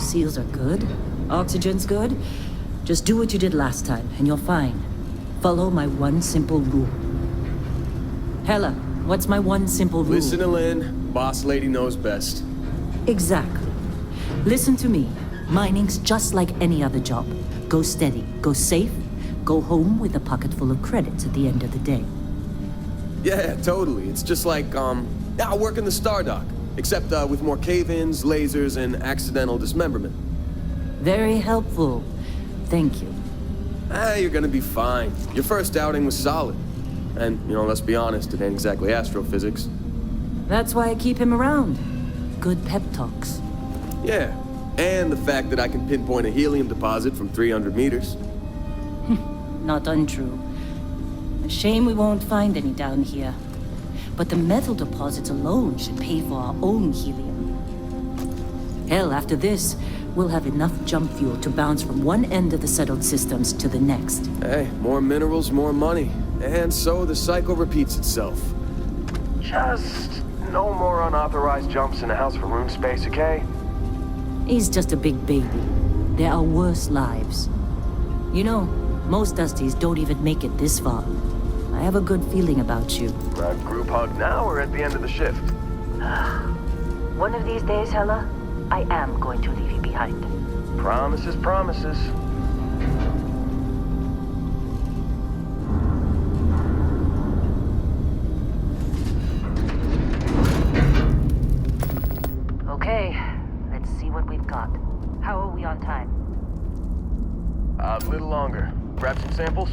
Seals are good. Oxygen's good. Just do what you did last time, and you're fine. Follow my one simple rule. Hella, what's my one simple rule? Listen to Lynn. Boss lady knows best. Exactly. Listen to me. Mining's just like any other job. Go steady, go safe, go home with a pocket full of credits at the end of the day. Yeah, totally. It's just like, I work in the Star Dock. Except, with more cave-ins, lasers, and accidental dismemberment. Very helpful. Thank you. You're gonna be fine. Your first outing was solid. And, let's be honest, it ain't exactly astrophysics. That's why I keep him around. Good pep talks. Yeah, and the fact that I can pinpoint a helium deposit from 300 meters. Not untrue. A shame we won't find any down here. But the metal deposits alone should pay for our own helium. Hell, after this, we'll have enough jump fuel to bounce from one end of the settled systems to the next. Hey, more minerals, more money. And so the cycle repeats itself. Just no more unauthorized jumps in the house for room space, okay? He's just a big baby. There are worse lives. Most Dusties don't even make it this far. I have a good feeling about you. A group hug now or at the end of the shift? One of these days, Hella, I am going to leave you behind. Promises, promises. Okay, let's see what we've got. How are we on time? A little longer. Grab some samples?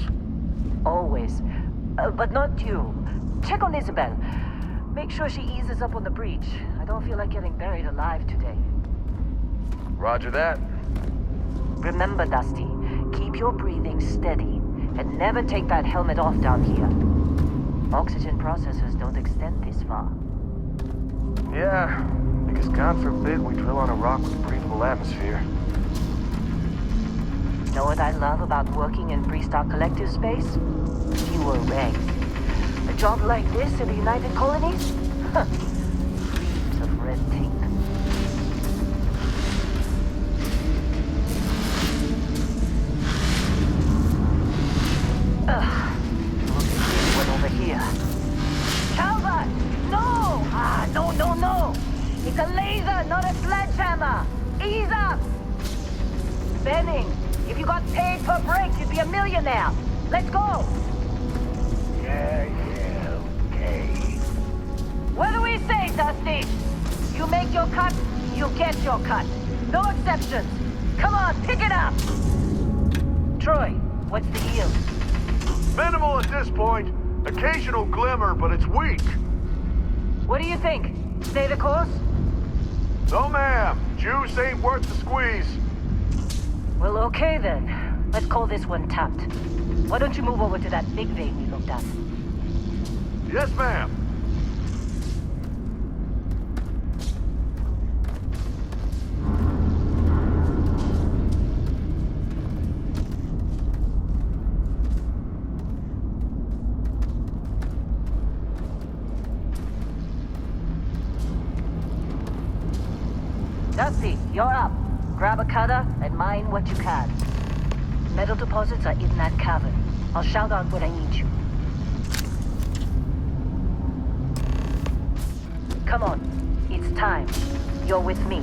Always. But not you. Check on Isabel. Make sure she eases up on the breach. I don't feel like getting buried alive today. Roger that. Remember, Dusty, keep your breathing steady and never take that helmet off down here. Oxygen processors don't extend this far. Yeah, because God forbid we drill on a rock with breathable atmosphere. Know what I love about working in Freestar collective space? Fewer regs. A job like this in the United Colonies? Huh. Reams of red tape. Look at this one over here. Calvert! No! No! It's a laser, not a sledgehammer! Ease up! Benning! If you got paid per break, you'd be a millionaire. Let's go. Yeah, okay. What do we say, Dusty? You make your cut, you get your cut. No exceptions. Come on, pick it up. Troy, what's the yield? Minimal at this point. Occasional glimmer, but it's weak. What do you think? Stay the course? No, ma'am. Juice ain't worth the squeeze. Well, okay then. Let's call this one tapped. Why don't you move over to that big vein we looked at? Yes, ma'am. Dusty, you're up. Grab a cutter and mine what you can. Metal deposits are in that cavern. I'll shout out when I need you. Come on. It's time. You're with me.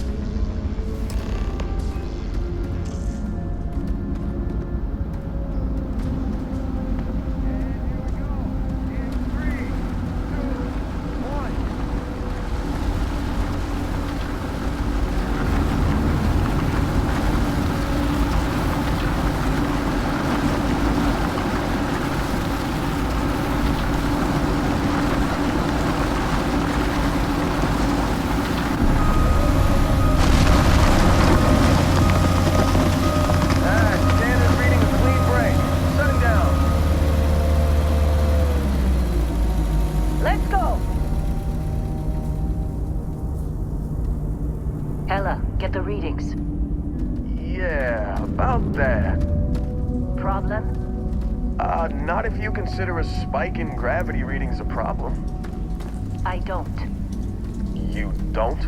Get the readings. Yeah, about that. Problem? Not if you consider a spike in gravity readings a problem. I don't. You don't?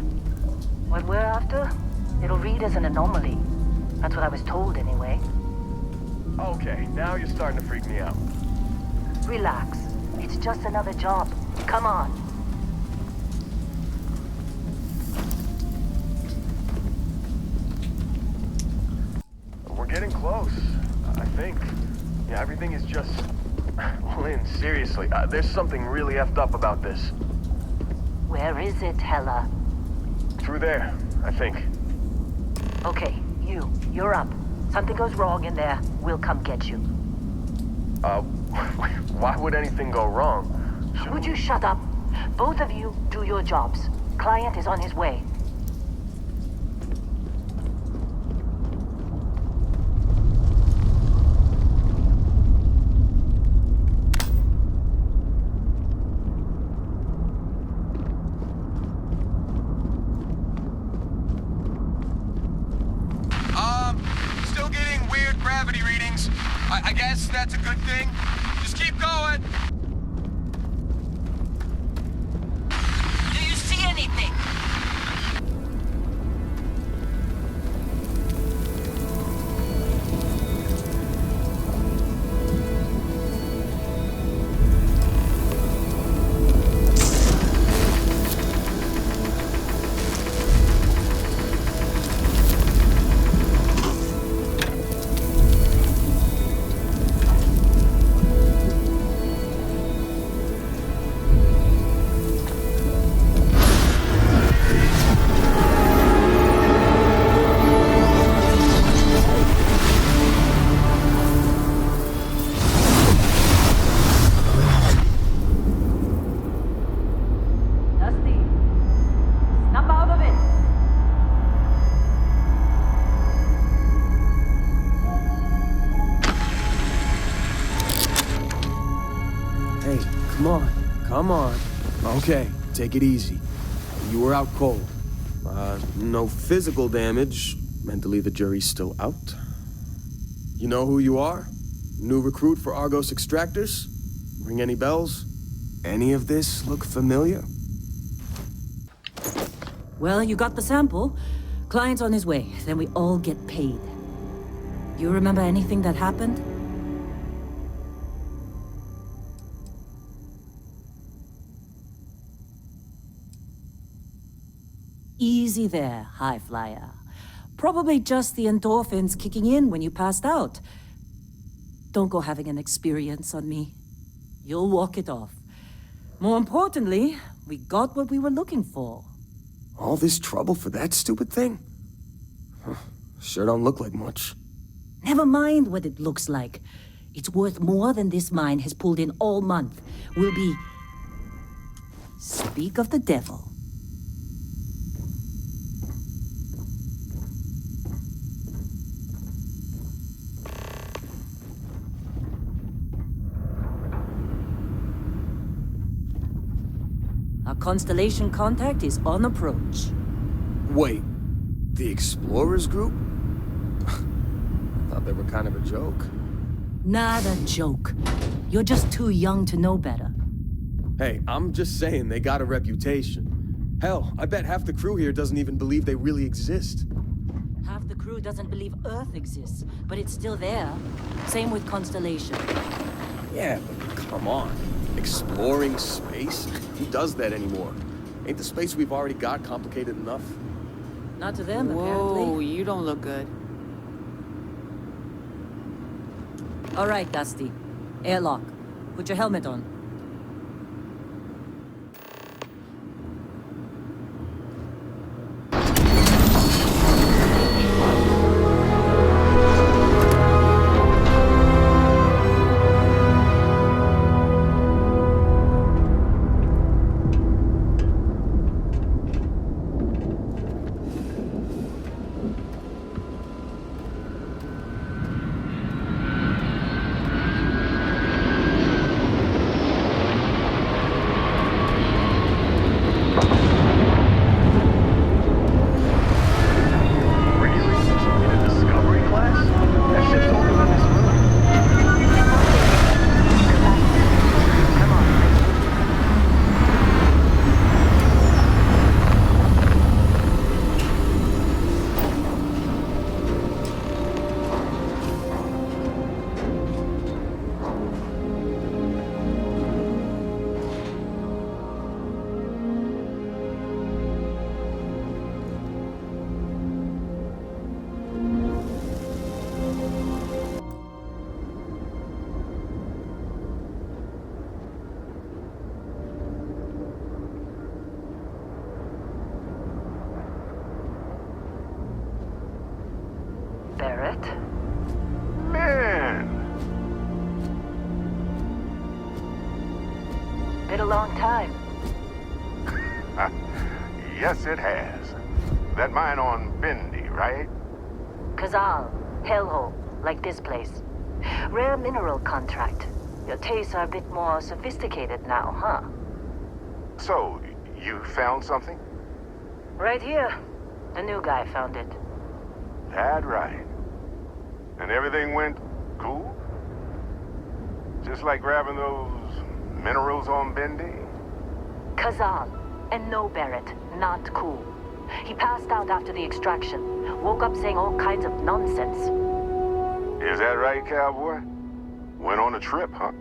What we're after? It'll read as an anomaly. That's what I was told anyway. Okay, now you're starting to freak me out. Relax. It's just another job. Come on. We're getting close, I think. Yeah, everything is just... Well, Lynn, seriously, there's something really effed up about this. Where is it, Hella? Through there, I think. Okay, you're up. Something goes wrong in there, we'll come get you. Why would anything go wrong? Would you shut up? Both of you do your jobs. Client is on his way. Still getting weird gravity readings. I guess that's a good thing. Just keep going. Do you see anything? Come on. Okay, take it easy. You were out cold. No physical damage. Mentally, the jury's still out. You know who you are? New recruit for Argos Extractors? Ring any bells? Any of this look familiar? Well, you got the sample. Client's on his way, then we all get paid. You remember anything that happened? Easy there, high flyer. Probably just the endorphins kicking in when you passed out. Don't go having an experience on me. You'll walk it off. More importantly, we got what we were looking for. All this trouble for that stupid thing? Sure don't look like much. Never mind what it looks like. It's worth more than this mine has pulled in all month. We'll be... Speak of the devil. Our Constellation contact is on approach. Wait, the Explorers group? Thought they were kind of a joke. Not a joke. You're just too young to know better. Hey, I'm just saying they got a reputation. Hell, I bet half the crew here doesn't even believe they really exist. Half the crew doesn't believe Earth exists, but it's still there. Same with Constellation. Yeah, but come on. Exploring space? Who does that anymore? Ain't the space we've already got complicated enough? Not to them, Whoa, apparently. you don't look good. All right, Dusty. Airlock. Put your helmet on. Barrett. Man! Been a long time. Yes, it has. That mine on Bendy, right? Kazal, hellhole, like this place. Rare mineral contract. Your tastes are a bit more sophisticated now, huh? So, you found something? Right here. The new guy found it. That right. And everything went cool? Just like grabbing those minerals on Bendy? Kazal, and no Barrett, not cool. He passed out after the extraction. Woke up saying all kinds of nonsense. Is that right, cowboy? Went on a trip, huh?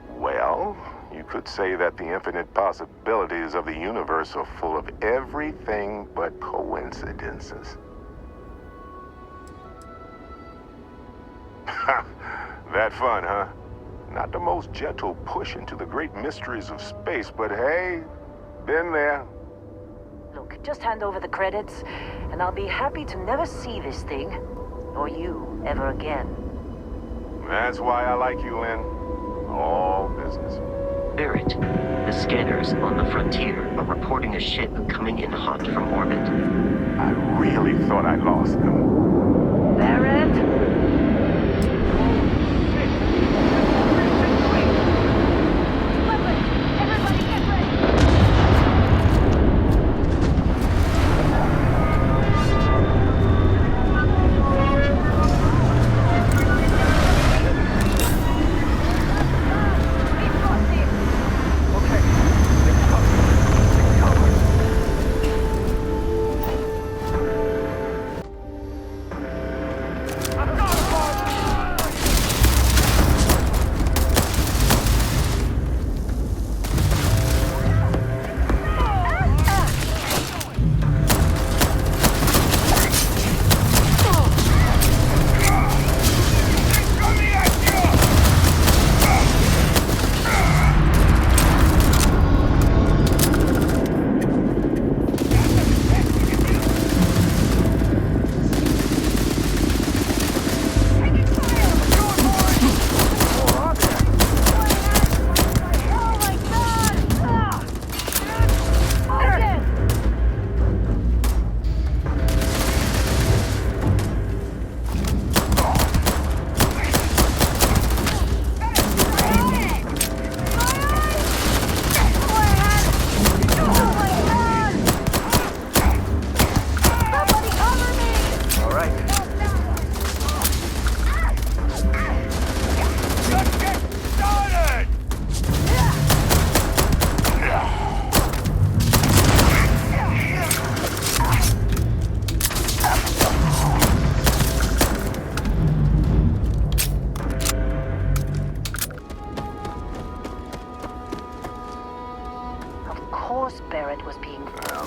Well, you could say that the infinite possibilities of the universe are full of everything but coincidences. That fun, huh? Not the most gentle push into the great mysteries of space, but hey, been there. Look, just hand over the credits, and I'll be happy to never see this thing, or you, ever again. That's why I like you, Lynn. All business. Barrett, the scanners on the frontier are reporting a ship coming in hot from orbit. I really thought I lost them. Barrett?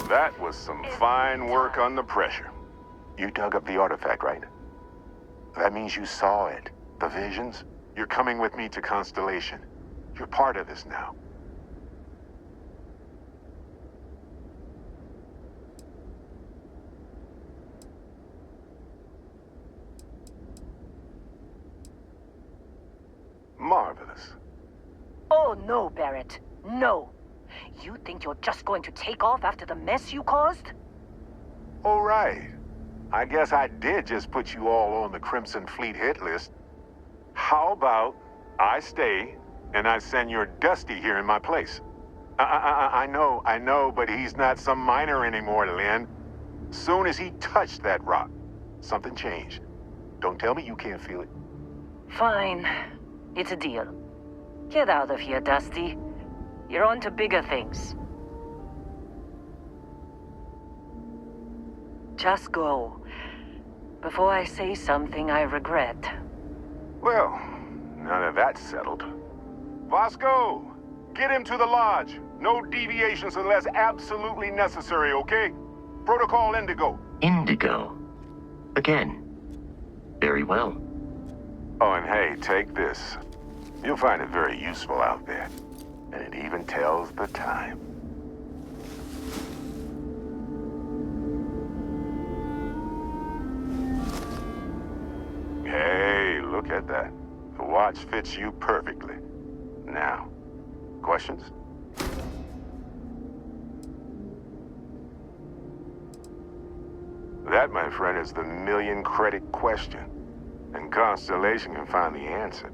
That was some fine work under pressure. You dug up the artifact, right? That means you saw it. The visions? You're coming with me to Constellation. You're part of this now. Marvelous. Oh, no, Barrett. No. You think you're just going to take off after the mess you caused? All right. I guess I did just put you all on the Crimson Fleet hit list. How about I stay and I send your Dusty here in my place? I know, but he's not some miner anymore, Lynn. Soon as he touched that rock, something changed. Don't tell me you can't feel it. Fine. It's a deal. Get out of here, Dusty. You're on to bigger things. Just go. Before I say something I regret. Well, now that that's settled. Vasco, get him to the lodge. No deviations unless absolutely necessary, okay? Protocol Indigo. Indigo? Again. Very well. Oh, and hey, take this. You'll find it very useful out there. And it even tells the time. Look at that. The watch fits you perfectly. Now, questions? That, my friend, is the million-credit question. And Constellation can find the answer.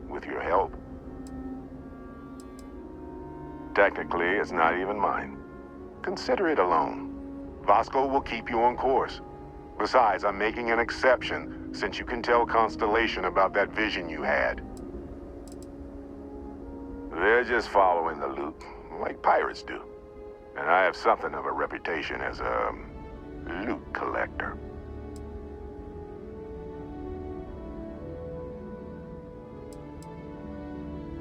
With your help. Technically, it's not even mine. Consider it a loan. Vasco will keep you on course. Besides, I'm making an exception, since you can tell Constellation about that vision you had. They're just following the loot, like pirates do. And I have something of a reputation as a loot collector.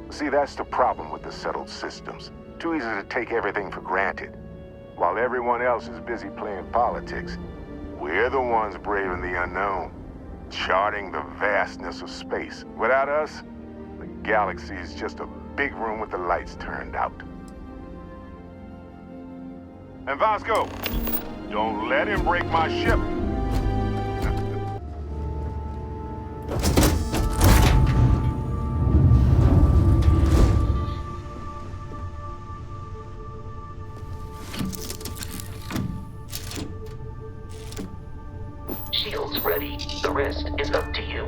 See, that's the problem with the settled systems. Too easy to take everything for granted. While everyone else is busy playing politics, we're the ones braving the unknown, charting the vastness of space. Without us, the galaxy is just a big room with the lights turned out. And Vasco, don't let him break my ship. Shield's ready. The rest is up to you.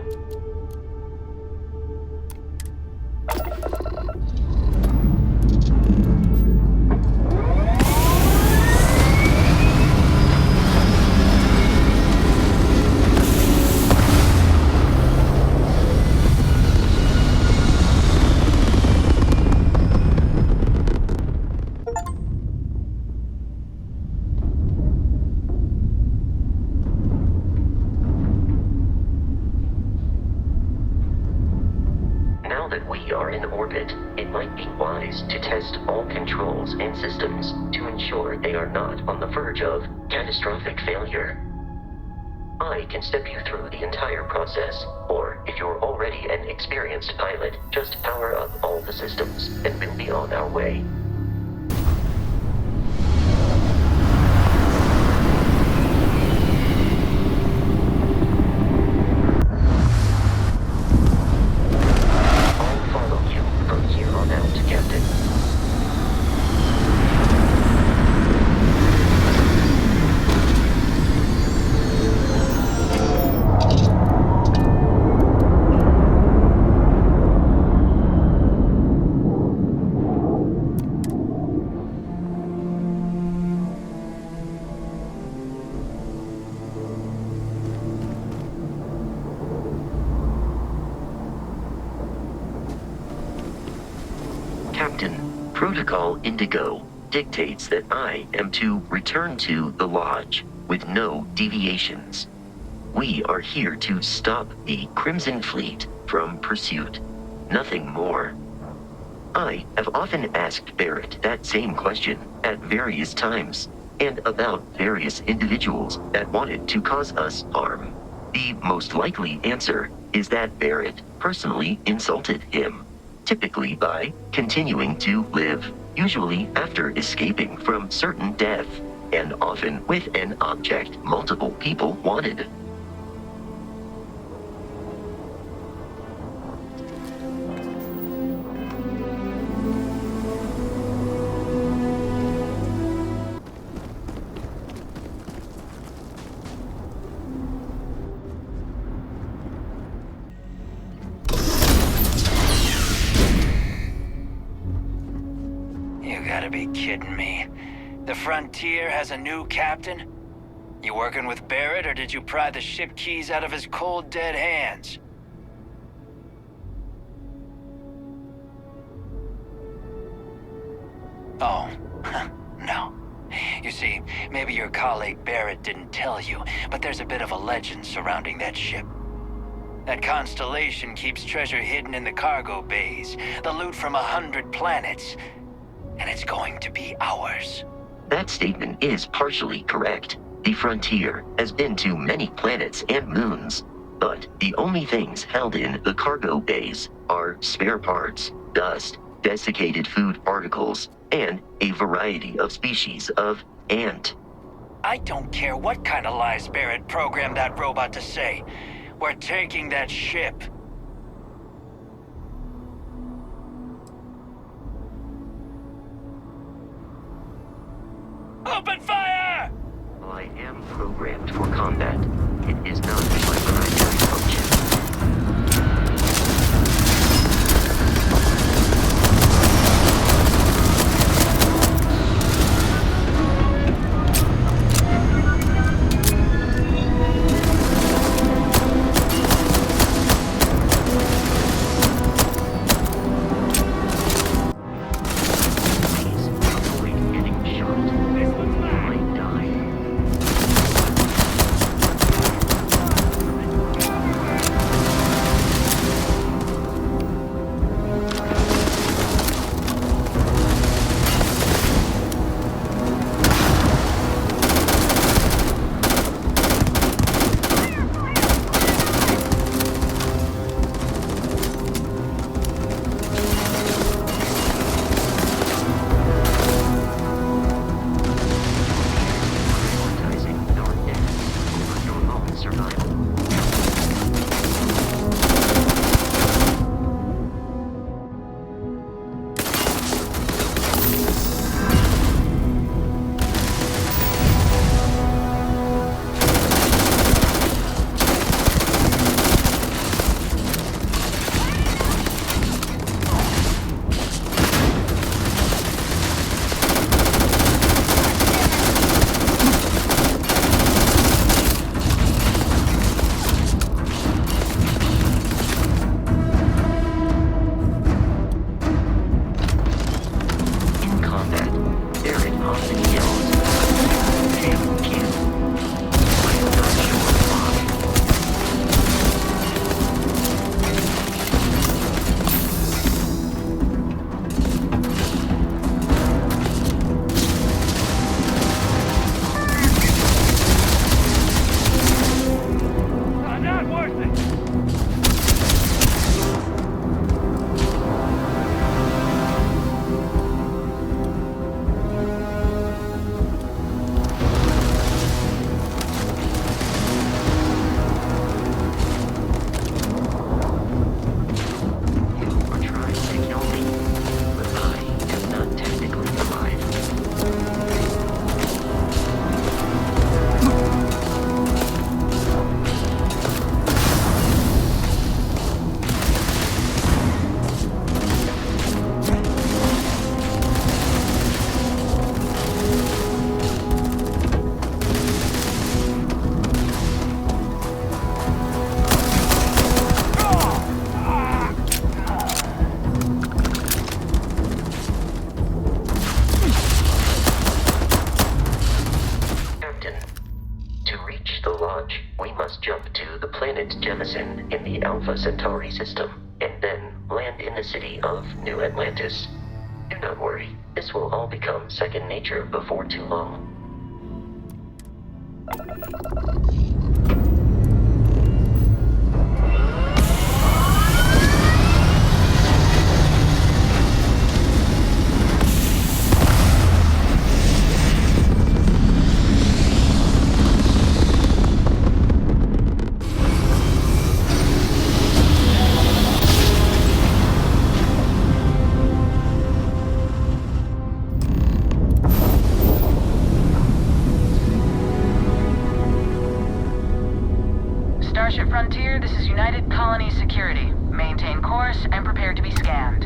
Now that we are in orbit, it might be wise to test all controls and systems to ensure they are not on the verge of catastrophic failure. I can step you through the entire process, or if you're already an experienced pilot, just power up all the systems and we'll be on our way. Captain, Protocol Indigo dictates that I am to return to the Lodge with no deviations. We are here to stop the Crimson Fleet from pursuit. Nothing more. I have often asked Barrett that same question at various times, and about various individuals that wanted to cause us harm. The most likely answer is that Barrett personally insulted him, typically by continuing to live, usually after escaping from certain death, and often with an object multiple people wanted. You gotta be kidding me. The Frontier has a new captain? You working with Barrett, or did you pry the ship keys out of his cold, dead hands? Oh, no. You see, maybe your colleague Barrett didn't tell you, but there's a bit of a legend surrounding that ship. That Constellation keeps treasure hidden in the cargo bays, the loot from 100 planets. And it's going to be ours. That statement is partially correct. The Frontier has been to many planets and moons, but the only things held in the cargo bays are spare parts, dust, desiccated food particles, and a variety of species of ant. I don't care what kind of lies Barrett programmed that robot to say. We're taking that ship. programmed for combat. It is not my primary function. In the Alpha Centauri system, and then land in the city of New Atlantis. Do not worry, this will all become second nature before too long. Frontier, this is United Colonies security. Maintain course and prepare to be scanned.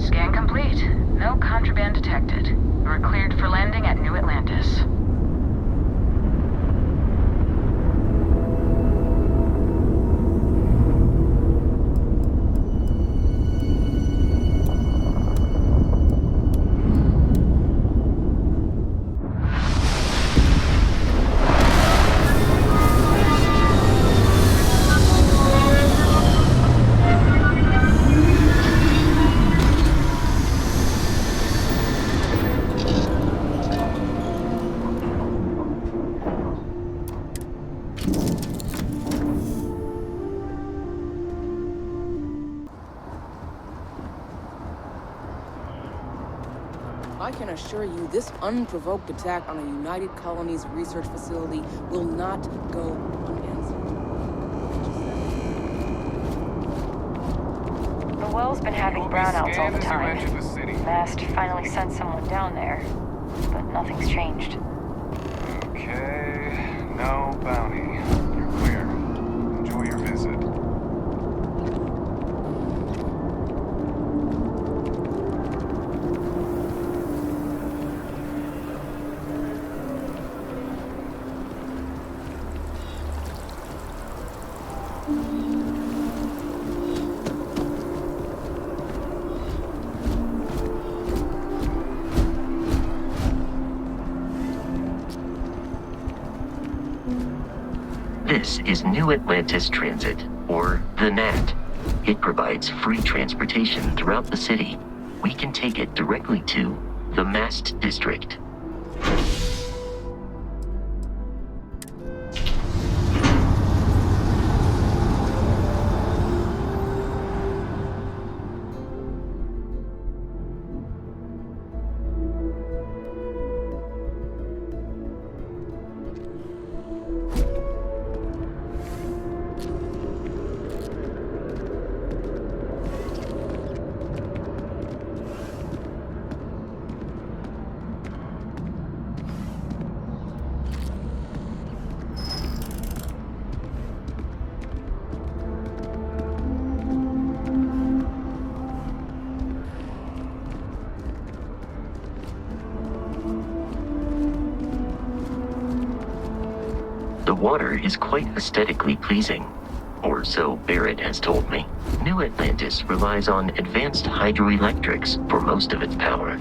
Scan complete. No contraband detected. We're cleared for landing at New Atlantis. I can assure you this unprovoked attack on a United Colonies research facility will not go unanswered. The well's been having brownouts all the time. Mast finally sent someone down there. but nothing's changed. Okay, no bounty. You're clear. Enjoy your visit. This is New Atlantis Transit, or the NAT. It provides free transportation throughout the city. We can take it directly to the Mast District. The water is quite aesthetically pleasing, or so Barrett has told me. New Atlantis relies on advanced hydroelectrics for most of its power.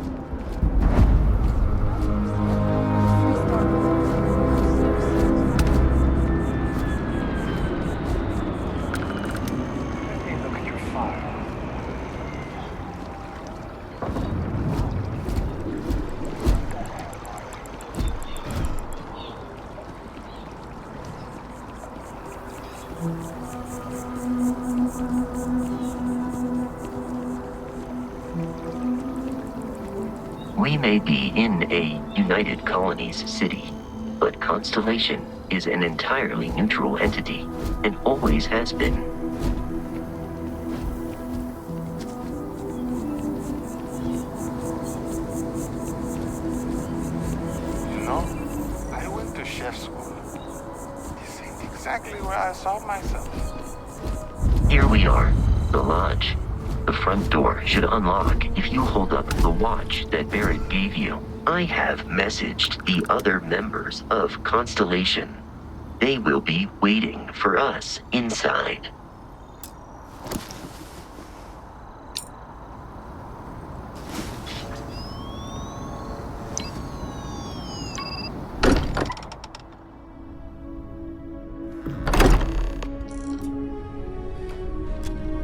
Hey, look at your file. We may be in a United Colonies city, but Constellation is an entirely neutral entity, and always has been. You know, I went to chef school. This ain't exactly where I saw myself. Here we are, the lodge. The front door should unlock if you hold up the watch that Barrett gave you. I have messaged the other members of Constellation. They will be waiting for us inside.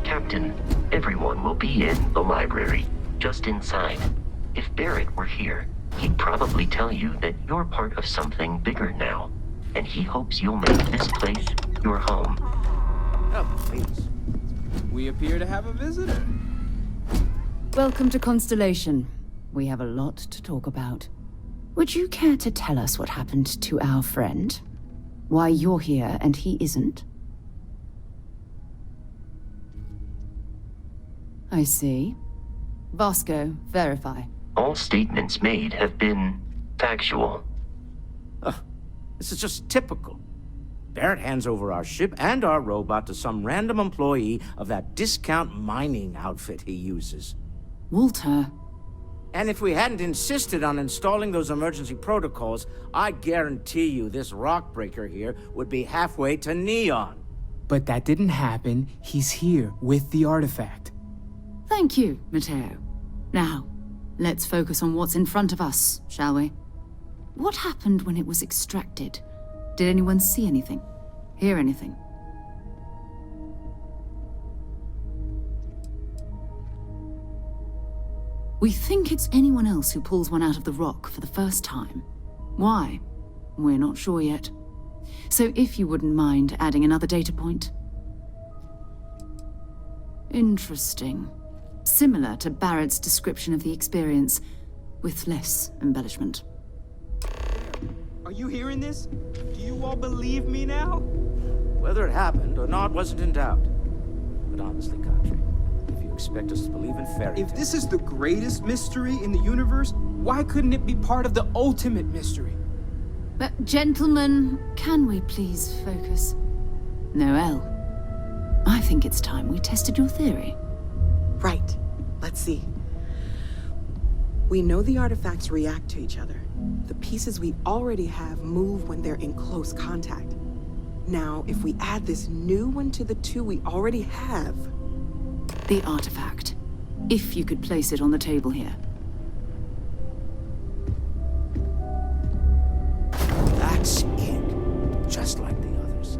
Captain, everyone will be in the library, just inside. If Barrett were here, he'd probably tell you that you're part of something bigger now, and he hopes you'll make this place your home. Oh, please. We appear to have a visitor. Welcome to Constellation. We have a lot to talk about. Would you care to tell us what happened to our friend? Why you're here and he isn't? I see. Vasco, verify. All statements made have been factual. This is just typical. Barrett hands over our ship and our robot to some random employee of that discount mining outfit he uses. Walter. And if we hadn't insisted on installing those emergency protocols, I guarantee you this rock breaker here would be halfway to Neon. But that didn't happen. He's here with the artifact. Thank you, Matteo. Now, let's focus on what's in front of us, shall we? What happened when it was extracted? Did anyone see anything? Hear anything? We think it's anyone else who pulls one out of the rock for the first time. Why? We're not sure yet. So if you wouldn't mind adding another data point. Interesting. Similar to Barrett's description of the experience, with less embellishment. Are you hearing this? Do you all believe me now? Whether it happened or not wasn't in doubt. But honestly, Country, if you expect us to believe in fairy tales? If this is the greatest mystery in the universe, why couldn't it be part of the ultimate mystery? But, gentlemen, can we please focus? Noel, I think it's time we tested your theory. Right. Let's see. We know the artifacts react to each other. The pieces we already have move when they're in close contact. Now, if we add this new one to the two we already have... The artifact. If you could place it on the table here. That's it. Just like the others.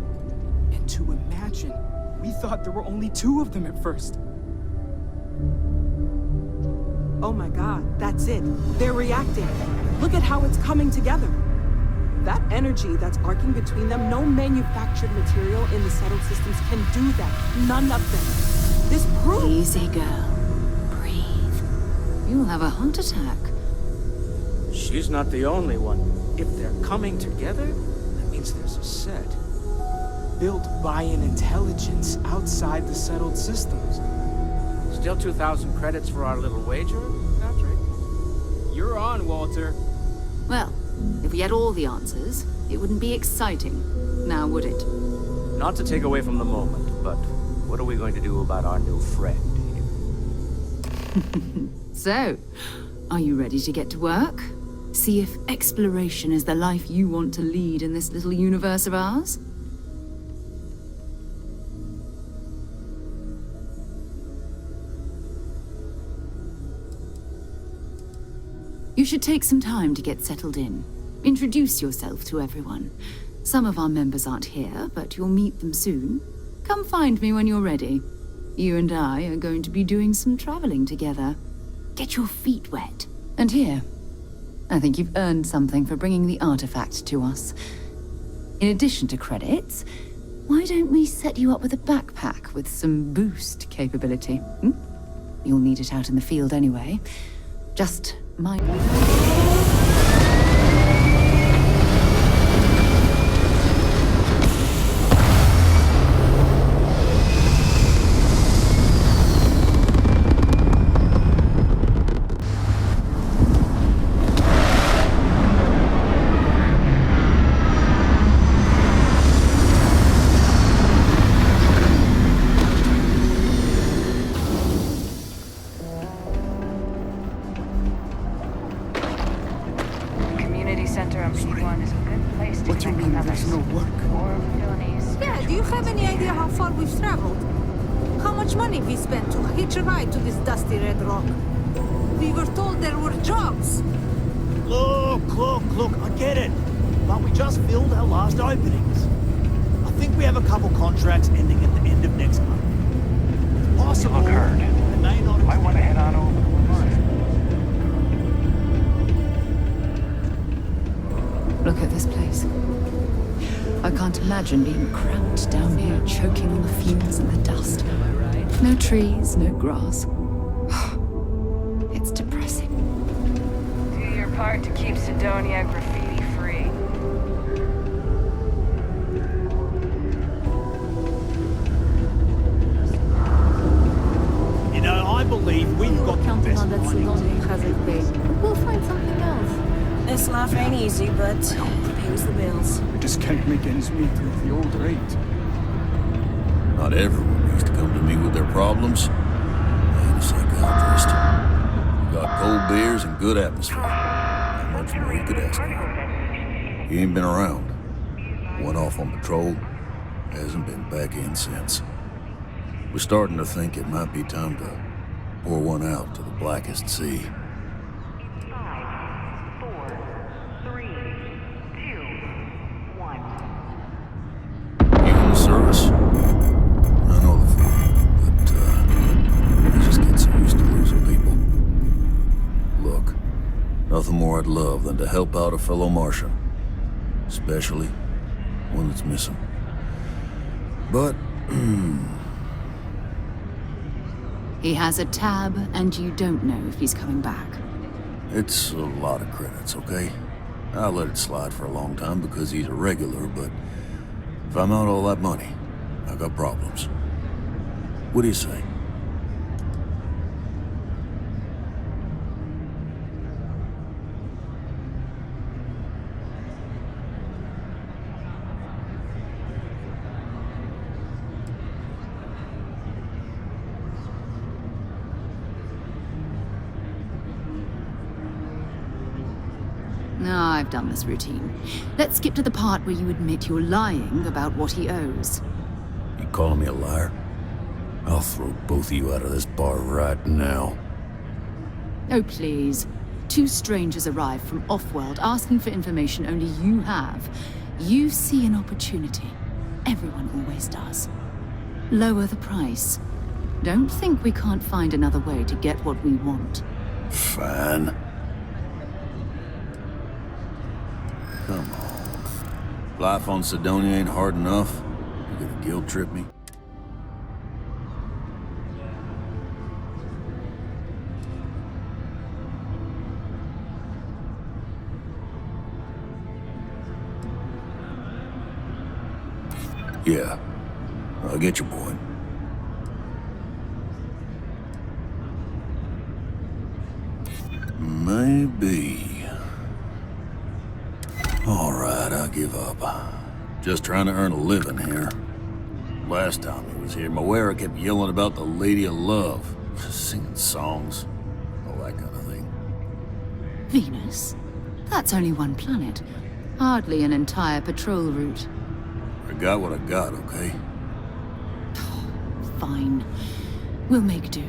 And to imagine, we thought there were only 2 of them at first. Oh my god, that's it. They're reacting. Look at how it's coming together. That energy that's arcing between them, no manufactured material in the settled systems can do that. None of them. This proves... Easy, girl. Breathe. You'll have a heart attack. She's not the only one. If they're coming together, that means there's a set. Built by an intelligence outside the settled systems. Still 2,000 credits for our little wager, Patrick? You're on, Walter. Well, if we had all the answers, it wouldn't be exciting. Now, would it? Not to take away from the moment, but what are we going to do about our new friend here? So, are you ready to get to work? See if exploration is the life you want to lead in this little universe of ours? You should take some time to get settled in. Introduce yourself to everyone. Some of our members aren't here, but you'll meet them soon. Come find me when you're ready. You and I are going to be doing some traveling together. Get your feet wet. And here, I think you've earned something for bringing the artifact to us. In addition to credits, why don't we set you up with a backpack with some boost capability? You'll need it out in the field anyway. Just mind... Look, I get it. But we just filled our last openings. I think we have a couple contracts ending at the end of next month. It's possible. Look, Hurd. They may not... I want to head on over to Lamar. Look at this place. I can't imagine being cramped down here, choking on the fumes and the dust. No trees, no grass. It's depressing. Do your part to keep Sidonia graffiti-free. You know, I believe we've got the counting best on that Sidonia hasn't paid. We'll find something else. This life ain't easy, but it pays the bills. We just can't make ends meet with the old rate. Not everyone needs to come to me with their problems. I ain't a psychiatrist. We got cold beers and good atmosphere. Not much more you could ask for. He ain't been around. Went off on patrol. Hasn't been back in since. We're starting to think it might be time to pour one out to the blackest sea. 5, 4, 3, 2, 1. You in the service? I know the feeling, but I just get so used to losing people. Look, nothing more I'd love than to help out a fellow Martian. Especially one that's missing. But, He has a tab, and you don't know if he's coming back. it's a lot of credits, okay? I let it slide for a long time because he's a regular, but if I'm out all that money, I got problems. What do you say? I've done this routine. Let's skip to the part where you admit you're lying about what he owes. You calling me a liar? I'll throw both of you out of this bar right now. Oh, please. 2 strangers arrive from off-world asking for information only you have. You see an opportunity. Everyone always does. Lower the price. Don't think we can't find another way to get what we want. Fine. Come on. Life on Sidonia ain't hard enough. You gonna guilt trip me? Yeah, I'll get your point. Maybe. All right, I'll give up. Just trying to earn a living here. Last time he was here, Moira kept yelling about the Lady of Love, singing songs, all that kind of thing. Venus? That's only one planet. Hardly an entire patrol route. I got what I got, okay? Fine. We'll make do.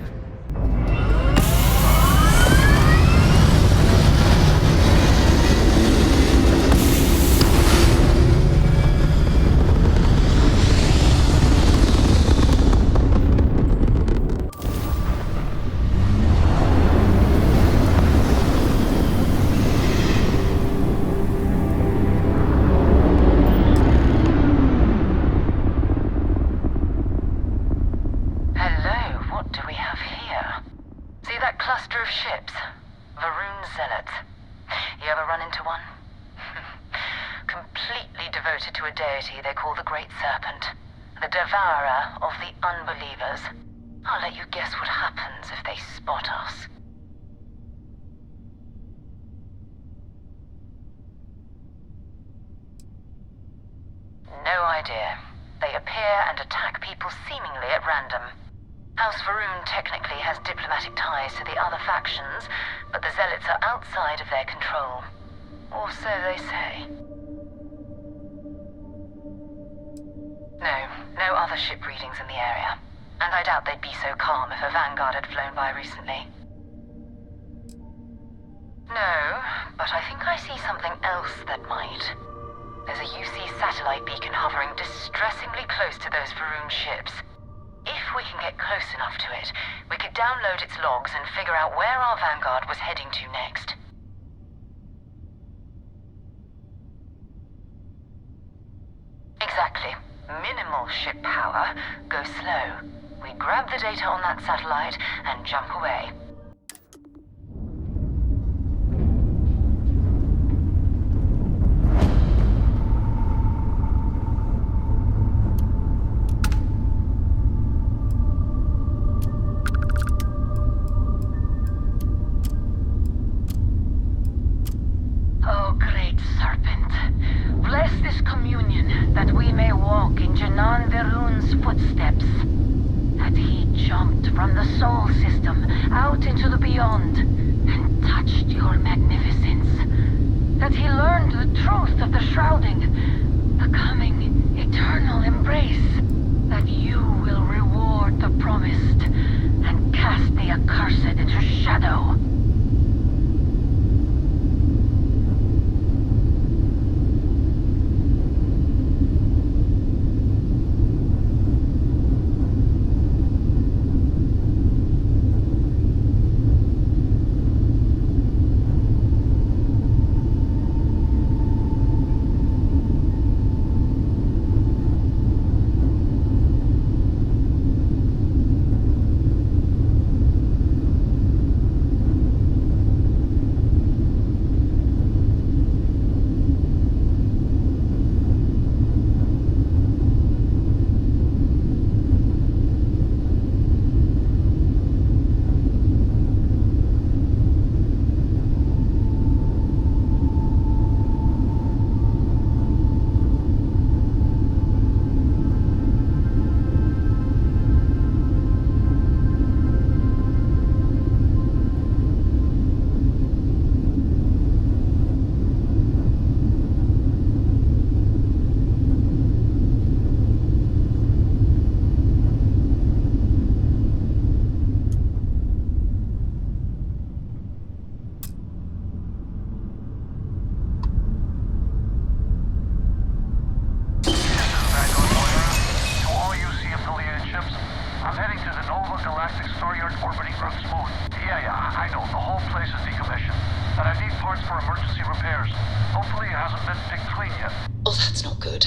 emergency repairs. Hopefully it hasn't been picked clean yet. Oh, that's not good.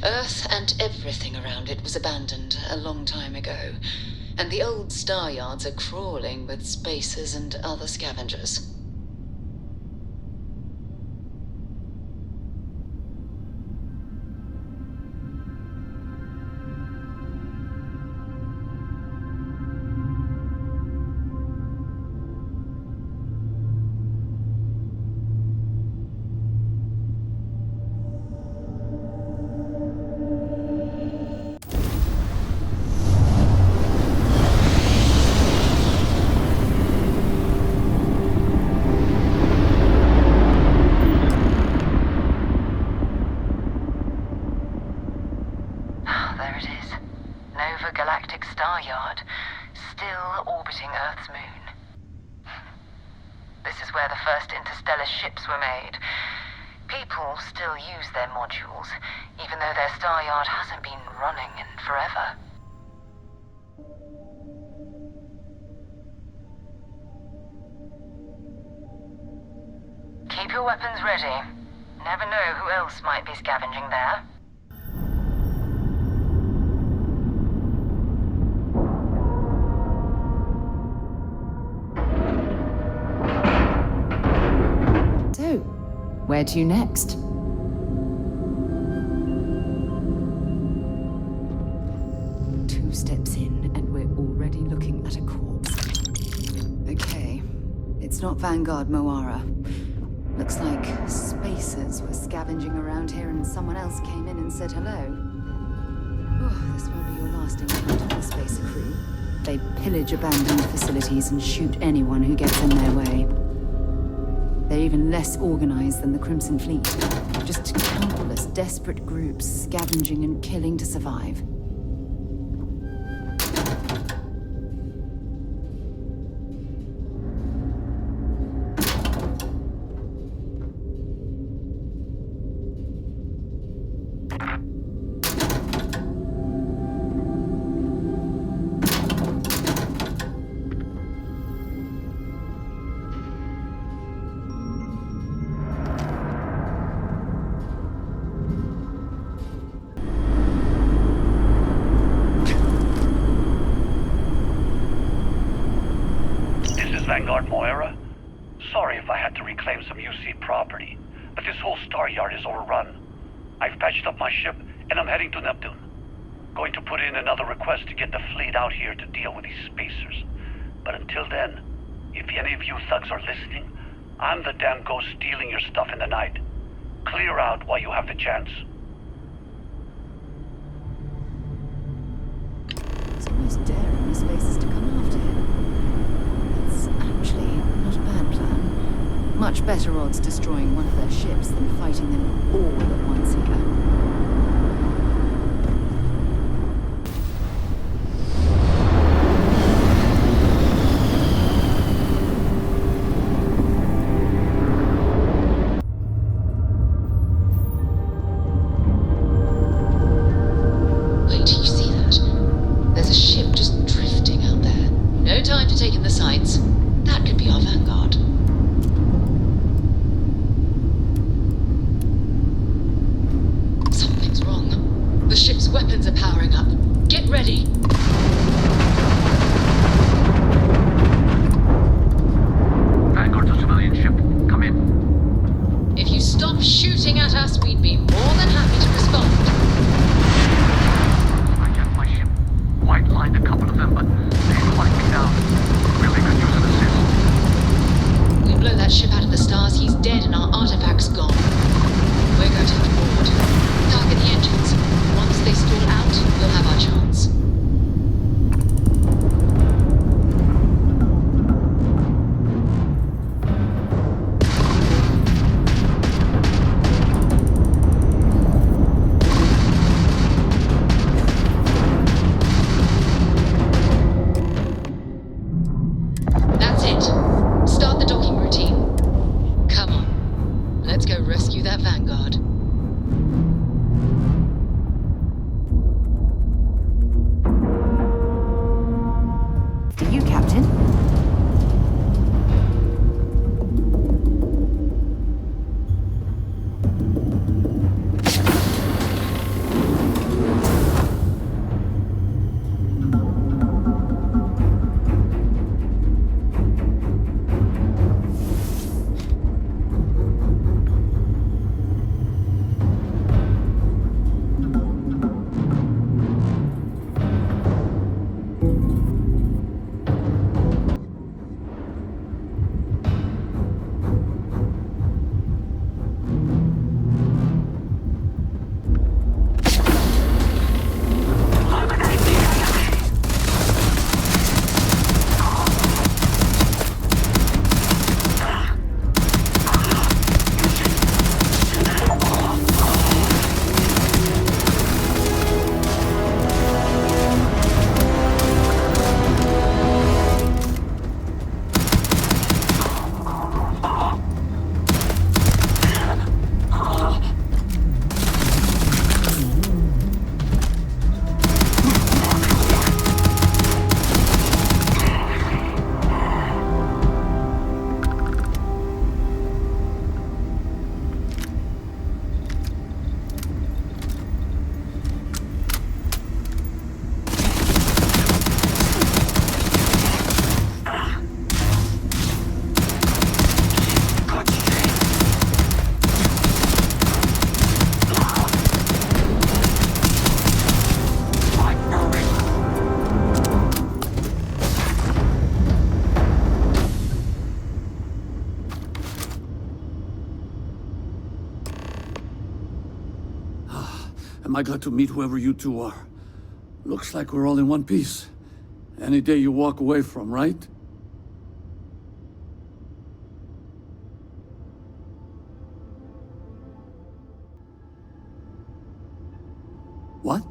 Earth and everything around it was abandoned a long time ago. And the old star yards are crawling with spacers and other scavengers. Galactic star yard, still orbiting Earth's moon. This is where the first interstellar ships were made. People still use their modules, even though their star yard hasn't been running in forever. Keep your weapons ready. Never know who else might be scavenging there. So, where to next? Two steps in, and we're already looking at a corpse. Okay, it's not Vanguard Moara. Looks like spacers were scavenging around here and someone else came in and said hello. Oh, this won't be your last encounter with the spacer crew. They pillage abandoned facilities and shoot anyone who gets in their way. They're even less organized than the Crimson Fleet. Just countless desperate groups scavenging and killing to survive. Vanguard Moira? Sorry if I had to reclaim some UC property, but this whole star yard is overrun. I've patched up my ship, and I'm heading to Neptune. Going to put in another request to get the fleet out here to deal with these spacers. But until then, if any of you thugs are listening, I'm the damn ghost stealing your stuff in the night. Clear out while you have the chance. It's almost daring the spacers to come after him. It's actually not a bad plan. Much better odds destroying one of their ships than fighting them all at once here. Am I glad to meet whoever you two are. Looks like we're all in one piece. Any day you walk away from, right? What?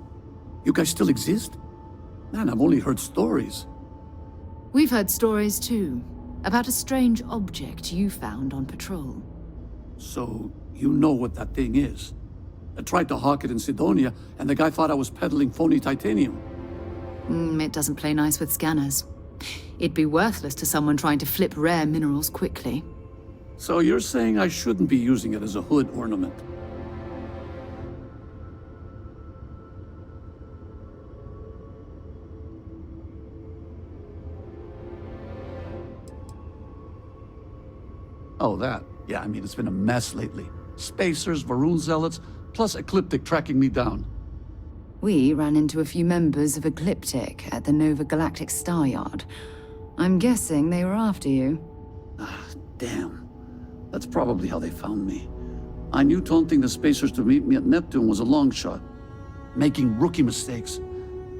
You guys still exist? Man, I've only heard stories. We've heard stories too, about a strange object you found on patrol. So, you know what that thing is? I tried to hawk it in Sidonia, and the guy thought I was peddling phony titanium. It doesn't play nice with scanners. It'd be worthless to someone trying to flip rare minerals quickly. So you're saying I shouldn't be using it as a hood ornament? Oh, that. Yeah, I mean, it's been a mess lately. Spacers, Varun zealots, plus Ecliptic tracking me down. We ran into a few members of Ecliptic at the Nova Galactic Star Yard. I'm guessing they were after you. Ah, damn. That's probably how they found me. I knew taunting the Spacers to meet me at Neptune was a long shot. Making rookie mistakes.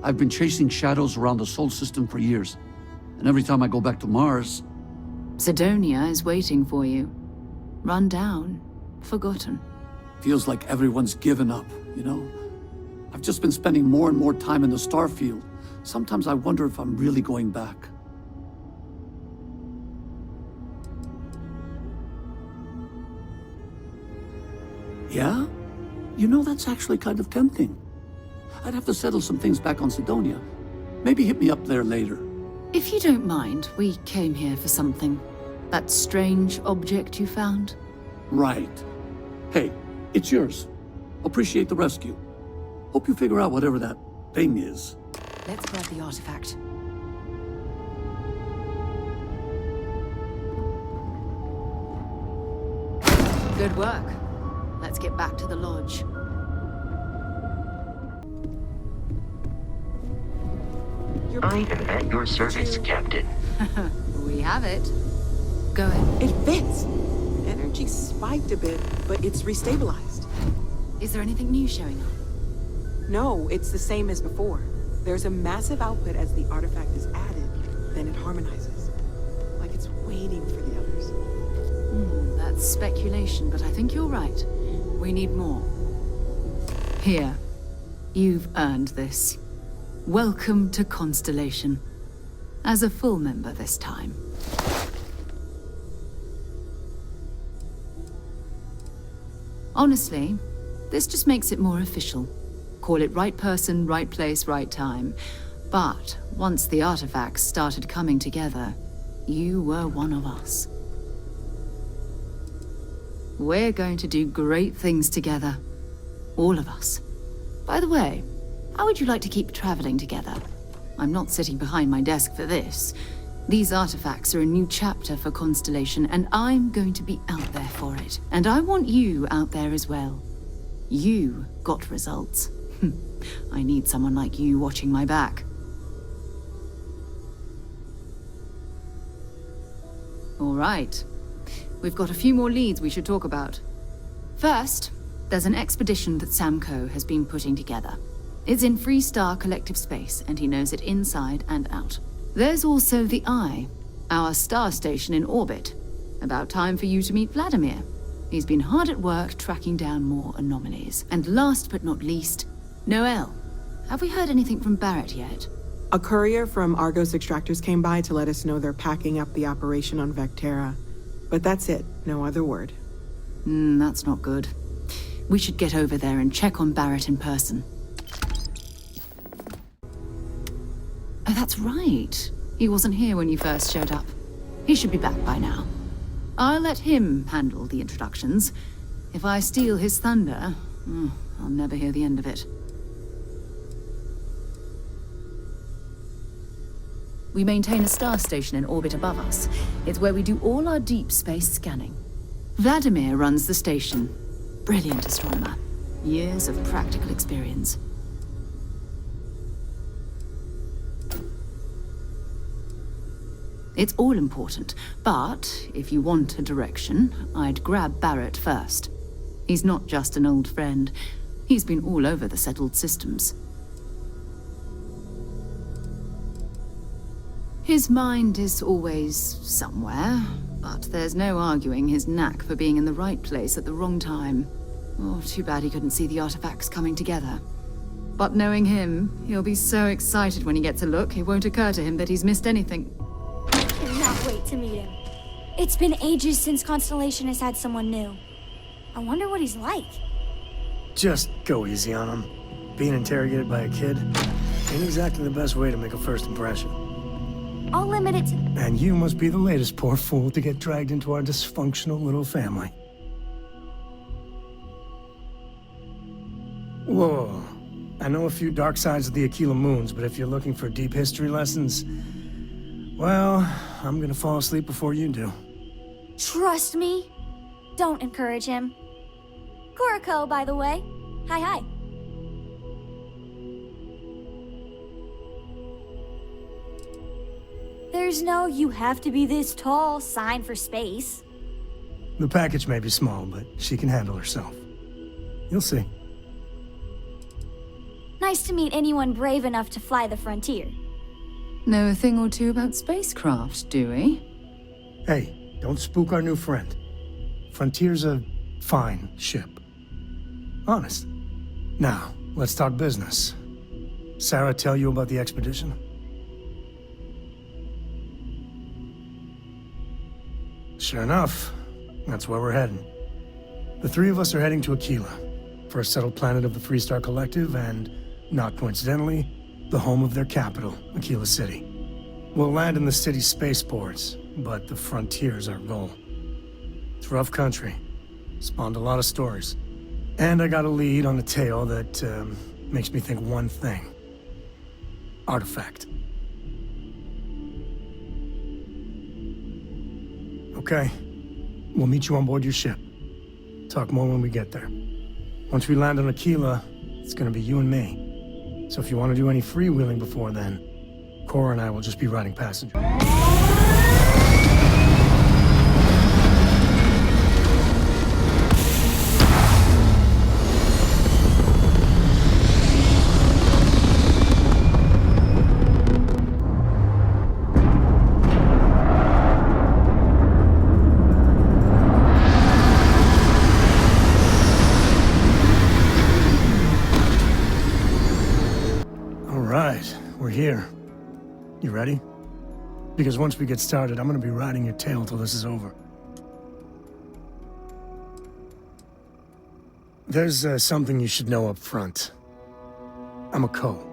I've been chasing shadows around the Sol system for years. And every time I go back to Mars... Sidonia is waiting for you. Run down. Forgotten. Feels like everyone's given up, you know? I've just been spending more and more time in the Starfield. Sometimes I wonder if I'm really going back. Yeah? You know, that's actually kind of tempting. I'd have to settle some things back on Sidonia. Maybe hit me up there later. If you don't mind, we came here for something. That strange object you found? Right. Hey, it's yours. Appreciate the rescue. Hope you figure out whatever that thing is. Let's grab the artifact. Good work. Let's get back to the lodge. I am at your service, Captain. We have it. Go ahead. It fits. Energy spiked a bit, but it's restabilized. Is there anything new showing up? No, it's the same as before. There's a massive output as the artifact is added, then it harmonizes. Like it's waiting for the others. That's speculation, but I think you're right. We need more. Here. You've earned this. Welcome to Constellation. As a full member this time. Honestly, this just makes it more official. Call it right person, right place, right time. But once the artifacts started coming together, you were one of us. We're going to do great things together. All of us. By the way, how would you like to keep traveling together? I'm not sitting behind my desk for this. These artifacts are a new chapter for Constellation, and I'm going to be out there for it. And I want you out there as well. You got results. I need someone like you watching my back. All right. We've got a few more leads we should talk about. First, there's an expedition that Samco has been putting together. It's in Freestar collective space, and he knows it inside and out. There's also the Eye, our star station in orbit. About time for you to meet Vladimir. He's been hard at work tracking down more anomalies. And last but not least, Noel. Have we heard anything from Barrett yet? A courier from Argos Extractors came by to let us know they're packing up the operation on Vectera. But that's it, no other word. That's not good. We should get over there and check on Barrett in person. Oh, that's right. He wasn't here when you first showed up. He should be back by now. I'll let him handle the introductions. If I steal his thunder, I'll never hear the end of it. We maintain a star station in orbit above us. It's where we do all our deep space scanning. Vladimir runs the station. Brilliant astronomer. Years of practical experience. It's all important, but if you want a direction, I'd grab Barrett first. He's not just an old friend. He's been all over the settled systems. His mind is always somewhere, but there's no arguing his knack for being in the right place at the wrong time. Oh, too bad he couldn't see the artifacts coming together. But knowing him, he'll be so excited when he gets a look, it won't occur to him that he's missed anything. I cannot wait to meet him. It's been ages since Constellation has had someone new. I wonder what he's like. Just go easy on him. Being interrogated by a kid ain't exactly the best way to make a first impression. I'll limit it to... And you must be the latest poor fool to get dragged into our dysfunctional little family. Whoa. I know a few dark sides of the Aquila moons, but if you're looking for deep history lessons, well, I'm gonna fall asleep before you do. Trust me. Don't encourage him. Kuriko, by the way. Hi. There's no "you have to be this tall" sign for space. The package may be small, but she can handle herself. You'll see. Nice to meet anyone brave enough to fly the frontier. Know a thing or two about spacecraft, do we? Hey, don't spook our new friend. Frontier's a fine ship. Honest. Now, let's talk business. Sarah tell you about the expedition? Sure enough, that's where we're heading. The three of us are heading to Aquila, first settled planet of the Freestar Collective and, not coincidentally, the home of their capital, Aquila City. We'll land in the city's spaceports, but the frontier's our goal. It's rough country. Spawned a lot of stories. And I got a lead on a tale that makes me think one thing. Artifact. Okay. We'll meet you on board your ship. Talk more when we get there. Once we land on Aquila, it's gonna be you and me. So if you want to do any freewheeling before then, Cora and I will just be riding passenger. We're here. You ready? Because once we get started, I'm gonna be riding your tail till this is over. There's something you should know up front. I'm a Co.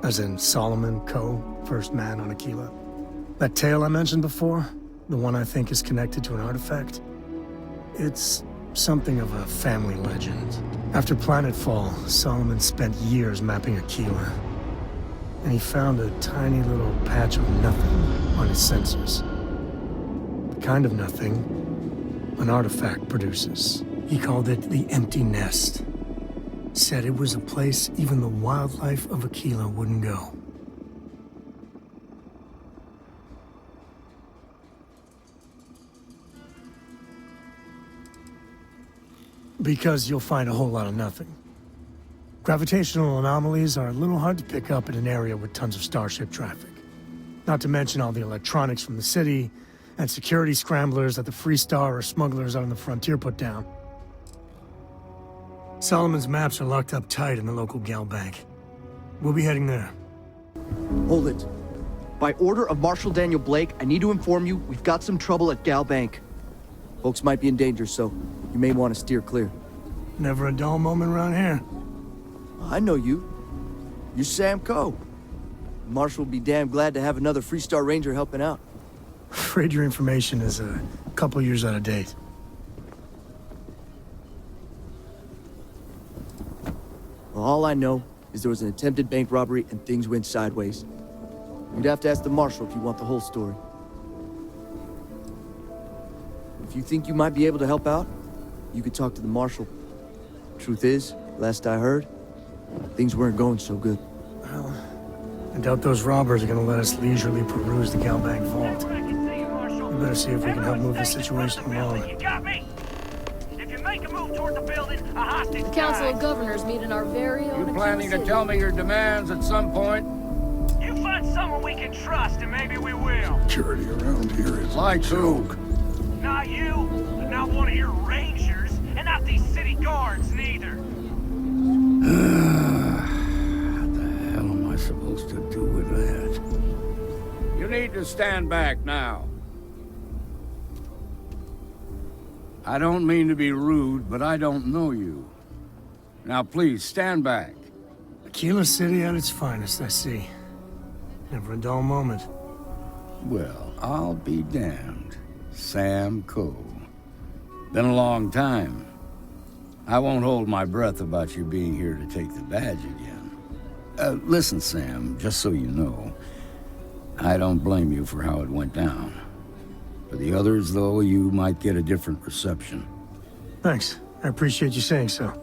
As in Solomon Co., first man on Aquila. That tale I mentioned before, the one I think is connected to an artifact, it's something of a family legend. After planetfall, Solomon spent years mapping Aquila. And he found a tiny little patch of nothing on his sensors. The kind of nothing an artifact produces. He called it the Empty Nest. Said it was a place even the wildlife of Aquila wouldn't go. Because you'll find a whole lot of nothing. Gravitational anomalies are a little hard to pick up in an area with tons of starship traffic. Not to mention all the electronics from the city, and security scramblers that the Freestar or smugglers out on the frontier put down. Solomon's maps are locked up tight in the local gal bank. We'll be heading there. Hold it. By order of Marshal Daniel Blake, I need to inform you we've got some trouble at Gal Bank. Folks might be in danger, so you may want to steer clear. Never a dull moment around here. I know you. You're Sam Coe. Marshal will be damn glad to have another Freestar Ranger helping out. Afraid your information is a couple years out of date. Well, all I know is there was an attempted bank robbery and things went sideways. You'd have to ask the Marshal if you want the whole story. If you think you might be able to help out, you could talk to the Marshal. Truth is, last I heard, things weren't going so good. Well, I doubt those robbers are gonna let us leisurely peruse the Galbank vault. We better see if we can help move the situation along. You got me? If you make make a move toward the building, a hostage The Council dies. of Governors meet in our very own. You planning to tell me your demands at some point? You find someone we can trust, and maybe we will. Security around here is Like who? Not you, not one of your rangers, and not these city guards neither. What the hell am I supposed to do with that? You need to stand back now. I don't mean to be rude, but I don't know you. Now please, stand back. Aquila City at its finest, I see. Never a dull moment. Well, I'll be damned. Sam Coe. Been a long time. I won't hold my breath about you being here to take the badge again. Listen, Sam, just so you know, I don't blame you for how it went down. For the others, though, you might get a different reception. Thanks. I appreciate you saying so.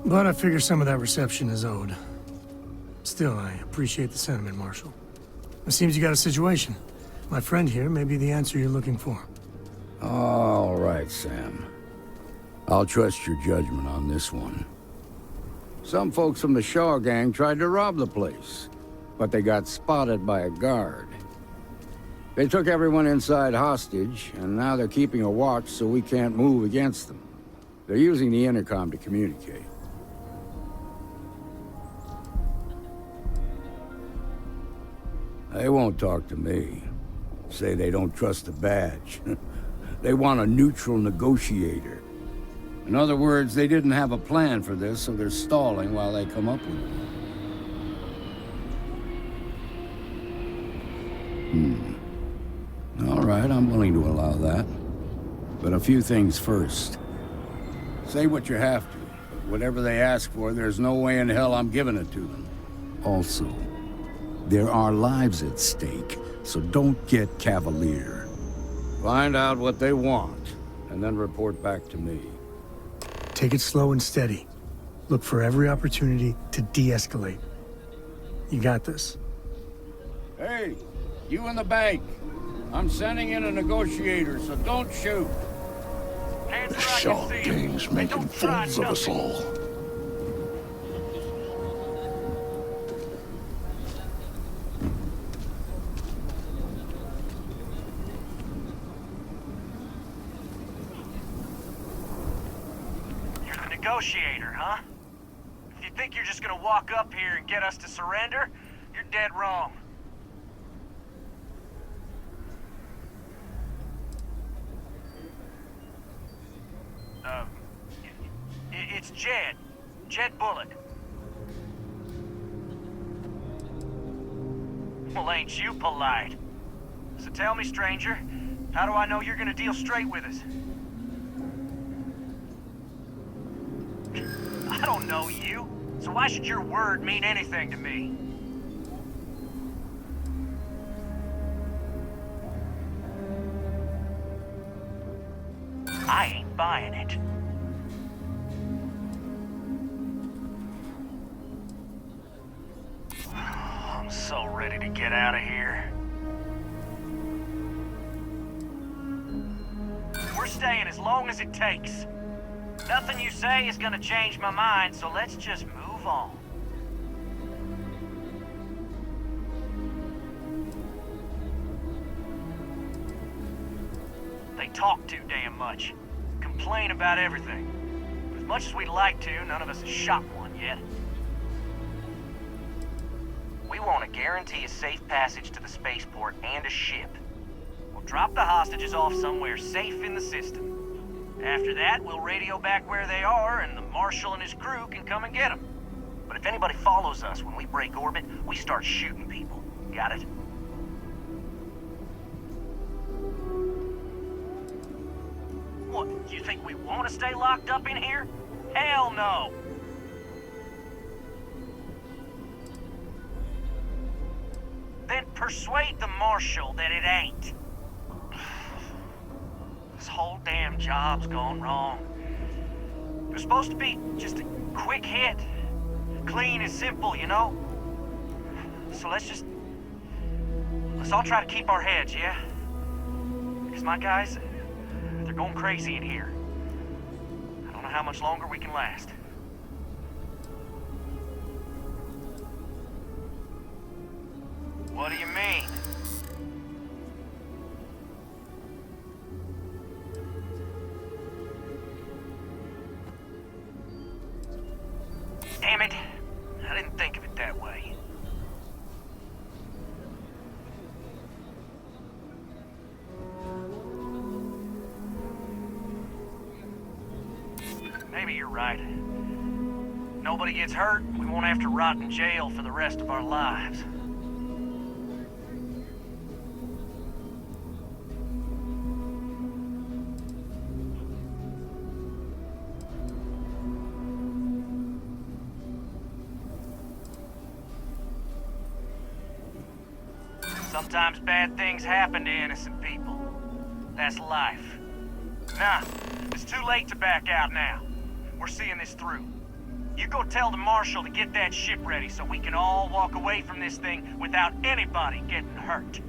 But I figure some of that reception is owed. Still, I appreciate the sentiment, Marshal. It seems you got a situation. My friend here may be the answer you're looking for. All right, Sam. I'll trust your judgment on this one. Some folks from the Shaw gang tried to rob the place, but they got spotted by a guard. They took everyone inside hostage, and now they're keeping a watch so we can't move against them. They're using the intercom to communicate. They won't talk to me. Say they don't trust the badge. They want a neutral negotiator. In other words, they didn't have a plan for this, so they're stalling while they come up with one. All right, I'm willing to allow that. But a few things first. Say what you have to, but whatever they ask for, there's no way in hell I'm giving it to them. Also, there are lives at stake, so don't get cavalier. Find out what they want, and then report back to me. Take it slow and steady. Look for every opportunity to de-escalate. You got this. Hey, you in the bank. I'm sending in a negotiator, so don't shoot. The Shaw gang's making fools of us all. You're the negotiator, huh? If you think you're just gonna walk up here and get us to surrender, you're dead wrong. It's Jed. Jed Bullock. Well, ain't you polite? So tell me, stranger, how do I know you're gonna deal straight with us? I don't know you, so why should your word mean anything to me? I ain't buying it. I'm so ready to get out of here. We're staying as long as it takes. Nothing you say is gonna change my mind, so let's just move on. They talk too damn much. Complain about everything. But as much as we'd like to, none of us has shot one yet. We want to guarantee a safe passage to the spaceport and a ship. We'll drop the hostages off somewhere safe in the system. After that, we'll radio back where they are, and the Marshal and his crew can come and get them. But if anybody follows us when we break orbit, we start shooting people. Got it? What, you think we want to stay locked up in here? Hell no! Then persuade the Marshal that it ain't. This whole damn job's gone wrong. It was supposed to be just a quick hit. Clean and simple, you know? So let's all try to keep our heads, yeah? Because my guys, they're going crazy in here. I how much longer we can last. What do you mean? Damn it. I didn't think of it that way. Maybe you're right. Nobody gets hurt, we won't have to rot in jail for the rest of our lives. Sometimes bad things happen to innocent people. That's life. Nah, it's too late to back out now. We're seeing this through. You go tell the Marshal to get that ship ready so we can all walk away from this thing without anybody getting hurt.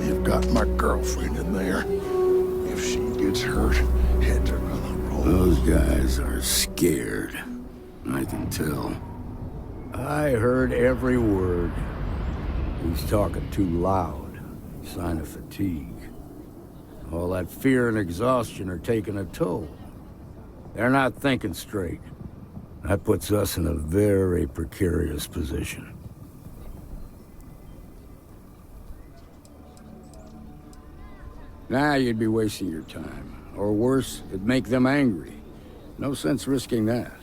You've got my girlfriend in there. If she gets hurt, heads are gonna roll. Those guys are scared. I can tell. I heard every word. He's talking too loud. Sign of fatigue. All that fear and exhaustion are taking a toll. They're not thinking straight. That puts us in a very precarious position. Nah, you'd be wasting your time. Or worse, it'd make them angry. No sense risking that.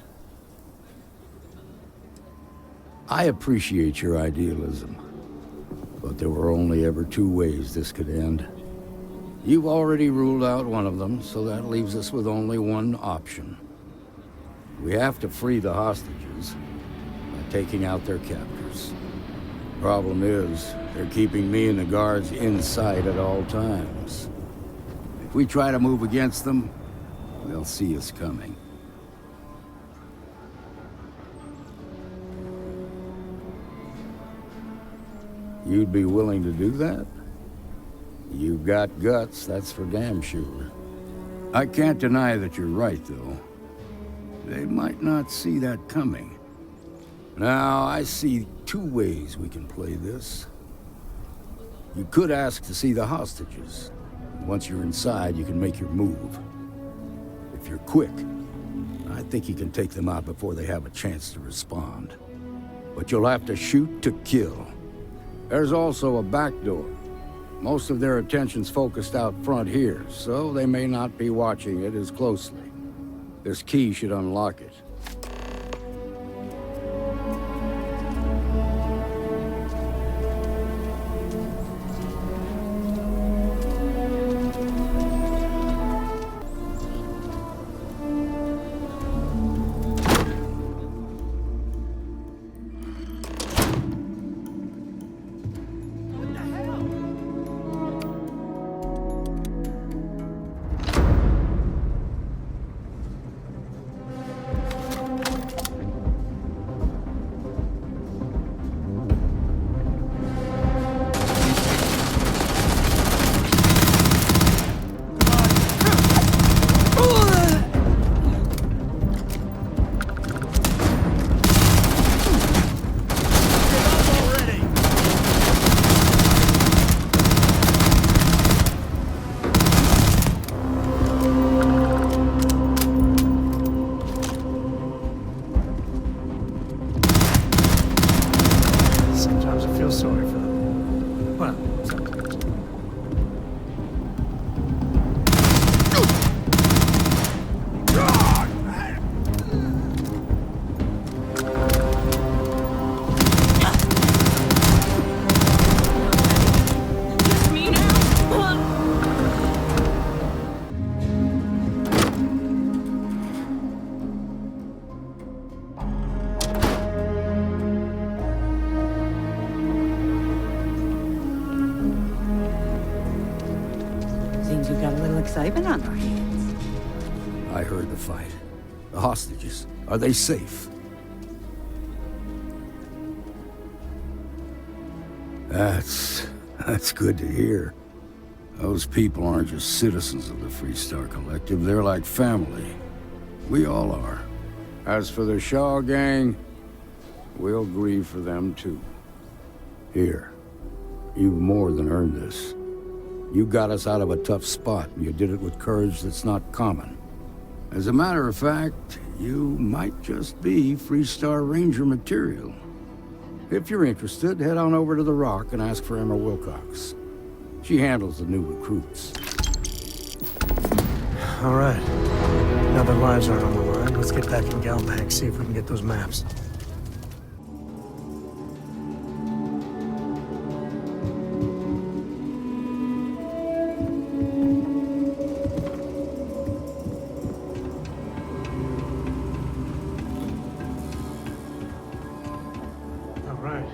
I appreciate your idealism. But there were only ever two ways this could end. You've already ruled out one of them, so that leaves us with only one option. We have to free the hostages by taking out their captors. Problem is, they're keeping me and the guards in sight at all times. If we try to move against them, they'll see us coming. You'd be willing to do that? You've got guts, that's for damn sure. I can't deny that you're right, though. They might not see that coming. Now, I see two ways we can play this. You could ask to see the hostages. Once you're inside, you can make your move. If you're quick, I think you can take them out before they have a chance to respond. But you'll have to shoot to kill. There's also a back door. Most of their attention's focused out front here, so they may not be watching it as closely. This key should unlock it. Excitement on our hands. I heard the fight. The hostages, are they safe? That's good to hear. Those people aren't just citizens of the Freestar Collective, they're like family. We all are. As for the Shaw gang, we'll grieve for them too. Here, you've more than earned this. You got us out of a tough spot, and you did it with courage that's not common. As a matter of fact, you might just be Freestar Ranger material. If you're interested, head on over to the Rock and ask for Emma Wilcox. She handles the new recruits. All right. Now that lives aren't on the line, let's get back in Galbank, see if we can get those maps. All right.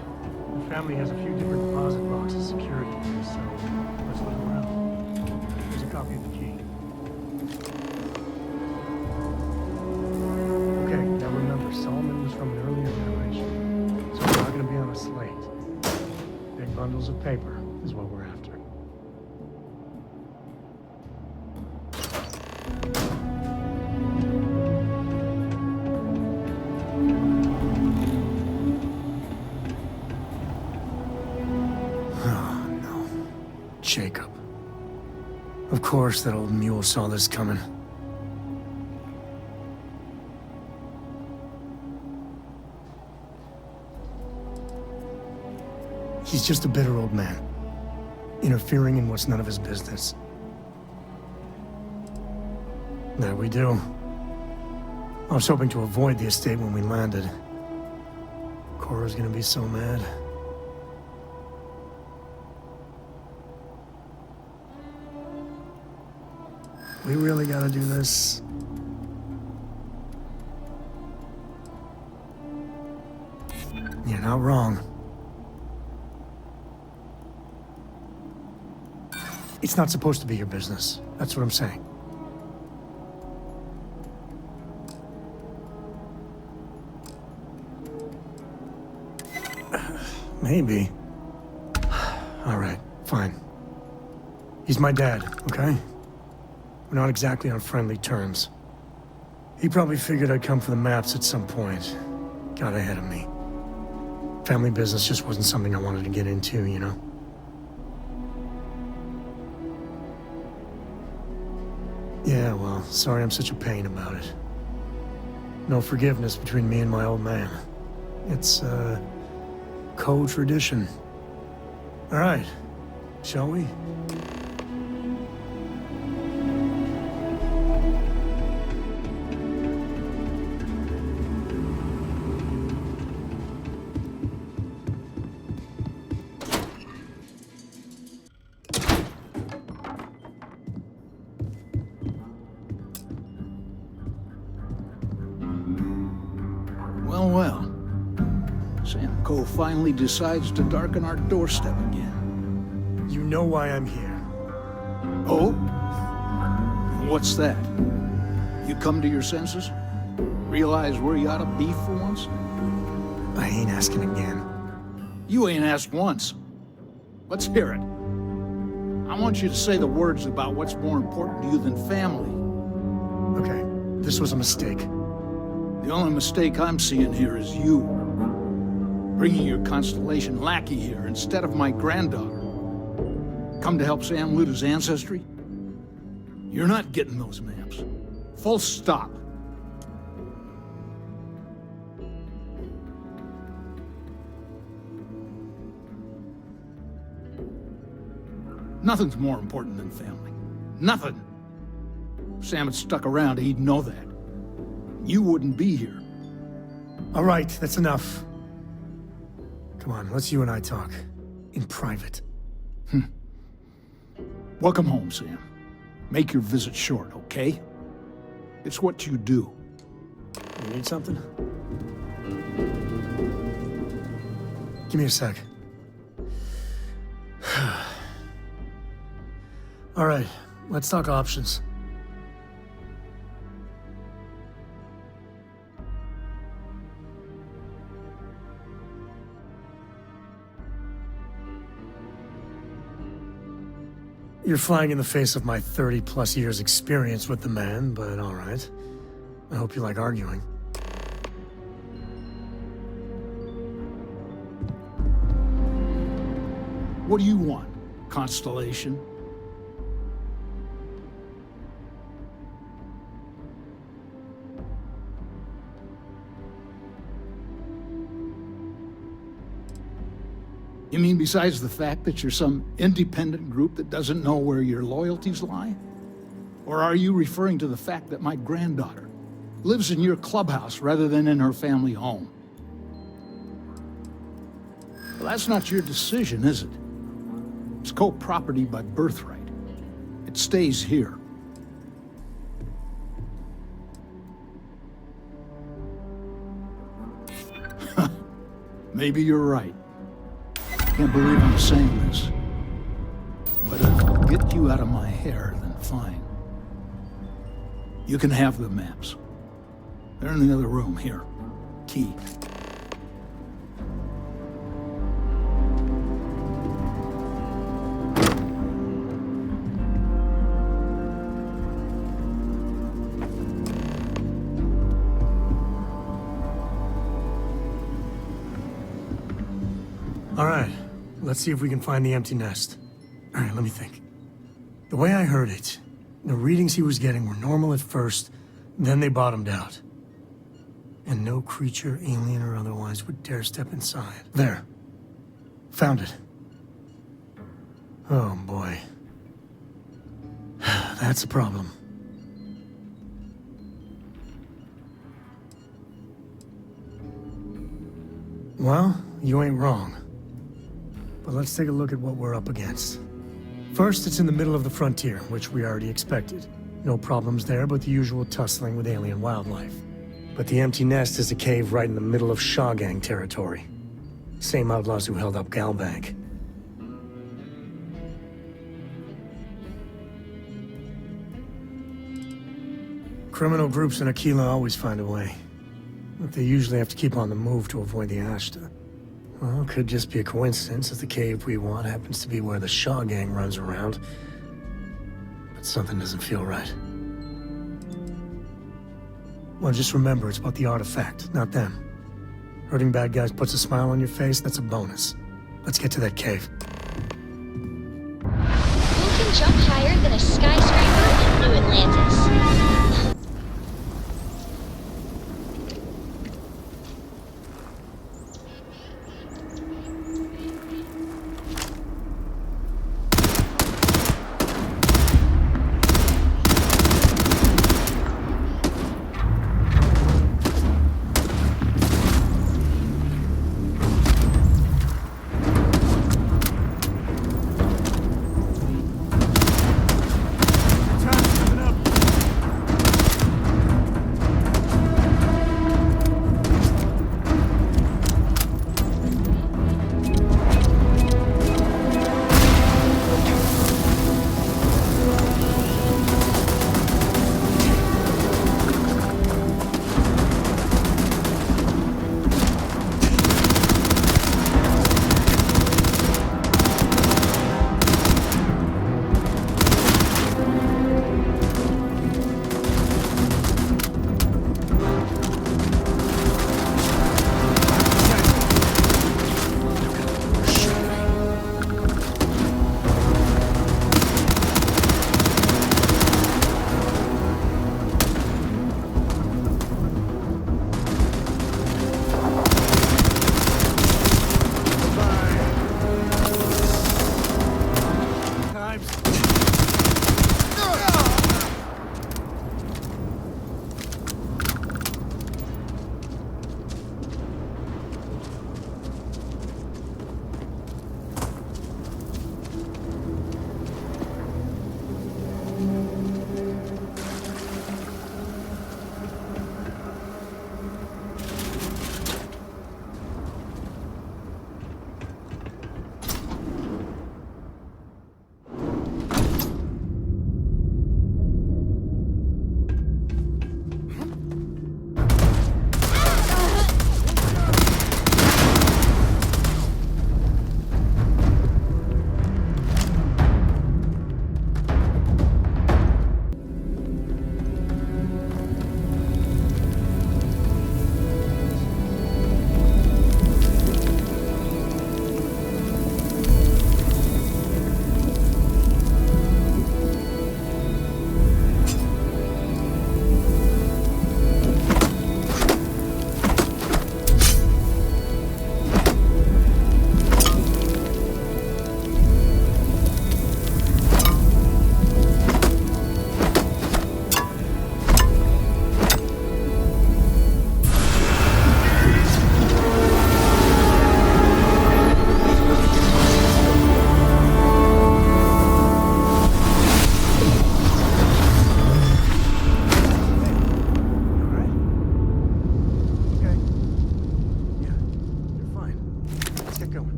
The family has a few different deposit boxes secured here, so let's look around. Here's a copy of the key. Okay, now remember, Solomon was from an earlier generation, so we're not going to be on a slate. Big bundles of paper is what we're after. Oh, no. Jacob. Of course that old mule saw this coming. He's just a bitter old man, interfering in what's none of his business. There we do. I was hoping to avoid the estate when we landed. Cora's gonna be so mad. We really gotta do this? You're not wrong. It's not supposed to be your business. That's what I'm saying. Maybe. All right, fine. He's my dad, okay? We're not exactly on friendly terms. He probably figured I'd come for the maps at some point. Got ahead of me. Family business just wasn't something I wanted to get into, you know? Yeah, well, sorry I'm such a pain about it. No forgiveness between me and my old man. It's, co-tradition. All right, shall we? Well, well. Sam Coe finally decides to darken our doorstep again. You know why I'm here. Oh? What's that? You come to your senses? Realize where you ought to be for once? I ain't asking again. You ain't asked once. Let's hear it. I want you to say the words about what's more important to you than family. Okay, this was a mistake. The only mistake I'm seeing here is you. Bringing your Constellation lackey here instead of my granddaughter. Come to help Sam loot his ancestry? You're not getting those maps. Full stop. Nothing's more important than family. Nothing. If Sam had stuck around, he'd know that. You wouldn't be here. All right, that's enough. Come on, let's you and I talk. In private. Welcome home, Sam. Make your visit short, okay? It's what you do. You need something? Give me a sec. All right, let's talk options. You're flying in the face of my 30-plus years experience with the man, but all right. I hope you like arguing. What do you want, Constellation? You mean besides the fact that you're some independent group that doesn't know where your loyalties lie? Or are you referring to the fact that my granddaughter lives in your clubhouse rather than in her family home? Well, that's not your decision, is it? It's co-property by birthright. It stays here. Maybe you're right. Can't believe I'm saying this. But if it'll get you out of my hair, then fine. You can have the maps. They're in the other room, here. Key. All right, let's see if we can find the empty nest. All right, let me think. The way I heard it, the readings he was getting were normal at first, then they bottomed out. And no creature, alien or otherwise, would dare step inside. There. Found it. Oh, boy. That's a problem. Well, you ain't wrong. But let's take a look at what we're up against. First, it's in the middle of the frontier, which we already expected. No problems there, but the usual tussling with alien wildlife. But the empty nest is a cave right in the middle of Shaw Gang territory. Same outlaws who held up Galbank. Criminal groups in Aquila always find a way. But they usually have to keep on the move to avoid the Ashta. Well, it could just be a coincidence that the cave we want happens to be where the Shaw Gang runs around. But something doesn't feel right. Well, just remember, it's about the artifact, not them. Hurting bad guys puts a smile on your face, that's a bonus. Let's get to that cave. Who can jump higher than a skyscraper in New Atlantis?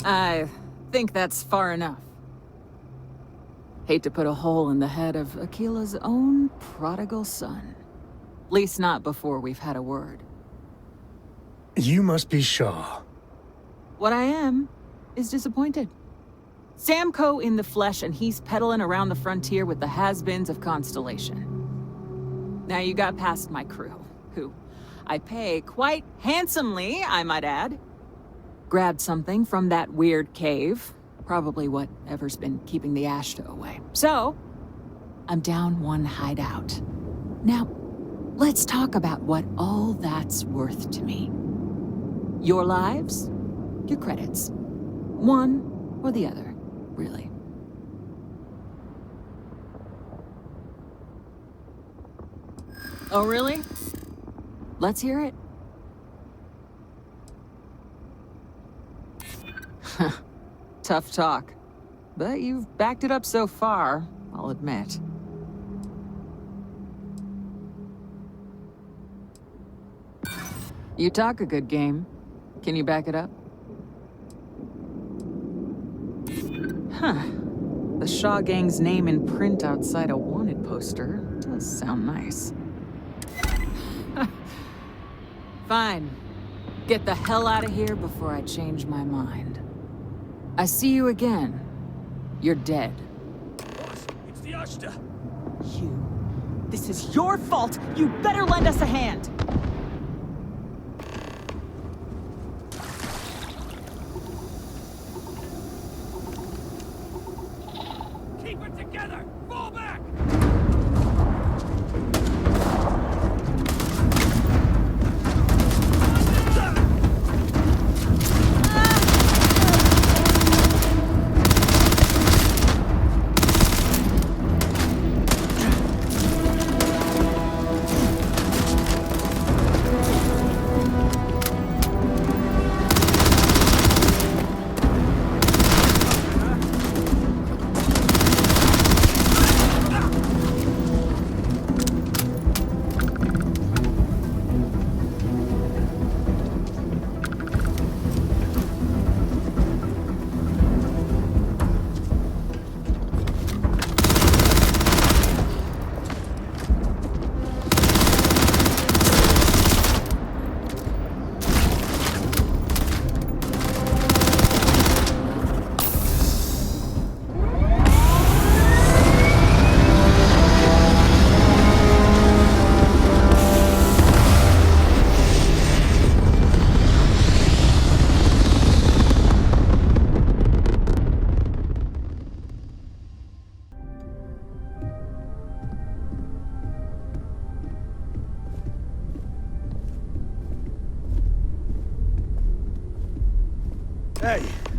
I think that's far enough. Hate to put a hole in the head of Akila's own prodigal son. At least not before we've had a word. You must be Shaw. What I am is disappointed. Samco in the flesh, and he's peddling around the frontier with the has-beens of Constellation. Now you got past my crew, who I pay quite handsomely, I might add. Grabbed something from that weird cave. Probably whatever's been keeping the Ashta away. So, I'm down one hideout. Now, let's talk about what all that's worth to me. Your lives, your credits. One or the other, really. Oh, really? Let's hear it. Tough talk. But you've backed it up so far, I'll admit. You talk a good game. Can you back it up? Huh. The Shaw Gang's name in print outside a wanted poster does sound nice. Fine. Get the hell out of here before I change my mind. I see you again. You're dead. Boss, it's the Ashta. You. This is your fault. You better lend us a hand. Keep it together! Fall back!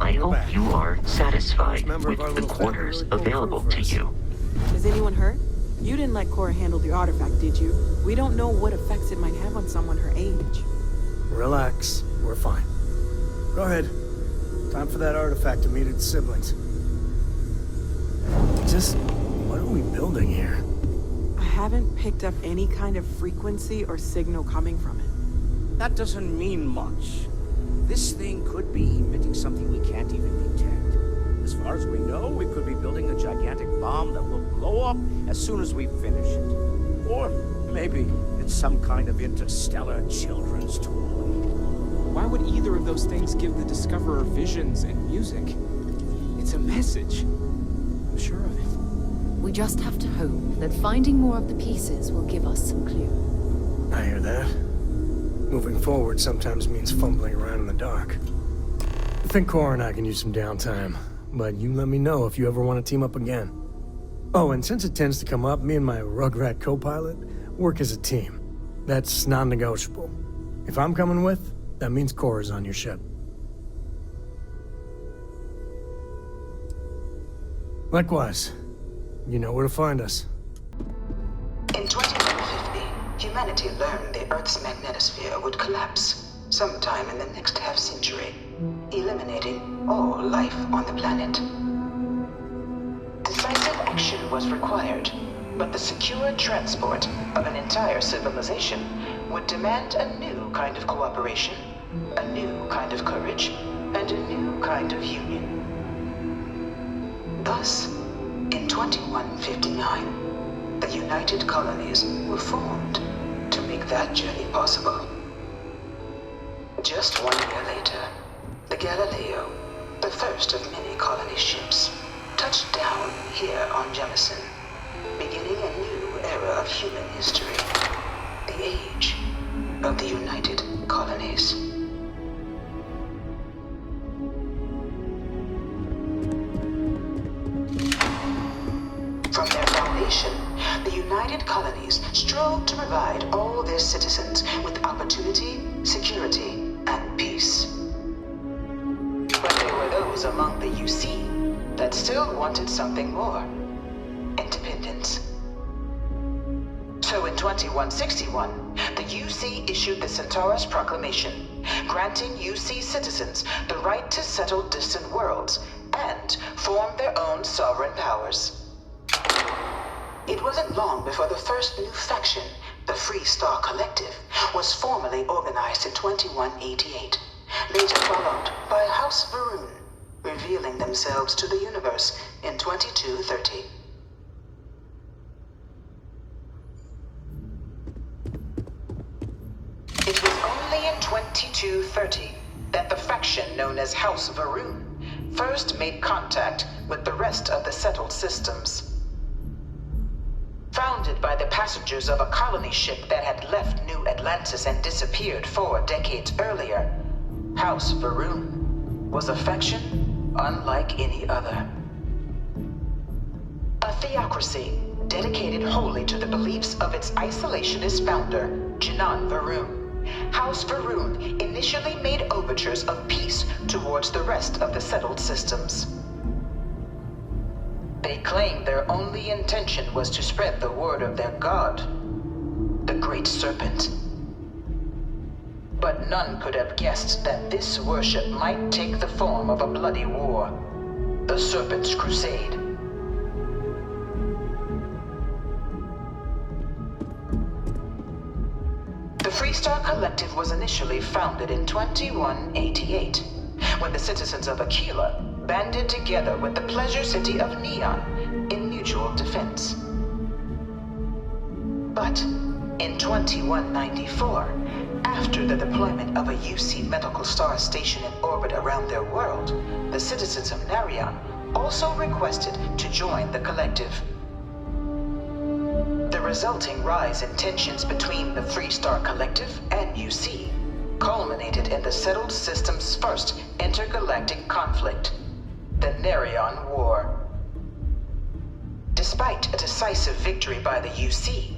I hope you are satisfied with the quarters available to you. Is anyone hurt? You didn't let Cora handle the artifact, did you? We don't know what effects it might have on someone her age. Relax. We're fine. Go ahead. Time for that artifact to meet its siblings. Just, what are we building here? I haven't picked up any kind of frequency or signal coming from it. That doesn't mean much. This thing could be emitting something we can't even detect. As far as we know, we could be building a gigantic bomb that will blow up as soon as we finish it. Or maybe it's some kind of interstellar children's toy. Why would either of those things give the Discoverer visions and music? It's a message. I'm sure of it. We just have to hope that finding more of the pieces will give us some clue. I hear that. Moving forward sometimes means fumbling around in the dark. I think Cora and I can use some downtime, but you let me know if you ever want to team up again. Oh, and since it tends to come up, me and my Rugrat co-pilot work as a team. That's non-negotiable. If I'm coming with, that means Cora's on your ship. Likewise, you know where to find us. In 2150, humanity learned the Earth's magnetosphere would collapse sometime in the next half-century, eliminating all life on the planet. Decisive action was required, but the secure transport of an entire civilization would demand a new kind of cooperation, a new kind of courage, and a new kind of union. Thus, in 2159, the United Colonies were formed to make that journey possible. Just 1 year later, the Galileo, the first of many colony ships, touched down here on Jemison, beginning a new era of human history, the age of the United Colonies. From their foundation, the United Colonies strove to provide all their citizens with opportunity, security, and peace. But there were those among the UC that still wanted something more: independence. So in 2161, the UC issued the Centaurus Proclamation, granting UC citizens the right to settle distant worlds and form their own sovereign powers. It wasn't long before the first new faction, the Freestar Collective, was formally organized in 2188, later followed by House Varun, revealing themselves to the universe in 2230. It was only in 2230 that the faction known as House Varun first made contact with the rest of the settled systems. Founded by the passengers of a colony ship that had left New Atlantis and disappeared 4 decades earlier, House Varun was a faction unlike any other. A theocracy dedicated wholly to the beliefs of its isolationist founder, Janan Varun. House Varun initially made overtures of peace towards the rest of the settled systems. They claimed their only intention was to spread the word of their god, the Great Serpent. But none could have guessed that this worship might take the form of a bloody war, the Serpent's Crusade. The Freestar Collective was initially founded in 2188, when the citizens of Aquila banded together with the pleasure city of Neon in mutual defense. But in 2194, after the deployment of a UC medical star station in orbit around their world, the citizens of Narion also requested to join the collective. The resulting rise in tensions between the Freestar Collective and UC culminated in the settled system's first intergalactic conflict, the Narion War. Despite a decisive victory by the UC,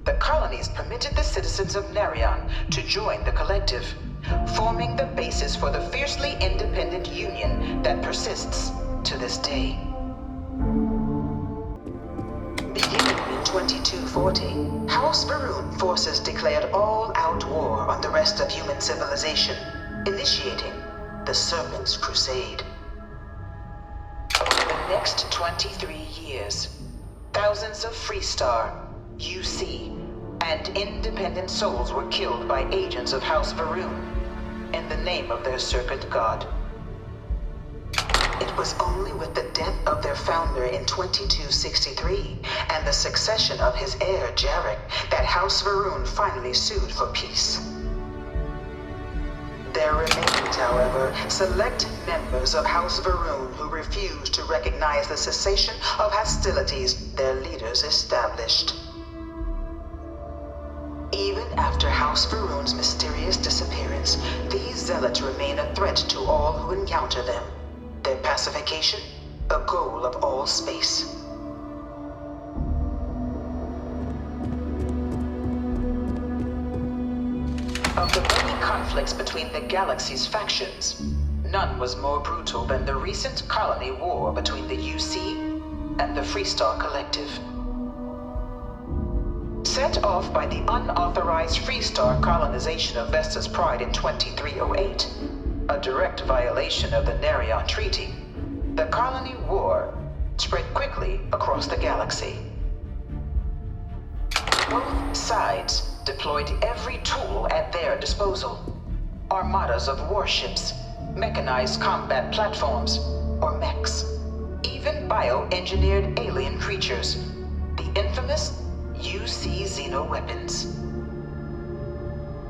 the colonies permitted the citizens of Narion to join the collective, forming the basis for the fiercely independent union that persists to this day. Beginning in 2240, House Varun forces declared all-out war on the rest of human civilization, initiating the Serpent's Crusade. Over the next 23 years, thousands of Freestar, UC, and independent souls were killed by agents of House Varun in the name of their serpent god. It was only with the death of their founder in 2263 and the succession of his heir Jarek that House Varun finally sued for peace. There remained, however, select members of House Varun who refused to recognize the cessation of hostilities their leaders established. Even after House Varun's mysterious disappearance, these zealots remain a threat to all who encounter them. Their pacification, a goal of all space. Of the many conflicts between the galaxy's factions, none was more brutal than the recent colony war between the UC and the Freestar Collective. Set off by the unauthorized Freestar colonization of Vesta's Pride in 2308, a direct violation of the Narion Treaty, the colony war spread quickly across the galaxy. Both sides deployed every tool at their disposal. Armadas of warships, mechanized combat platforms, or mechs, even bioengineered alien creatures, the infamous UC xenoweapons.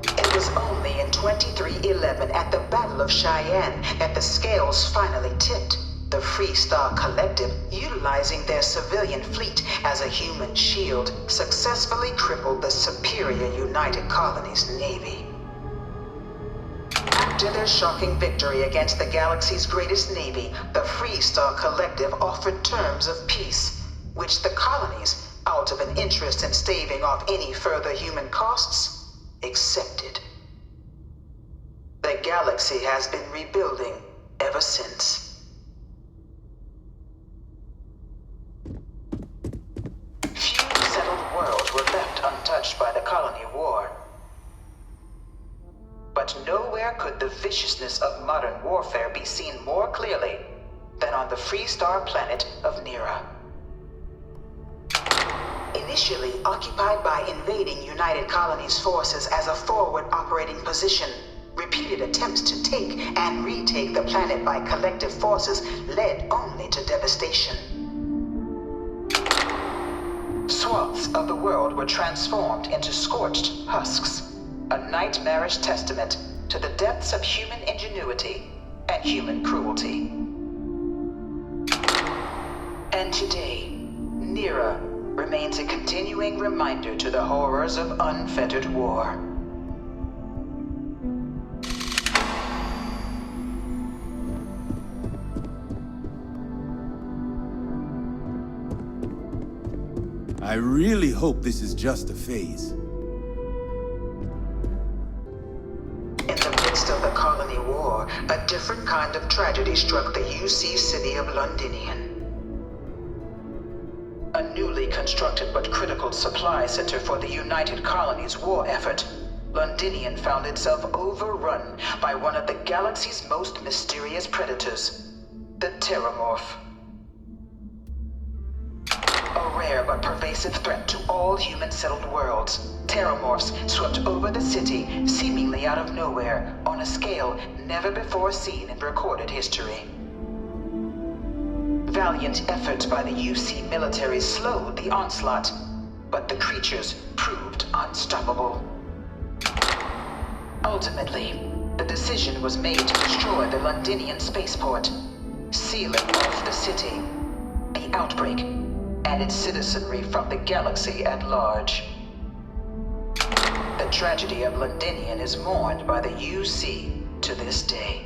It was only in 2311 at the Battle of Cheyenne that the scales finally tipped. The Freestar Collective, utilizing their civilian fleet as a human shield, successfully crippled the superior United Colonies Navy. After their shocking victory against the galaxy's greatest navy, the Freestar Collective offered terms of peace, which the colonies, out of an interest in staving off any further human costs, accepted. The galaxy has been rebuilding ever since. Few settled worlds were left untouched by the colony war. But nowhere could the viciousness of modern warfare be seen more clearly than on the Freestar planet of Nira. Initially occupied by invading United Colonies forces as a forward operating position, repeated attempts to take and retake the planet by collective forces led only to devastation. Swaths of the world were transformed into scorched husks, a nightmarish testament to the depths of human ingenuity and human cruelty. And today, Nira remains a continuing reminder to the horrors of unfettered war. I really hope this is just a phase. In the midst of the colony war, a different kind of tragedy struck the UC city of Londinian. A newly constructed but critical supply center for the United Colonies war effort, Londinian found itself overrun by one of the galaxy's most mysterious predators, the Terramorph. A rare but pervasive threat to all human-settled worlds, Terramorphs swept over the city, seemingly out of nowhere, on a scale never before seen in recorded history. Valiant efforts by the UC military slowed the onslaught, but the creatures proved unstoppable. Ultimately, the decision was made to destroy the Londinian spaceport, sealing off the city, the outbreak, and its citizenry from the galaxy at large. The tragedy of Londinian is mourned by the UC to this day.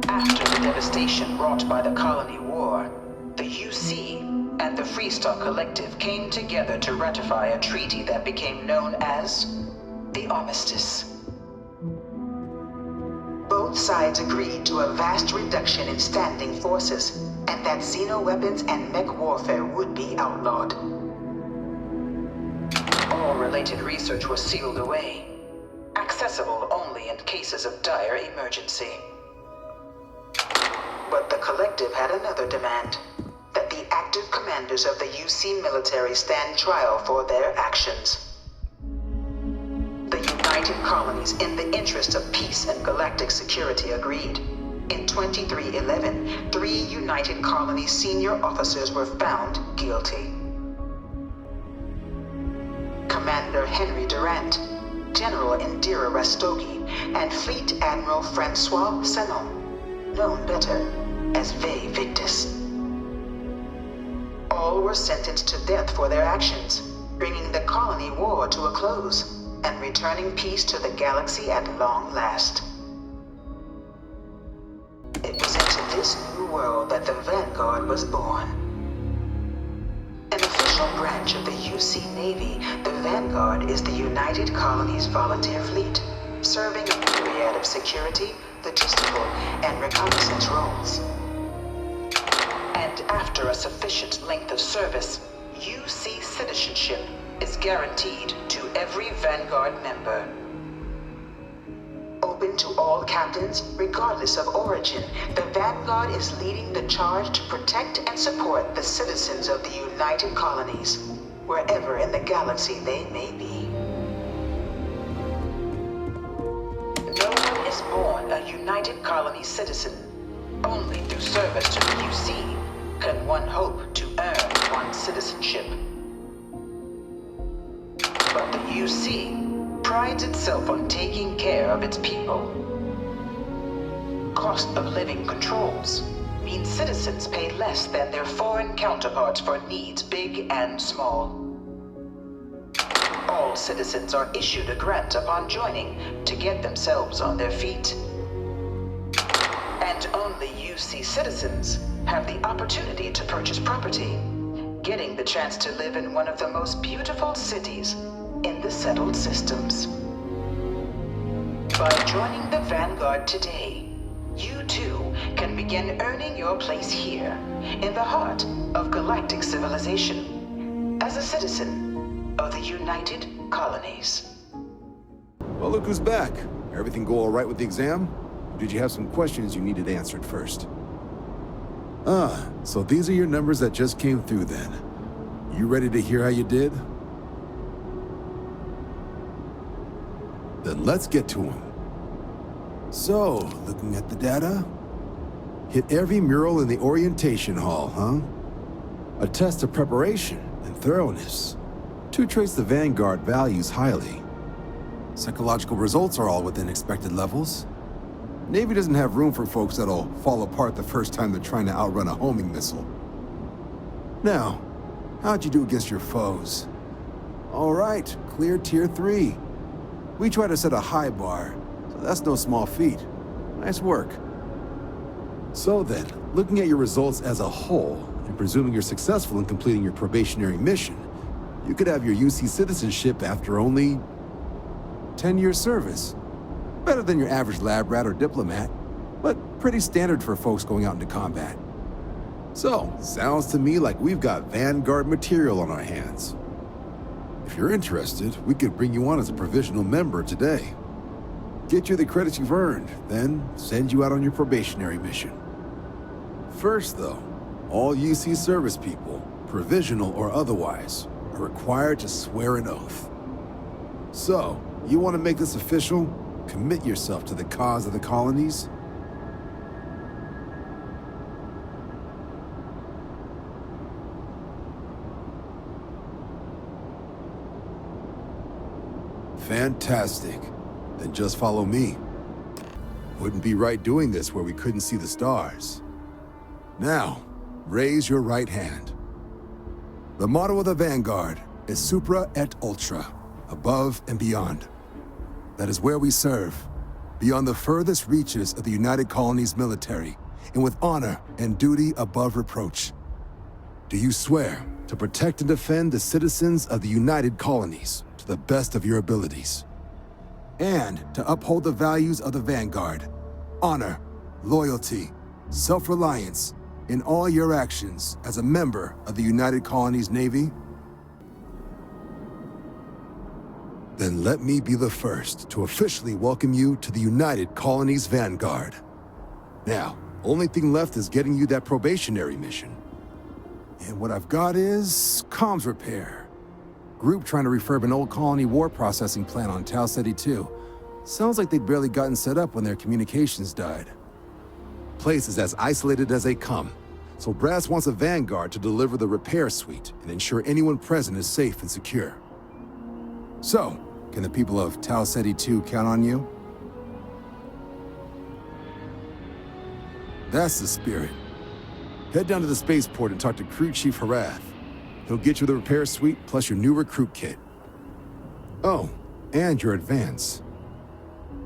After the devastation wrought by the colony war, the UC and the Freestar Collective came together to ratify a treaty that became known as the Armistice. Both sides agreed to a vast reduction in standing forces, and that xenoweapons and mech warfare would be outlawed. All related research was sealed away, accessible only in cases of dire emergency. But the Collective had another demand, that the active commanders of the UC military stand trial for their actions. The United Colonies, in the interest of peace and galactic security, agreed. In 2311, 3 United Colonies senior officers were found guilty. Commander Henry Durant, General Indira Rastogi, and Fleet Admiral Francois Sanon, known better as Ve Victus. All were sentenced to death for their actions, bringing the colony war to a close and returning peace to the galaxy at long last. It was into this new world that the Vanguard was born. An official branch of the UC Navy, the Vanguard is the United Colonies Volunteer Fleet, serving a myriad of security, logistical, and reconnaissance roles. And after a sufficient length of service, UC citizenship is guaranteed to every Vanguard member. Open According to all captains, regardless of origin, the Vanguard is leading the charge to protect and support the citizens of the United Colonies, wherever in the galaxy they may be. No one is born a United Colonies citizen. Only through service to the UC can one hope to earn one's citizenship. But the UC prides itself on taking care of its people. Cost of living controls means citizens pay less than their foreign counterparts for needs big and small. All citizens are issued a grant upon joining to get themselves on their feet. And only UC citizens have the opportunity to purchase property, getting the chance to live in one of the most beautiful cities in the settled systems. By joining the Vanguard today, you too can begin earning your place here, in the heart of galactic civilization, as a citizen of the United Colonies. Well, look who's back. Everything go all right with the exam? Or did you have some questions you needed answered first? Ah, so these are your numbers that just came through then. You ready to hear how you did? Then let's get to them. So, looking at the data, hit every mural in the orientation hall, huh? A test of preparation and thoroughness. To trace the Vanguard values highly. Psychological results are all within expected levels. Navy doesn't have room for folks that'll fall apart the first time they're trying to outrun a homing missile. Now, how'd you do against your foes? All right, clear Tier 3. We try to set a high bar, so that's no small feat. Nice work. So then, looking at your results as a whole, and presuming you're successful in completing your probationary mission, you could have your UC citizenship after only 10 years service. Better than your average lab rat or diplomat, but pretty standard for folks going out into combat. So, sounds to me like we've got Vanguard material on our hands. If you're interested, we could bring you on as a provisional member today. Get you the credits you've earned, then send you out on your probationary mission. First though, all UC service people, provisional or otherwise, are required to swear an oath. So, you want to make this official? Commit yourself to the cause of the colonies? Fantastic. Then just follow me. Wouldn't be right doing this where we couldn't see the stars. Now, raise your right hand. The motto of the Vanguard is Supra et Ultra, above and beyond. That is where we serve, beyond the furthest reaches of the United Colonies military, and with honor and duty above reproach. Do you swear to protect and defend the citizens of the United Colonies to the best of your abilities? And to uphold the values of the Vanguard, honor, loyalty, self-reliance, in all your actions as a member of the United Colonies Navy? Then let me be the first to officially welcome you to the United Colonies Vanguard. Now, only thing left is getting you that probationary mission. And what I've got is comms repair. Group trying to refurb an old colony war processing plant on Tau Ceti 2. Sounds like they'd barely gotten set up when their communications died. Place is as isolated as they come, so Brass wants a Vanguard to deliver the repair suite and ensure anyone present is safe and secure. So, can the people of Tau Ceti 2 count on you? That's the spirit. Head down to the spaceport and talk to Crew Chief Harath. He'll get you the repair suite plus your new recruit kit. Oh, and your advance.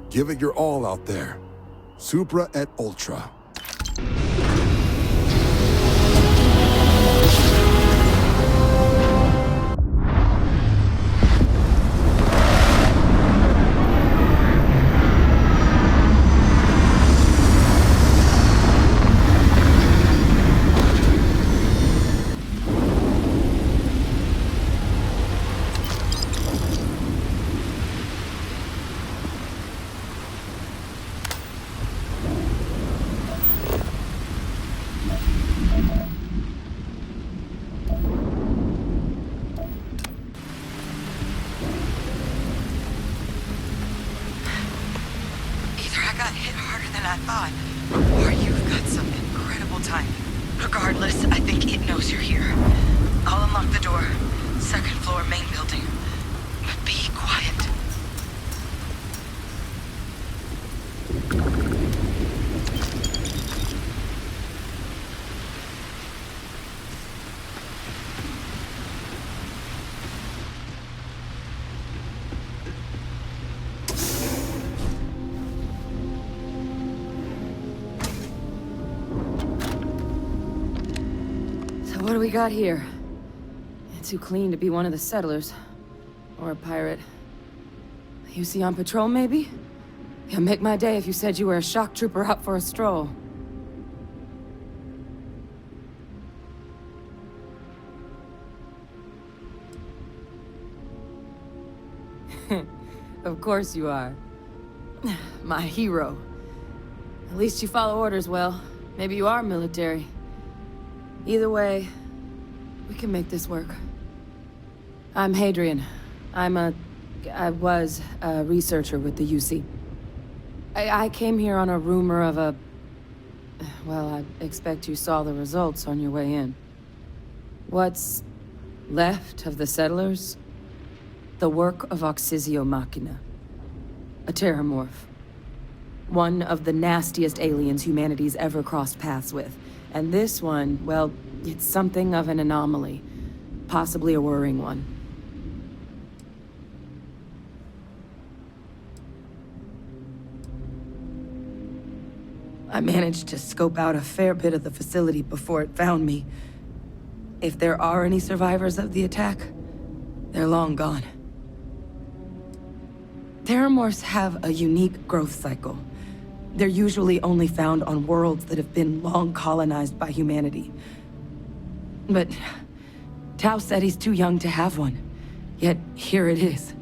Give it your all out there. Supra et Ultra. main building. Be quiet. So what do we got here? Too clean to be one of the settlers. Or a pirate. You see on patrol, maybe? Yeah, make my day if you said you were a shock trooper out for a stroll. Of course you are. My hero. At least you follow orders well. Maybe you are military. Either way, we can make this work. I'm Hadrian. I was a researcher with the UC. I came here on a rumor of a... Well, I expect you saw the results on your way in. What's left of the settlers? The work of Oxysio Machina. A terramorph. One of the nastiest aliens humanity's ever crossed paths with. And this one, well, it's something of an anomaly. Possibly a worrying one. I managed to scope out a fair bit of the facility before it found me. If there are any survivors of the attack, they're long gone. Terramorphs have a unique growth cycle. They're usually only found on worlds that have been long colonized by humanity. But Tao said he's too young to have one. Yet here it is.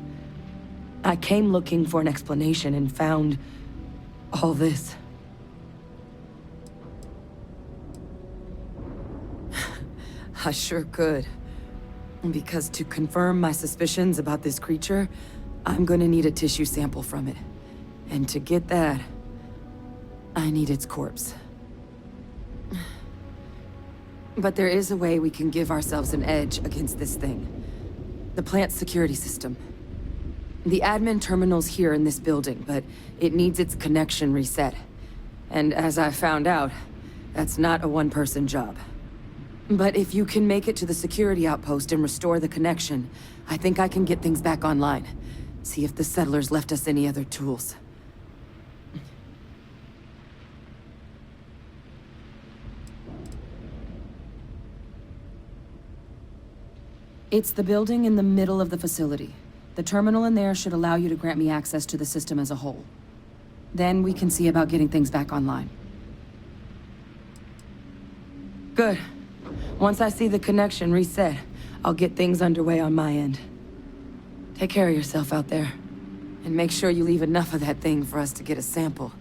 I came looking for an explanation and found all this. I sure could. Because to confirm my suspicions about this creature, I'm gonna need a tissue sample from it. And to get that, I need its corpse. But there is a way we can give ourselves an edge against this thing. The plant's security system. The admin terminal's here in this building, but it needs its connection reset. And as I found out, that's not a one-person job. But if you can make it to the security outpost and restore the connection, I think I can get things back online. See if the settlers left us any other tools. It's the building in the middle of the facility. The terminal in there should allow you to grant me access to the system as a whole. Then we can see about getting things back online. Good. Once I see the connection reset, I'll get things underway on my end. Take care of yourself out there. And make sure you leave enough of that thing for us to get a sample.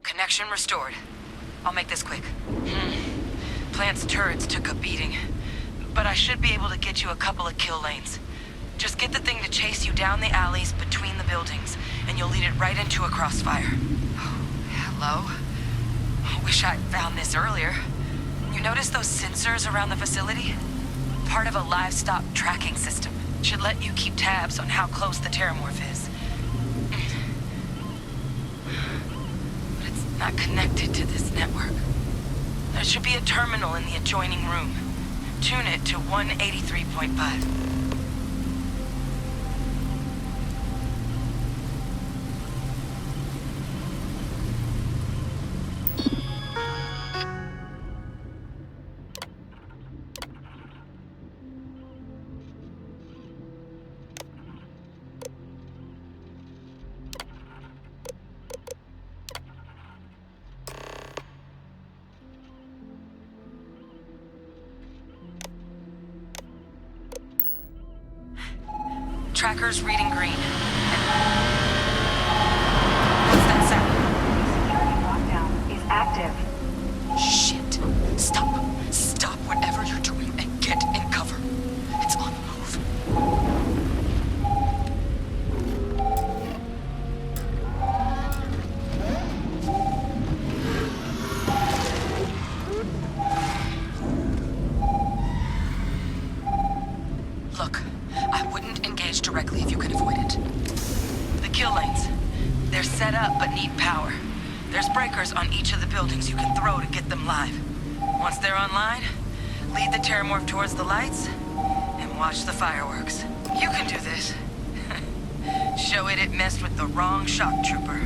Connection restored. I'll make this quick. Plant's turrets took a beating, but I should be able to get you a couple of kill lanes. Just get the thing to chase you down the alleys between the buildings, and you'll lead it right into a crossfire. Oh, hello? I wish I'd found this earlier. You notice those sensors around the facility? Part of a livestock tracking system. Should let you keep tabs on how close the terramorph is. Not connected to this network. There should be a terminal in the adjoining room. Tune it to 183.5. Tracker's reading green. kill lanes. They're set up but need power. There's breakers on each of the buildings you can throw to get them live. Once they're online, lead the terramorph towards the lights and watch the fireworks. You can do this. Show it messed with the wrong shock trooper.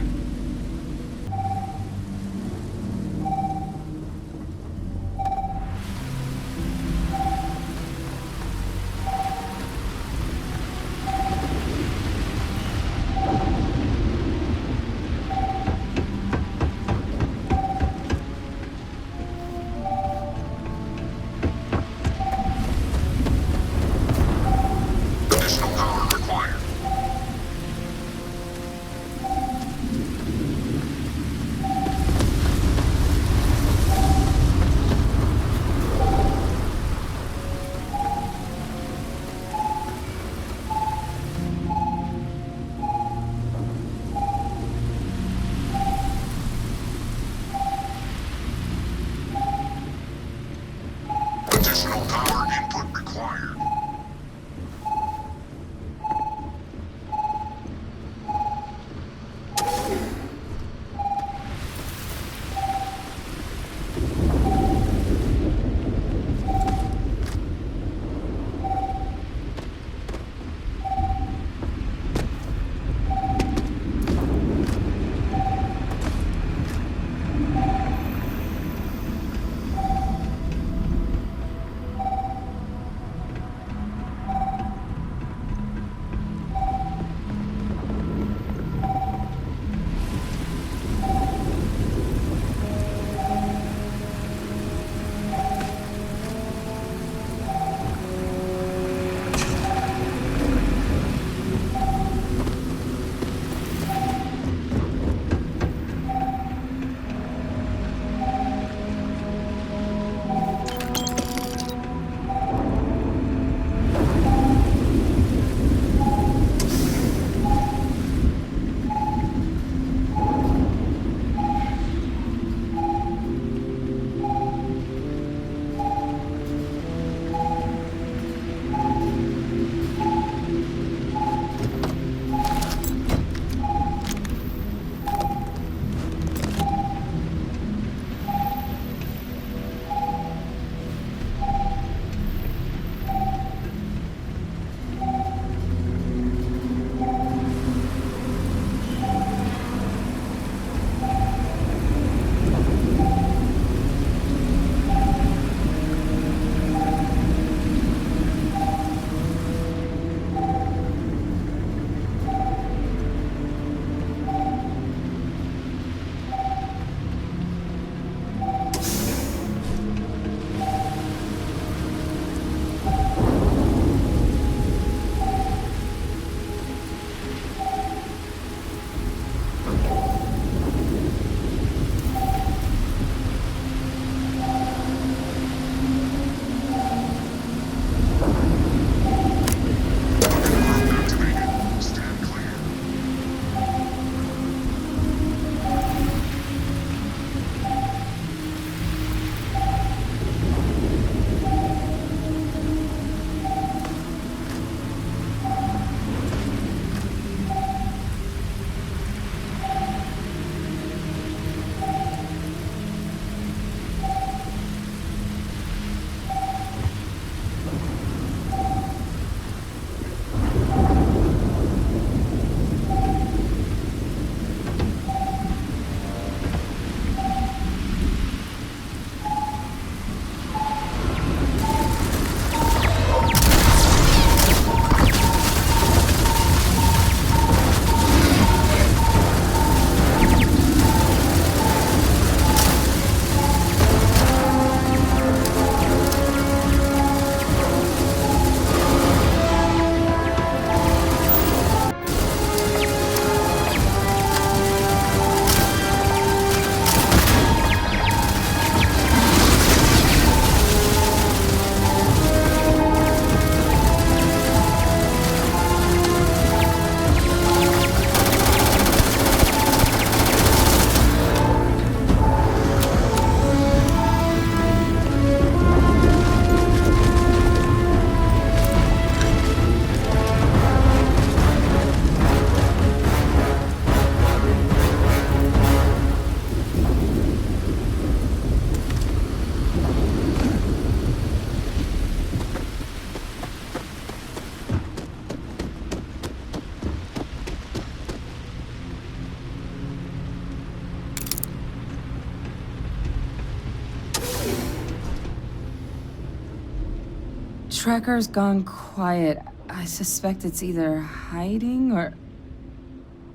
tracker's gone quiet. I suspect it's either hiding or...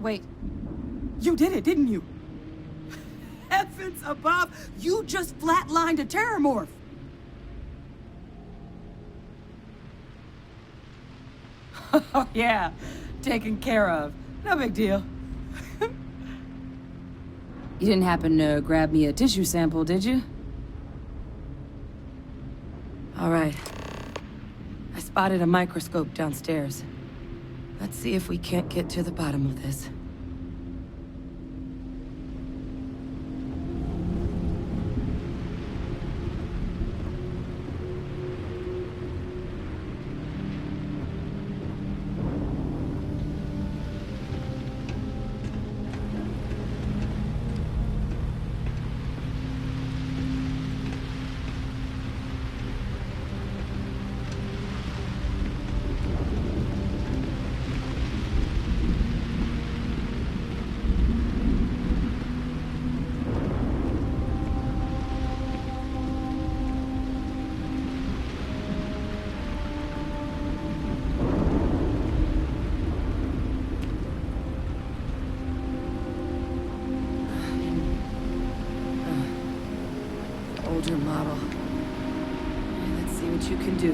Wait. You did it, didn't you? Heavens above! You just flatlined a terramorph! Oh, yeah. Taken care of. No big deal. You didn't happen to grab me a tissue sample, did you? All right. I spotted a microscope downstairs. Let's see if we can't get to the bottom of this. Older model. Let's see what you can do.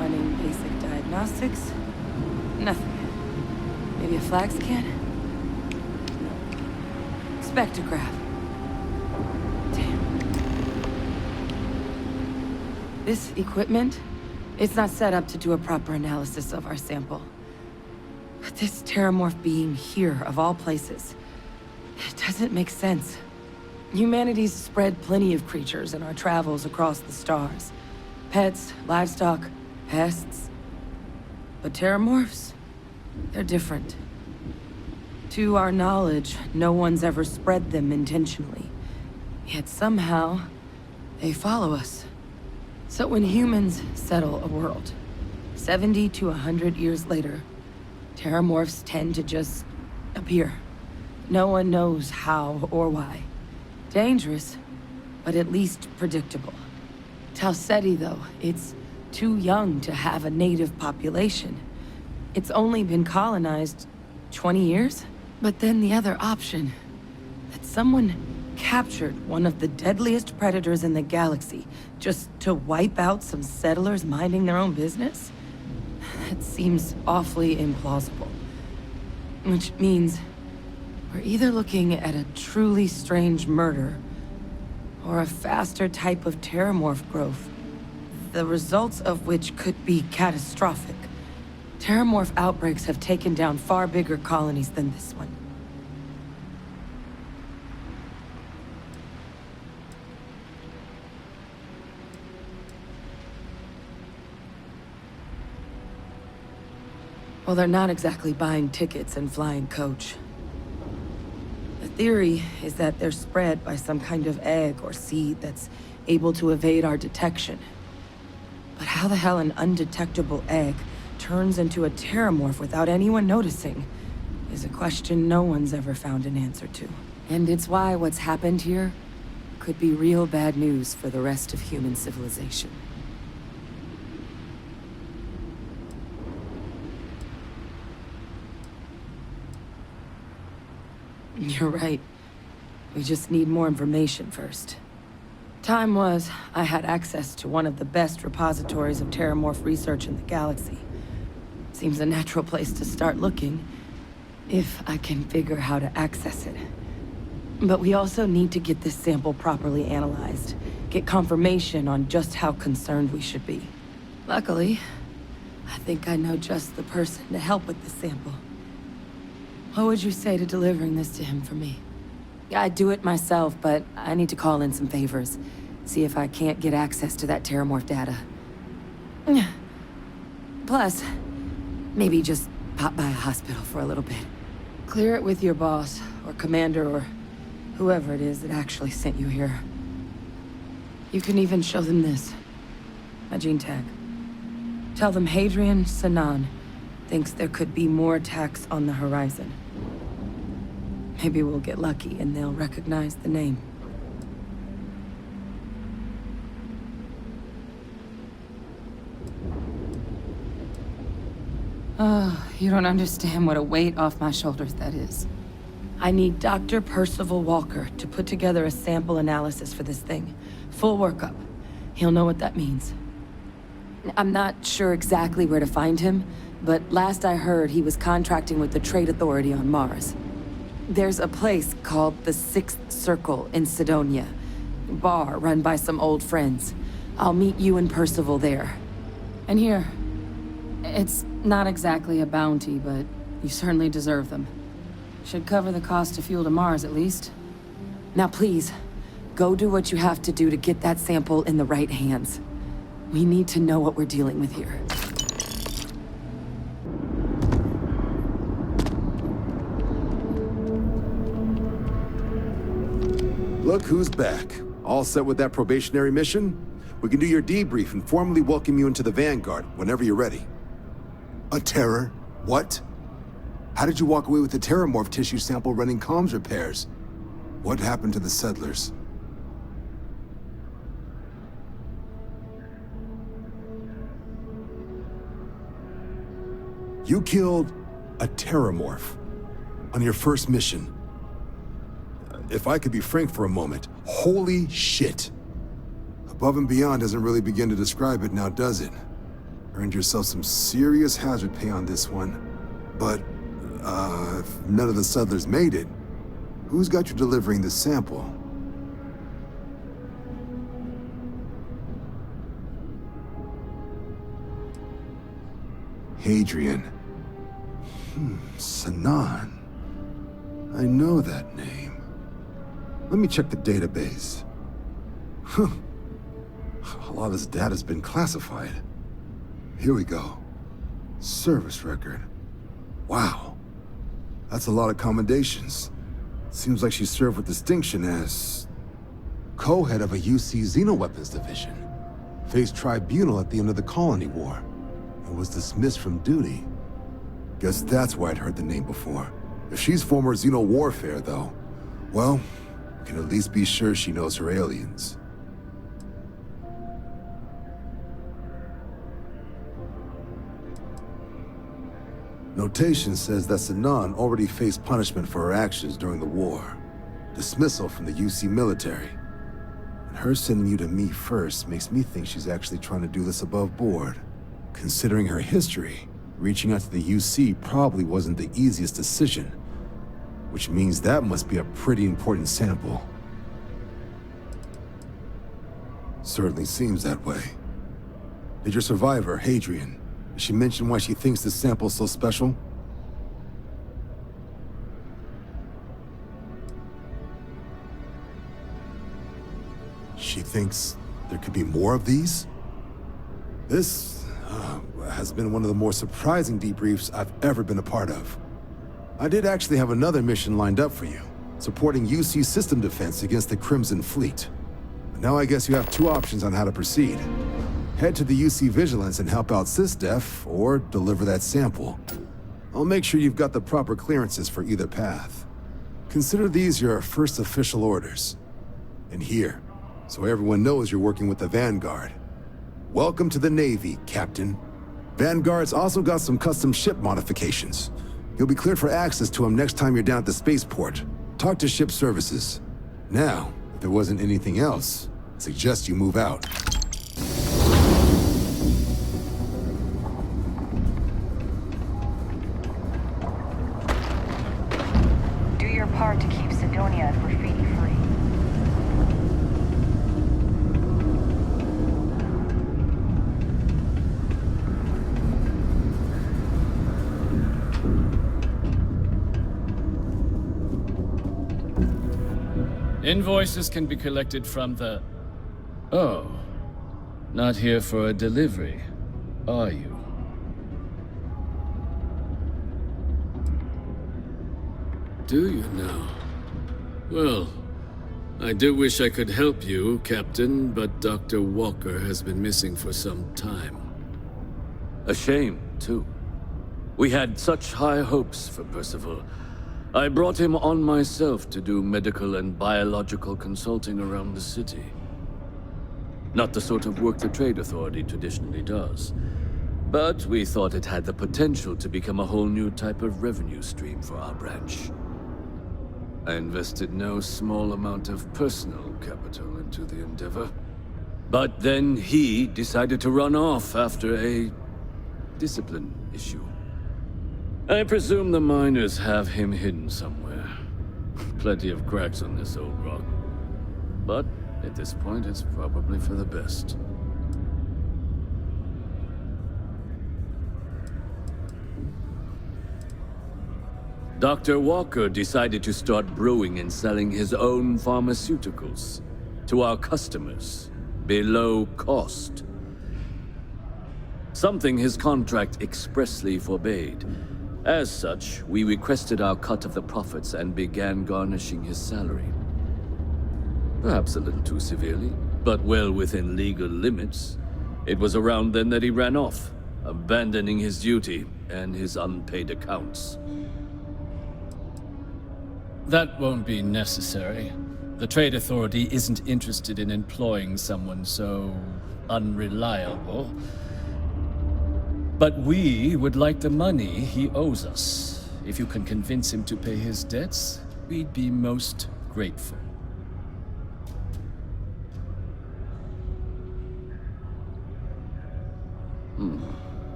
Running basic diagnostics. Nothing. Maybe a flag scan? No. Spectrograph. Damn. This equipment, it's not set up to do a proper analysis of our sample. But this terramorph being here, of all places, it doesn't make sense. Humanity's spread plenty of creatures in our travels across the stars. Pets, livestock, pests. But terramorphs? They're different. To our knowledge, no one's ever spread them intentionally. Yet somehow, they follow us. So when humans settle a world, 70 to 100 years later, terramorphs tend to just appear. No one knows how or why. Dangerous, but at least predictable. Talseti, though, it's too young to have a native population. It's only been colonized 20 years? But then the other option, that someone captured one of the deadliest predators in the galaxy just to wipe out some settlers minding their own business? That seems awfully implausible. Which means we're either looking at a truly strange murder, or a faster type of terramorph growth, the results of which could be catastrophic. Terramorph outbreaks have taken down far bigger colonies than this one. Well, they're not exactly buying tickets and flying coach. The theory is that they're spread by some kind of egg or seed that's able to evade our detection. But how the hell an undetectable egg turns into a terramorph without anyone noticing is a question no one's ever found an answer to. And it's why what's happened here could be real bad news for the rest of human civilization. You're right. We just need more information first. Time was, I had access to one of the best repositories of terramorph research in the galaxy. Seems a natural place to start looking, if I can figure how to access it. But we also need to get this sample properly analyzed, get confirmation on just how concerned we should be. Luckily, I think I know just the person to help with the sample. What would you say to delivering this to him for me? I'd do it myself, but I need to call in some favors. See if I can't get access to that terramorph data. Plus, maybe just pop by a hospital for a little bit. Clear it with your boss, or commander, or whoever it is that actually sent you here. You can even show them this. My gene tag. Tell them Hadrian Sanan thinks there could be more attacks on the horizon. Maybe we'll get lucky and they'll recognize the name. Oh, you don't understand what a weight off my shoulders that is. I need Dr. Percival Walker to put together a sample analysis for this thing. Full workup. He'll know what that means. I'm not sure exactly where to find him, but last I heard he was contracting with the Trade Authority on Mars. There's a place called the Sixth Circle in Sidonia. Bar run by some old friends. I'll meet you and Percival there. And here, it's not exactly a bounty, but you certainly deserve them. Should cover the cost to fuel to Mars, at least. Now please, go do what you have to do to get that sample in the right hands. We need to know what we're dealing with here. Look who's back. All set with that probationary mission? We can do your debrief and formally welcome you into the Vanguard whenever you're ready. A terror? What? How did you walk away with the terramorph tissue sample running comms repairs? What happened to the settlers? You killed a terramorph on your first mission. If I could be frank for a moment, holy shit. Above and beyond doesn't really begin to describe it now, does it? Earned yourself some serious hazard pay on this one. But, if none of the settlers made it, who's got you delivering the sample? Hadrian. Sanan. I know that name. Let me check the database. Huh. A lot of this data's been classified. Here we go. Service record. Wow. That's a lot of commendations. Seems like she served with distinction as co-head of a UC Xenoweapons division. Faced tribunal at the end of the Colony War and was dismissed from duty. Guess that's why I'd heard the name before. If she's former Xeno warfare, though, well, we can at least be sure she knows her aliens. Notation says that Sanan already faced punishment for her actions during the war. Dismissal from the UC military. And her sending you to me first makes me think she's actually trying to do this above board. Considering her history, reaching out to the UC probably wasn't the easiest decision. Which means that must be a pretty important sample. Certainly seems that way. Did your survivor, Hadrian, did she mention why she thinks this sample's so special? She thinks there could be more of these? This has been one of the more surprising debriefs I've ever been a part of. I did actually have another mission lined up for you, supporting UC system defense against the Crimson Fleet. But now I guess you have two options on how to proceed. Head to the UC Vigilance and help out SysDef, or deliver that sample. I'll make sure you've got the proper clearances for either path. Consider these your first official orders. And here, so everyone knows you're working with the Vanguard. Welcome to the Navy, Captain. Vanguard's also got some custom ship modifications. You'll be cleared for access to them next time you're down at the spaceport. Talk to ship services. Now, if there wasn't anything else, I suggest you move out. Do your part to keep Sidonia and graffiti free. Invoices can be collected from the... Oh. Not here for a delivery, are you? Do you now? Well, I do wish I could help you, Captain, but Dr. Walker has been missing for some time. A shame, too. We had such high hopes for Percival. I brought him on myself to do medical and biological consulting around the city. Not the sort of work the Trade Authority traditionally does. But we thought it had the potential to become a whole new type of revenue stream for our branch. I invested no small amount of personal capital into the endeavor. But then he decided to run off after a discipline issue. I presume the miners have him hidden somewhere. Plenty of cracks on this old rock. But at this point, it's probably for the best. Dr. Walker decided to start brewing and selling his own pharmaceuticals to our customers below cost. Something his contract expressly forbade. As such, we requested our cut of the profits and began garnishing his salary. Perhaps a little too severely, but well within legal limits. It was around then that he ran off, abandoning his duty and his unpaid accounts. That won't be necessary. The Trade Authority isn't interested in employing someone so unreliable. But we would like the money he owes us. If you can convince him to pay his debts, we'd be most grateful.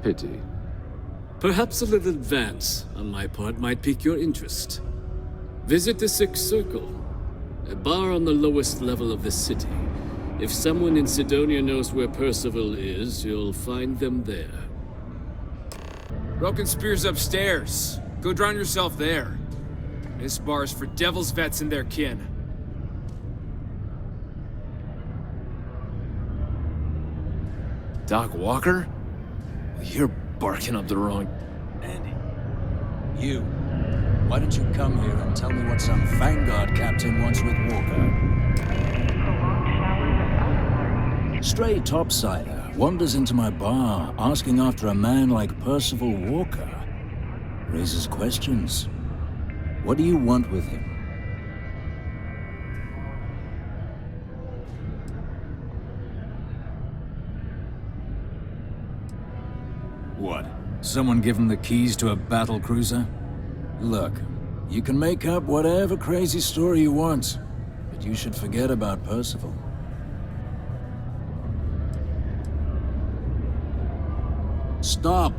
Pity. Perhaps a little advance on my part might pique your interest. Visit the Sixth Circle, a bar on the lowest level of the city. If someone in Sidonia knows where Percival is, you'll find them there. Broken Spear's upstairs. Go drown yourself there. This bar's for devil's vets and their kin. Doc Walker? You're barking up the wrong... Andy. You. Why don't you come here and tell me what some Vanguard captain wants with Walker? Stray topsider wanders into my bar asking after a man like Percival Walker. Raises questions. What do you want with him? What? Someone give him the keys to a battle cruiser? Look, you can make up whatever crazy story you want, but you should forget about Percival. Stop!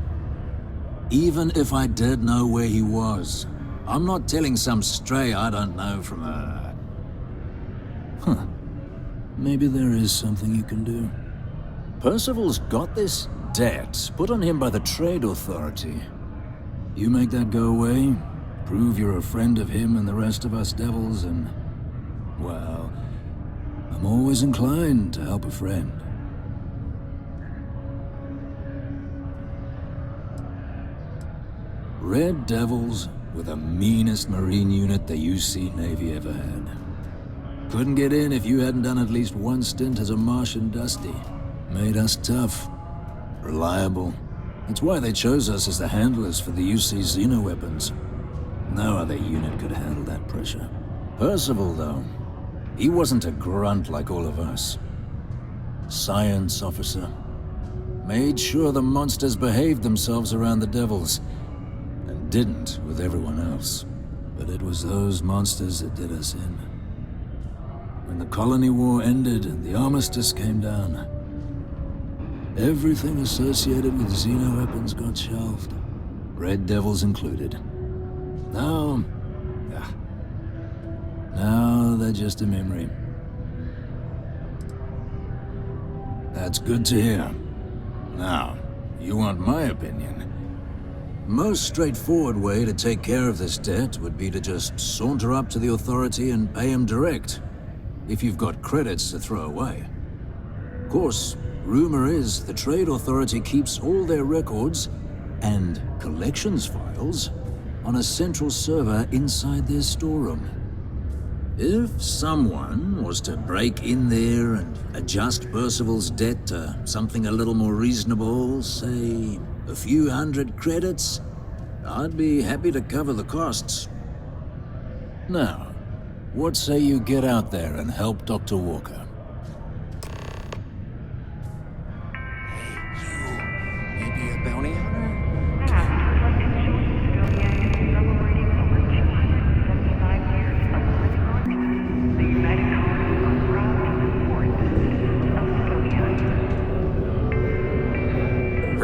Even if I did know where he was, I'm not telling some stray I don't know from a... Huh. Maybe there is something you can do. Percival's got this debt put on him by the Trade Authority. You make that go away, prove you're a friend of him and the rest of us devils, and... well, I'm always inclined to help a friend. Red Devils were the meanest Marine unit the UC Navy ever had. Couldn't get in if you hadn't done at least one stint as a Martian Dusty. Made us tough, reliable. That's why they chose us as the handlers for the UC Xeno-weapons. No other unit could handle that pressure. Percival, though, he wasn't a grunt like all of us. Science officer. Made sure the monsters behaved themselves around the Devils, and didn't with everyone else. But it was those monsters that did us in. When the colony war ended and the armistice came down, everything associated with Xeno-weapons got shelved. Red Devils included. Now they're just a memory. That's good to hear. Now, you want my opinion? Most straightforward way to take care of this debt would be to just saunter up to the Authority and pay him direct, if you've got credits to throw away. Of course, rumor is the Trade Authority keeps all their records and collections files on a central server inside their storeroom. If someone was to break in there and adjust Percival's debt to something a little more reasonable, say a few hundred credits, I'd be happy to cover the costs. Now, what say you get out there and help Dr. Walker?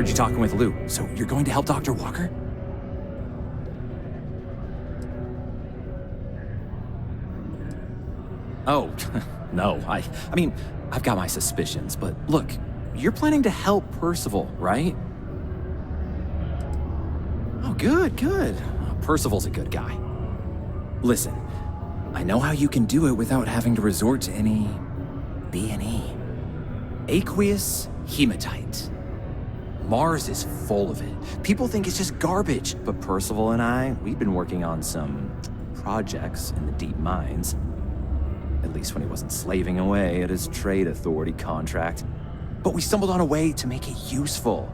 heard you talking with Lou. So you're going to help Dr. Walker? Oh, no. I mean, I've got my suspicions, but look, you're planning to help Percival, right? Oh, good, good. Percival's a good guy. Listen, I know how you can do it without having to resort to any B&E. Aqueous hematite. Mars is full of it. People think it's just garbage, but Percival and I, we've been working on some projects in the deep mines. At least when he wasn't slaving away at his trade authority contract. But we stumbled on a way to make it useful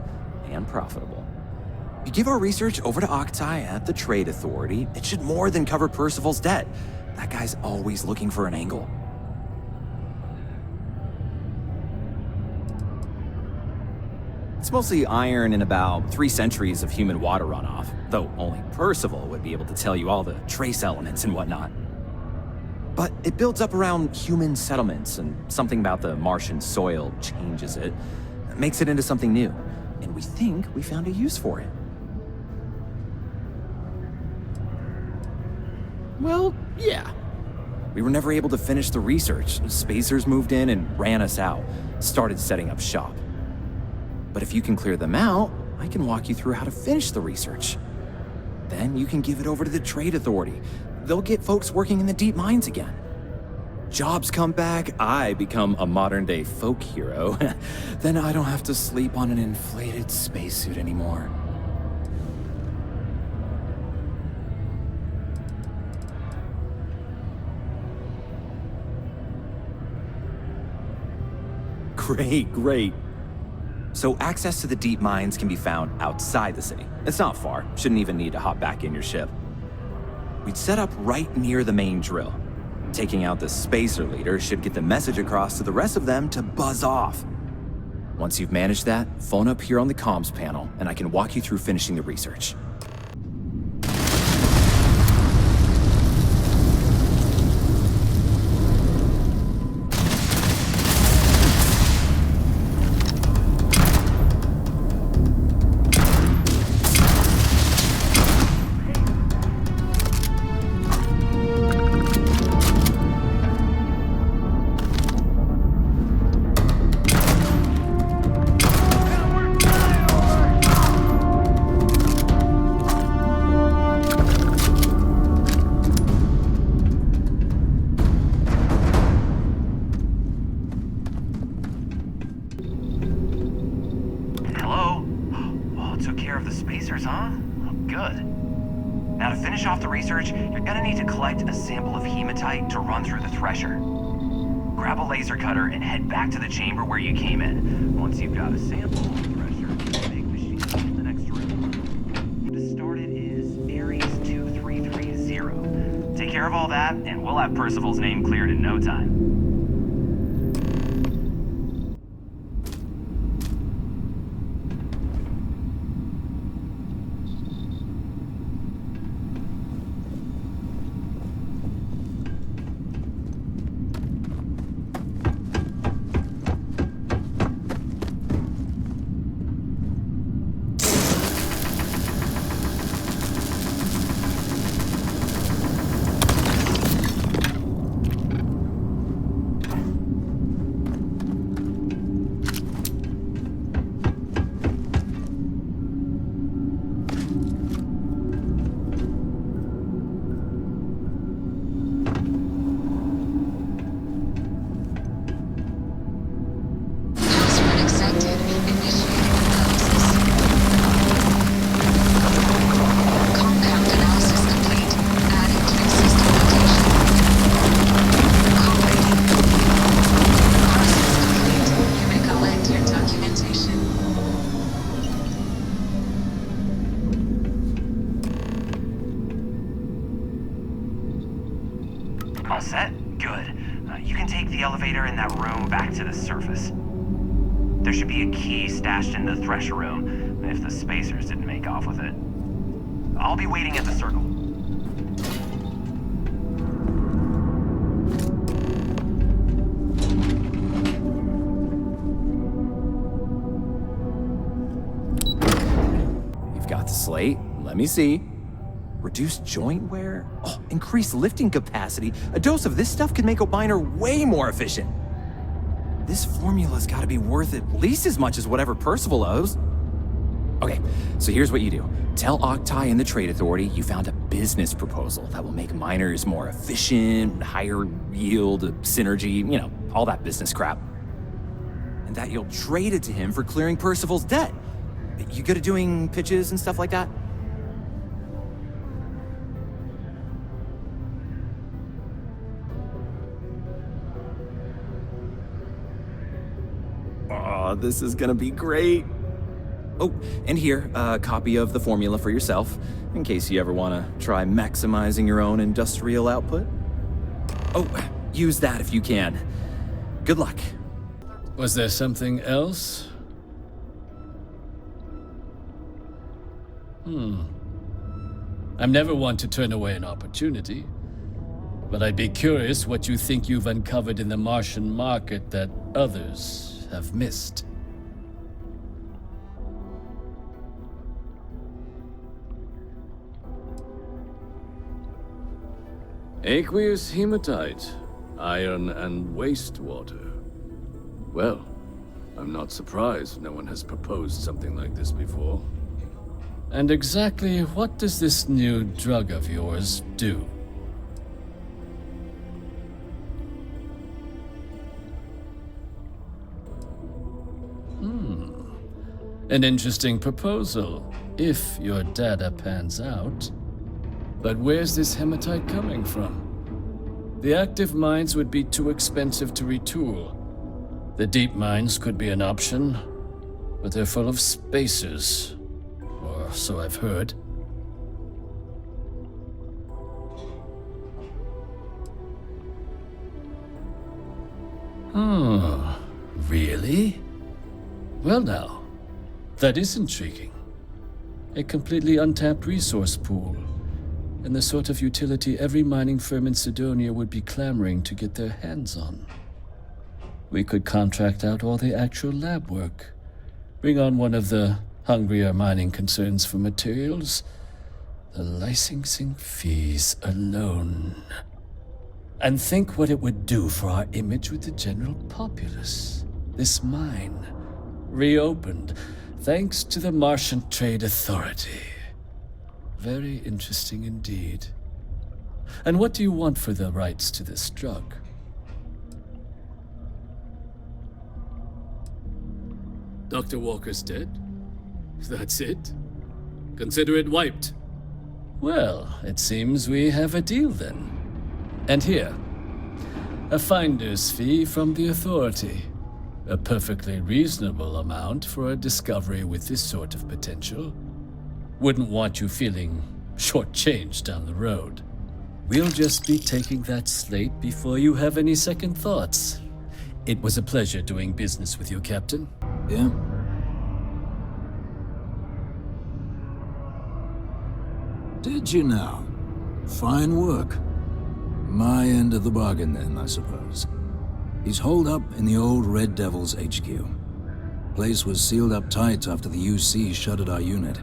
and profitable. You give our research over to Octai at the trade authority, it should more than cover Percival's debt. That guy's always looking for an angle. It's mostly iron and about 3 centuries of human water runoff, though only Percival would be able to tell you all the trace elements and whatnot. But it builds up around human settlements, and something about the Martian soil changes it, makes it into something new, and we think we found a use for it. Well, yeah. We were never able to finish the research. Spacers moved in and ran us out, started setting up shop. But if you can clear them out, I can walk you through how to finish the research. Then you can give it over to the trade authority. They'll get folks working in the deep mines again. Jobs come back, I become a modern-day folk hero. Then I don't have to sleep on an inflated spacesuit anymore. Great, great. So access to the deep mines can be found outside the city. It's not far, shouldn't even need to hop back in your ship. We'd set up right near the main drill. Taking out the spacer leader should get the message across to the rest of them to buzz off. Once you've managed that, phone up here on the comms panel, and I can walk you through finishing the research. To run through the thresher. Grab a laser cutter and head back to the chamber where you came in. Once you've got a sample of the thresher, make machine in the next room. To start it is Ares 2330. Take care of all that, and we'll have Percival's name cleared in no time. All set? Good. You can take the elevator in that room back to the surface. There should be a key stashed in the thresher room, if the spacers didn't make off with it. I'll be waiting at the circle. inflate. Let me see. Reduce joint wear? Oh, increase lifting capacity. A dose of this stuff could make a miner way more efficient. This formula's gotta be worth at least as much as whatever Percival owes. Okay, so here's what you do. Tell Octai and the Trade Authority you found a business proposal that will make miners more efficient, higher yield, synergy, you know, all that business crap. And that you'll trade it to him for clearing Percival's debt. You good at doing pitches and stuff like that? Oh, this is gonna be great. Oh, and here, a copy of the formula for yourself, in case you ever want to try maximizing your own industrial output. Oh, use that if you can. Good luck. Was there something else? I'm never one to turn away an opportunity, but I'd be curious what you think you've uncovered in the Martian market that others have missed. Aqueous hematite, iron and wastewater. Well, I'm not surprised no one has proposed something like this before. And exactly what does this new drug of yours do? An interesting proposal, if your data pans out. But where's this hematite coming from? The active mines would be too expensive to retool. The deep mines could be an option, but they're full of spacers. Or so I've heard. Really? Well now, that is intriguing. A completely untapped resource pool, and the sort of utility every mining firm in Sidonia would be clamoring to get their hands on. We could contract out all the actual lab work, bring on one of the hungrier mining concerns for materials, the licensing fees alone. And think what it would do for our image with the general populace. This mine, reopened, thanks to the Martian Trade Authority. Very interesting indeed. And what do you want for the rights to this drug? Dr. Walker's dead? That's it? Consider it wiped. Well, it seems we have a deal then. And here, a finder's fee from the Authority. A perfectly reasonable amount for a discovery with this sort of potential. Wouldn't want you feeling shortchanged down the road. We'll just be taking that slate before you have any second thoughts. It was a pleasure doing business with you, Captain. Yeah? Did you now? Fine work. My end of the bargain then, I suppose. He's holed up in the old Red Devil's HQ. Place was sealed up tight after the UC shuttered our unit,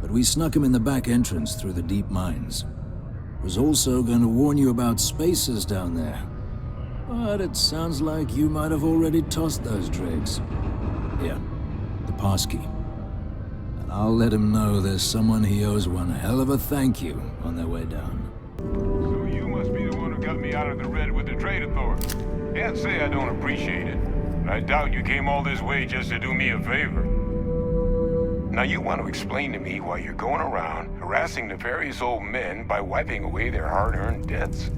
but we snuck him in the back entrance through the deep mines. Was also going to warn you about spacers down there. But it sounds like you might have already tossed those dregs. Here, the passkey. And I'll let him know there's someone he owes one hell of a thank you on their way down. So you must be the one who got me out of the red with the Trade Authority. Can't say I don't appreciate it. I doubt you came all this way just to do me a favor. Now you want to explain to me why you're going around harassing nefarious old men by wiping away their hard-earned debts?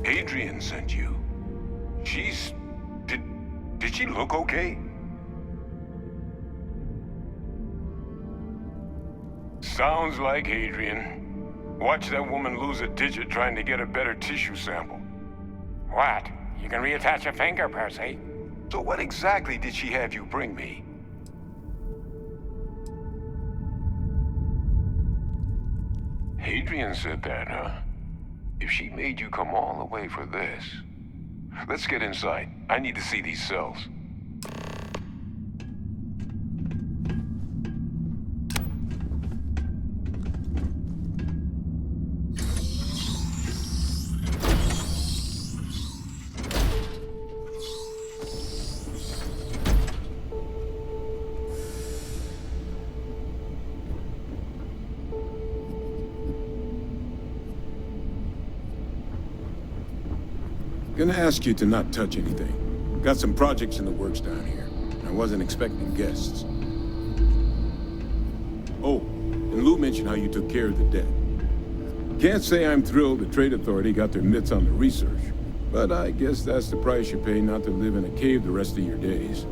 Adrian sent you. She's... Did she look okay? Sounds like Adrian. Watch that woman lose a digit trying to get a better tissue sample. What? You can reattach a finger, Percy. So what exactly did she have you bring me? Adrian said that, huh? If she made you come all the way for this... Let's get inside. I need to see these cells. Gonna ask you to not touch anything. Got some projects in the works down here. I wasn't expecting guests. Oh, and Lou mentioned how you took care of the dead. Can't say I'm thrilled the Trade Authority got their mitts on the research, but I guess that's the price you pay not to live in a cave the rest of your days.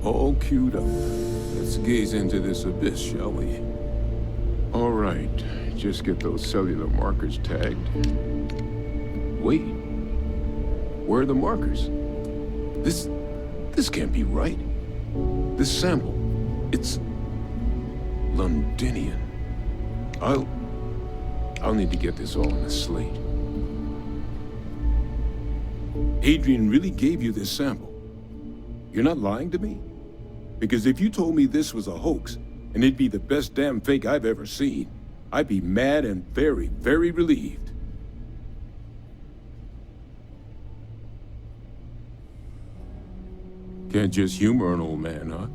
All queued up. Let's gaze into this abyss, shall we? All right, just get those cellular markers tagged. Wait, where are the markers? This can't be right. This sample, it's Londinian. I'll need to get this all on a slate. Adrian really gave you this sample. You're not lying to me? Because if you told me this was a hoax, and it'd be the best damn fake I've ever seen, I'd be mad and very, very relieved. Can't just humor an old man, huh?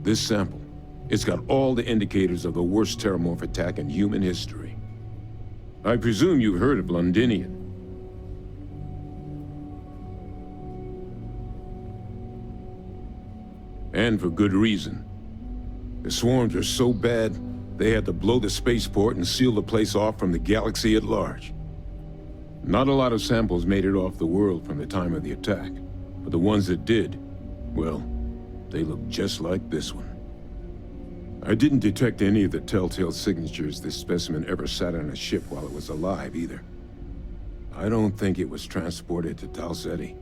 This sample, it's got all the indicators of the worst terramorph attack in human history. I presume you've heard of Londinian. And for good reason. The swarms are so bad, they had to blow the spaceport and seal the place off from the galaxy at large. Not a lot of samples made it off the world from the time of the attack, but the ones that did, well, they look just like this one. I didn't detect any of the telltale signatures this specimen ever sat on a ship while it was alive, either. I don't think it was transported to Tal Ceti.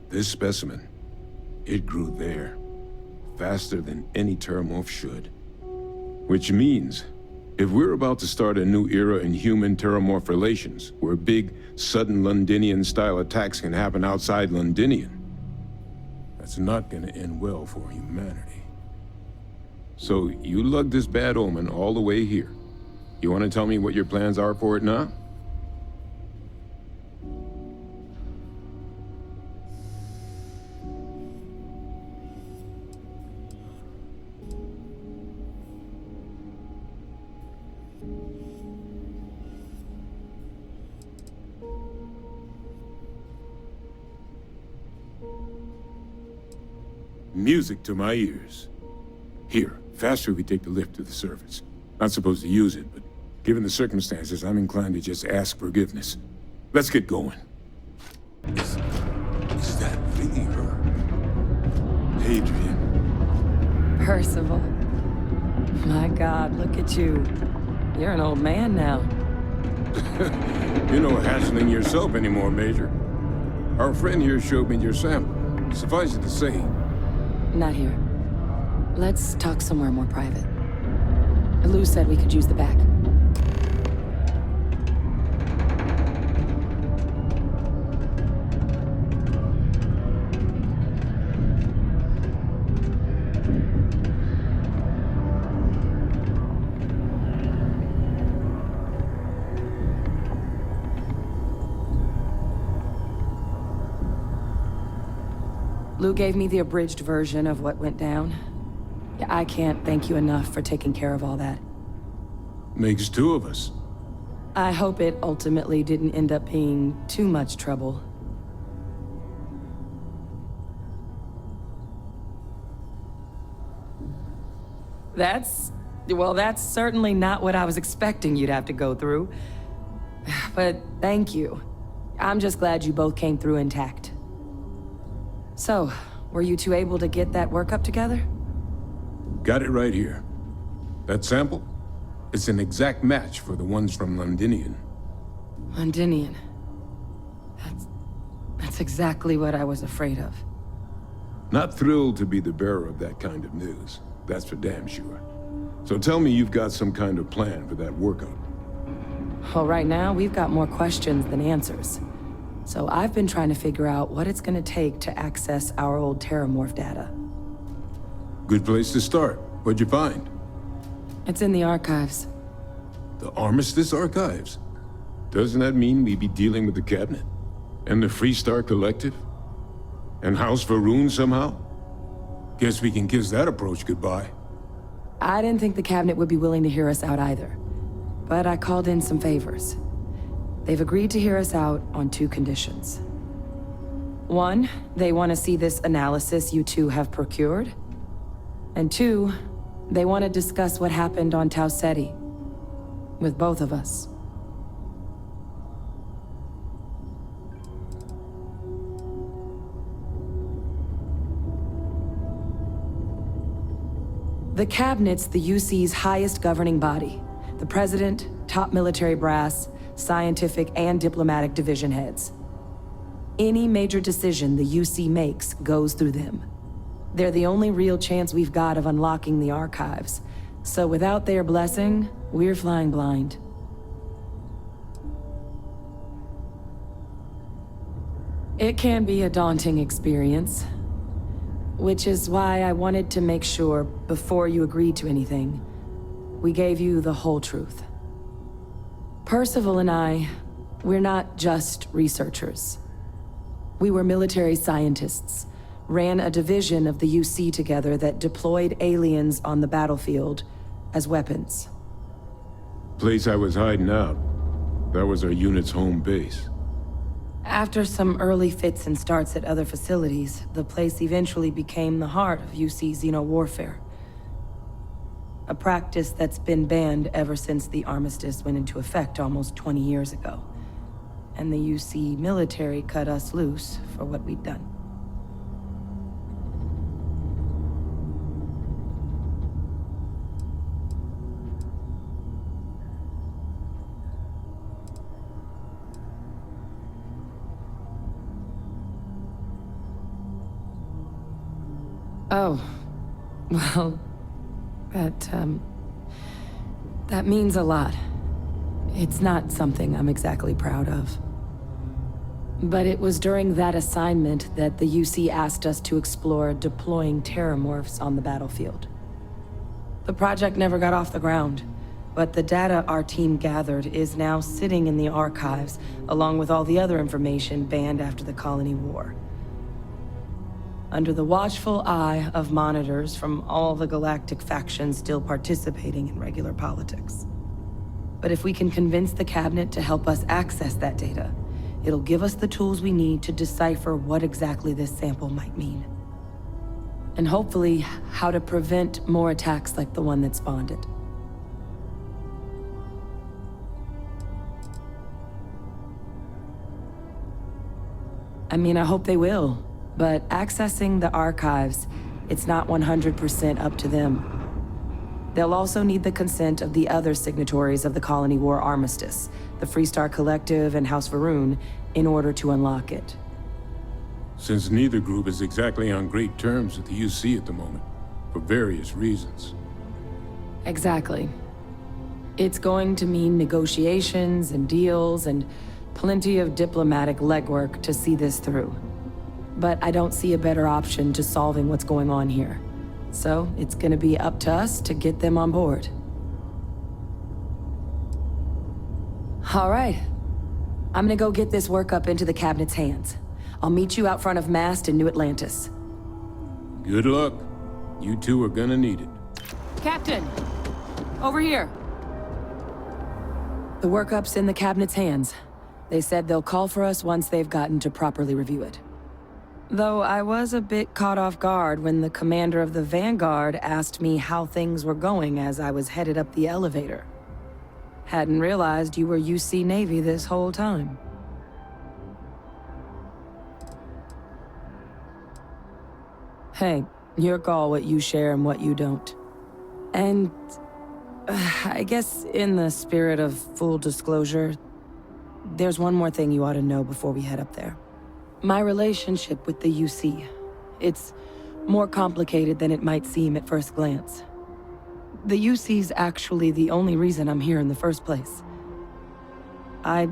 This specimen, it grew there. Faster than any terramorph should. Which means, if we're about to start a new era in human-terramorph relations, where big, sudden Londinian-style attacks can happen outside Londinian, that's not gonna end well for humanity. So, you lugged this bad omen all the way here. You wanna tell me what your plans are for it now? Music to my ears. Here, faster we take the lift to the surface. Not supposed to use it, but given the circumstances, I'm inclined to just ask forgiveness. Let's get going. Is that really her? Adrian. Percival. My God, look at you. You're an old man now. You're no hatchling yourself anymore, Major. Our friend here showed me your sample. Suffice it to say, Not here. Let's talk somewhere more private. Lou said we could use the back. Lou gave me the abridged version of what went down. Yeah, I can't thank you enough for taking care of all that. makes two of us. I hope it ultimately didn't end up being too much trouble. That's certainly not what I was expecting you'd have to go through. But thank you. I'm just glad you both came through intact. So, were you two able to get that workup together? Got it right here. That sample? It's an exact match for the ones from Londinian. Londinian. That's exactly what I was afraid of. Not thrilled to be the bearer of that kind of news. That's for damn sure. So tell me you've got some kind of plan for that workup. Well, right now, we've got more questions than answers. So I've been trying to figure out what it's gonna take to access our old Terramorph data. Good place to start. What'd you find? It's in the archives. The Armistice Archives? Doesn't that mean we'd be dealing with the Cabinet? And the Freestar Collective? And House Varun somehow? Guess we can kiss that approach goodbye. I didn't think the cabinet would be willing to hear us out either. But I called in some favors. They've agreed to hear us out on 2 conditions. 1, they want to see this analysis you two have procured. And 2, they want to discuss what happened on Tau Ceti. With both of us. The Cabinet's the UC's highest governing body. The President, top military brass, scientific and diplomatic division heads. Any major decision the UC makes goes through them. They're the only real chance we've got of unlocking the archives. So without their blessing, we're flying blind. It can be a daunting experience. Which is why I wanted to make sure, before you agreed to anything, we gave you the whole truth. Percival and I, we're not just researchers. We were military scientists, ran a division of the UC together that deployed aliens on the battlefield as weapons. Place I was hiding out. That was our unit's home base. After some early fits and starts at other facilities, the place eventually became the heart of UC xeno-warfare. A practice that's been banned ever since the armistice went into effect almost 20 years ago. And the UC military cut us loose for what we'd done. Oh, well, that means a lot. It's not something I'm exactly proud of. But it was during that assignment that the UC asked us to explore deploying terramorphs on the battlefield. The project never got off the ground, but the data our team gathered is now sitting in the archives, along with all the other information banned after the Colony War. Under the watchful eye of monitors from all the galactic factions still participating in regular politics. But if we can convince the cabinet to help us access that data, it'll give us the tools we need to decipher what exactly this sample might mean. And hopefully, how to prevent more attacks like the one that spawned it. I mean, I hope they will. But accessing the archives, it's not 100% up to them. They'll also need the consent of the other signatories of the Colony War Armistice, the Freestar Collective and House Varun, in order to unlock it. Since neither group is exactly on great terms with the UC at the moment, for various reasons. Exactly. It's going to mean negotiations and deals and plenty of diplomatic legwork to see this through. But I don't see a better option to solving what's going on here. So it's gonna be up to us to get them on board. All right. I'm gonna go get this work up into the cabinet's hands. I'll meet you out front of Mast in New Atlantis. Good luck. You two are gonna need it. Captain! Over here. The workup's in the cabinet's hands. They said they'll call for us once they've gotten to properly review it. Though I was a bit caught off guard when the commander of the Vanguard asked me how things were going as I was headed up the elevator. Hadn't realized you were UC Navy this whole time. Hey, your call what you share and what you don't. And I guess in the spirit of full disclosure, there's one more thing you ought to know before we head up there. My relationship with the UC. It's more complicated than it might seem at first glance. The UC's actually the only reason I'm here in the first place. I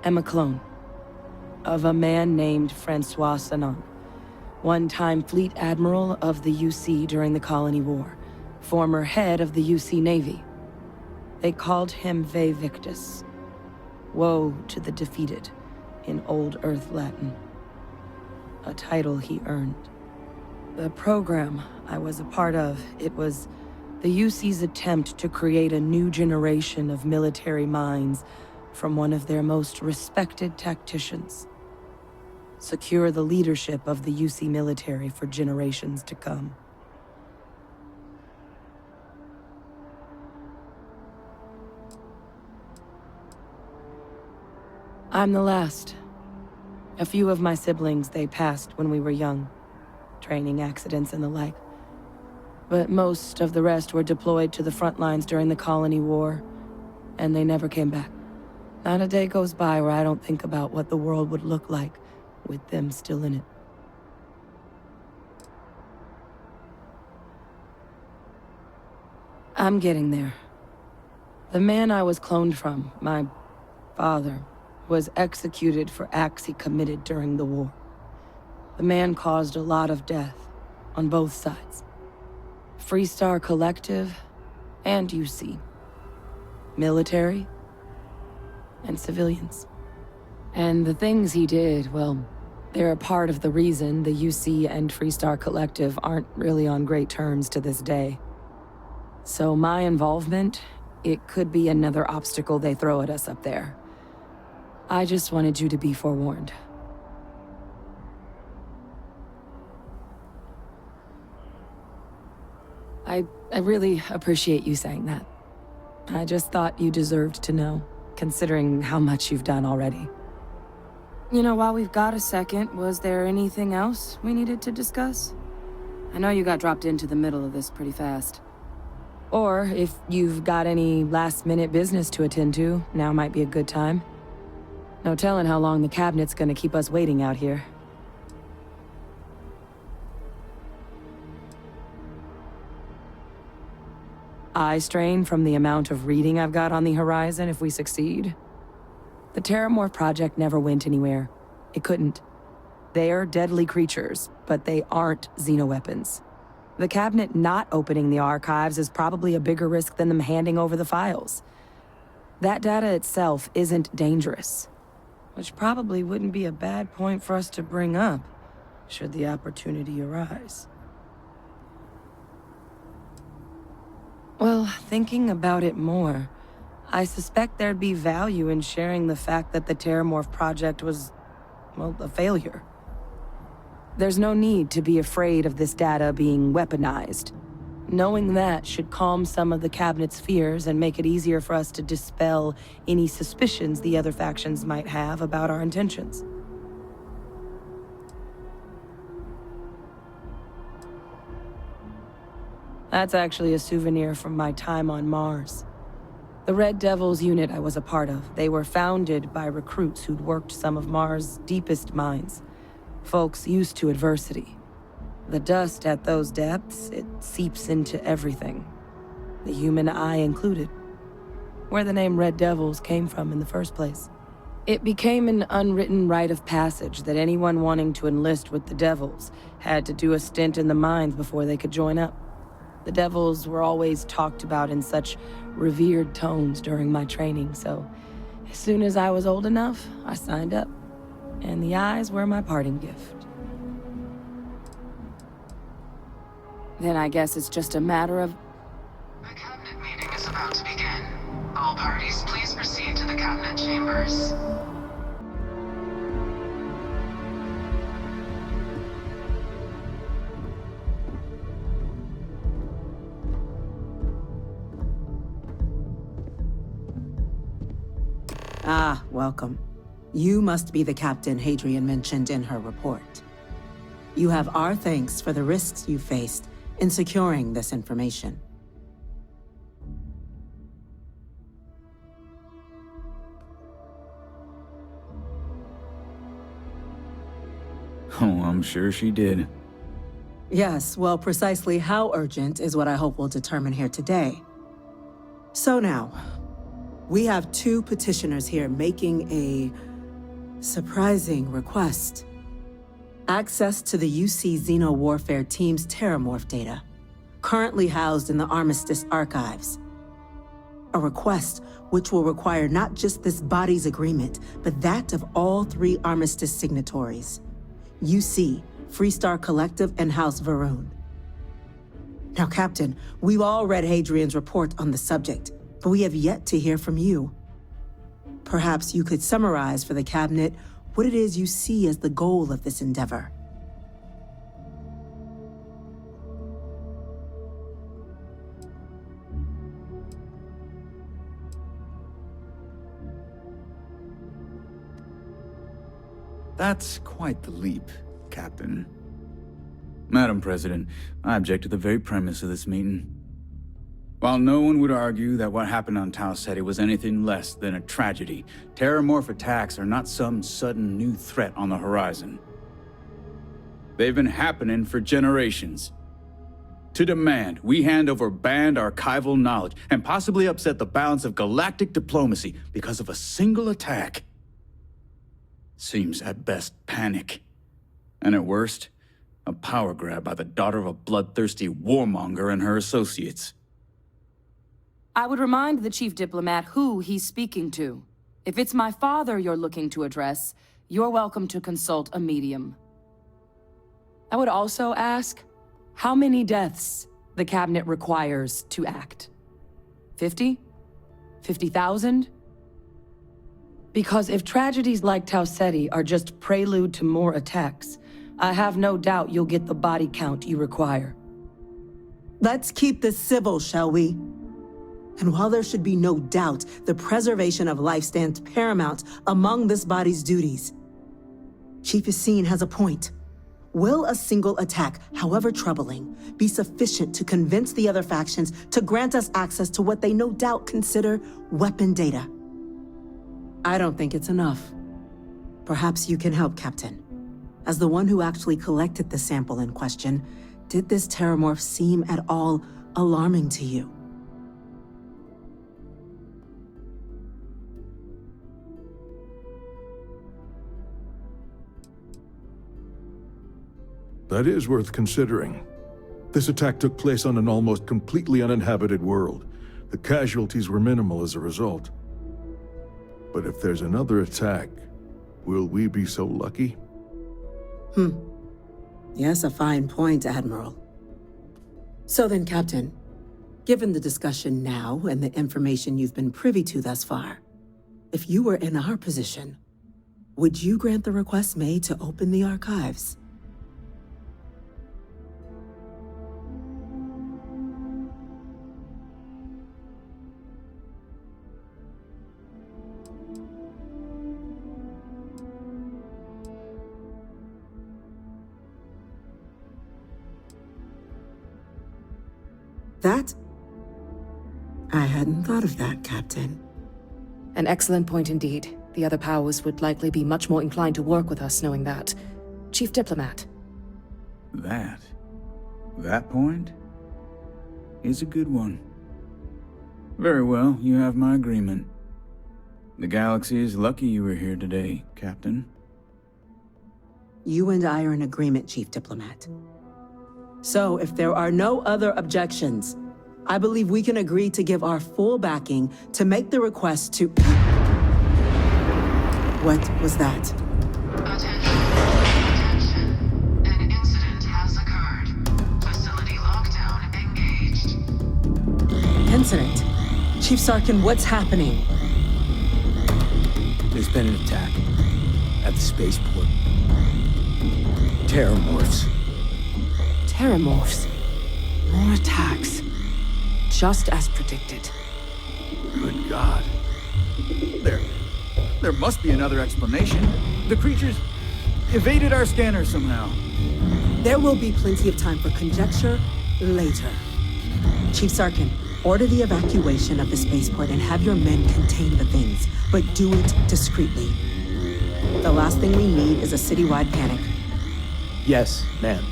am a clone of a man named Francois Sanon, one-time fleet admiral of the UC during the Colony War, former head of the UC Navy. They called him Ve Victus. Woe to the defeated, in Old Earth Latin. A title he earned. The program I was a part of, it was the UC's attempt to create a new generation of military minds from one of their most respected tacticians. Secure the leadership of the UC military for generations to come. I'm the last. A few of my siblings, they passed when we were young. Training accidents and the like. But most of the rest were deployed to the front lines during the Colony War, and they never came back. Not a day goes by where I don't think about what the world would look like with them still in it. I'm getting there. The man I was cloned from, my father, was executed for acts he committed during the war. The man caused a lot of death, on both sides. Freestar Collective, and UC. Military, and civilians. And the things he did, well, they're a part of the reason the UC and Freestar Collective aren't really on great terms to this day. So my involvement, it could be another obstacle they throw at us up there. I just wanted you to be forewarned. I really appreciate you saying that. I just thought you deserved to know, considering how much you've done already. You know, while we've got a second, was there anything else we needed to discuss? I know you got dropped into the middle of this pretty fast. Or if you've got any last-minute business to attend to, now might be a good time. No telling how long the cabinet's gonna keep us waiting out here. Eye strain from the amount of reading I've got on the horizon if we succeed. The Terramorph project never went anywhere. It couldn't. They're deadly creatures, but they aren't xenoweapons. The cabinet not opening the archives is probably a bigger risk than them handing over the files. That data itself isn't dangerous, which probably wouldn't be a bad point for us to bring up, should the opportunity arise. Well, thinking about it more, I suspect there'd be value in sharing the fact that the Terramorph project was, well, a failure. There's no need to be afraid of this data being weaponized. Knowing that should calm some of the cabinet's fears and make it easier for us to dispel any suspicions the other factions might have about our intentions. That's actually a souvenir from my time on Mars. The Red Devils unit I was a part of, they were founded by recruits who'd worked some of Mars' deepest mines. Folks used to adversity. The dust at those depths, it seeps into everything. The human eye included. Where the name Red Devils came from in the first place. It became an unwritten rite of passage that anyone wanting to enlist with the Devils had to do a stint in the mines before they could join up. The Devils were always talked about in such revered tones during my training, so as soon as I was old enough, I signed up. And the eyes were my parting gift. Then I guess it's just a matter of... The cabinet meeting is about to begin. All parties, please proceed to the cabinet chambers. Ah, welcome. You must be the captain Hadrian mentioned in her report. You have our thanks for the risks you faced in securing this information. Oh, I'm sure she did. Yes, well, precisely how urgent is what I hope we'll determine here today. So now, we have two petitioners here making a surprising request. Access to the UC Xeno Warfare Team's Terramorph data, currently housed in the Armistice archives. A request which will require not just this body's agreement, but that of all three Armistice signatories. UC, Freestar Collective, and House Varun. Now, Captain, we've all read Hadrian's report on the subject, but we have yet to hear from you. Perhaps you could summarize for the Cabinet what it is you see as the goal of this endeavor. That's quite the leap, Captain. Madam President, I object to the very premise of this meeting. While no one would argue that what happened on Tau Ceti was anything less than a tragedy, terramorph attacks are not some sudden new threat on the horizon. They've been happening for generations. To demand we hand over banned archival knowledge and possibly upset the balance of galactic diplomacy because of a single attack seems at best panic, and at worst, a power grab by the daughter of a bloodthirsty warmonger and her associates. I would remind the chief diplomat who he's speaking to. If it's my father you're looking to address, you're welcome to consult a medium. I would also ask how many deaths the Cabinet requires to act. 50? 50,000? Because if tragedies like Tau Ceti are just prelude to more attacks, I have no doubt you'll get the body count you require. Let's keep this civil, shall we? And while there should be no doubt the preservation of life stands paramount among this body's duties, Chief Yassine has a point. Will a single attack, however troubling, be sufficient to convince the other factions to grant us access to what they no doubt consider weapon data? I don't think it's enough. Perhaps you can help, Captain. As the one who actually collected the sample in question, did this terramorph seem at all alarming to you? That is worth considering. This attack took place on an almost completely uninhabited world. The casualties were minimal as a result. But if there's another attack, will we be so lucky? Yes, a fine point, Admiral. So then, Captain, given the discussion now and the information you've been privy to thus far, if you were in our position, would you grant the request made to open the archives? That? I hadn't thought of that, Captain. An excellent point indeed. The other powers would likely be much more inclined to work with us knowing that. Chief Diplomat. That point is a good one. Very well, you have my agreement. The galaxy is lucky you were here today, Captain. You and I are in agreement, Chief Diplomat. So, if there are no other objections, I believe we can agree to give our full backing to make the request to... What was that? Attention. An incident has occurred. Facility lockdown engaged. Incident? Chief Sarkin, what's happening? There's been an attack at the spaceport. Terramorphs. Terramorphs. More attacks. Just as predicted. Good God. There must be another explanation. The creatures evaded our scanner somehow. There will be plenty of time for conjecture later. Chief Sarkin, order the evacuation of the spaceport and have your men contain the things, but do it discreetly. The last thing we need is a citywide panic. Yes, ma'am.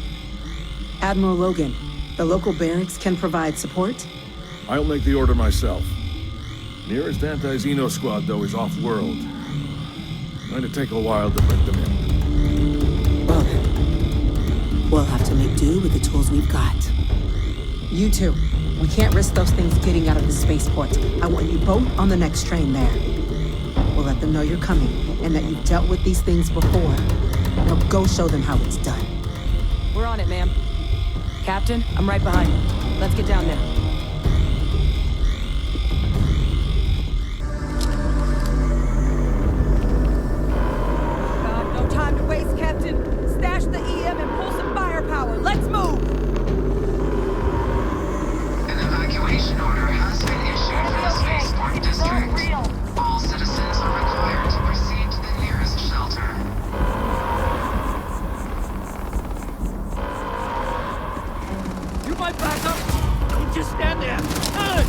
Admiral Logan, the local barracks can provide support? I'll make the order myself. Nearest anti-Xeno squad, though, is off-world. Going to take a while to bring them in. Well then, we'll have to make do with the tools we've got. You two, we can't risk those things getting out of the spaceport. I want you both on the next train there. We'll let them know you're coming and that you've dealt with these things before. Now go show them how it's done. on it, ma'am. Captain, I'm right behind you. Let's get down there. God, no time to waste, Captain. Stash the EM and pull some firepower. Let's move! An evacuation order has been issued for the spaceport district. All citizens are required to proceed to the nearest shelter. You might back up. Don't just stand there. Good.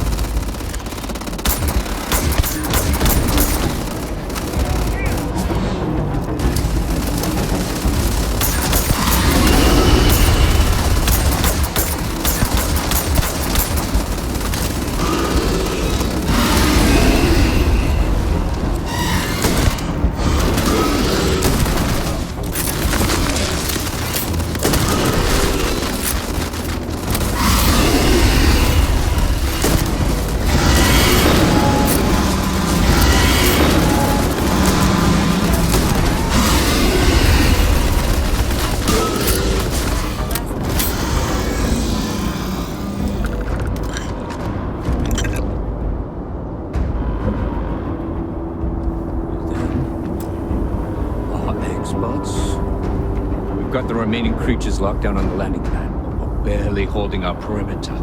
Got the remaining creatures locked down on the landing pad. We're barely holding our perimeter.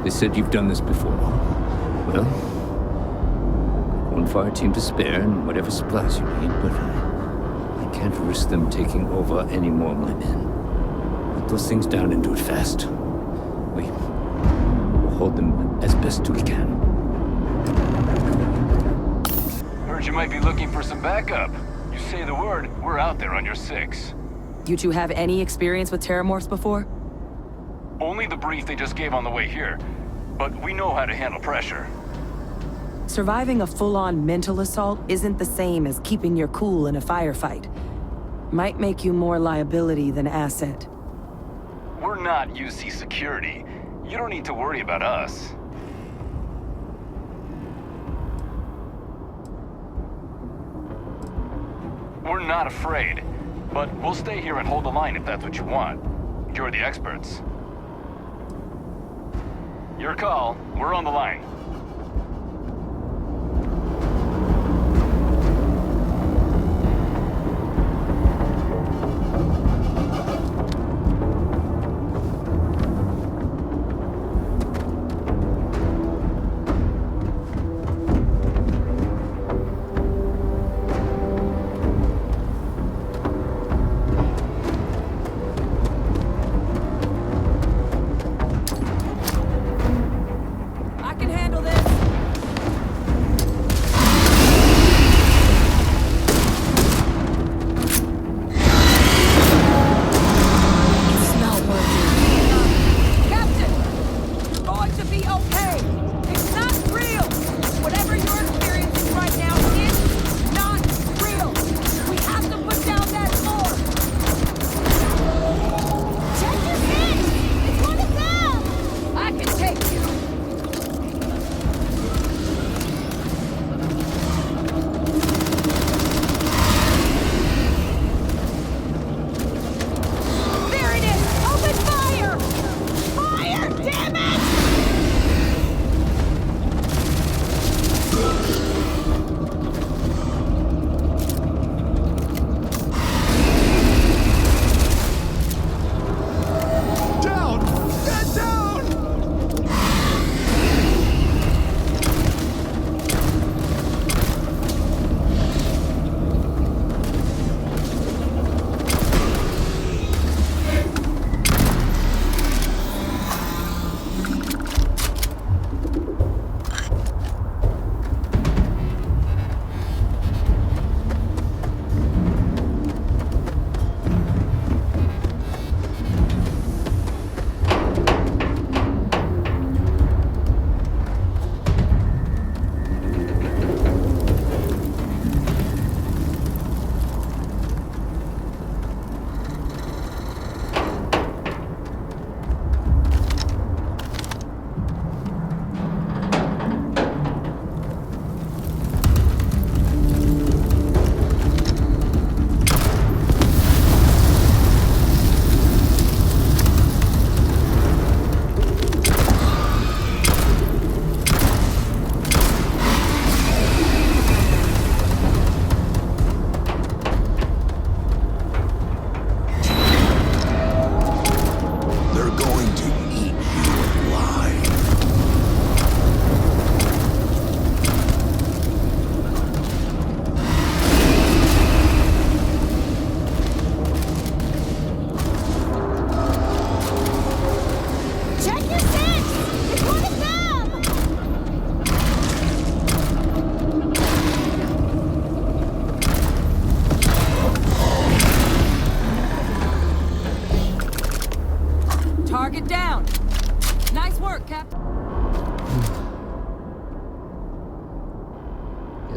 They said you've done this before. Well, one fire team to spare and whatever supplies you need, but I can't risk them taking over any more of my men. Put those things down and do it fast. We'll hold them as best we can. Heard you might be looking for some backup. You say the word, we're out there on your 6. You two have any experience with terramorphs before? Only the brief they just gave on the way here, but we know how to handle pressure. Surviving a full-on mental assault isn't the same as keeping your cool in a firefight. Might make you more liability than asset. We're not UC security. You don't need to worry about us. We're not afraid, but we'll stay here and hold the line if that's what you want. You're the experts. Your call. We're on the line. I can handle this!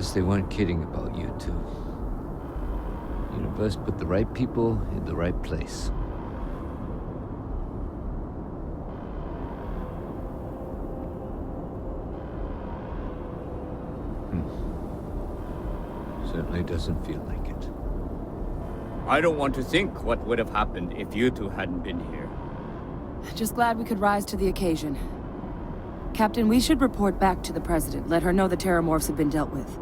guess they weren't kidding about you two. Universe put the right people in the right place. Certainly doesn't feel like it. I don't want to think what would have happened if you two hadn't been here. Just glad we could rise to the occasion. Captain, we should report back to the President. Let her know the Terramorphs have been dealt with.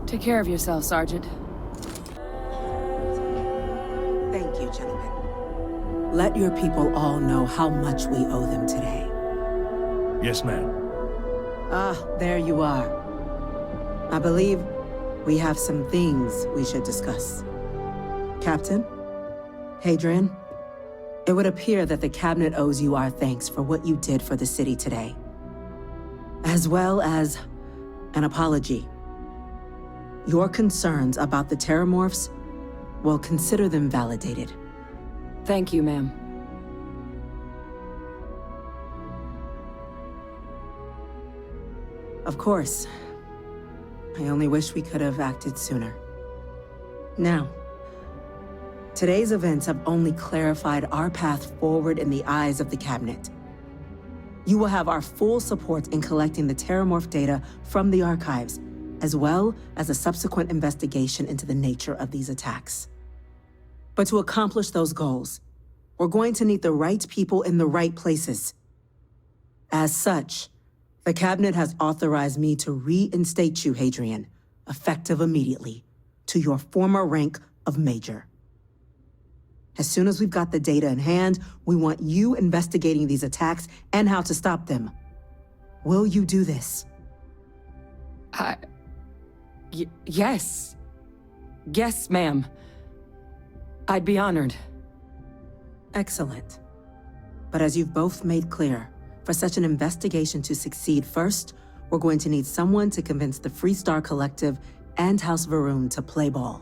Take care of yourself, Sergeant. Thank you, gentlemen. Let your people all know how much we owe them today. Yes, ma'am. Ah, there you are. I believe we have some things we should discuss. Captain? Hadrian? It would appear that the Cabinet owes you our thanks for what you did for the city today, as well as an apology. Your concerns about the Terramorphs, well, consider them validated. Thank you, ma'am. Of course. I only wish we could have acted sooner. Now, today's events have only clarified our path forward in the eyes of the Cabinet. You will have our full support in collecting the Terramorph data from the archives, as well as a subsequent investigation into the nature of these attacks. But to accomplish those goals, we're going to need the right people in the right places. As such, the Cabinet has authorized me to reinstate you, Hadrian, effective immediately, to your former rank of Major. As soon as we've got the data in hand, we want you investigating these attacks and how to stop them. Will you do this? Yes. Yes, ma'am. I'd be honored. Excellent. But as you've both made clear, for such an investigation to succeed, first, we're going to need someone to convince the Freestar Collective and House Varun to play ball.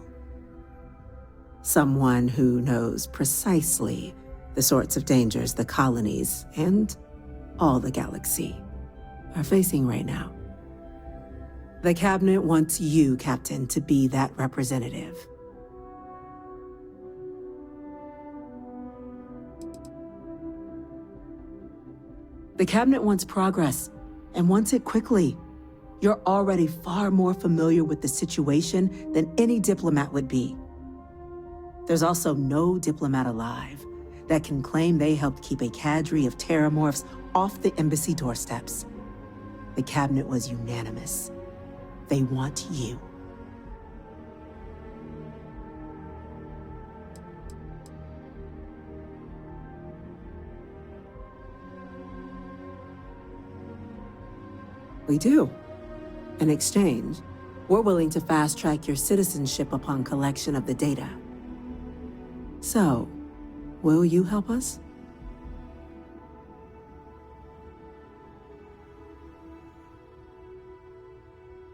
Someone who knows precisely the sorts of dangers the colonies and all the galaxy are facing right now. The Cabinet wants you, Captain, to be that representative. The Cabinet wants progress, and wants it quickly. You're already far more familiar with the situation than any diplomat would be. There's also no diplomat alive that can claim they helped keep a cadre of Terramorphs off the embassy doorsteps. The Cabinet was unanimous. They want you. We do. In exchange, we're willing to fast-track your citizenship upon collection of the data. So, will you help us?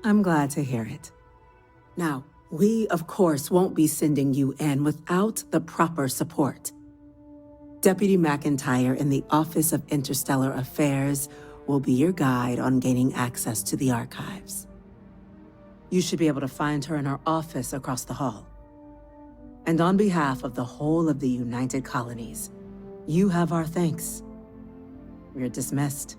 I'm glad to hear it. Now, we, of course, won't be sending you in without the proper support. Deputy McIntyre in the Office of Interstellar Affairs will be your guide on gaining access to the archives. You should be able to find her in her office across the hall. And on behalf of the whole of the United Colonies, you have our thanks. You're dismissed.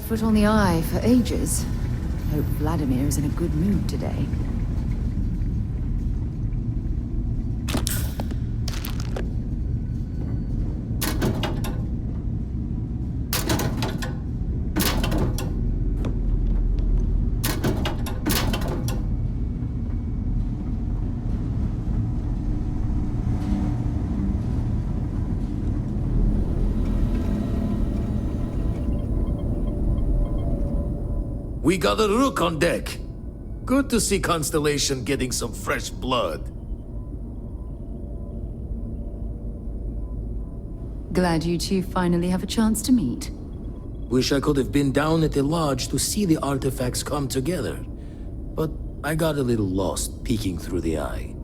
Foot on the eye for ages. Hope Vladimir is in a good mood today. We got a rook on deck. Good to see Constellation getting some fresh blood. Glad you two finally have a chance to meet. Wish I could have been down at the lodge to see the artifacts come together. But I got a little lost peeking through the eye.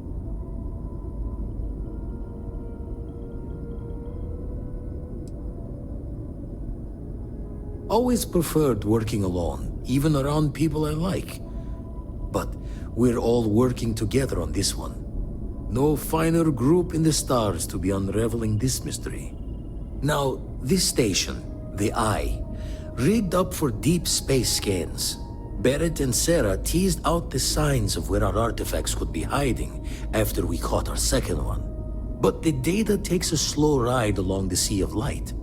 Always preferred working alone, even around people I like. But we're all working together on this one. No finer group in the stars to be unraveling this mystery. Now, this station, the Eye, rigged up for deep space scans. Barrett and Sarah teased out the signs of where our artifacts could be hiding after we caught our second one. But the data takes a slow ride along the Sea of Light.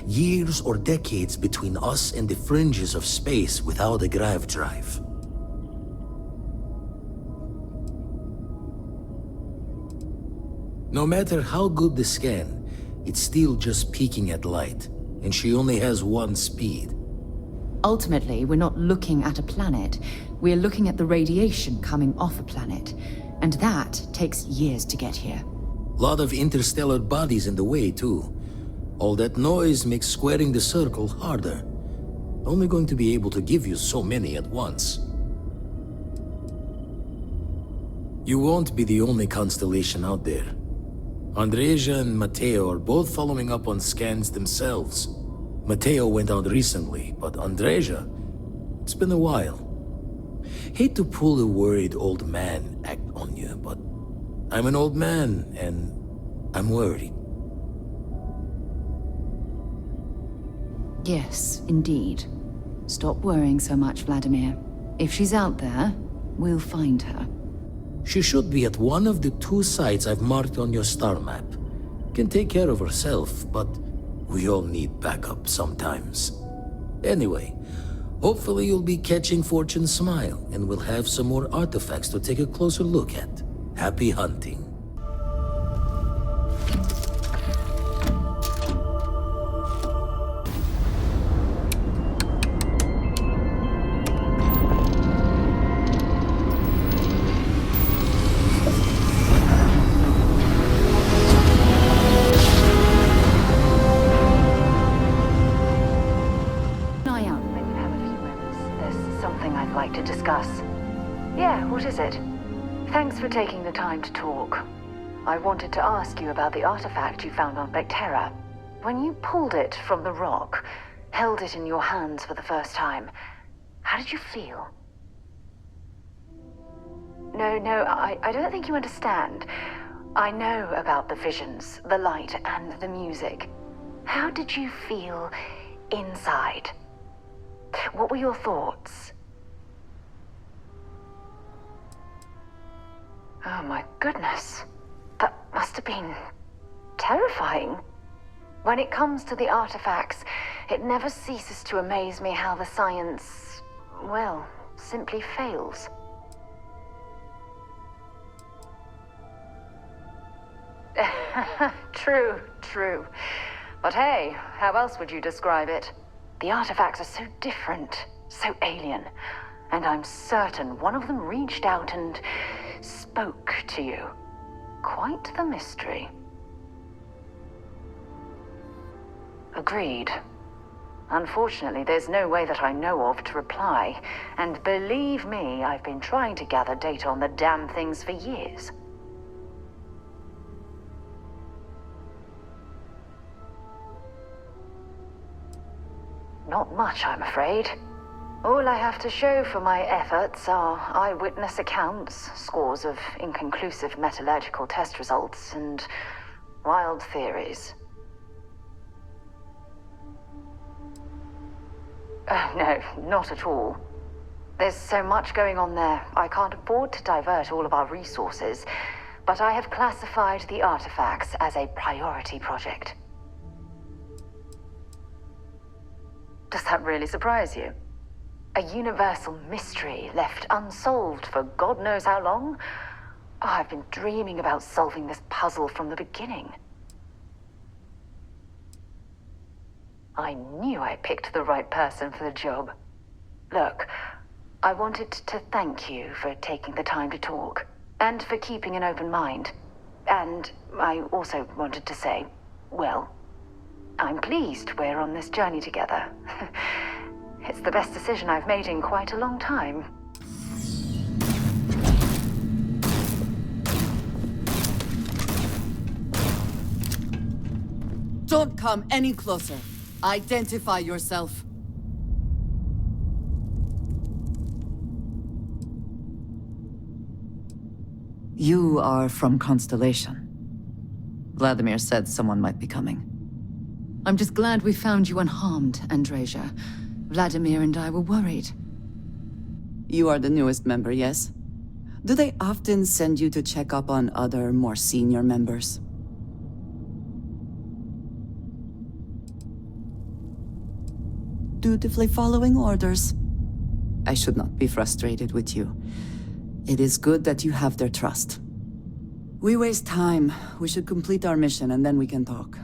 Years or decades between us and the fringes of space without a grav drive. No matter how good the scan, it's still just peeking at light, and she only has one speed. Ultimately, we're not looking at a planet. We're looking at the radiation coming off a planet. And that takes years to get here. Lot of interstellar bodies in the way, too. All that noise makes squaring the circle harder. Only going to be able to give you so many at once. You won't be the only constellation out there. Andreja and Matteo are both following up on scans themselves. Matteo went out recently, but Andreja, it's been a while. Hate to pull the worried old man act on you, but I'm an old man, and I'm worried. Yes, indeed. Stop worrying so much, Vladimir. If she's out there, we'll find her. She should be at one of the 2 sites I've marked on your star map. Can take care of herself, but we all need backup sometimes. Anyway, hopefully you'll be catching Fortune's smile, and we'll have some more artifacts to take a closer look at. Happy hunting. Thanks for taking the time to talk. I wanted to ask you about the artifact you found on Vectera. When you pulled it from the rock, held it in your hands for the first time, how did you feel? No, I don't think you understand. I know about the visions, the light, and the music. How did you feel inside? What were your thoughts? Oh my goodness. That must have been terrifying. When it comes to the artifacts, it never ceases to amaze me how the science, well, simply fails. True. But hey, how else would you describe it? The artifacts are so different, so alien, and I'm certain one of them reached out and spoke to you. Quite the mystery. Agreed. Unfortunately, there's no way that I know of to reply, and believe me, I've been trying to gather data on the damn things for years. Not much, I'm afraid. All I have to show for my efforts are eyewitness accounts, scores of inconclusive metallurgical test results, and wild theories. No, not at all. There's so much going on there, I can't afford to divert all of our resources, but I have classified the artifacts as a priority project. Does that really surprise you? A universal mystery left unsolved for God knows how long? Oh, I've been dreaming about solving this puzzle from the beginning. I knew I picked the right person for the job. Look, I wanted to thank you for taking the time to talk, and for keeping an open mind. And I also wanted to say, well, I'm pleased we're on this journey together. It's the best decision I've made in quite a long time. Don't come any closer. Identify yourself. You are from Constellation. Vladimir said someone might be coming. I'm just glad we found you unharmed, Andreja. Vladimir and I were worried. You are the newest member, yes? Do they often send you to check up on other, more senior members? Dutifully following orders. I should not be frustrated with you. It is good that you have their trust. We waste time. We should complete our mission and then we can talk.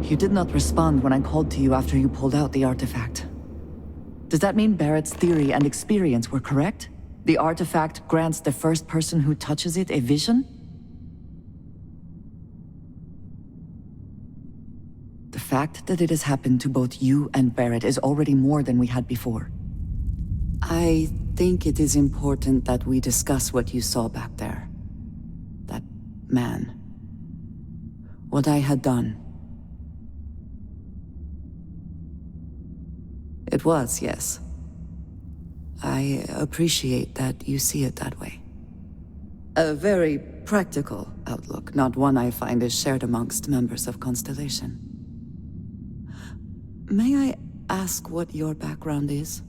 You did not respond when I called to you after you pulled out the artifact. Does that mean Barrett's theory and experience were correct? The artifact grants the first person who touches it a vision? The fact that it has happened to both you and Barrett is already more than we had before. I think it is important that we discuss what you saw back there. That man. What I had done. It was, yes. I appreciate that you see it that way. A very practical outlook, not one I find is shared amongst members of Constellation. May I ask what your background is?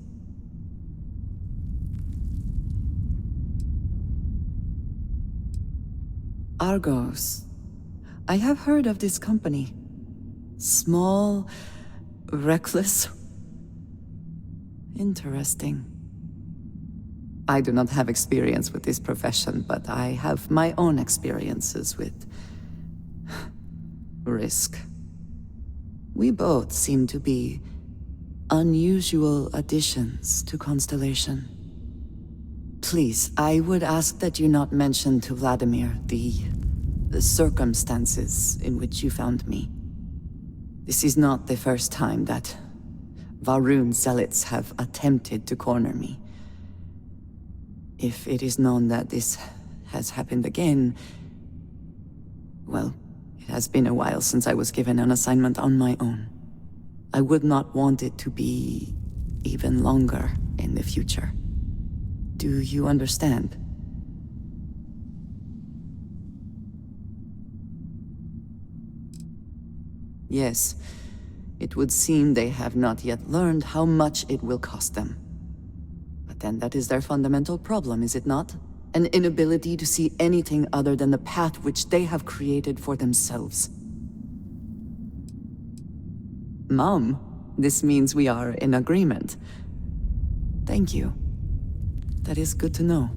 Argos. I have heard of this company. Small, reckless. Interesting. I do not have experience with this profession, but I have my own experiences with risk. We both seem to be unusual additions to Constellation. Please, I would ask that you not mention to Vladimir the circumstances in which you found me. This is not the first time that Varun zealots have attempted to corner me. If it is known that this has happened again, well, it has been a while since I was given an assignment on my own. I would not want it to be even longer in the future. Do you understand? Yes. It would seem they have not yet learned how much it will cost them. But then that is their fundamental problem, is it not? An inability to see anything other than the path which they have created for themselves. Mom, this means we are in agreement. Thank you. That is good to know.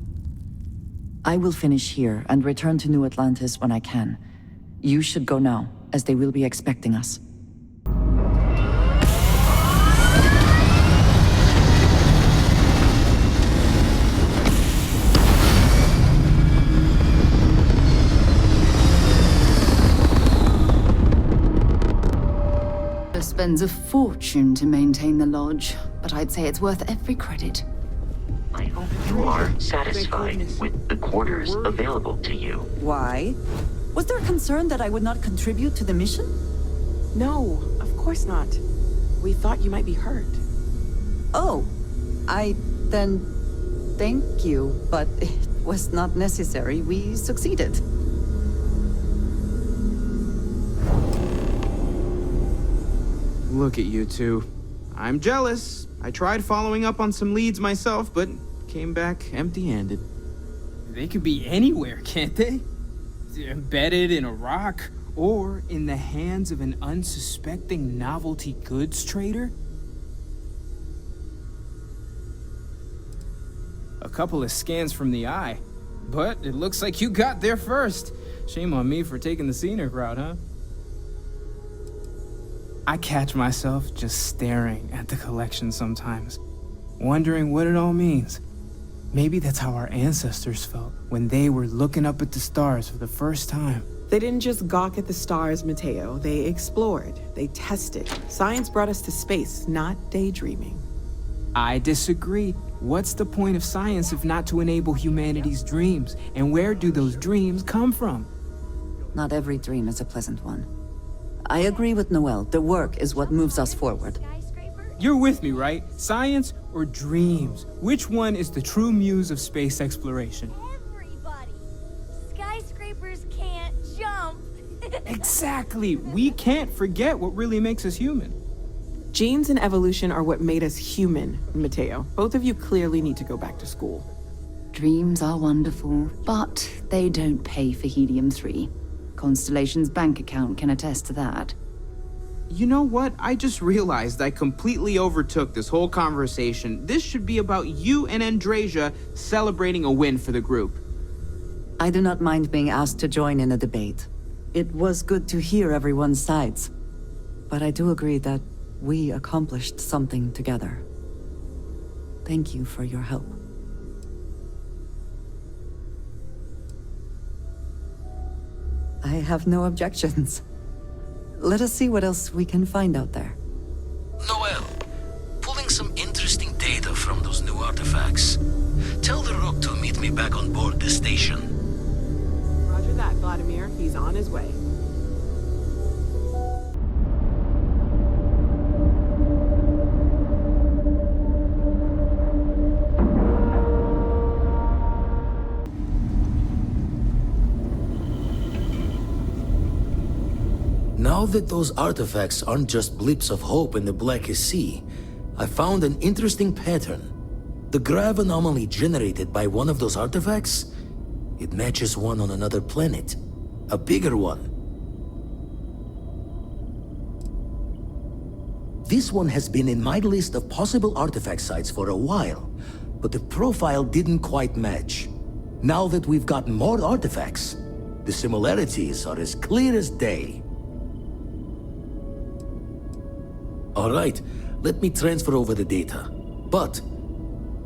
I will finish here and return to New Atlantis when I can. You should go now, as they will be expecting us. spends a fortune to maintain the lodge, but I'd say it's worth every credit. I hope you are satisfied with the quarters available to you. Why? Was there concern that I would not contribute to the mission? No, of course not. We thought you might be hurt. Oh, then thank you, but it was not necessary. We succeeded. Look at you two. I'm jealous. I tried following up on some leads myself, but came back empty-handed. They could be anywhere, can't they? Embedded in a rock, or in the hands of an unsuspecting novelty goods trader? A couple of scans from the eye, but it looks like you got there first. Shame on me for taking the scenic route, huh? I catch myself just staring at the collection sometimes, wondering what it all means. Maybe that's how our ancestors felt when they were looking up at the stars for the first time. They didn't just gawk at the stars, Mateo. They explored. They tested. Science brought us to space, not daydreaming. I disagree. What's the point of science if not to enable humanity's dreams? And where do those dreams come from? Not every dream is a pleasant one. I agree with Noel. The work is what moves us forward. You're with me, right? Science or dreams? Which one is the true muse of space exploration? Everybody! Skyscrapers can't jump! Exactly! We can't forget what really makes us human. Genes and evolution are what made us human, Mateo. Both of you clearly need to go back to school. Dreams are wonderful, but they don't pay for helium-3. Constellation's bank account can attest to that. You know what? I just realized I completely overtook this whole conversation. This should be about you and Andrasia celebrating a win for the group. I do not mind being asked to join in a debate. It was good to hear everyone's sides. But I do agree that we accomplished something together. Thank you for your help. I have no objections. Let us see what else we can find out there. Noel, pulling some interesting data from those new artifacts. Tell the Rook to meet me back on board the station. Roger that, Vladimir. He's on his way. Now that those artifacts aren't just blips of hope in the blackest sea, I found an interesting pattern. The grav anomaly generated by one of those artifacts, it matches one on another planet. A bigger one. This one has been in my list of possible artifact sites for a while, but the profile didn't quite match. Now that we've gotten more artifacts, the similarities are as clear as day. All right, let me transfer over the data. But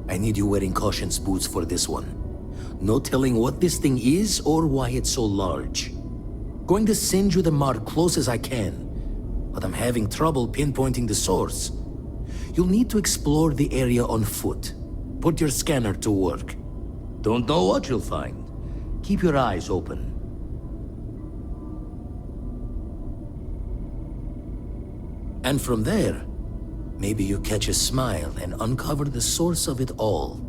I need you wearing caution's boots for this one. No telling what this thing is or why it's so large. Going to send you the mark close as I can, but I'm having trouble pinpointing the source. You'll need to explore the area on foot. Put your scanner to work. Don't know what you'll find. Keep your eyes open. And from there, maybe you catch a smile and uncover the source of it all.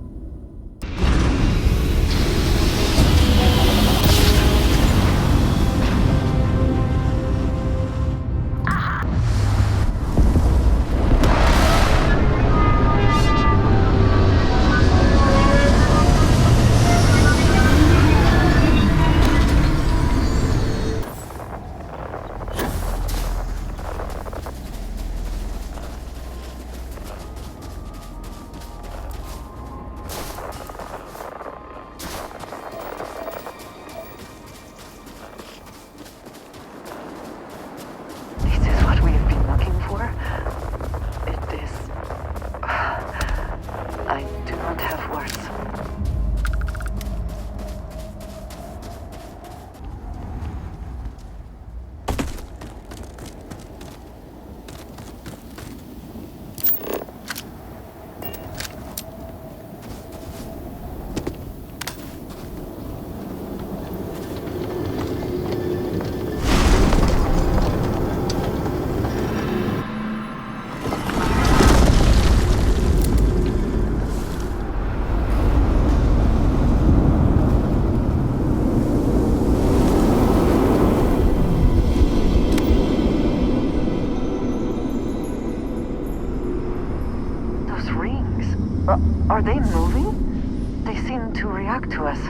Are they moving? They seem to react to us.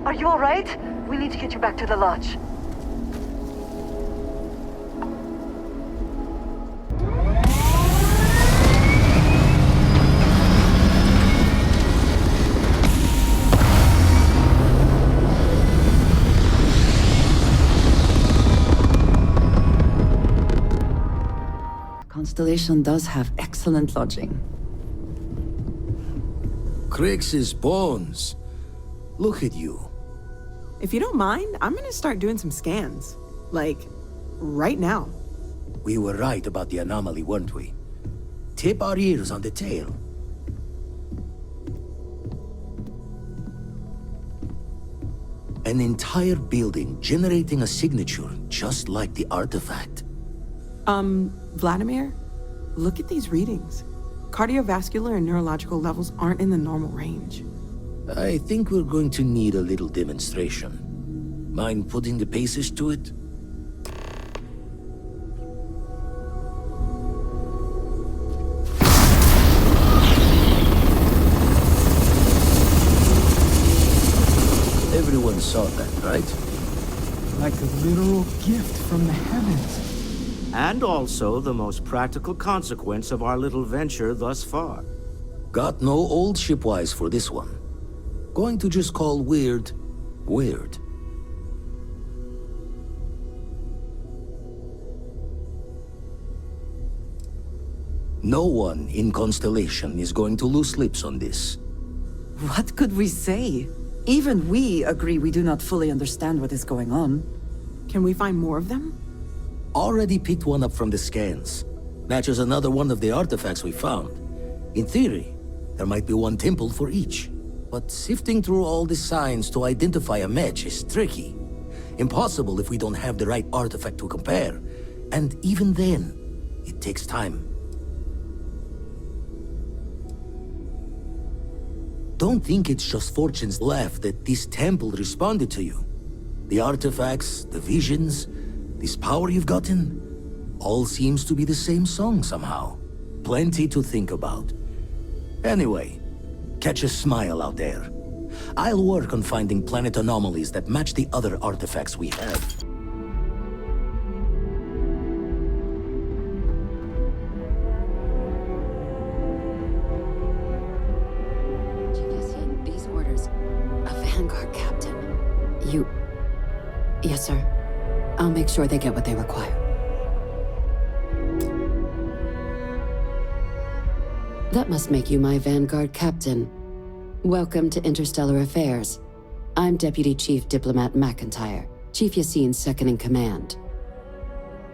Are you all right? We need to get you back to the lodge. Constellation does have excellent lodging. Crix's bones. Look at you. If you don't mind, I'm gonna start doing some scans. Like, right now. We were right about the anomaly, weren't we? Tip our ears on the tail. An entire building generating a signature just like the artifact. Vladimir, look at these readings. Cardiovascular and neurological levels aren't in the normal range. I think we're going to need a little demonstration. Mind putting the paces to it? Everyone saw that, right? Like a literal gift from the heavens. And also the most practical consequence of our little venture thus far. Got no old shipwise for this one. Going to just call weird, weird. No one in Constellation is going to lose lips on this. What could we say? Even we agree we do not fully understand what is going on. Can we find more of them? Already picked one up from the scans. Matches another one of the artifacts we found. In theory, there might be one temple for each. but sifting through all the signs to identify a match is tricky. Impossible if we don't have the right artifact to compare. And even then, it takes time. Don't think it's just fortune's left that this temple responded to you. The artifacts, the visions, this power you've gotten, all seems to be the same song somehow. Plenty to think about. Anyway, catch a smile out there. I'll work on finding planet anomalies that match the other artifacts we have. These orders. A Vanguard captain. Yes, sir. I'll make sure they get what they require. That must make you my Vanguard captain. Welcome to Interstellar Affairs. I'm Deputy Chief Diplomat McIntyre, Chief Yassine's second-in-command.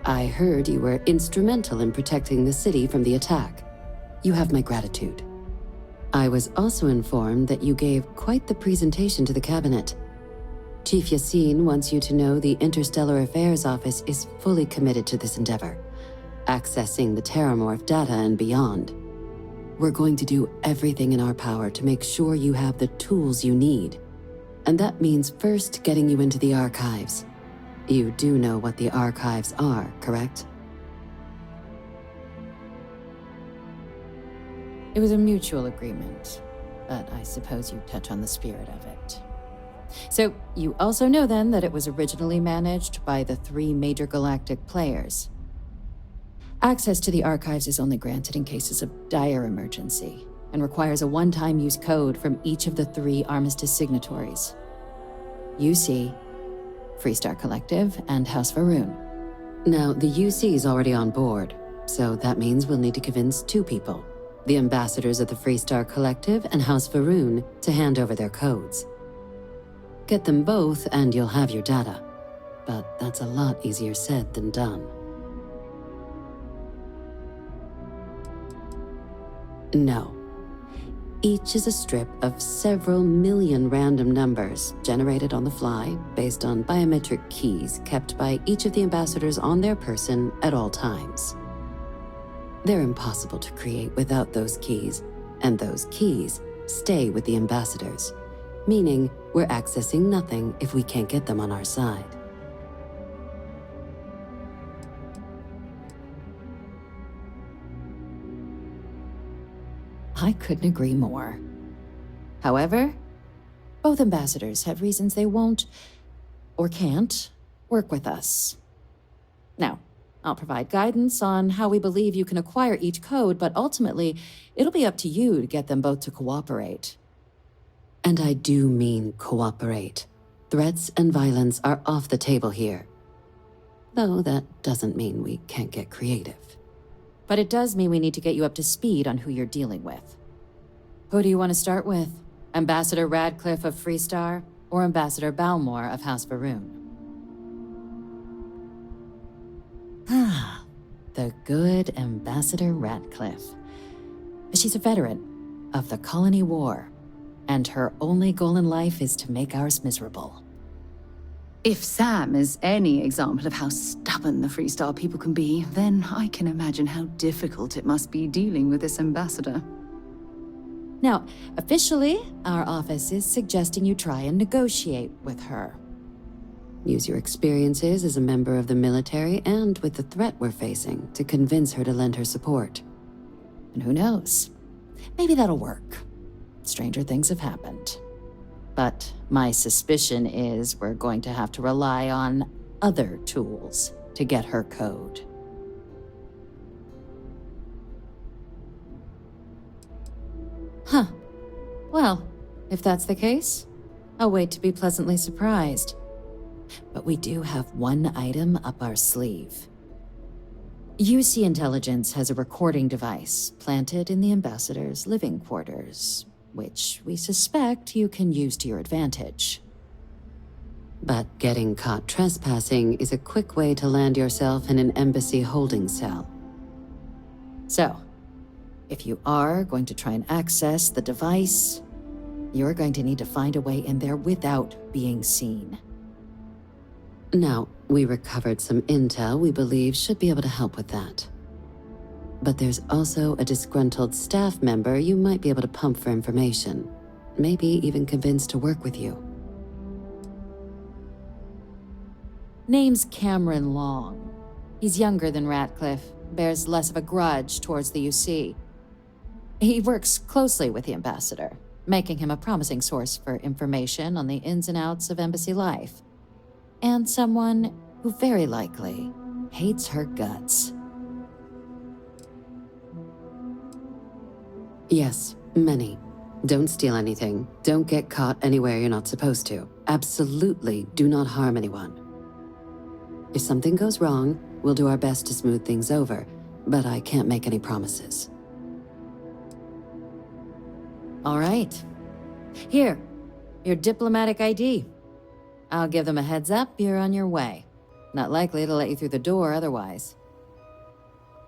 I heard you were instrumental in protecting the city from the attack. You have my gratitude. I was also informed that you gave quite the presentation to the cabinet. Chief Yassine wants you to know the Interstellar Affairs Office is fully committed to this endeavor, accessing the Terramorph data and beyond. We're going to do everything in our power to make sure you have the tools you need. And that means first getting you into the archives. You do know what the archives are, correct? It was a mutual agreement, but I suppose you touch on the spirit of it. So, you also know then that it was originally managed by the 3 major galactic players. Access to the archives is only granted in cases of dire emergency, and requires a one-time use code from each of the 3 armistice signatories. UC, Freestar Collective, and House Va'Run. Now, the UC is already on board, so that means we'll need to convince 2 people. The ambassadors of the Freestar Collective and House Va'Run to hand over their codes. Get them both and you'll have your data. But that's a lot easier said than done. No. Each is a strip of several million random numbers generated on the fly based on biometric keys kept by each of the ambassadors on their person at all times. They're impossible to create without those keys, and those keys stay with the ambassadors, meaning we're accessing nothing if we can't get them on our side. I couldn't agree more. However, both ambassadors have reasons they won't, or can't, work with us. Now, I'll provide guidance on how we believe you can acquire each code, but ultimately, it'll be up to you to get them both to cooperate. And I do mean cooperate. Threats and violence are off the table here. Though that doesn't mean we can't get creative. But it does mean we need to get you up to speed on who you're dealing with. Who do you want to start with? Ambassador Radcliffe of Freestar, or Ambassador Balmore of House Va'Run? Ah, the good Ambassador Radcliffe. She's a veteran of the Colony War, and her only goal in life is to make ours miserable. If Sam is any example of how stubborn the Freestar people can be, then I can imagine how difficult it must be dealing with this ambassador. Now, officially, our office is suggesting you try and negotiate with her. Use your experiences as a member of the military and with the threat we're facing to convince her to lend her support. And who knows? Maybe that'll work. Stranger things have happened. But my suspicion is we're going to have to rely on other tools to get her code. Huh. Well, if that's the case, I'll wait to be pleasantly surprised. But we do have one item up our sleeve. UC Intelligence has a recording device planted in the ambassador's living quarters, which we suspect you can use to your advantage. But getting caught trespassing is a quick way to land yourself in an embassy holding cell. So, if you are going to try and access the device, You're going to need to find a way in there without being seen. Now, we recovered some intel we believe should be able to help with that. But there's also a disgruntled staff member you might be able to pump for information. Maybe even convince to work with you. Name's Cameron Long. He's younger than Ratcliffe, bears less of a grudge towards the UC. He works closely with the ambassador, making him a promising source for information on the ins and outs of embassy life. And someone who very likely hates her guts. Yes, many. Don't steal anything. Don't get caught anywhere you're not supposed to. Absolutely do not harm anyone. If something goes wrong, we'll do our best to smooth things over, but I can't make any promises. All right. Here, your diplomatic ID. I'll give them a heads up, you're on your way. Not likely to let you through the door otherwise.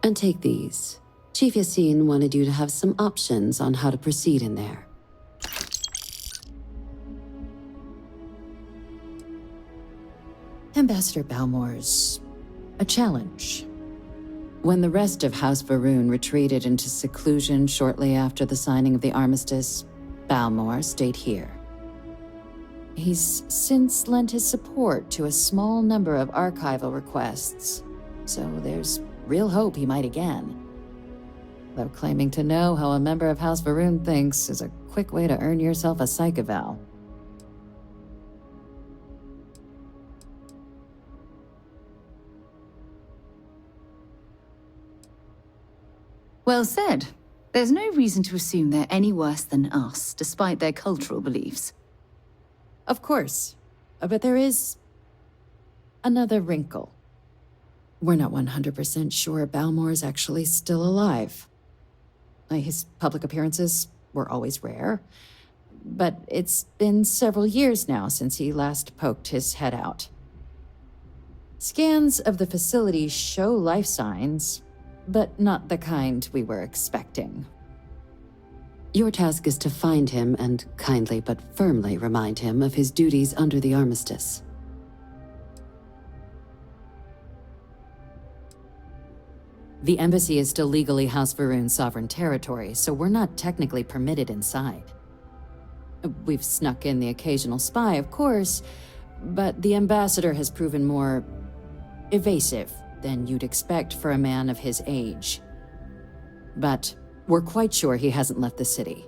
And take these. Chief Yassine wanted you to have some options on how to proceed in there. Ambassador Balmore's a challenge. When the rest of House Varun retreated into seclusion shortly after the signing of the armistice, Balmore stayed here. He's since lent his support to a small number of archival requests, so there's real hope he might again. Though claiming to know how a member of House Varun thinks is a quick way to earn yourself a psych eval. Well said. There's no reason to assume they're any worse than us, despite their cultural beliefs. Of course, but there is another wrinkle. We're not 100% sure Balmore's actually still alive. His public appearances were always rare, but it's been several years now since he last poked his head out. Scans of the facility show life signs, but not the kind we were expecting. Your task is to find him and kindly but firmly remind him of his duties under the armistice. The embassy is still legally House Varun's sovereign territory, so we're not technically permitted inside. We've snuck in the occasional spy, of course, but the ambassador has proven more evasive than you'd expect for a man of his age. But we're quite sure he hasn't left the city.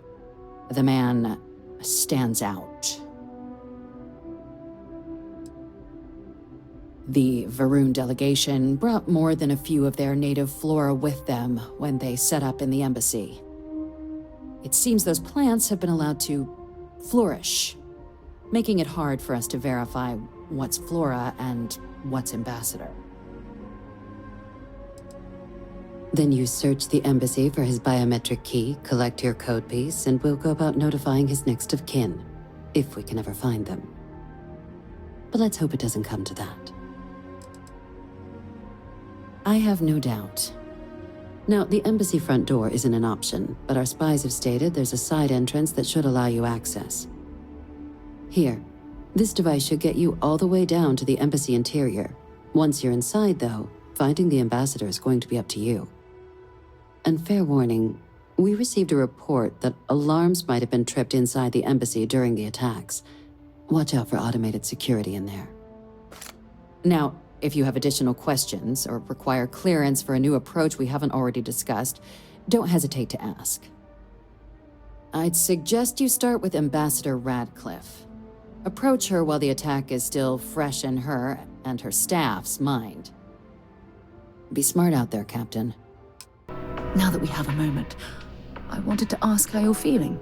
The man stands out. The Varun delegation brought more than a few of their native flora with them when they set up in the embassy. It seems those plants have been allowed to flourish, making it hard for us to verify what's flora and what's ambassador. Then you search the embassy for his biometric key, collect your code piece, and we'll go about notifying his next of kin, if we can ever find them. But let's hope it doesn't come to that. I have no doubt. Now, the embassy front door isn't an option, but our spies have stated there's a side entrance that should allow you access. Here, this device should get you all the way down to the embassy interior. Once you're inside, though, finding the ambassador is going to be up to you. And fair warning, we received a report that alarms might have been tripped inside the embassy during the attacks. Watch out for automated security in there. Now, if you have additional questions or require clearance for a new approach we haven't already discussed, don't hesitate to ask. I'd suggest you start with Ambassador Radcliffe. Approach her while the attack is still fresh in her and her staff's mind. Be smart out there, Captain. Now that we have a moment, I wanted to ask how you're feeling.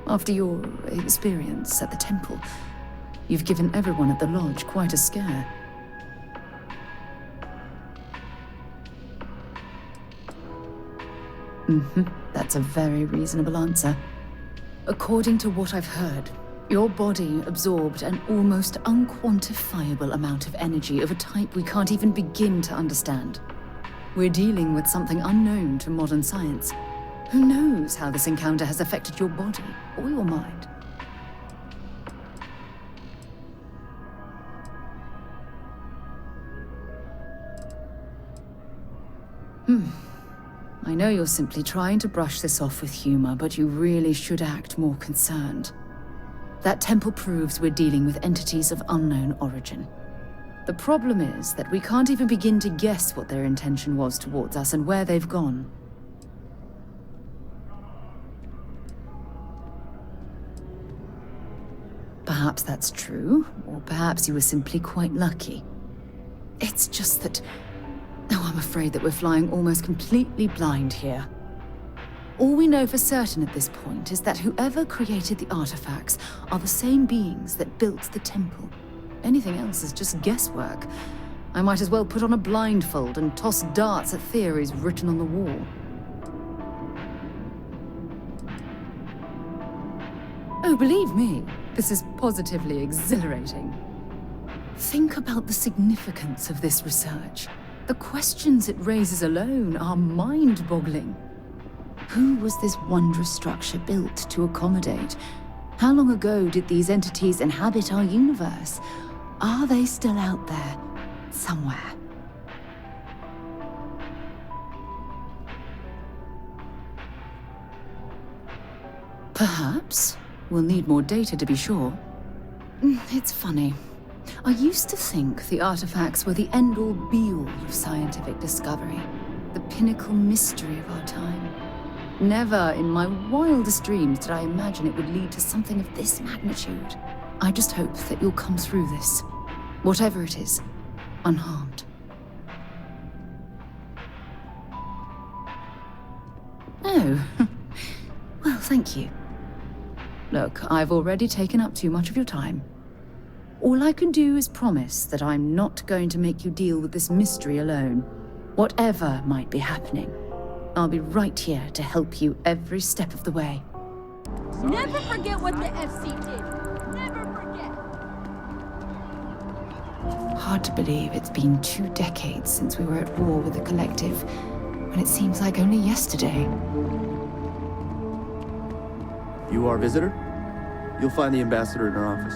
After your experience at the temple, you've given everyone at the lodge quite a scare. That's a very reasonable answer. According to what I've heard, your body absorbed an almost unquantifiable amount of energy of a type we can't even begin to understand. We're dealing with something unknown to modern science. Who knows how this encounter has affected your body or your mind? I know you're simply trying to brush this off with humor, but you really should act more concerned. That temple proves we're dealing with entities of unknown origin. The problem is that we can't even begin to guess what their intention was towards us and where they've gone. Perhaps that's true, or perhaps you were simply quite lucky. It's just that... Oh, I'm afraid that we're flying almost completely blind here. All we know for certain at this point is that whoever created the artifacts are the same beings that built the temple. Anything else is just guesswork. I might as well put on a blindfold and toss darts at theories written on the wall. Oh, believe me, this is positively exhilarating. Think about the significance of this research. The questions it raises alone are mind-boggling. Who was this wondrous structure built to accommodate? How long ago did these entities inhabit our universe? Are they still out there, somewhere? Perhaps. We'll need more data to be sure. It's funny. I used to think the artifacts were the end-all be-all of scientific discovery, the pinnacle mystery of our time. Never in my wildest dreams did I imagine it would lead to something of this magnitude. I just hope that you'll come through this, whatever it is, unharmed. Oh, well, thank you. Look, I've already taken up too much of your time. All I can do is promise that I'm not going to make you deal with this mystery alone. Whatever might be happening, I'll be right here to help you every step of the way. Never forget what the FC did. Never forget. Hard to believe it's been 2 decades since we were at war with the Collective, when it seems like only yesterday. You our visitor? You'll find the ambassador in her office.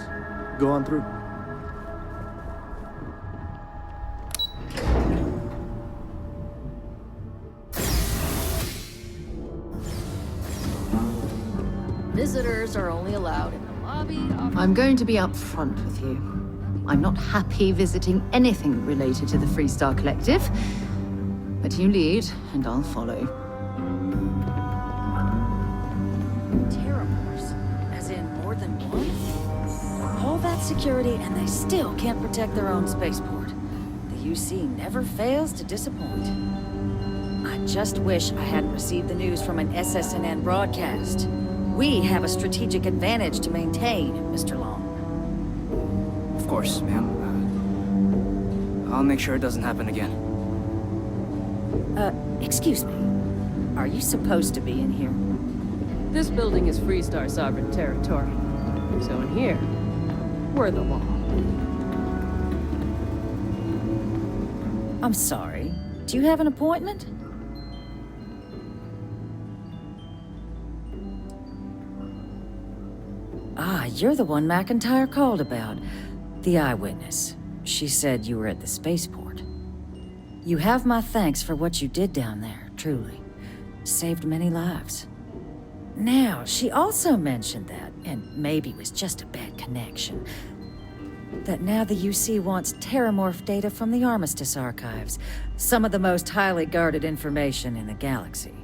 Go on through. Visitors are only allowed in the lobby. I'm going to be upfront with you. I'm not happy visiting anything related to the Freestar Collective, but you lead, and I'll follow. Terramorphs? As in more than one? All that security and they still can't protect their own spaceport. The UC never fails to disappoint. I just wish I hadn't received the news from an SSNN broadcast. We have a strategic advantage to maintain, Mr. Long. Of course, ma'am. I'll make sure it doesn't happen again. Excuse me. Are you supposed to be in here? This building is Freestar sovereign territory. So in here, we're the law. I'm sorry. Do you have an appointment? Ah, you're the one McIntyre called about. The eyewitness. She said you were at the spaceport. You have my thanks for what you did down there, truly. Saved many lives. Now, she also mentioned that, and maybe it was just a bad connection, that now the UC wants terramorph data from the Armistice archives, some of the most highly guarded information in the galaxy,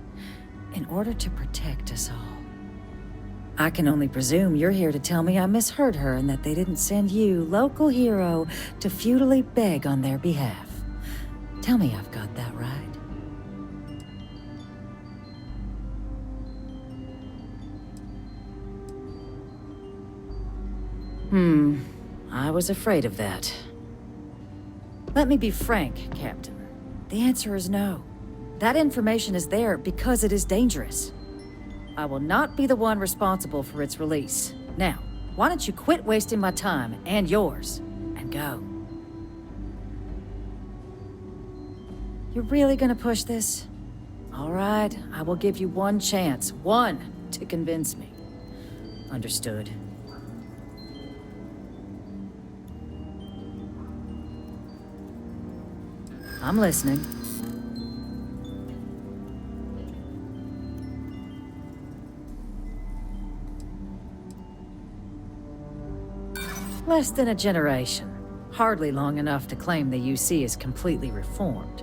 in order to protect us all. I can only presume you're here to tell me I misheard her and that they didn't send you, local hero, to futilely beg on their behalf. Tell me I've got that right. I was afraid of that. Let me be frank, Captain. The answer is no. That information is there because it is dangerous. I will not be the one responsible for its release. Now, why don't you quit wasting my time and yours, and go? You're really gonna push this? All right, I will give you one chance, one, to convince me. Understood. I'm listening. Less than a generation. Hardly long enough to claim the UC is completely reformed.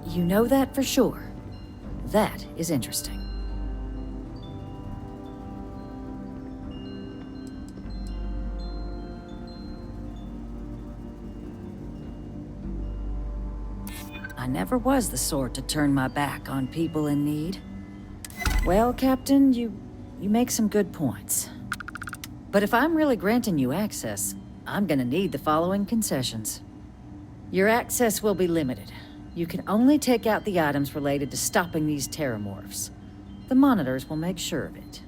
You know that for sure. That is interesting. I never was the sort to turn my back on people in need. Well, Captain, you make some good points. But if I'm really granting you access, I'm gonna need the following concessions. Your access will be limited. You can only take out the items related to stopping these terramorphs. The monitors will make sure of it.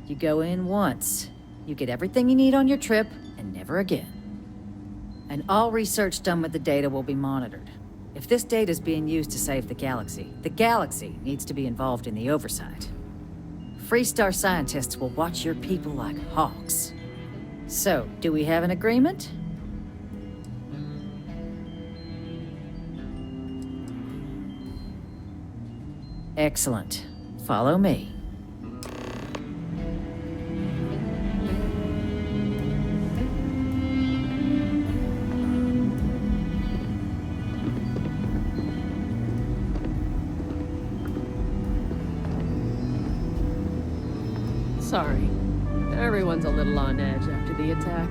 You go in once, you get everything you need on your trip, and never again. And all research done with the data will be monitored. If this data is being used to save the galaxy needs to be involved in the oversight. Freestar scientists will watch your people like hawks. So, do we have an agreement? Excellent. Follow me. Sorry. Everyone's a little on edge after the attack.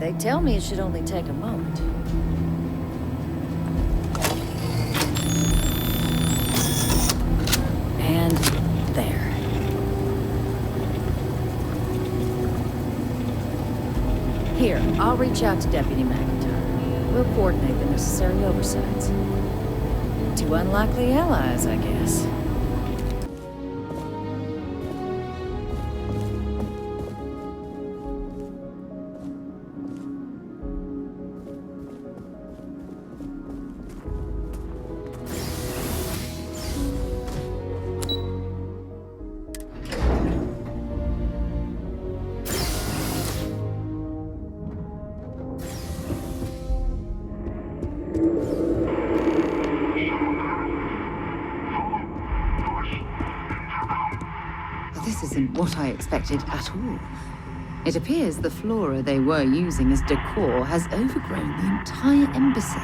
They tell me it should only take a moment. And there. Here, I'll reach out to Deputy McIntyre. We'll coordinate the necessary oversights. Two unlikely allies, I guess. This isn't what I expected at all. It appears the flora they were using as decor has overgrown the entire embassy.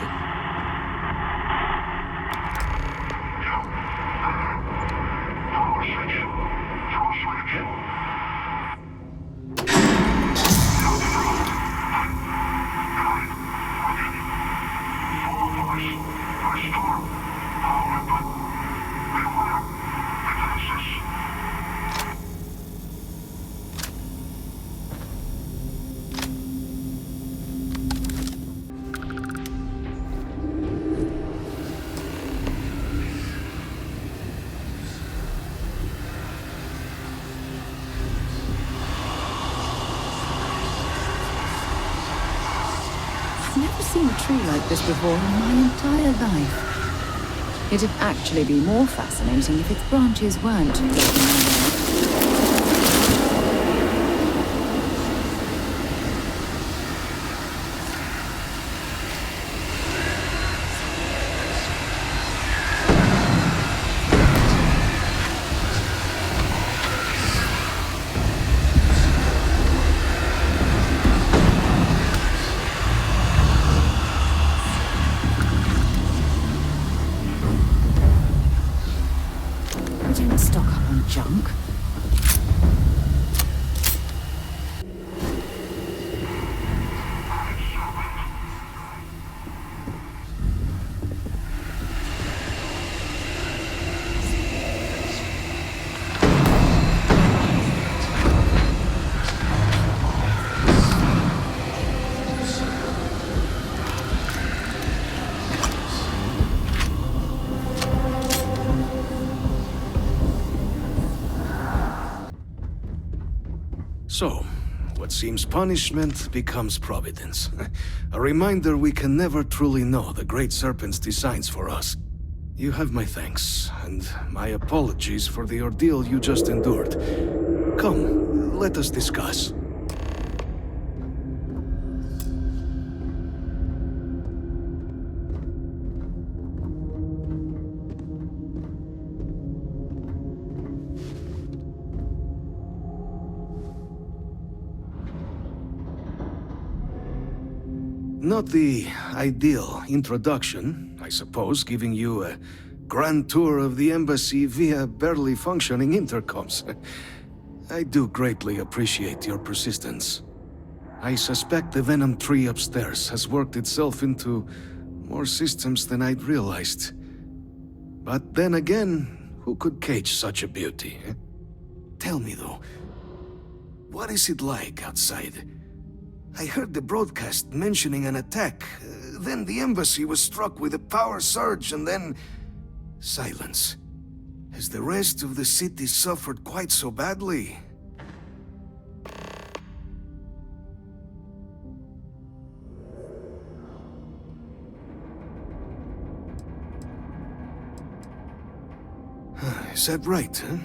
I've never seen a tree like this before in my entire life. It'd actually be more fascinating if its branches weren't floating around. We don't stock up on junk. So, what seems punishment becomes providence. A reminder we can never truly know the Great Serpent's designs for us. You have my thanks, and my apologies for the ordeal you just endured. Come, let us discuss. Not the ideal introduction, I suppose, giving you a grand tour of the embassy via barely functioning intercoms. I do greatly appreciate your persistence. I suspect the Venom tree upstairs has worked itself into more systems than I'd realized. But then again, who could cage such a beauty? Tell me though, what is it like outside? I heard the broadcast mentioning an attack, then the embassy was struck with a power surge, and then silence. Has the rest of the city suffered quite so badly? Is that right, huh?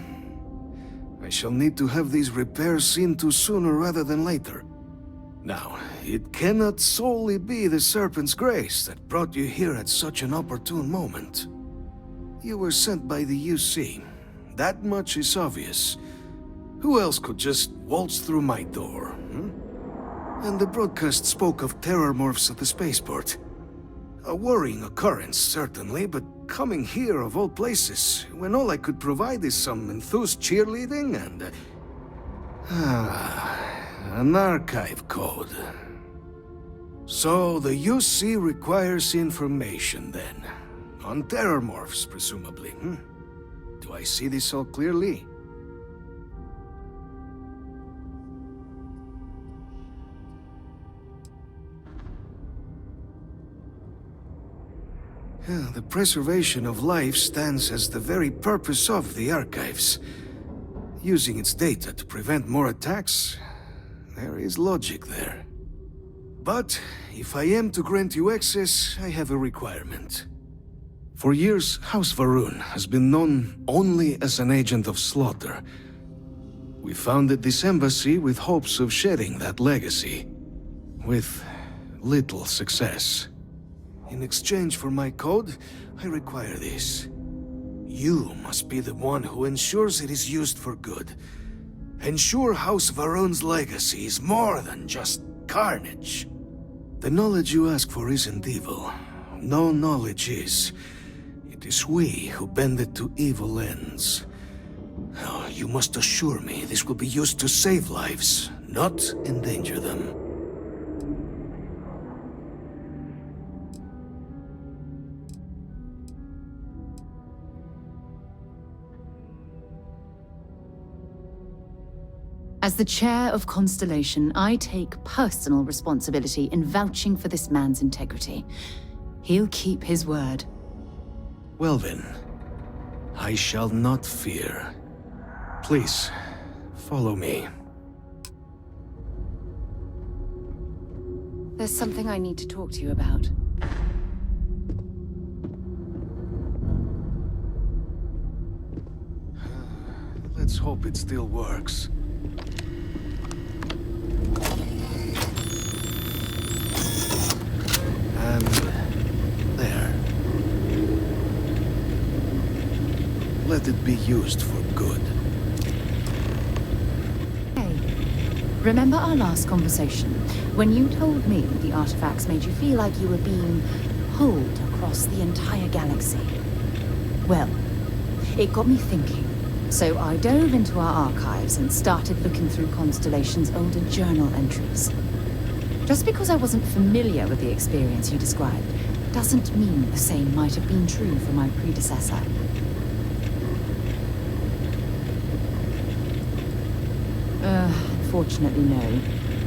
I shall need to have these repairs seen to sooner rather than later. Now, it cannot solely be the Serpent's grace that brought you here at such an opportune moment. You were sent by the UC. That much is obvious. Who else could just waltz through my door, And the broadcast spoke of terror morphs at the spaceport. A worrying occurrence, certainly, but coming here of all places, when all I could provide is some enthused cheerleading and... an archive code. So the UC requires information then. On terror morphs, presumably, Do I see this all clearly? The preservation of life stands as the very purpose of the archives. Using its data to prevent more attacks, there is logic there. But if I am to grant you access, I have a requirement. For years, House Varun has been known only as an agent of slaughter. We founded this embassy with hopes of shedding that legacy, with little success. In exchange for my code, I require this. You must be the one who ensures it is used for good. Ensure House Varun's legacy is more than just carnage. The knowledge you ask for isn't evil. No knowledge is. It is we who bend it to evil ends. Oh, you must assure me this will be used to save lives, not endanger them. As the chair of Constellation, I take personal responsibility in vouching for this man's integrity. He'll keep his word. Well then, I shall not fear. Please, follow me. There's something I need to talk to you about. Let's hope it still works. And there. Let it be used for good. Hey, remember our last conversation? When you told me the artifacts made you feel like you were being pulled across the entire galaxy? Well, it got me thinking. So I dove into our archives and started looking through Constellation's older journal entries. Just because I wasn't familiar with the experience you described, doesn't mean the same might have been true for my predecessor. Unfortunately, no.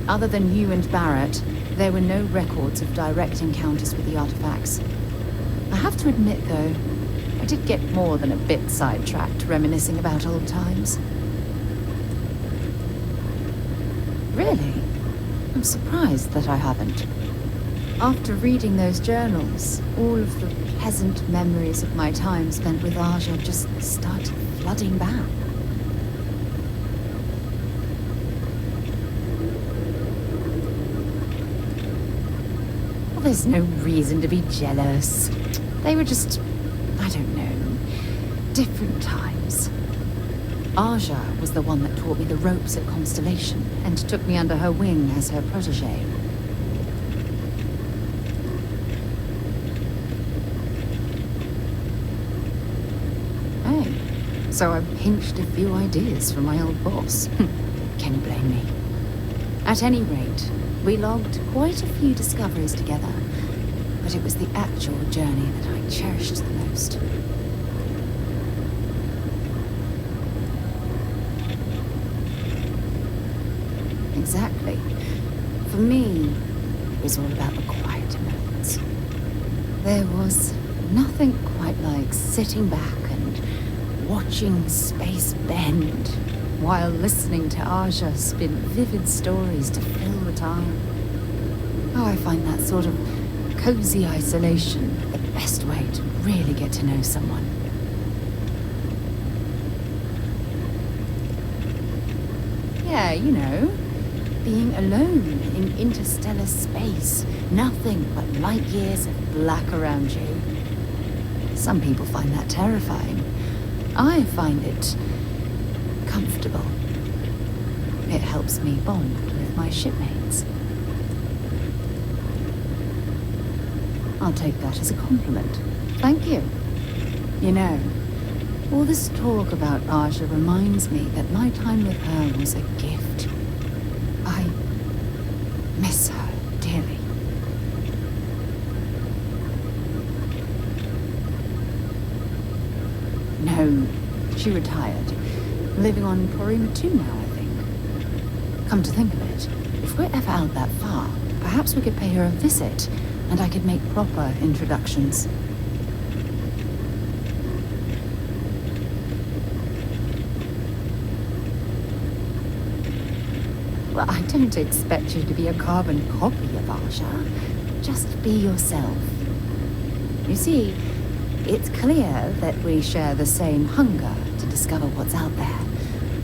Other than you and Barrett, there were no records of direct encounters with the artifacts. I have to admit, though, I did get more than a bit sidetracked reminiscing about old times. Really? I'm surprised that I haven't. After reading those journals, all of the pleasant memories of my time spent with Arja just started flooding back. Well, there's no reason to be jealous. They were just, I don't know, different times. Arja was the one that taught me the ropes at Constellation and took me under her wing as her protege. So I pinched a few ideas from my old boss. Can you blame me? At any rate, we logged quite a few discoveries together, but it was the actual journey that I cherished the most. Exactly. For me, it was all about the quieter moments. There was nothing quite like sitting back and watching space bend while listening to Arja spin vivid stories to fill the time. Oh, I find that sort of cozy isolation the best way to really get to know someone. Yeah, you know, being alone in interstellar space, nothing but light years of black around you. Some people find that terrifying. I find it comfortable. It helps me bond with my shipmates. I'll take that as a compliment. Thank you. You know, all this talk about Arja reminds me that my time with her was a gift. I miss her dearly. No, she retired. Living on Porima 2 now, I think. Come to think of it, if we're ever out that far, perhaps we could pay her a visit, and I could make proper introductions. Well, I don't expect you to be a carbon copy of Arja. Just be yourself. You see, it's clear that we share the same hunger to discover what's out there.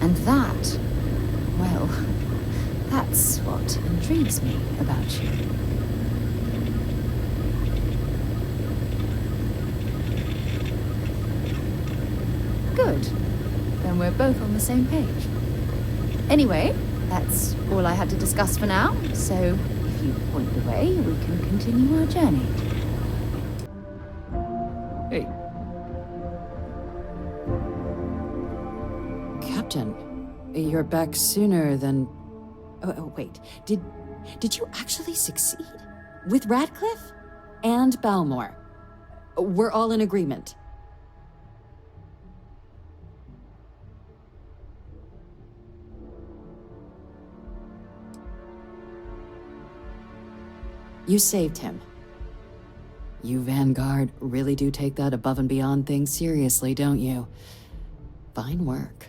And that, well, that's what intrigues me about you. Good. Then we're both on the same page. Anyway, that's all I had to discuss for now, so if you point the way, we can continue our journey. Hey. Captain, you're back sooner than... Oh, wait. Did you actually succeed? With Radcliffe? And Balmore? We're all in agreement. You saved him. You Vanguard really do take that above and beyond thing seriously, don't you? Fine work.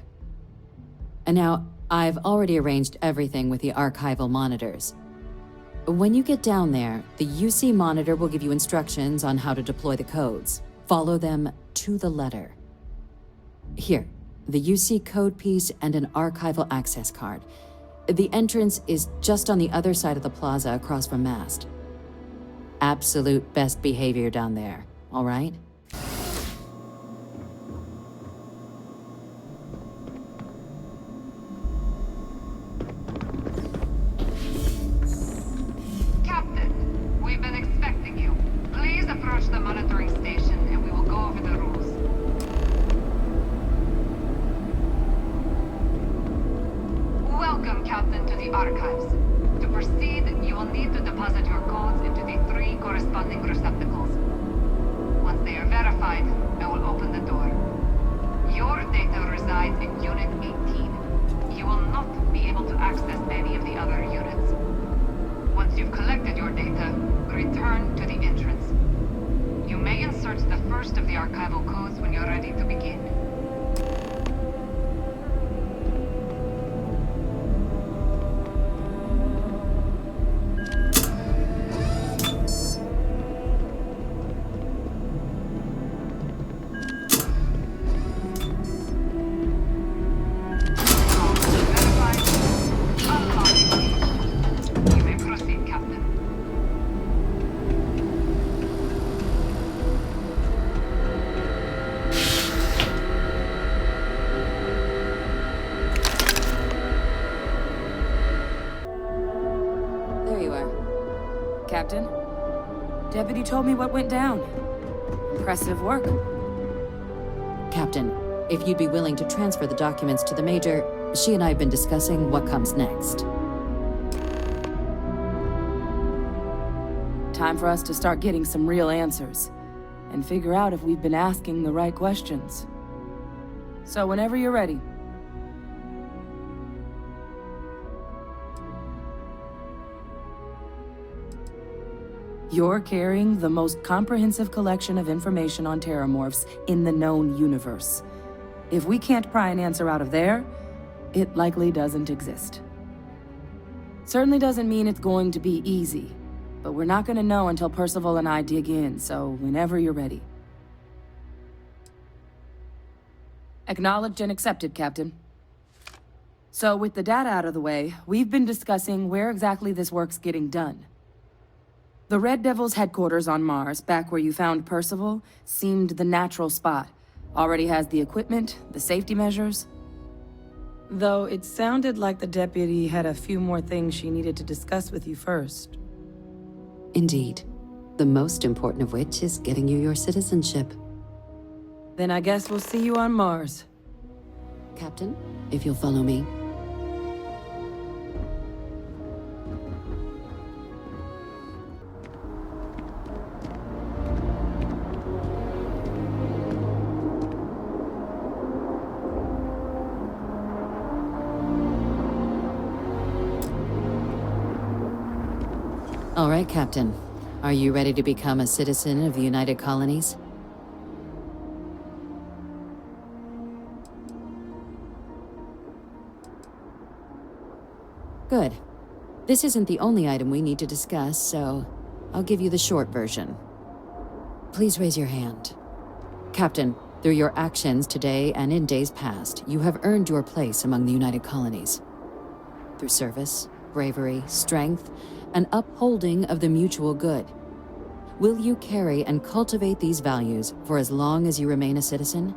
And now, I've already arranged everything with the archival monitors. When you get down there, the UC monitor will give you instructions on how to deploy the codes. Follow them to the letter. Here, the UC code piece and an archival access card. The entrance is just on the other side of the plaza across from Mast. Absolute best behavior down there, all right? Captain, we've been expecting you. Please approach the monitoring station and we will go over the rules. Welcome, Captain, to the Archives. To proceed, you will need to deposit your codes into the 3 corresponding receptacles. Once they are verified, I will open the door. Your data resides in Unit 18. You will not be able to access any of the other units. Once you've collected your data, return to the entrance. You may insert the first of the archival codes when you're ready to begin. Captain. Deputy told me what went down. Impressive work. Captain, if you'd be willing to transfer the documents to the Major, she and I have been discussing what comes next. Time for us to start getting some real answers, and figure out if we've been asking the right questions. So whenever you're ready. You're carrying the most comprehensive collection of information on terramorphs in the known universe. If we can't pry an answer out of there, it likely doesn't exist. Certainly doesn't mean it's going to be easy, but we're not going to know until Percival and I dig in, so whenever you're ready. Acknowledged and accepted, Captain. So with the data out of the way, we've been discussing where exactly this work's getting done. The Red Devil's headquarters on Mars, back where you found Percival, seemed the natural spot. Already has the equipment, the safety measures. Though it sounded like the deputy had a few more things she needed to discuss with you first. Indeed. The most important of which is getting you your citizenship. Then I guess we'll see you on Mars. Captain, if you'll follow me. All right, Captain. Are you ready to become a citizen of the United Colonies? Good. This isn't the only item we need to discuss, so I'll give you the short version. Please raise your hand. Captain, through your actions today and in days past, you have earned your place among the United Colonies. Through service, bravery, strength, and upholding of the mutual good. Will you carry and cultivate these values for as long as you remain a citizen?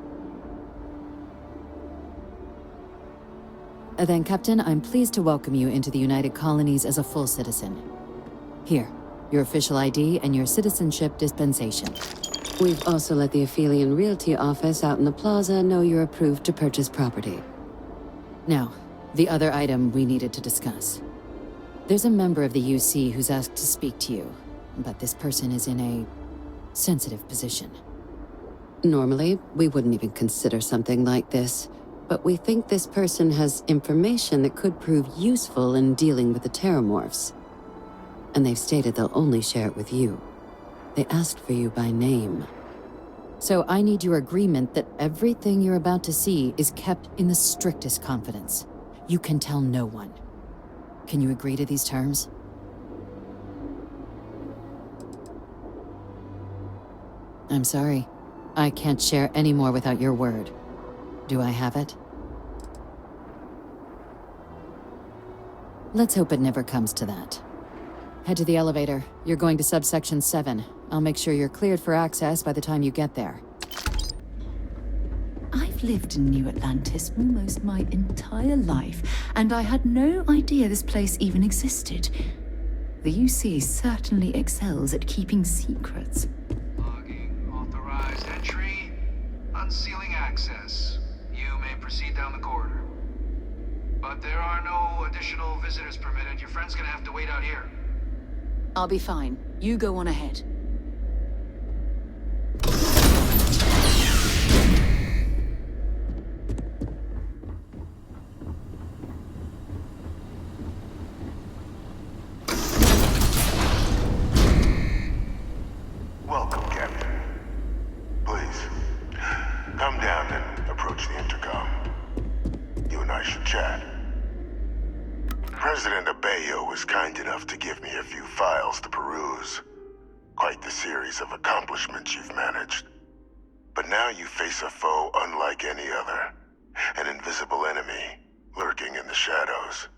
Then, Captain, I'm pleased to welcome you into the United Colonies as a full citizen. Here, your official ID and your citizenship dispensation. We've also let the Aphelion Realty office out in the plaza know you're approved to purchase property. Now, the other item we needed to discuss. There's a member of the UC who's asked to speak to you, but this person is in a sensitive position. Normally, we wouldn't even consider something like this, but we think this person has information that could prove useful in dealing with the terramorphs. And they've stated they'll only share it with you. They asked for you by name. So I need your agreement that everything you're about to see is kept in the strictest confidence. You can tell no one. Can you agree to these terms? I'm sorry. I can't share any more without your word. Do I have it? Let's hope it never comes to that. Head to the elevator. You're going to subsection 7. I'll make sure you're cleared for access by the time you get there. I've lived in New Atlantis almost my entire life, and I had no idea this place even existed. The UC certainly excels at keeping secrets. Logging authorized entry. Unsealing access. You may proceed down the corridor. But there are no additional visitors permitted. Your friend's gonna have to wait out here. I'll be fine. You go on ahead. Welcome, Captain. Please, come down and approach the intercom. You and I should chat. President Abeyo was kind enough to give me a few files to peruse. Quite the series of accomplishments you've managed. But now you face a foe unlike any other. An invisible enemy, lurking in the shadows.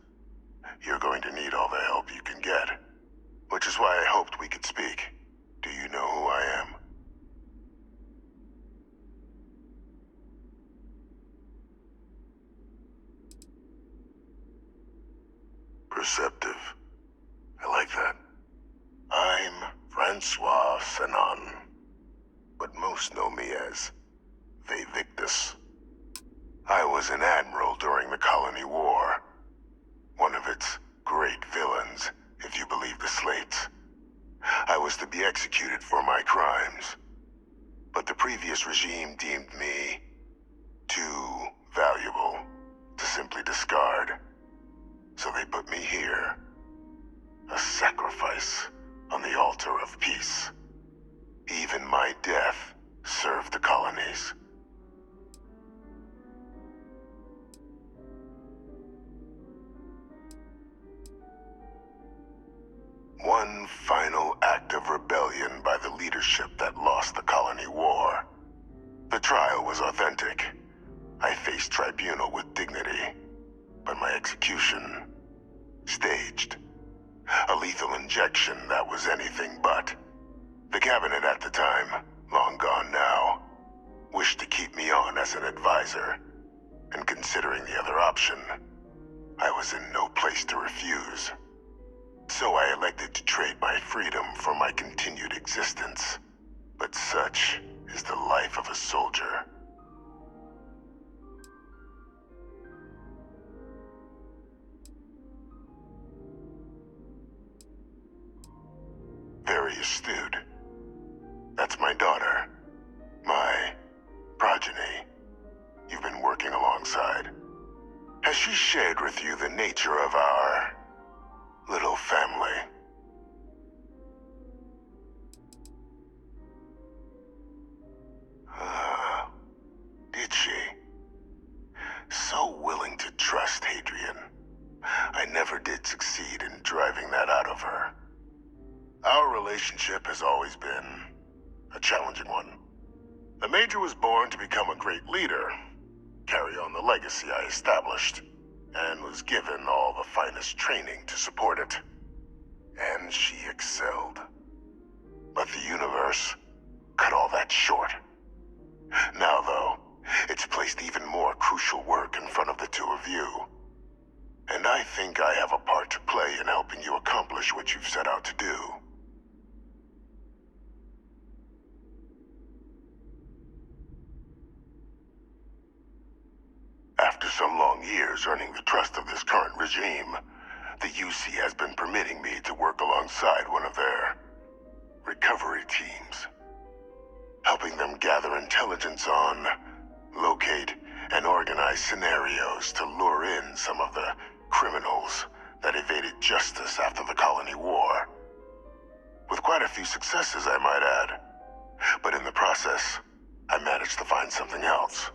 You're going to need all the help you can get. Which is why I hoped we could speak. Do you know who I am? Perceptive. I like that. I Francois Sanon, but most know me as Victus. I was an admiral during the Colony War, one of its great villains, if you believe the slates. I was to be executed for my crimes, but the previous regime deemed me too valuable to simply discard. So they put me here, a sacrifice on the altar of peace. Even my death served the colonies. One final act of rebellion by the leadership that lost the Colony War. The trial was authentic. I faced tribunal with dignity, but my execution, staged. A lethal injection that was anything but. The cabinet at the time, long gone now, wished to keep me on as an advisor, and considering the other option, I was in no place to refuse. So I elected to trade my freedom for my continued existence. But such is the life of a soldier. Very astute. That's my daughter. My progeny. You've been working alongside. Has she shared with you the nature of our little family? Did she? So willing to trust Hadrian. I never did succeed in driving that out of her. Our relationship has always been a challenging one. The Major was born to become a great leader, carry on the legacy I established, and was given all the finest training to support it. And she excelled. But the universe cut all that short. Now, though, it's placed even more crucial work in front of the two of you. And I think I have a part to play in helping you accomplish what you've set out to do. After some long years earning the trust of this current regime, the UC has been permitting me to work alongside one of their recovery teams, helping them gather intelligence on, locate, and organize scenarios to lure in some of the criminals that evaded justice after the Colony War. With quite a few successes, I might add. But in the process, I managed to find something else.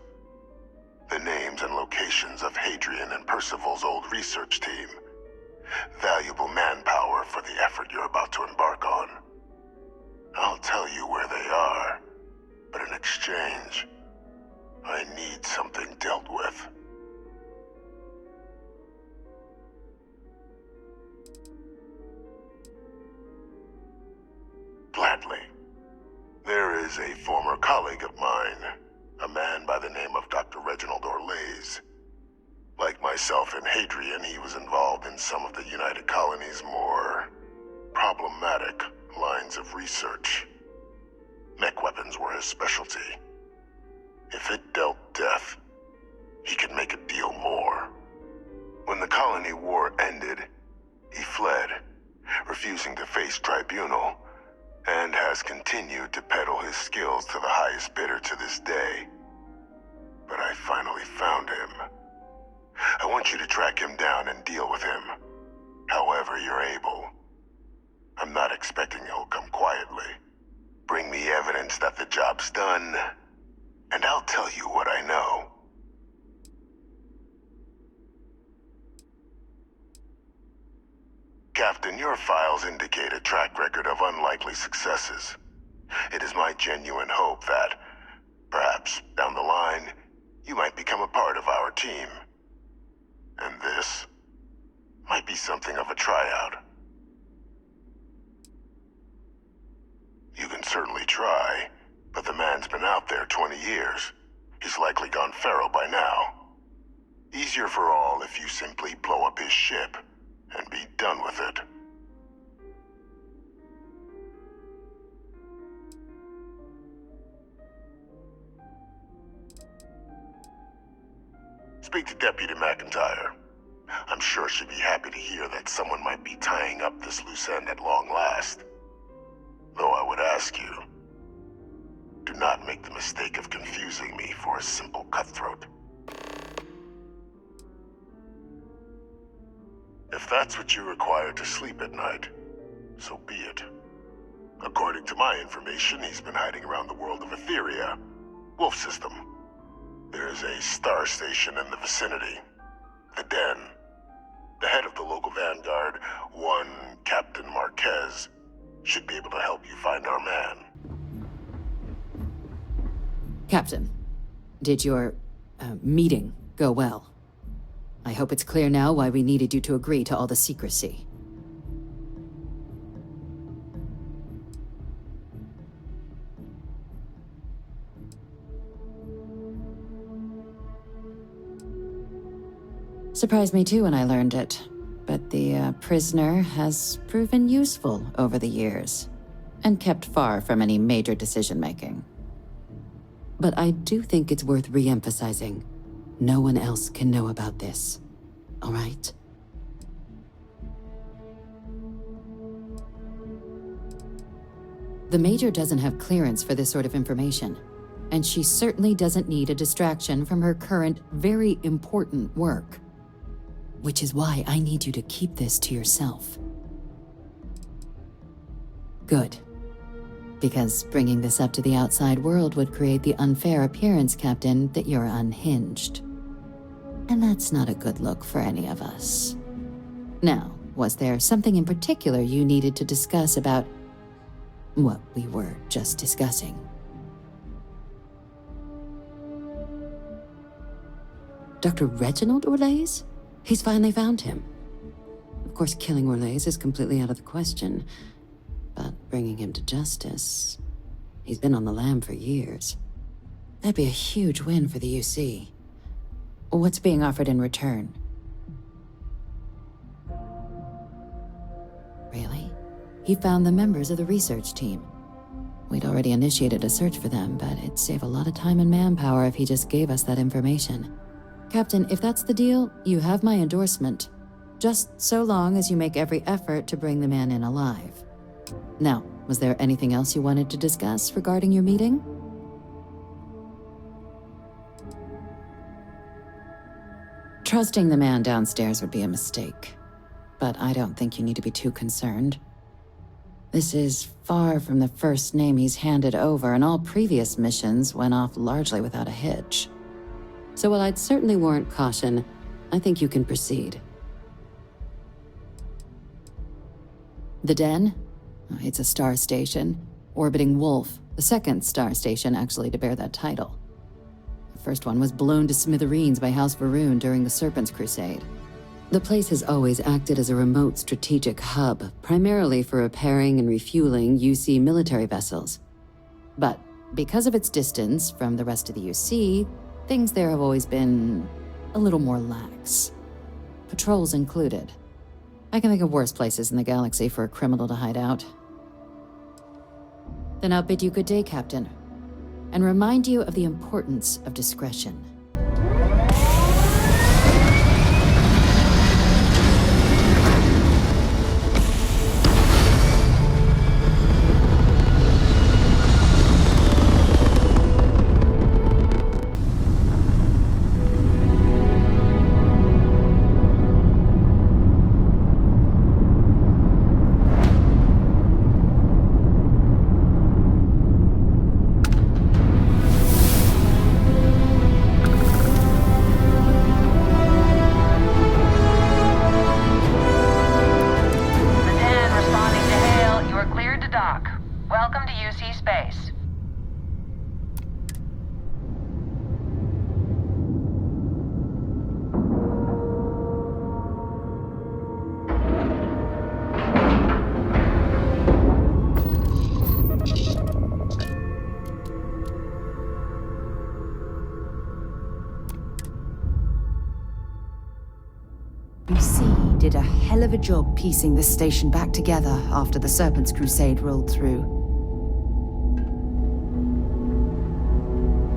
The names and locations of Hadrian and Percival's old research team. Valuable manpower for the effort you're about to embark on. I'll tell you where they are, but in exchange, I need something dealt with. Gladly. There is a former colleague of mine, a man by the name of Dr. Reginald Orlaise. Like myself and Hadrian, he was involved in some of the United Colonies' more problematic lines of research. Mech weapons were his specialty. If it dealt death, he could make a deal more. When the Colony War ended, he fled, refusing to face tribunal, and has continued to peddle his skills to the highest bidder to this day. But I finally found him. I want you to track him down and deal with him, however you're able. I'm not expecting he'll come quietly. Bring me evidence that the job's done, and I'll tell you what I know. Captain, your files indicate a track record of unlikely successes. It is my genuine hope that, perhaps down the line, you might become a part of our team. And this might be something of a tryout. You can certainly try, but the man's been out there 20 years. He's likely gone feral by now. Easier for all if you simply blow up his ship and be done with it. speak to Deputy McIntyre. I'm sure she'd be happy to hear that someone might be tying up this loose end at long last. Though I would ask you, do not make the mistake of confusing me for a simple cutthroat. If that's what you require to sleep at night, so be it. According to my information, he's been hiding around the world of Etheria, Wolf System. There's a star station in the vicinity, the Den. The head of the local vanguard, one Captain Marquez, should be able to help you find our man. Captain, did your meeting go well? I hope it's clear now why we needed you to agree to all the secrecy. Surprised me too when I learned it, but the prisoner has proven useful over the years, and kept far from any major decision-making. But I do think it's worth re-emphasizing. No one else can know about this, all right? The Major doesn't have clearance for this sort of information, and she certainly doesn't need a distraction from her current, very important work. Which is why I need you to keep this to yourself. Good. Because bringing this up to the outside world would create the unfair appearance, Captain, that you're unhinged. And that's not a good look for any of us. Now, was there something in particular you needed to discuss about what we were just discussing? Dr. Reginald Orlaise? He's finally found him. Of course, killing Orlaise is completely out of the question, but bringing him to justice... He's been on the lam for years. That'd be a huge win for the UC. What's being offered in return? Really? He found the members of the research team. We'd already initiated a search for them, but it'd save a lot of time and manpower if he just gave us that information. Captain, if that's the deal, you have my endorsement. Just so long as you make every effort to bring the man in alive. Now, was there anything else you wanted to discuss regarding your meeting? Trusting the man downstairs would be a mistake, but I don't think you need to be too concerned. This is far from the first name he's handed over, and all previous missions went off largely without a hitch. So while I'd certainly warrant caution, I think you can proceed. The Den? It's a star station, orbiting Wolf, the second star station actually to bear that title. The first one was blown to smithereens by House Varun during the Serpent's Crusade. The place has always acted as a remote strategic hub, primarily for repairing and refueling UC military vessels. But because of its distance from the rest of the UC, things there have always been a little more lax. Patrols included. I can think of worse places in the galaxy for a criminal to hide out. Then I'll bid you good day, Captain, and remind you of the importance of discretion. UC did a hell of a job piecing this station back together after the Serpent's Crusade rolled through.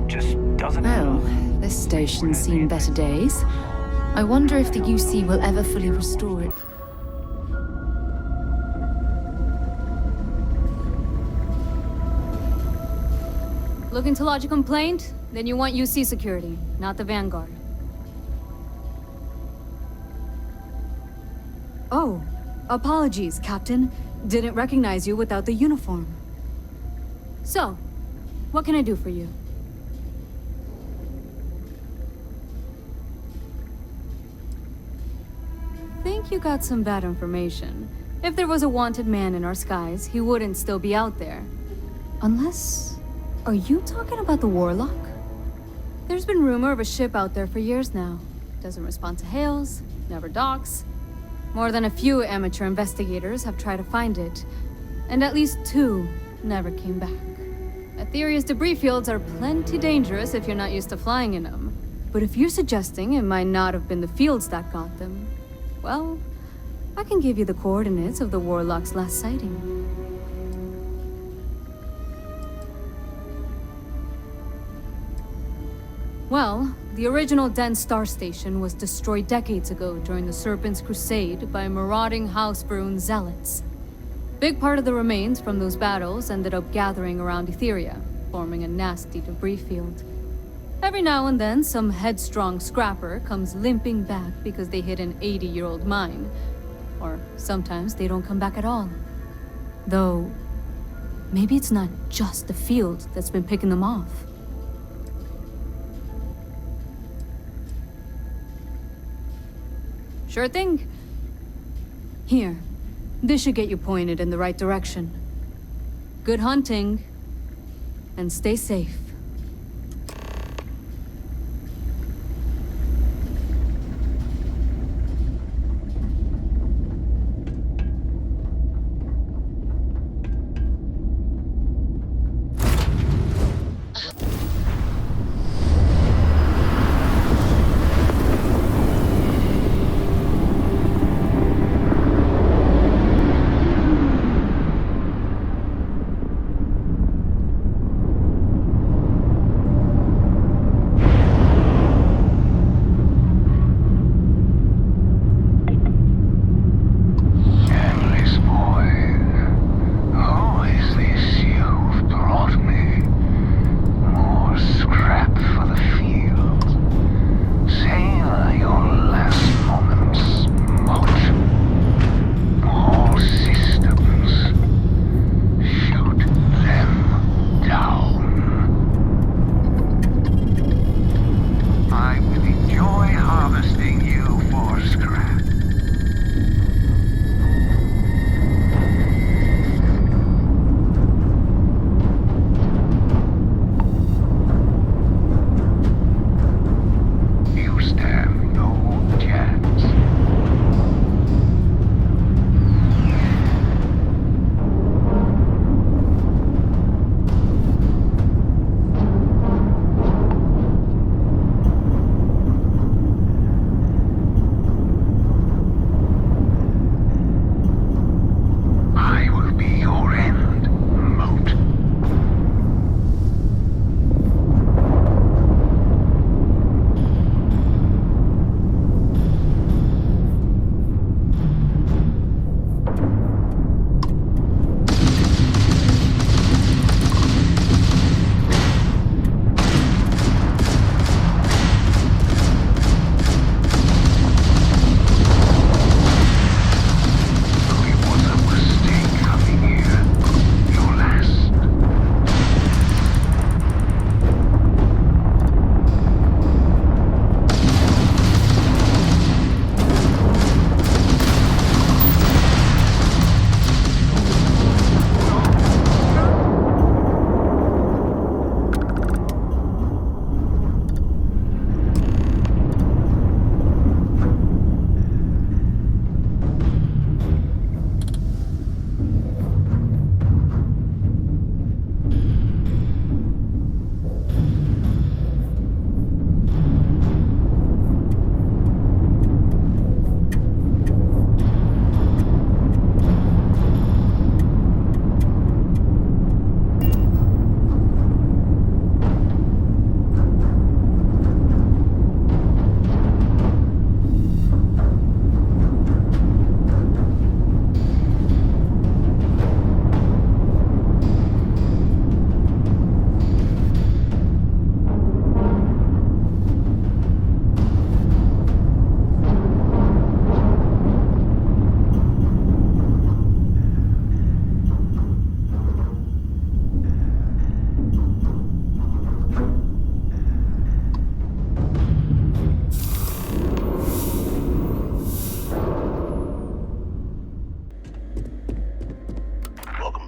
Just doesn't... Well, this This station's seen better days. I wonder if the UC will ever fully restore it. Looking to lodge a complaint? Then you want UC security, not the Vanguard. Oh, apologies, Captain. Didn't recognize you without the uniform. So, what can I do for you? Think you got some bad information. If there was a wanted man in our skies, he wouldn't still be out there. Unless... Are you talking about the Warlock? There's been rumor of a ship out there for years now. Doesn't respond to hails, never docks. More than a few amateur investigators have tried to find it, and at least 2 never came back. Aetherius debris fields are plenty dangerous if you're not used to flying in them. But if you're suggesting it might not have been the fields that got them, well, I can give you the coordinates of the Warlock's last sighting. Well, the original dense star station was destroyed decades ago during the Serpent's Crusade by marauding House Varun zealots. Big part of the remains from those battles ended up gathering around Etheria, forming a nasty debris field. Every now and then, some headstrong scrapper comes limping back because they hit an 80-year-old mine. Or sometimes they don't come back at all. Though, maybe it's not just the field that's been picking them off. Sure thing. Here, this should get you pointed in the right direction. Good hunting, and stay safe.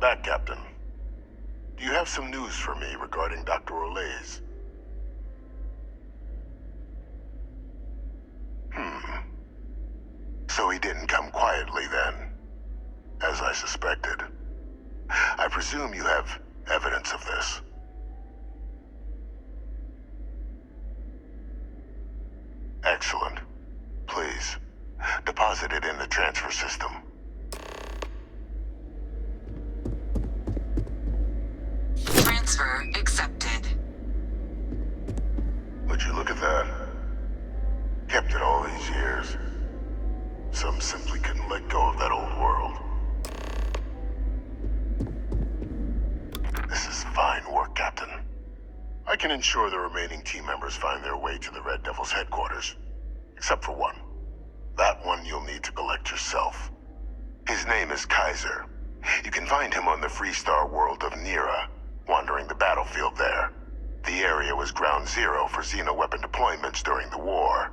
back, Captain. Do you have some news for me regarding Dr. Olays? So he didn't come quietly then, as I suspected. I presume you have evidence of this. Excellent. Please, deposit it in the transfer system. Transfer accepted. Would you look at that? Kept it all these years. Some simply couldn't let go of that old world. This is fine work, Captain. I can ensure the remaining team members find their way to the Red Devil's headquarters. Except for one. That one you'll need to collect yourself. His name is Kaiser. You can find him on the Freestar world of Nira, wandering the battlefield there. The area was ground zero for xeno-weapon deployments during the war,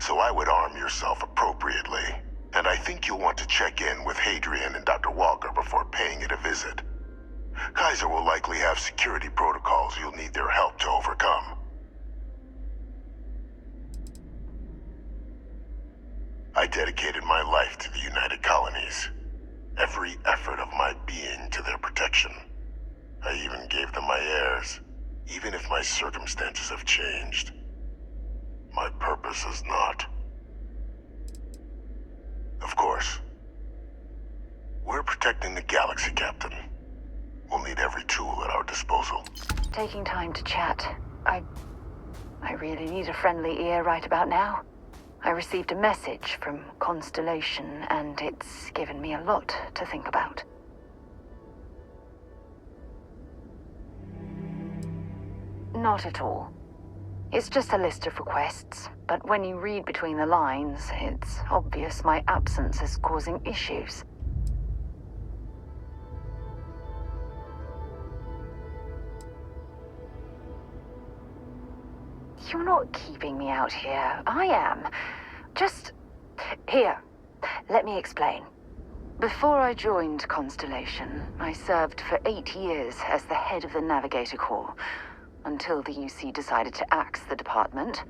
so I would arm yourself appropriately. And I think you'll want to check in with Hadrian and Dr. Walker before paying it a visit. Kaiser will likely have security protocols you'll need their help to overcome. I dedicated my life to the United Colonies. Every effort of my being to their protection. I even gave them my heirs, even if my circumstances have changed. My purpose has not. Of course. We're protecting the galaxy, Captain. We'll need every tool at our disposal. Taking time to chat. I really need a friendly ear right about now. I received a message from Constellation, and it's given me a lot to think about. Not at all. It's just a list of requests, but when you read between the lines, it's obvious my absence is causing issues. You're not keeping me out here. I am. Just... Here, let me explain. Before I joined Constellation, I served for 8 years as the head of the Navigator Corps, until the UC decided to axe the department.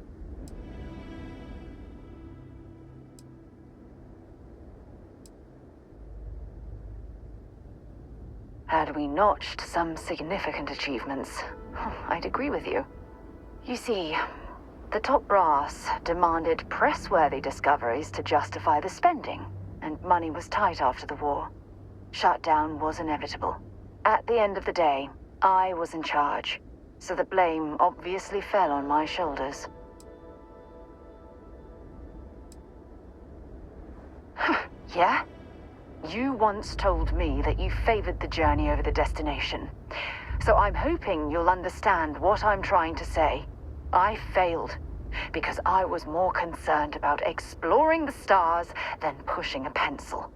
Had we notched some significant achievements, I'd agree with you. You see, the top brass demanded press-worthy discoveries to justify the spending, and money was tight after the war. Shutdown was inevitable. At the end of the day, I was in charge, so the blame obviously fell on my shoulders. Yeah? You once told me that you favored the journey over the destination. So I'm hoping you'll understand what I'm trying to say. I failed, because I was more concerned about exploring the stars than pushing a pencil.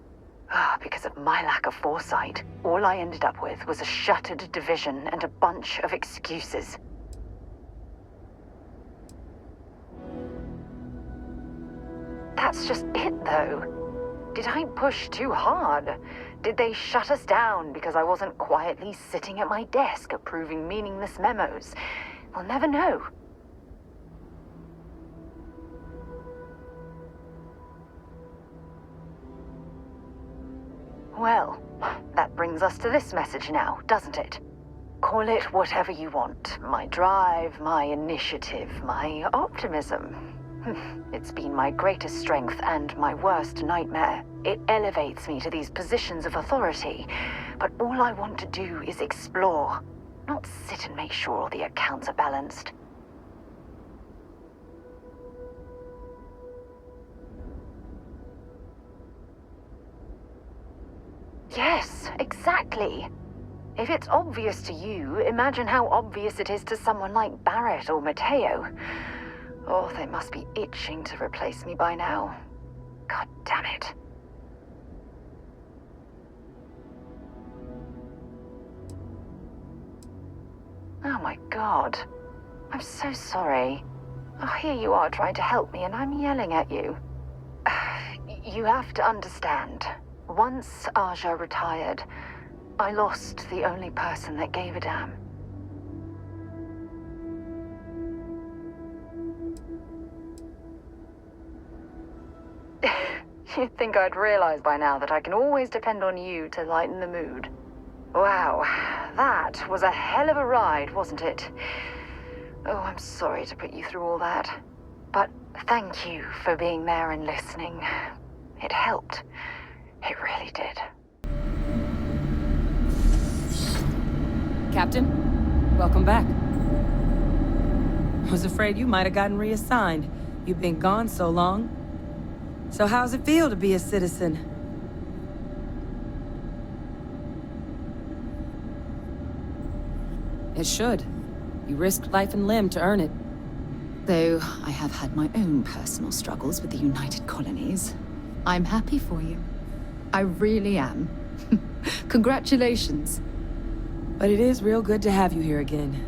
Because of my lack of foresight, all I ended up with was a shattered division and a bunch of excuses. That's just it, though. Did I push too hard? Did they shut us down because I wasn't quietly sitting at my desk approving meaningless memos? We'll never know. Well, that brings us to this message now, doesn't it? Call it whatever you want. My drive, my initiative, my optimism. It's been my greatest strength and my worst nightmare. It elevates me to these positions of authority, but all I want to do is explore, not sit and make sure all the accounts are balanced. Yes, exactly. If it's obvious to you, imagine how obvious it is to someone like Barrett or Mateo. Oh, they must be itching to replace me by now. God damn it. Oh my God. I'm so sorry. Oh, here you are trying to help me and I'm yelling at you. You have to understand. Once Aja retired, I lost the only person that gave a damn. You'd think I'd realize by now that I can always depend on you to lighten the mood. Wow, that was a hell of a ride, wasn't it? Oh, I'm sorry to put you through all that. But thank you for being there and listening. It helped. It really did. Captain, welcome back. Was afraid you might have gotten reassigned. You've been gone so long. So how's it feel to be a citizen? It should. You risked life and limb to earn it. Though I have had my own personal struggles with the United Colonies, I'm happy for you. I really am. Congratulations. But it is real good to have you here again.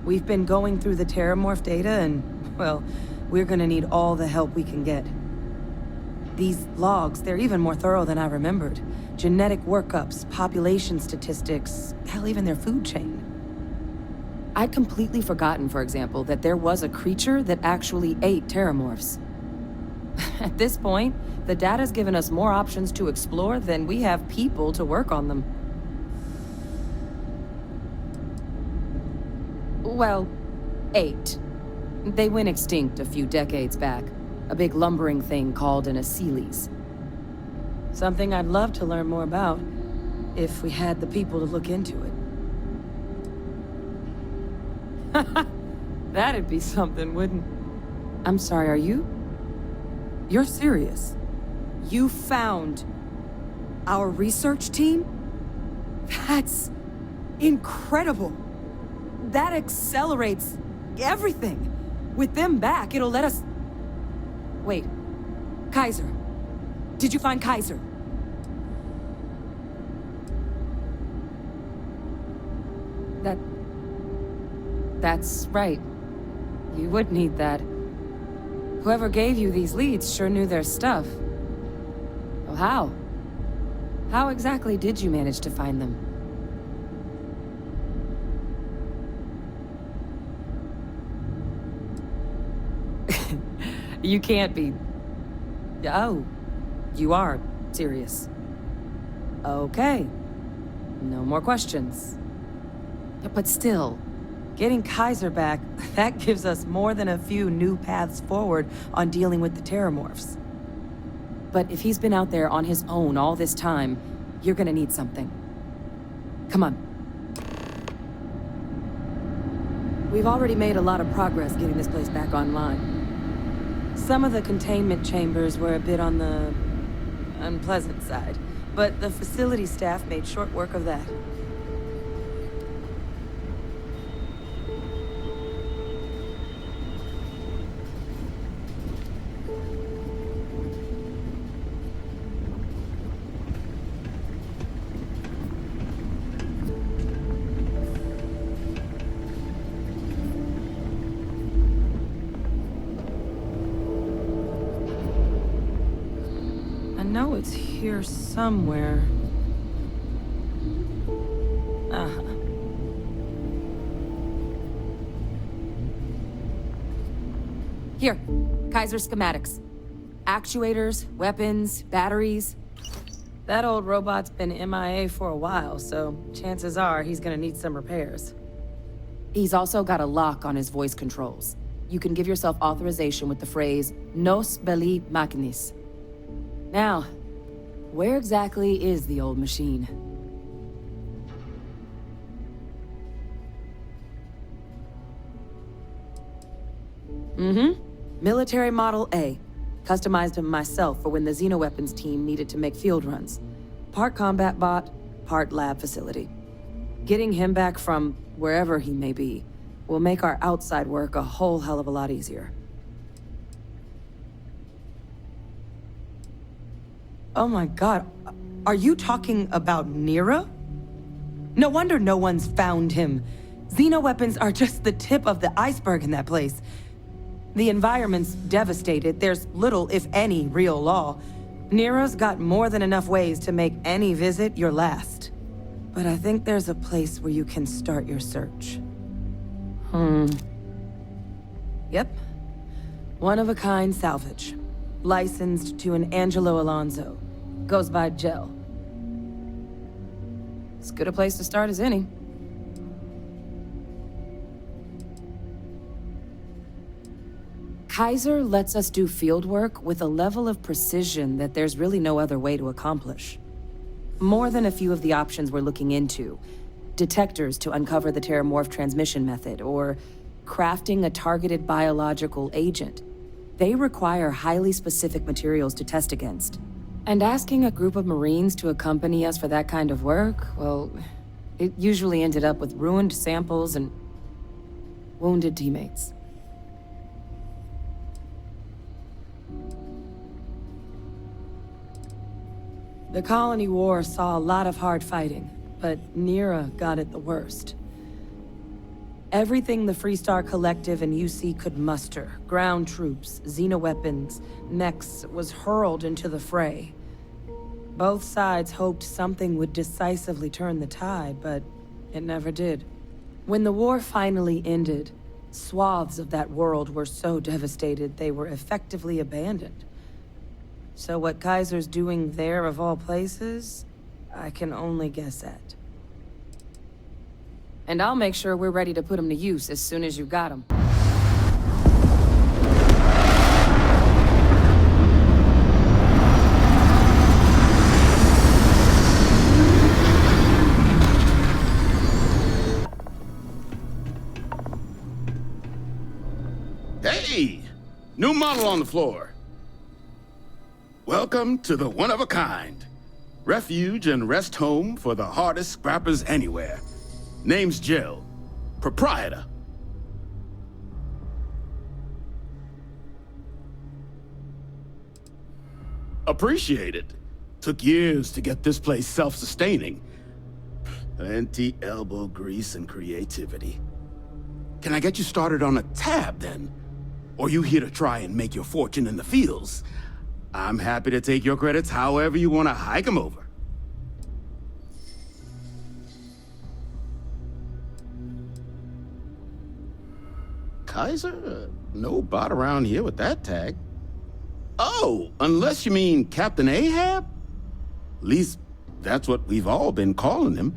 We've been going through the Terramorph data and, well, we're gonna need all the help we can get. These logs, they're even more thorough than I remembered. Genetic workups, population statistics, hell, even their food chain. I'd completely forgotten, for example, that there was a creature that actually ate Terramorphs. At this point, the data's given us more options to explore than we have people to work on them. Well, 8. They went extinct a few decades back. A big lumbering thing called an Achilles. Something I'd love to learn more about, if we had the people to look into it. That'd be something, wouldn't... I'm sorry, are you? You're serious? You found our research team? That's incredible. That accelerates everything. With them back, it'll let us... Wait. Kaiser. Did you find Kaiser? That's right. You would need that. Whoever gave you these leads sure knew their stuff. Well, how? How exactly did you manage to find them? You can't be... Oh, you are serious. Okay. No more questions. But still, getting Kaiser back, that gives us more than a few new paths forward on dealing with the Terramorphs. But if he's been out there on his own all this time, you're gonna need something. Come on. We've already made a lot of progress getting this place back online. Some of the containment chambers were a bit on the unpleasant side, but the facility staff made short work of that. I know it's here somewhere. Uh-huh. Here, Kaiser schematics. Actuators, weapons, batteries. That old robot's been MIA for a while, so chances are he's gonna need some repairs. He's also got a lock on his voice controls. You can give yourself authorization with the phrase, Nos belli machinis. Now, where exactly is the old machine? Military Model A. Customized him myself for when the Xenoweapons team needed to make field runs. Part combat bot, part lab facility. Getting him back from wherever he may be will make our outside work a whole hell of a lot easier. Oh my god, are you talking about Nira? No wonder no one's found him. Xenoweapons are just the tip of the iceberg in that place. The environment's devastated. There's little, if any, real law. Nira's got more than enough ways to make any visit your last. But I think there's a place where you can start your search. Yep. One-of-a-kind salvage. Licensed to an Angelo Alonso. Goes by Gel. As good a place to start as any. Kaiser lets us do field work with a level of precision that there's really no other way to accomplish. More than a few of the options we're looking into. Detectors to uncover the terramorph transmission method, or crafting a targeted biological agent. They require highly specific materials to test against. And asking a group of Marines to accompany us for that kind of work, well, it usually ended up with ruined samples and wounded teammates. The Colony War saw a lot of hard fighting, but Nira got it the worst. Everything the Freestar Collective and UC could muster, ground troops, xenoweapons, mechs, was hurled into the fray. Both sides hoped something would decisively turn the tide, but it never did. When the war finally ended, swaths of that world were so devastated they were effectively abandoned. So what Kaiser's doing there of all places, I can only guess at. And I'll make sure we're ready to put him to use as soon as you got him. Hey! New model on the floor. Welcome to the one-of-a-kind. Refuge and rest home for the hardest scrappers anywhere. Name's Jill. Proprietor. Appreciate it. Took years to get this place self-sustaining. Plenty elbow grease and creativity. Can I get you started on a tab, then? Or you here to try and make your fortune in the fields? I'm happy to take your credits however you want to hike them over. Kaiser? No bot around here with that tag. Oh, unless you mean Captain Ahab? At least, that's what we've all been calling him.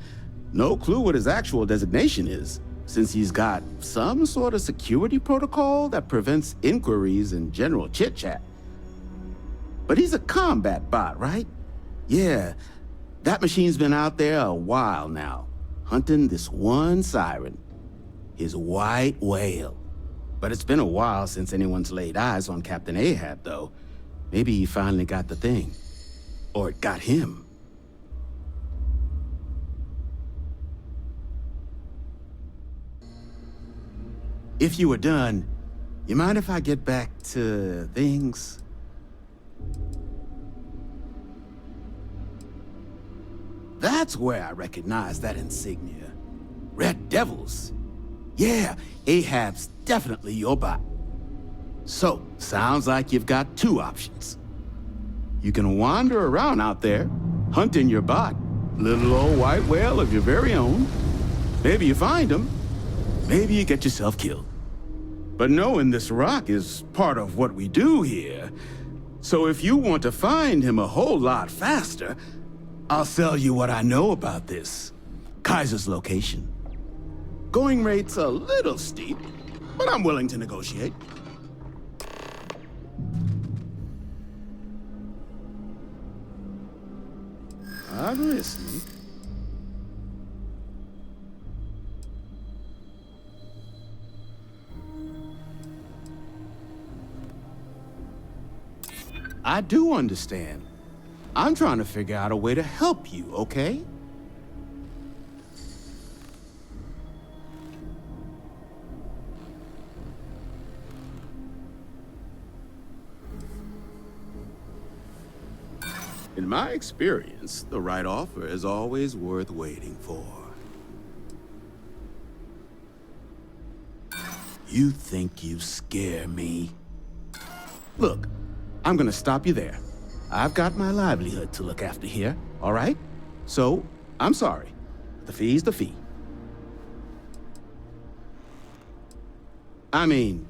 No clue what his actual designation is, since he's got some sort of security protocol that prevents inquiries and general chit-chat. But he's a combat bot, right? Yeah, that machine's been out there a while now, hunting this one siren, his white whale. But it's been a while since anyone's laid eyes on Captain Ahab, though. Maybe he finally got the thing. Or it got him. If you were done, you mind if I get back to things? That's where I recognize that insignia. Red Devils. Yeah, Ahab's definitely your bot. So, sounds like you've got two options. You can wander around out there, hunting your bot, little old white whale of your very own. Maybe you find him, maybe you get yourself killed. But knowing this rock is part of what we do here. So if you want to find him a whole lot faster, I'll sell you what I know about this. Kaiser's location. Going rate's a little steep, but I'm willing to negotiate. I'm listening. I do understand. I'm trying to figure out a way to help you, okay? In my experience, the right offer is always worth waiting for. You think you scare me? Look, I'm gonna stop you there. I've got my livelihood to look after here, all right? So, I'm sorry. the fee's the fee. I mean,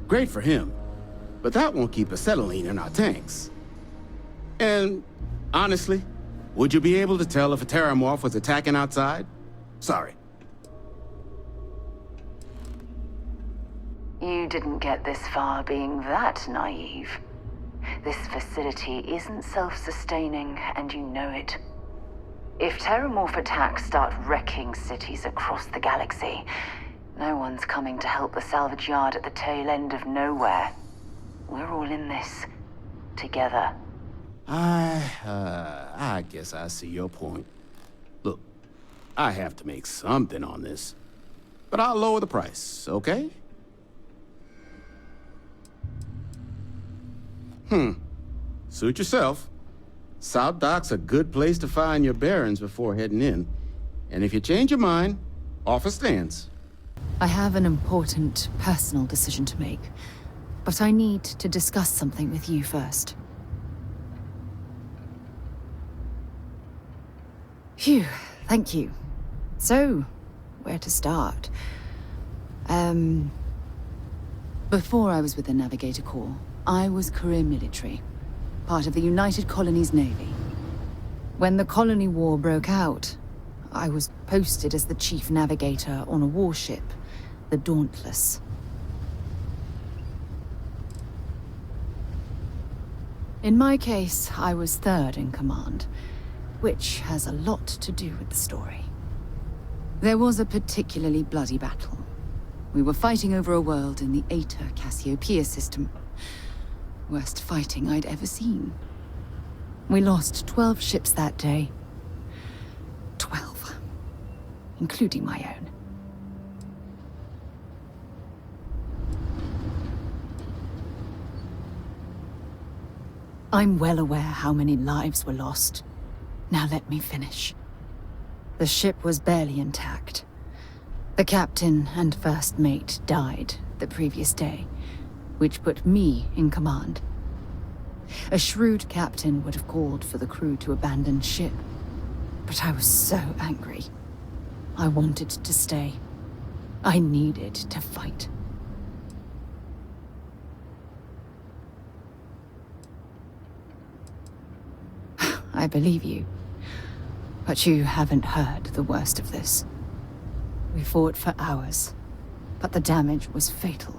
great for him, but that won't keep acetylene in our tanks. And honestly, would you be able to tell if a terramorph was attacking outside? Sorry. You didn't get this far being that naive. This facility isn't self-sustaining, and you know it. If terramorph attacks start wrecking cities across the galaxy, no one's coming to help the salvage yard at the tail end of nowhere. We're all in this together. I guess I see your point. Look, I have to make something on this, but I'll lower the price, okay? Suit yourself. South Dock's a good place to find your bearings before heading in. And if you change your mind, offer stands. I have an important personal decision to make, but I need to discuss something with you first. Phew, thank you. So, where to start? Before I was with the Navigator Corps, I was career military, part of the United Colonies Navy. When the Colony War broke out, I was posted as the chief navigator on a warship, the Dauntless. In my case, I was third in command, which has a lot to do with the story. There was a particularly bloody battle. We were fighting over a world in the Eta Cassiopeia system. Worst fighting I'd ever seen. We lost 12 ships that day. 12. Including my own. I'm well aware how many lives were lost. Now let me finish. The ship was barely intact. The captain and first mate died the previous day, which put me in command. A shrewd captain would have called for the crew to abandon ship, but I was so angry. I wanted to stay. I needed to fight. I believe you, but you haven't heard the worst of this. We fought for hours, but the damage was fatal.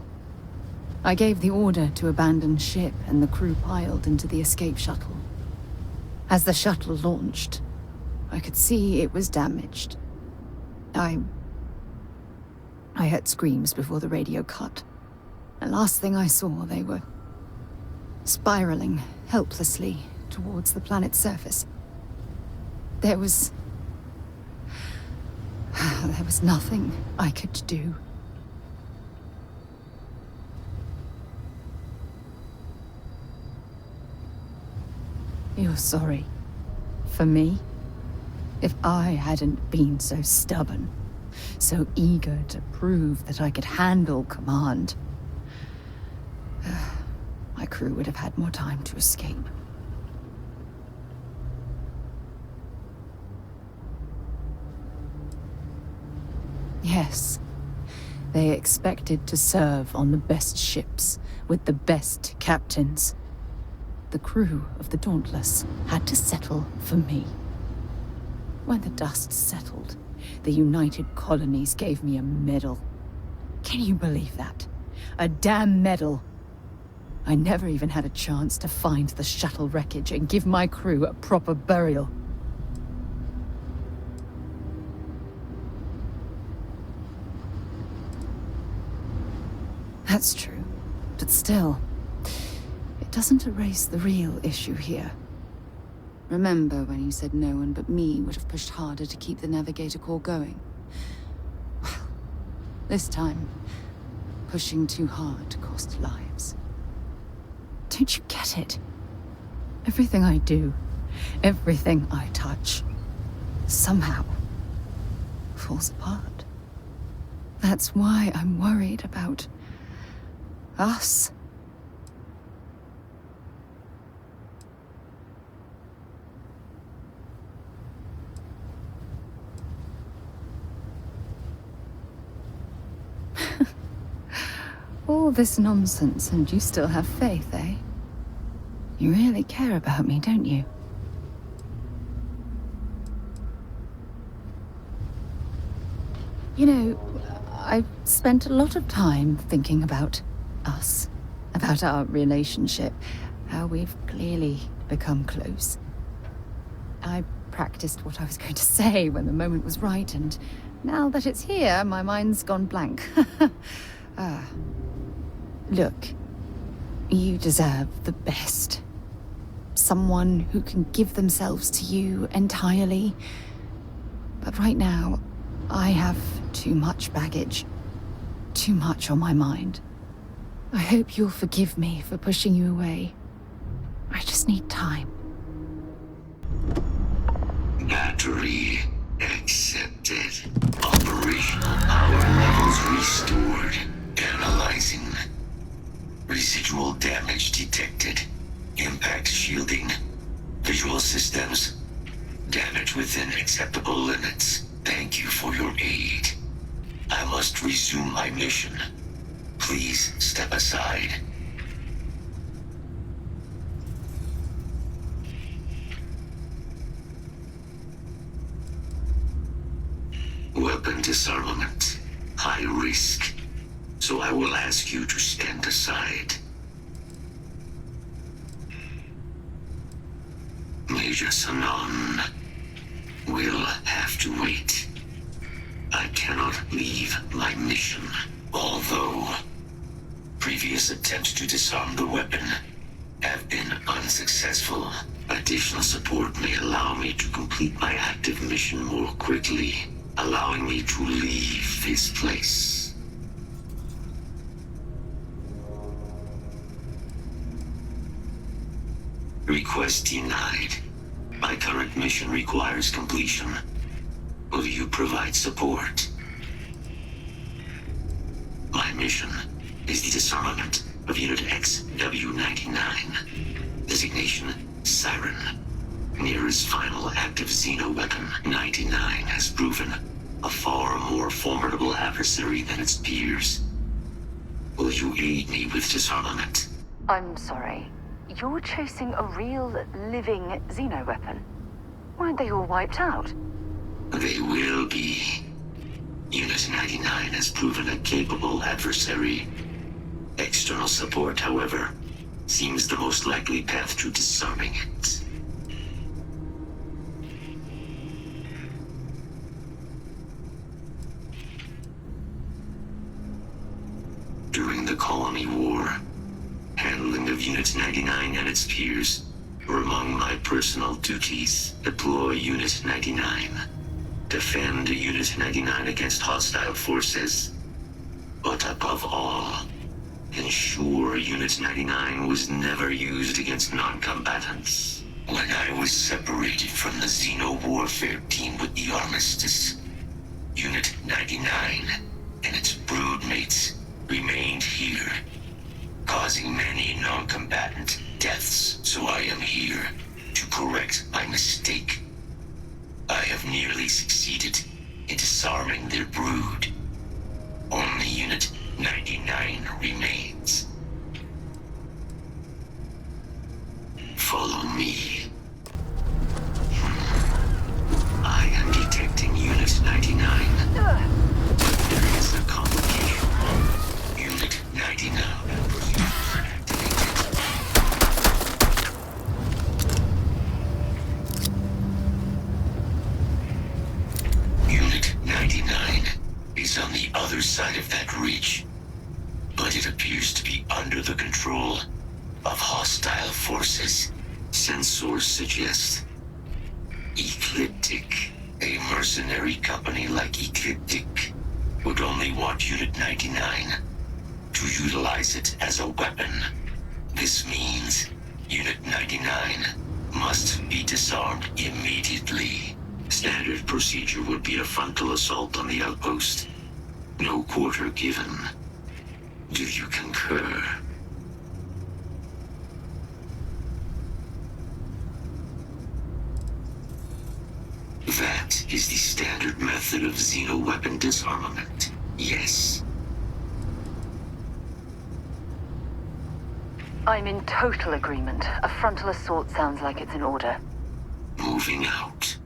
I gave the order to abandon ship, and the crew piled into the escape shuttle. As the shuttle launched, I could see it was damaged. I heard screams before the radio cut. The last thing I saw, they were spiraling helplessly towards the planet's surface. There was nothing I could do. You're sorry. For me? If I hadn't been so stubborn, so eager to prove that I could handle command, my crew would have had more time to escape. Yes, they expected to serve on the best ships, with the best captains. The crew of the Dauntless had to settle for me. When the dust settled, the United Colonies gave me a medal. Can you believe that? A damn medal! I never even had a chance to find the shuttle wreckage and give my crew a proper burial. That's true, but still, it doesn't erase the real issue here. Remember when you said no one but me would have pushed harder to keep the Navigator Corps going? Well, this time, pushing too hard cost lives. Don't you get it? Everything I do, everything I touch, somehow falls apart. That's why I'm worried about us. All this nonsense and you still have faith, eh? You really care about me, don't you? You know, I've spent a lot of time thinking about us, about our relationship, how we've clearly become close. I practiced what I was going to say when the moment was right, and now that it's here, my mind's gone blank. Look, you deserve the best. Someone who can give themselves to you entirely. But right now, I have too much baggage. Too much on my mind. I hope you'll forgive me for pushing you away. I just need time. Battery accepted. Operational power levels restored. Analyzing. Residual damage detected. Impact shielding. Visual systems. Damage within acceptable limits. Thank you for your aid. I must resume my mission. Please step aside. Weapon disarmament. High risk. So I will ask you to stand aside. Major Sanon will have to wait. I cannot leave my mission, although previous attempts to disarm the weapon have been unsuccessful. Additional support may allow me to complete my active mission more quickly, allowing me to leave this place. Request denied. My current mission requires completion. Will you provide support? My mission is the disarmament of Unit XW-99. Designation, Siren. Near's final active Xeno weapon, 99, has proven a far more formidable adversary than its peers. Will you aid me with disarmament? I'm sorry. You're chasing a real, living Xeno weapon. Weren't they all wiped out? They will be. Unit 99 has proven a capable adversary. External support, however, seems the most likely path to disarming it. During the Colony War, handling of Unit 99 and its peers were among my personal duties. Deploy Unit 99. Defend Unit 99 against hostile forces. But above all, ensure Unit 99 was never used against non-combatants. When I was separated from the Xeno warfare team with the Armistice, Unit 99 and its broodmates remained here, causing many non-combatant deaths, so I am here to correct my mistake. I have nearly succeeded in disarming their brood. Only Unit 99 remains. Follow me. I am detecting Unit 99. There is a complication. Unit 99. Unit 99 is on the other side of that reach, but it appears to be under the control of hostile forces. Sensors suggest Ecliptic, a mercenary company like Ecliptic, would only want Unit 99 to utilize it as a weapon. This means Unit 99 must be disarmed immediately. Standard procedure would be a frontal assault on the outpost. No quarter given. Do you concur? That is the standard method of Xeno weapon disarmament. Yes. I'm in total agreement. A frontal assault sounds like it's in order. Moving out.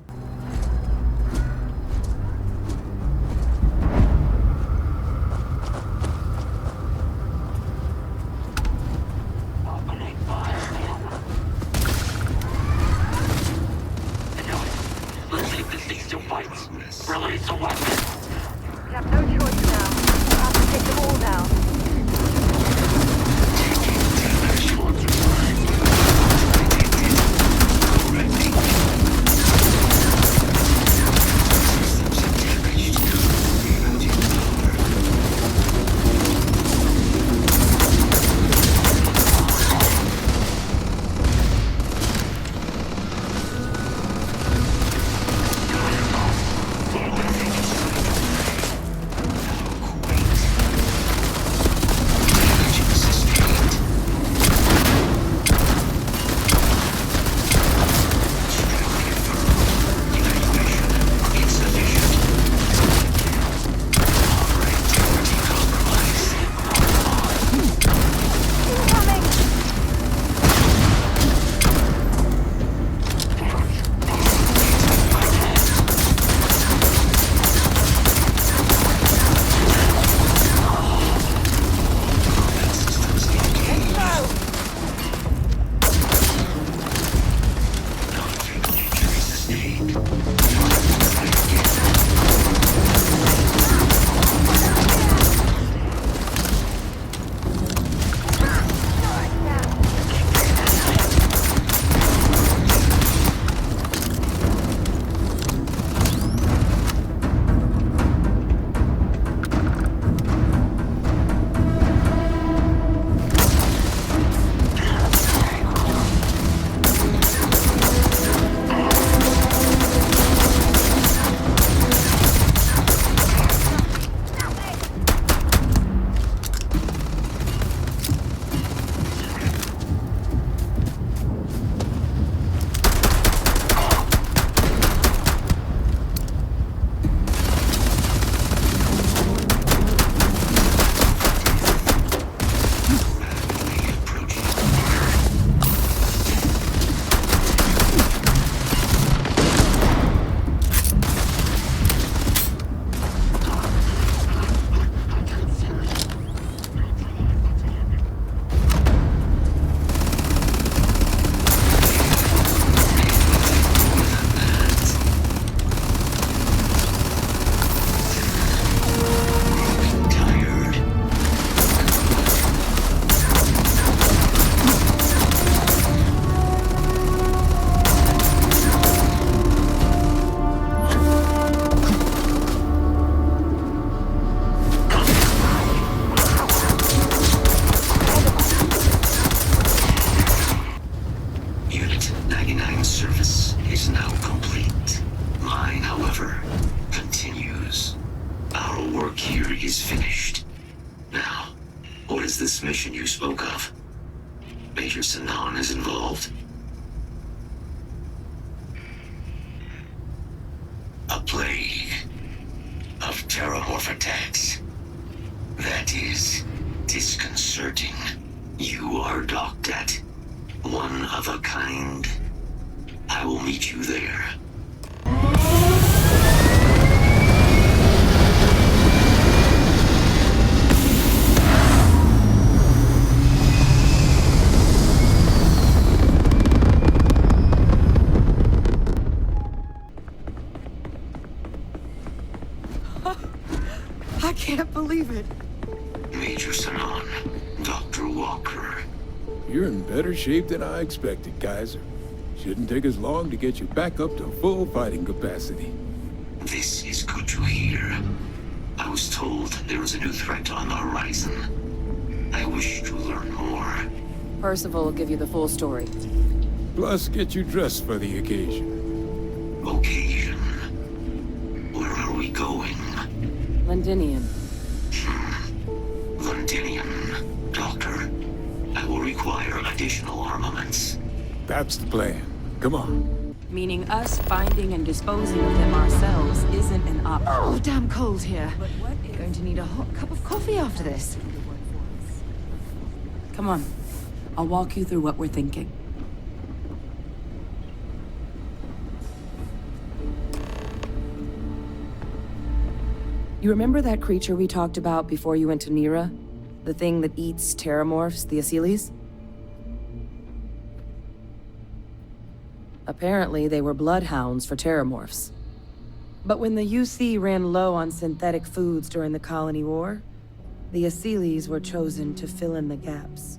Let's take this thing to fights. Release the weapon. We have no choice now. We'll have to take them all down. This mission you spoke of. Major Sanan is involved. A plague of terramorph attacks. That is disconcerting. You are docked at one of a kind. I will meet you there. I can't believe it. Major Sanan, Dr. Walker. You're in better shape than I expected, Kaiser. Shouldn't take us long to get you back up to full fighting capacity. This is good to hear. I was told there was a new threat on the horizon. I wish to learn more. Percival will give you the full story. Plus, get you dressed for the occasion. Occasion? Where are we going? Londinium. Londinium. Doctor, I will require additional armaments. That's the plan. Come on. Meaning us finding and disposing of them ourselves isn't an option. Oh, damn cold here. Going to need a hot cup of coffee after this. Come on. I'll walk you through what we're thinking. You remember that creature we talked about before you went to Nira? The thing that eats terramorphs, the Asylees? Apparently, they were bloodhounds for terramorphs. But when the UC ran low on synthetic foods during the Colony War, the Asylees were chosen to fill in the gaps.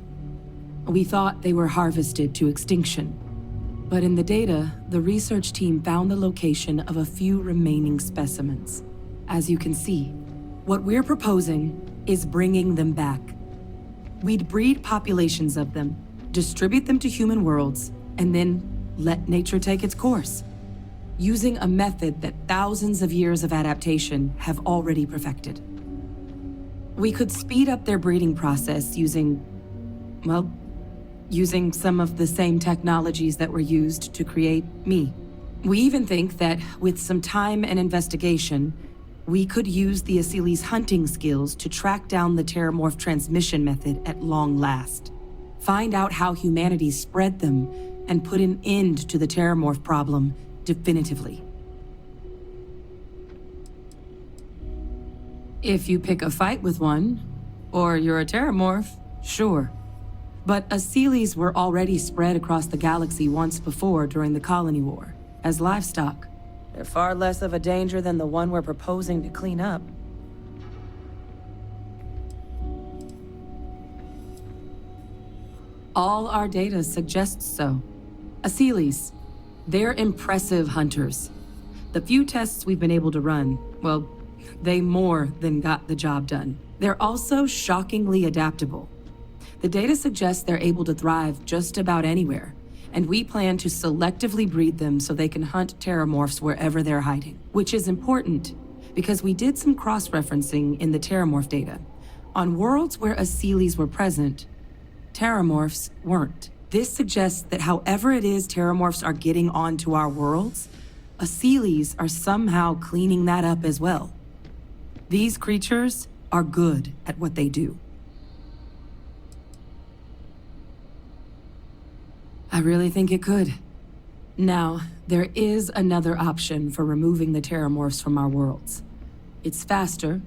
We thought they were harvested to extinction. But in the data, the research team found the location of a few remaining specimens. As you can see, what we're proposing is bringing them back. We'd breed populations of them, distribute them to human worlds, and then let nature take its course, using a method that thousands of years of adaptation have already perfected. We could speed up their breeding process using some of the same technologies that were used to create me. We even think that with some time and investigation, we could use the Asylees' hunting skills to track down the terramorph transmission method at long last. Find out how humanity spread them and put an end to the terramorph problem definitively. If you pick a fight with one, or you're a terramorph, sure. But Asylees were already spread across the galaxy once before during the Colony War, as livestock. They're far less of a danger than the one we're proposing to clean up. All our data suggests so. Asylees, they're impressive hunters. The few tests we've been able to run, well, they more than got the job done. They're also shockingly adaptable. The data suggests they're able to thrive just about anywhere, and we plan to selectively breed them so they can hunt terramorphs wherever they're hiding. Which is important, because we did some cross-referencing in the terramorph data. On worlds where Asylees were present, terramorphs weren't. This suggests that however it is terramorphs are getting onto our worlds, Asylees are somehow cleaning that up as well. These creatures are good at what they do. I really think it could. Now, there is another option for removing the terramorphs from our worlds. It's faster,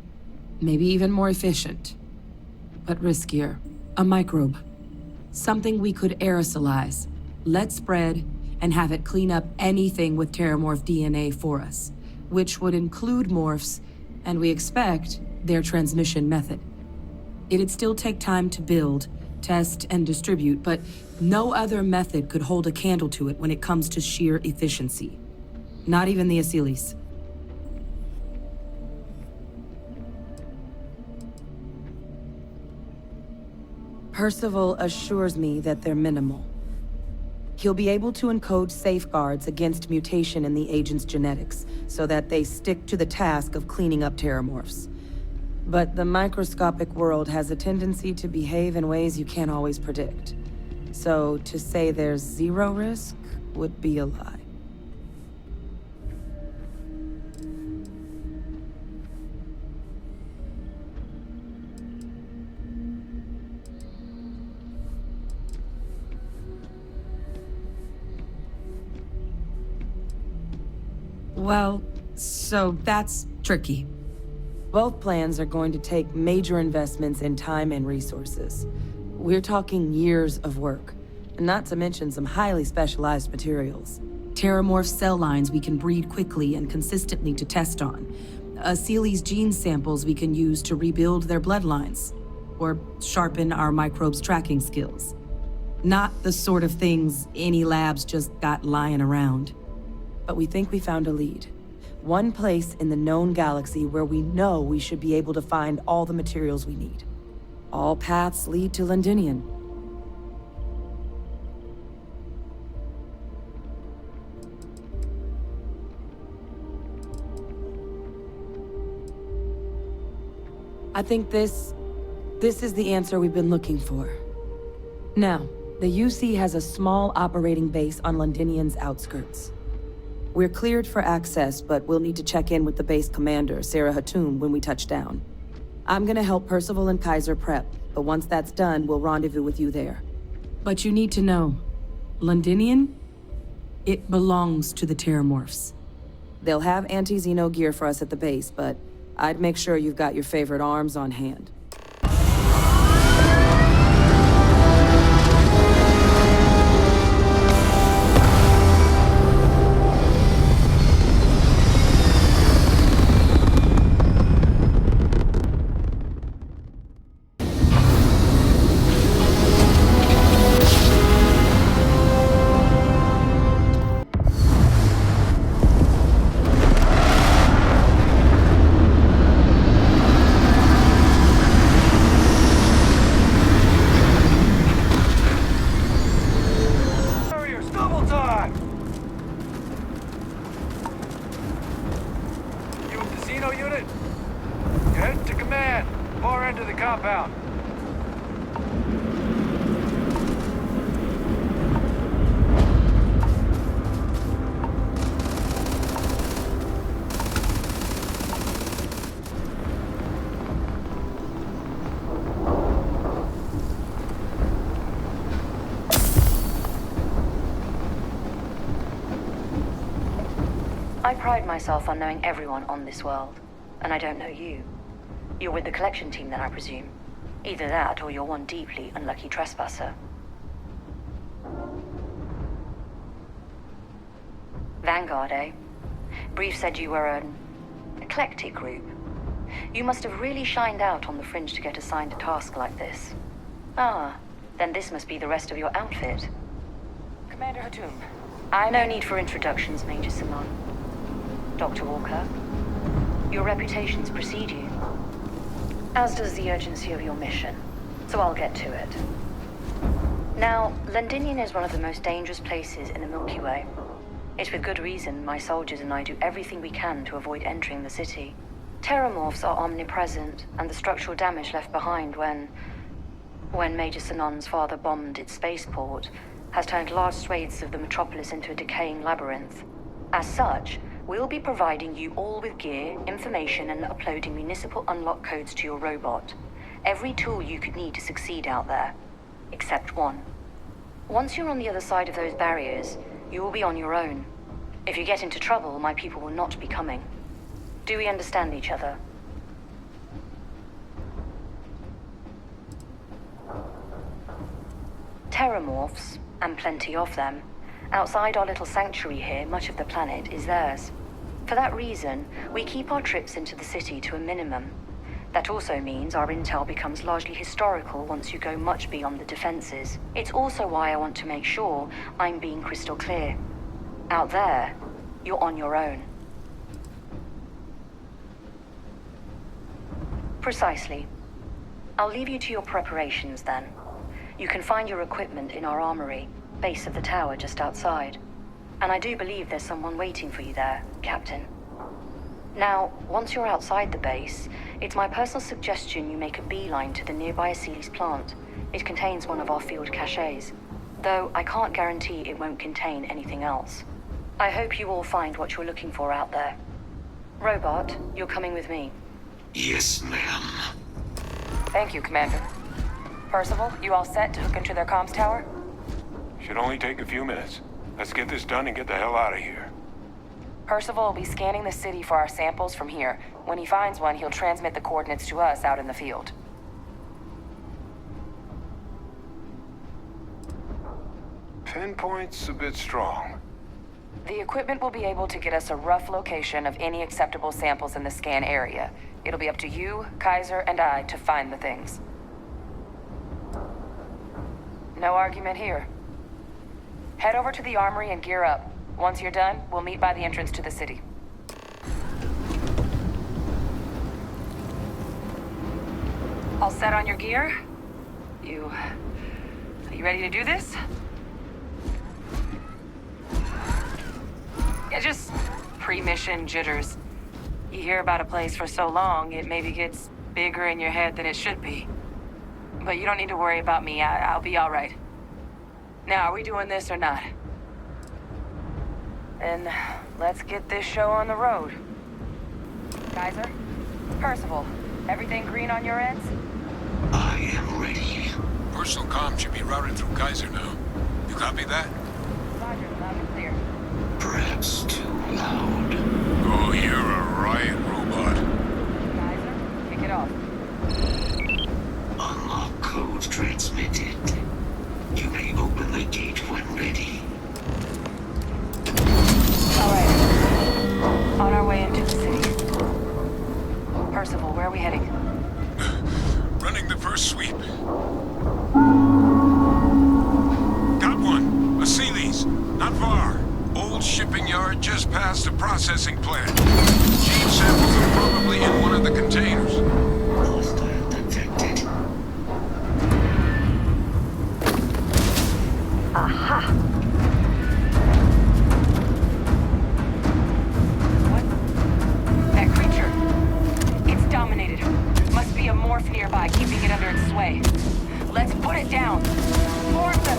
maybe even more efficient, but riskier. A microbe. Something we could aerosolize, let spread, and have it clean up anything with terramorph DNA for us, which would include morphs, and we expect their transmission method. It'd still take time to build, test, and distribute, but no other method could hold a candle to it when it comes to sheer efficiency. Not even the Asylees. Percival assures me that they're minimal. He'll be able to encode safeguards against mutation in the agent's genetics, so that they stick to the task of cleaning up terramorphs. But the microscopic world has a tendency to behave in ways you can't always predict. So to say there's zero risk would be a lie. Well, so that's tricky. Both plans are going to take major investments in time and resources. We're talking years of work, not to mention some highly specialized materials. Terramorph cell lines we can breed quickly and consistently to test on. Asylees gene samples we can use to rebuild their bloodlines, or sharpen our microbes' tracking skills. Not the sort of things any labs just got lying around. But we think we found a lead. One place in the known galaxy where we know we should be able to find all the materials we need. All paths lead to Londinian. I think this is the answer we've been looking for. Now, the UC has a small operating base on Londinian's outskirts. We're cleared for access, but we'll need to check in with the base commander, Sarah Hatum, when we touch down. I'm gonna help Percival and Kaiser prep, but once that's done, we'll rendezvous with you there. But you need to know, Londinian, it belongs to the Terramorphs. They'll have anti-Xeno gear for us at the base, but I'd make sure you've got your favorite arms on hand. I pride myself on knowing everyone on this world, and I don't know you. You're with the collection team then, I presume. Either that, or you're one deeply unlucky trespasser. Vanguard, eh? Brief said you were an eclectic group. You must have really shined out on the fringe to get assigned a task like this. Ah, then this must be the rest of your outfit. Commander Hatum, No need for introductions, Major Simon. Dr. Walker, your reputations precede you, as does the urgency of your mission, so I'll get to it. Now, Londinian is one of the most dangerous places in the Milky Way. It's with good reason my soldiers and I do everything we can to avoid entering the city. Terramorphs are omnipresent, and the structural damage left behind when Major Sinon's father bombed its spaceport has turned large swathes of the metropolis into a decaying labyrinth. As such, we'll be providing you all with gear, information, and uploading municipal unlock codes to your robot. Every tool you could need to succeed out there, except one. Once you're on the other side of those barriers, you will be on your own. If you get into trouble, my people will not be coming. Do we understand each other? Terramorphs, and plenty of them, outside our little sanctuary here, much of the planet is theirs. For that reason, we keep our trips into the city to a minimum. That also means our intel becomes largely historical once you go much beyond the defenses. It's also why I want to make sure I'm being crystal clear. Out there, you're on your own. Precisely. I'll leave you to your preparations then. You can find your equipment in our armory, base of the tower just outside. And I do believe there's someone waiting for you there, Captain. Now, once you're outside the base, it's my personal suggestion you make a beeline to the nearby Aciles plant. It contains one of our field caches, though I can't guarantee it won't contain anything else. I hope you all find what you're looking for out there. Robot, you're coming with me. Yes, ma'am. Thank you, Commander. Percival, you all set to hook into their comms tower? Should only take a few minutes. Let's get this done and get the hell out of here. Percival will be scanning the city for our samples from here. When he finds one, he'll transmit the coordinates to us out in the field. Pinpoint's a bit strong. The equipment will be able to get us a rough location of any acceptable samples in the scan area. It'll be up to you, Kaiser, and I to find the things. No argument here. Head over to the armory and gear up. Once you're done, we'll meet by the entrance to the city. All set on your gear? Are you ready to do this? Yeah, just pre-mission jitters. You hear about a place for so long, it maybe gets bigger in your head than it should be. But you don't need to worry about me. I'll be all right. Now, are we doing this or not? Then let's get this show on the road. Kaiser? Percival, everything green on your ends? I am ready. Personal comm should be routed through Kaiser now. You copy that? Roger, loud and clear. Perhaps too loud. Oh, you're a riot robot. Kaiser, kick it off. Unlock code transmitted. You may open the gate when ready. Alright. On our way into the city. Percival, where are we heading? Running the first sweep. Got one. A Sealy's. Not far. Old shipping yard just past the processing plant. Gene samples are probably in one of the containers. Hostile detected. Aha! That creature. It's dominated. Must be a morph nearby, keeping it under its sway. Let's put it down. Morph them.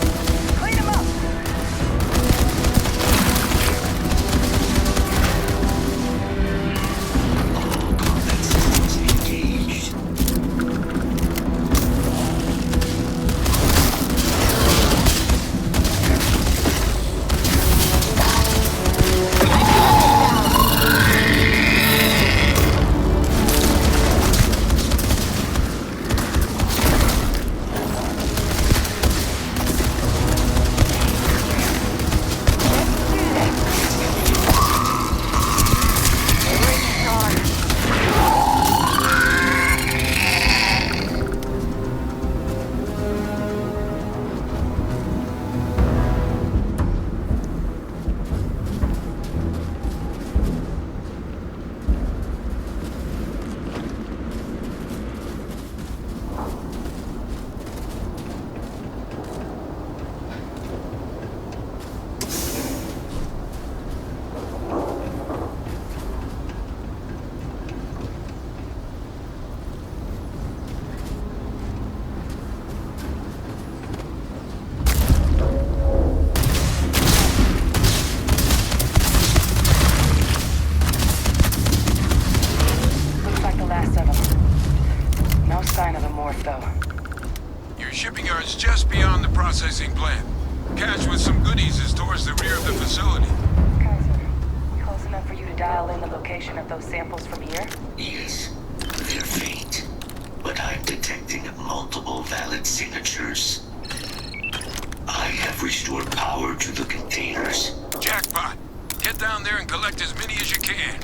Clean them up. All combat systems engaged. Looks like the last of them. No sign of a morph, though. Your shipping yard's just beyond the processing plant. Cache with some goodies is towards the rear of the facility. Kaiser, close enough for you to dial in the location of those samples from here? Yes, they're faint, but I'm detecting multiple valid signatures. I have restored power to the containers. Jackpot! Get down there and collect as many as you can.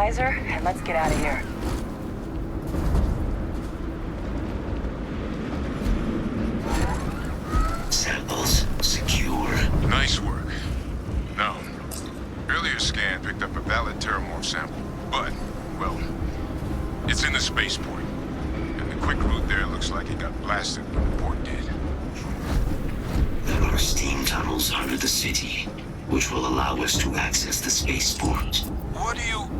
Kaiser, and let's get out of here. Samples secure. Nice work. Now, earlier scan picked up a valid Terramorph sample, but, well, it's in the spaceport. And the quick route there looks like it got blasted when the port did. There are steam tunnels under the city, which will allow us to access the spaceport. What do you...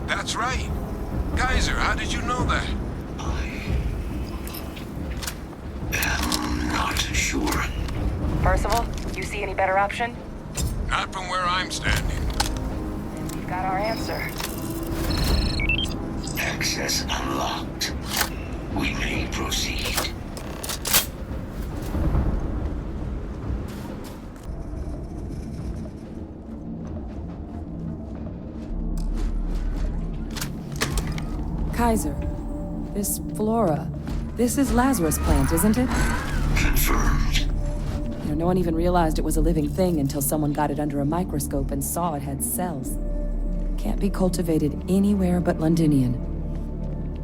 That's right. Kaiser, how did you know that? I'm not sure. Percival, you see any better option? Not from where I'm standing. We've got our answer. Access unlocked. We may proceed. Kaiser, this flora, this is Lazarus plant, isn't it? Confirmed. You know, no one even realized it was a living thing until someone got it under a microscope and saw it had cells. Can't be cultivated anywhere but Londinian.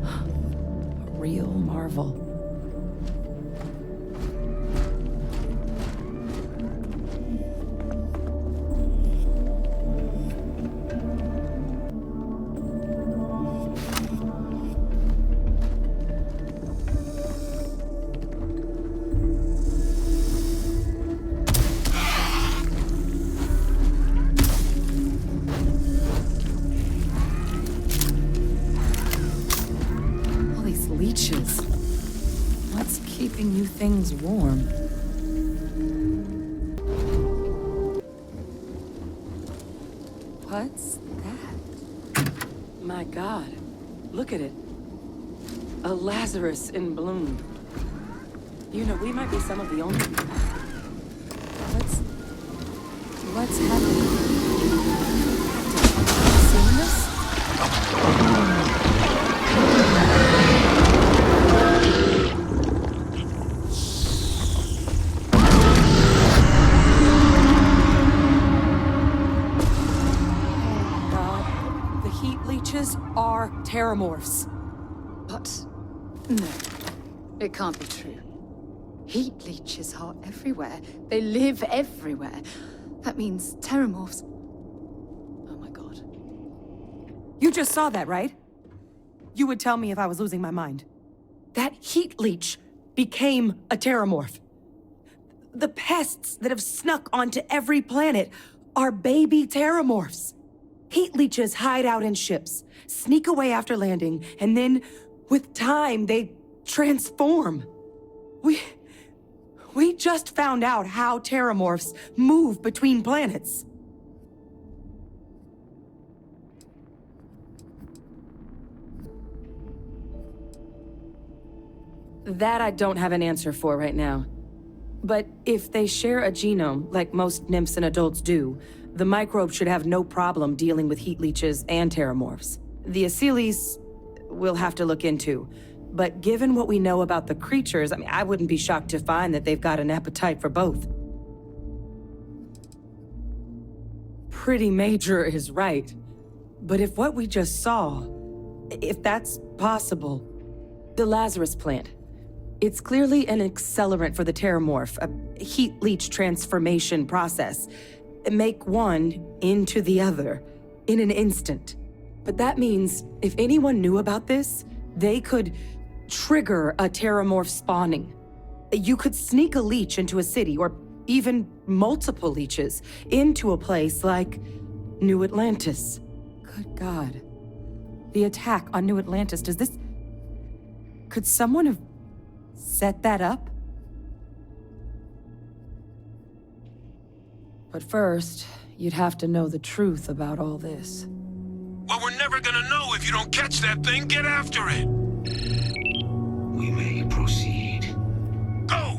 A real marvel. Leeches. What's keeping you things warm? What's that? My God, look at it. A Lazarus in bloom. You know, we might be some of the only... What's happening? Seen this? Are Terramorphs. But no, it can't be true. Heat leeches are everywhere. They live everywhere. That means Terramorphs. Oh my God. You just saw that, right? You would tell me if I was losing my mind. That heat leech became a Terramorph. The pests that have snuck onto every planet are baby Terramorphs. Heat leeches hide out in ships, sneak away after landing, and then, with time, they transform. We just found out how Terramorphs move between planets. That I don't have an answer for right now. But if they share a genome, like most nymphs and adults do, the microbe should have no problem dealing with heat leeches and Terramorphs. The Asylees we'll have to look into. But given what we know about the creatures, I wouldn't be shocked to find that they've got an appetite for both. Pretty major is right. But if what we just saw, if that's possible, the Lazarus plant, it's clearly an accelerant for the Terramorph, a heat leech transformation process. Make one into the other in an instant. But that means if anyone knew about this, they could trigger a Terramorph spawning. You could sneak a leech into a city, or even multiple leeches, into a place like New Atlantis. Good God. The attack on New Atlantis, could someone have set that up? But first, you'd have to know the truth about all this. Well, we're never gonna know if you don't catch that thing. Get after it! We may proceed. Go!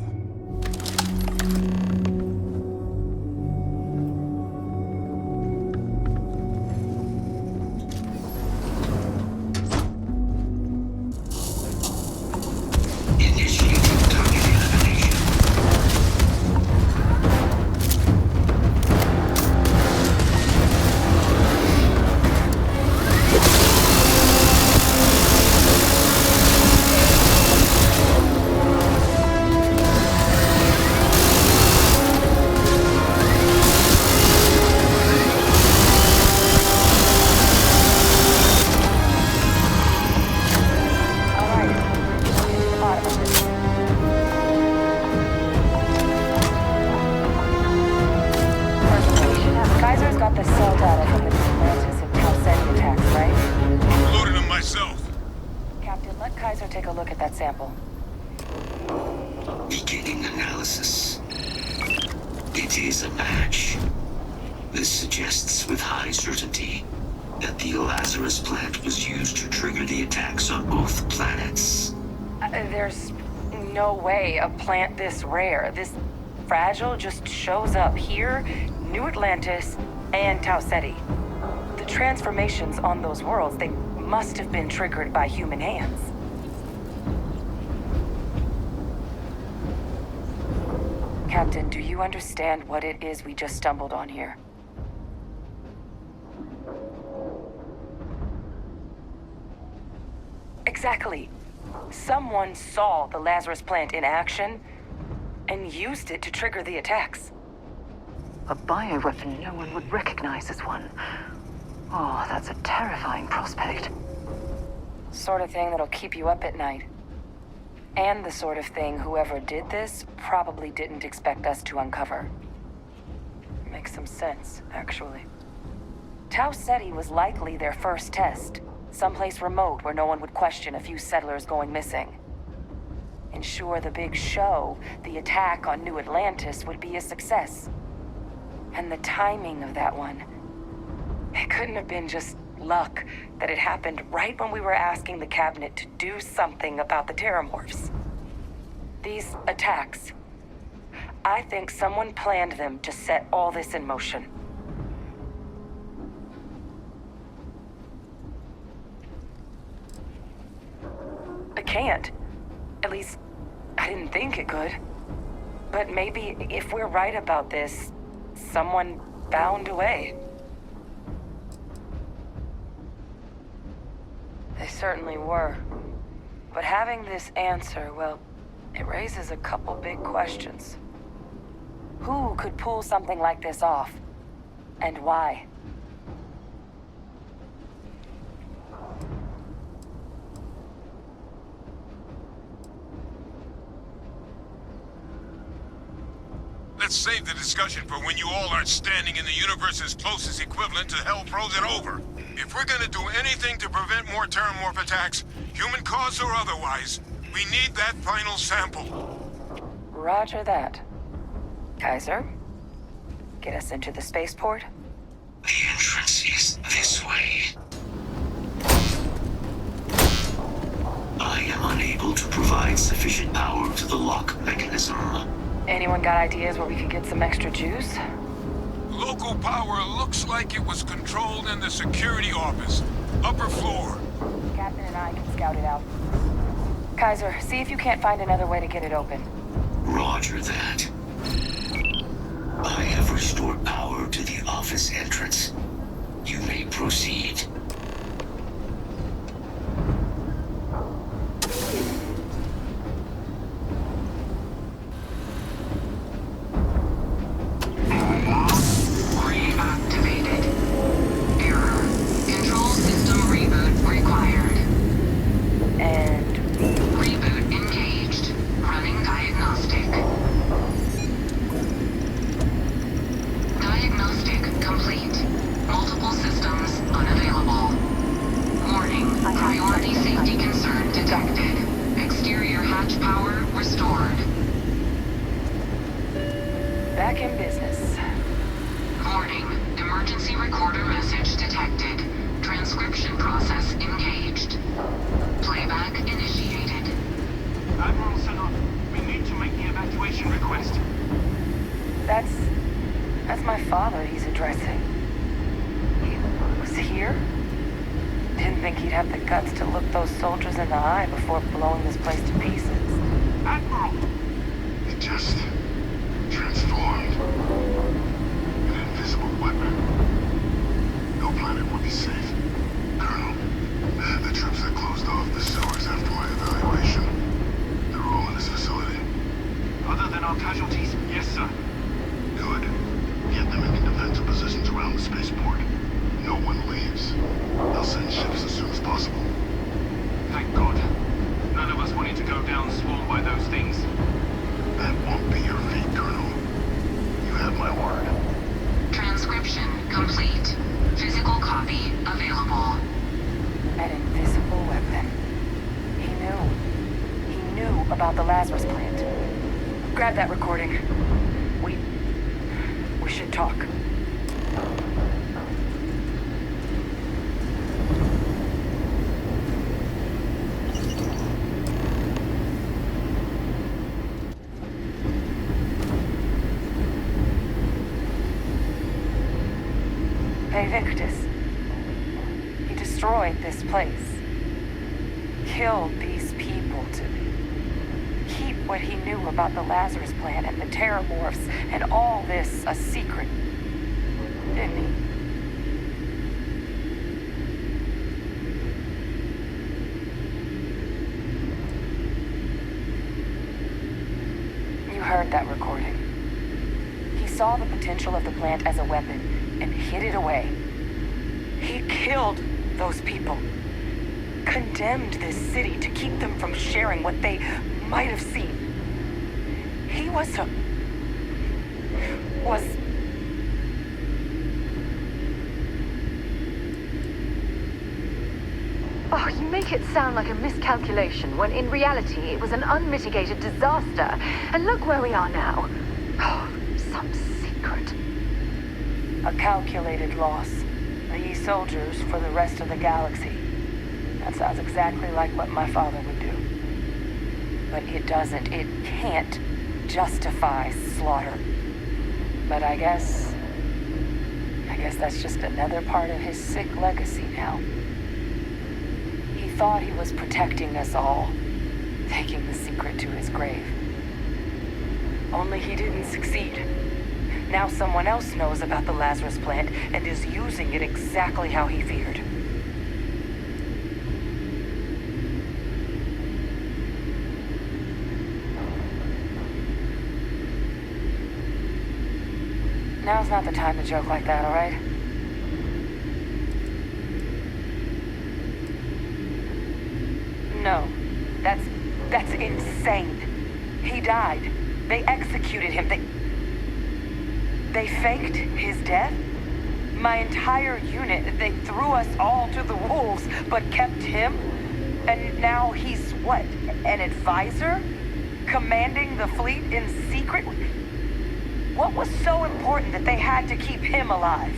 sample? Beginning analysis. It is a match. This suggests with high certainty that the Lazarus plant was used to trigger the attacks on both planets. There's no way a plant this rare, this fragile, just shows up here, New Atlantis, and Tau Ceti. The transformations on those worlds, they must have been triggered by human hands. Captain, do you understand what it is we just stumbled on here? Exactly. Someone saw the Lazarus plant in action and used it to trigger the attacks. A bioweapon no one would recognize as one. Oh, that's a terrifying prospect. Sort of thing that'll keep you up at night. And the sort of thing whoever did this probably didn't expect us to uncover. Makes some sense, actually. Tau Ceti was likely their first test. Someplace remote where no one would question a few settlers going missing. Ensure the big show, the attack on New Atlantis, would be a success. And the timing of that one. It couldn't have been just luck that it happened right when we were asking the cabinet to do something about the terramorphs. These attacks, I think someone planned them to set all this in motion. I can't. At least, I didn't think it could. But maybe if we're right about this, someone found a way. They certainly were. But having this answer, well, it raises a couple big questions. Who could pull something like this off? And why? Let's save the discussion for when you all aren't standing in the universe's closest equivalent to hell frozen over. If we're gonna do anything to prevent more terramorph attacks, human cause or otherwise, we need that final sample. Roger that. Kaiser, get us into the spaceport? The entrance is this way. I am unable to provide sufficient power to the lock mechanism. Anyone got ideas where we could get some extra juice? Local power looks like it was controlled in the security office. Upper floor. Captain and I can scout it out. Kaiser, see if you can't find another way to get it open. Roger that. I have restored power to the office entrance. You may proceed. That's my father he's addressing. He was here? Didn't think he'd have the guts to look those soldiers in the eye before blowing this place to pieces. Admiral! It just transformed. An invisible weapon. No planet would be safe. Colonel, the troops that closed off the sewers after my evaluation, they're all in this facility. Other than our casualties, yes, sir. Good. Get them into defensive positions around the spaceport. No one leaves. They'll send ships as soon as possible. Thank God. None of us wanted to go down swarmed by those things. That won't be your fate, Colonel. You have my word. Transcription complete. Physical copy available. An invisible weapon. He knew. He grab that recording. We should talk. Hey, Victus. He destroyed this place. Killed these people to keep what he knew about the Lazarus plant and the Terramorphs and all this a secret. Didn't he? You heard that recording. He saw the potential of the plant as a weapon and hid it away. He killed those people. Condemned this city to keep them from sharing what they might have seen. He was Oh, you make it sound like a miscalculation, when in reality it was an unmitigated disaster. And look where we are now. Oh, some secret. a calculated loss. These soldiers for the rest of the galaxy. That sounds exactly like what my father would do. But it can't justify slaughter. But I guess that's just another part of his sick legacy now. He thought he was protecting us all, taking the secret to his grave. Only he didn't succeed. Now someone else knows about the Lazarus plant and is using it exactly how he feared. Now's not the time to joke like that, all right? No, that's insane. He died. They executed him. They faked his death? My entire unit, they threw us all to the wolves, but kept him? And now he's what, an advisor? Commanding the fleet in secret? What was so important that they had to keep him alive?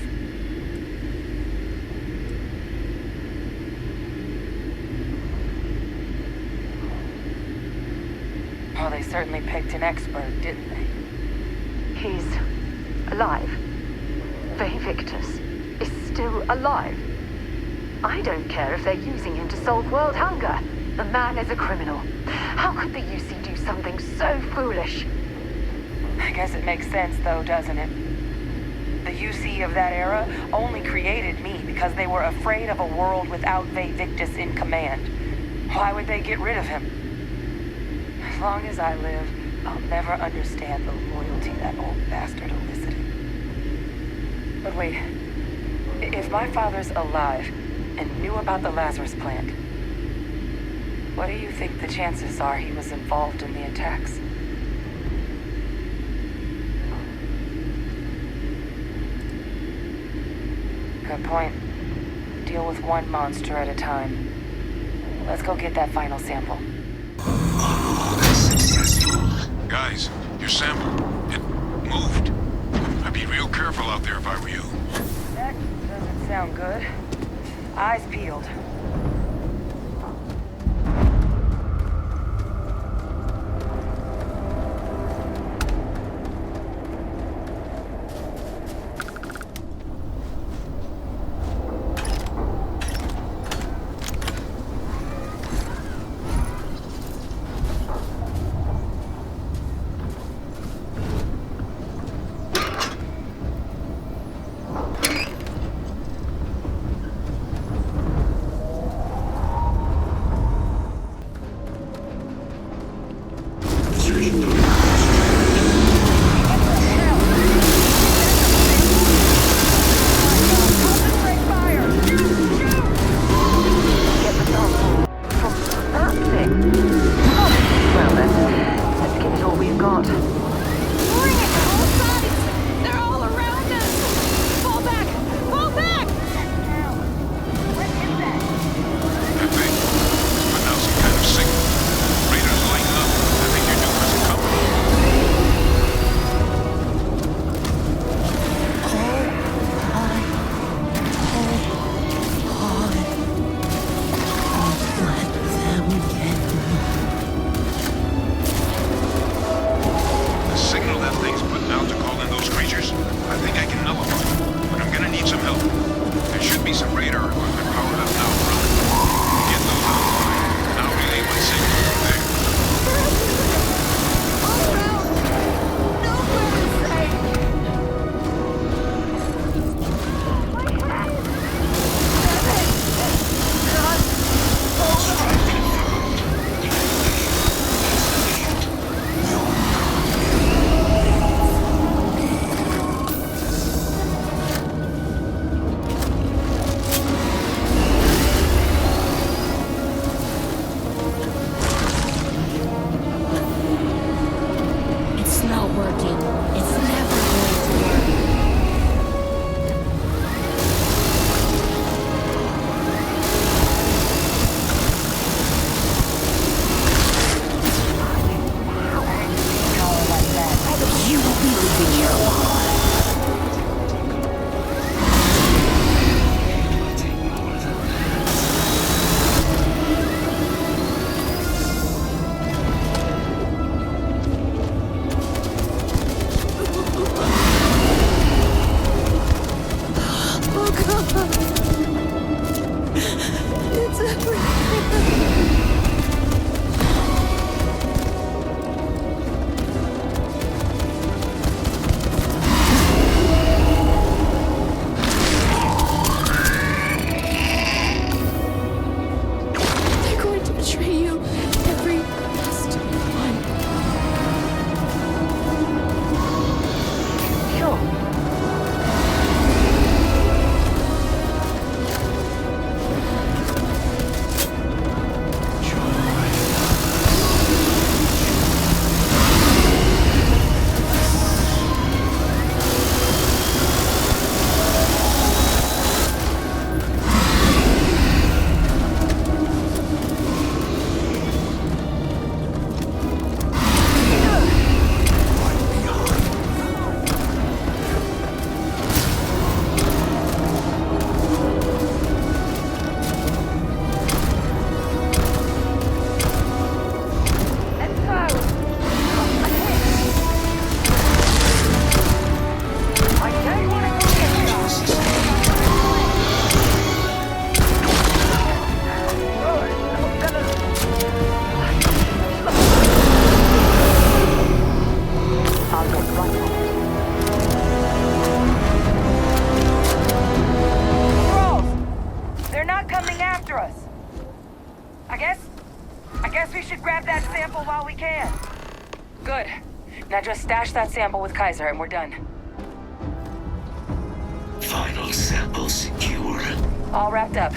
Oh, they certainly picked an expert, didn't they? He's alive. Victus is still alive. I don't care if they're using him to solve world hunger. The man is a criminal. How could the UC do something so foolish? I guess it makes sense, though, doesn't it? The UC of that era only created me because they were afraid of a world without Victus in command. Why would they get rid of him? As long as I live, I'll never understand the loyalty that old bastard elicited. But wait, if my father's alive and knew about the Lazarus plant, what do you think the chances are he was involved in the attacks? Good point. Deal with one monster at a time. Let's go get that final sample. Guys, your sample, it moved. I'd be real careful out there if I were you. That doesn't sound good. Eyes peeled. working. It's never going to work. You will be losing your mind. Now just stash that sample with Kaiser and we're done. Final sample secure. All wrapped up.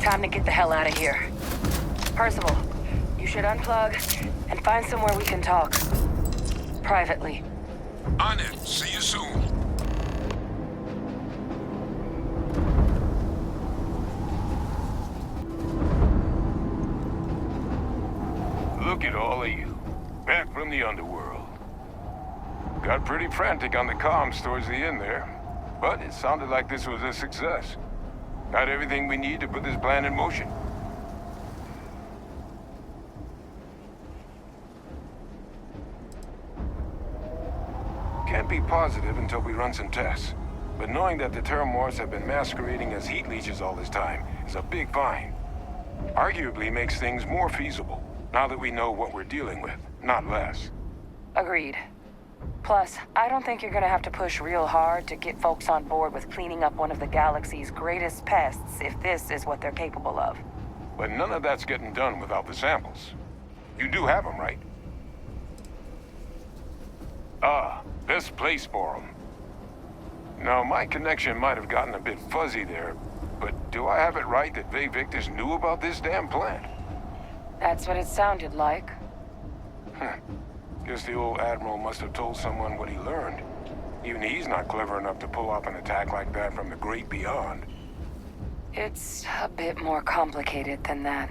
Time to get the hell out of here. Percival, you should unplug and find somewhere we can talk. Privately. On it. See you soon. Look at all of you. Back from the underworld. Got pretty frantic on the comms towards the end there, but it sounded like this was a success. Got everything we need to put this plan in motion. Can't be positive until we run some tests, but knowing that the Terramorphs have been masquerading as heat leeches all this time is a big find. Arguably makes things more feasible, now that we know what we're dealing with, not less. Agreed. Plus, I don't think you're gonna have to push real hard to get folks on board with cleaning up one of the galaxy's greatest pests if this is what they're capable of. But none of that's getting done without the samples. You do have them, right? Ah, best place for them. Now, my connection might have gotten a bit fuzzy there, but do I have it right that Ve Victus knew about this damn plant? That's what it sounded like. Guess the old Admiral must have told someone what he learned. Even he's not clever enough to pull off an attack like that from the great beyond. It's a bit more complicated than that.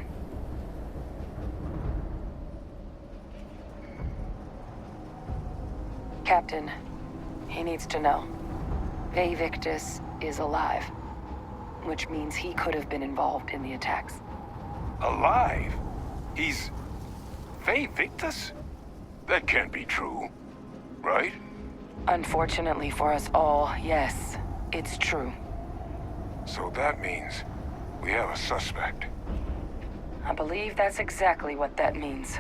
Captain, he needs to know. Ve Victus is alive, which means he could have been involved in the attacks. Alive? He's... Ve Victus? That can't be true, right? Unfortunately for us all, yes, it's true. So that means we have a suspect. I believe that's exactly what that means.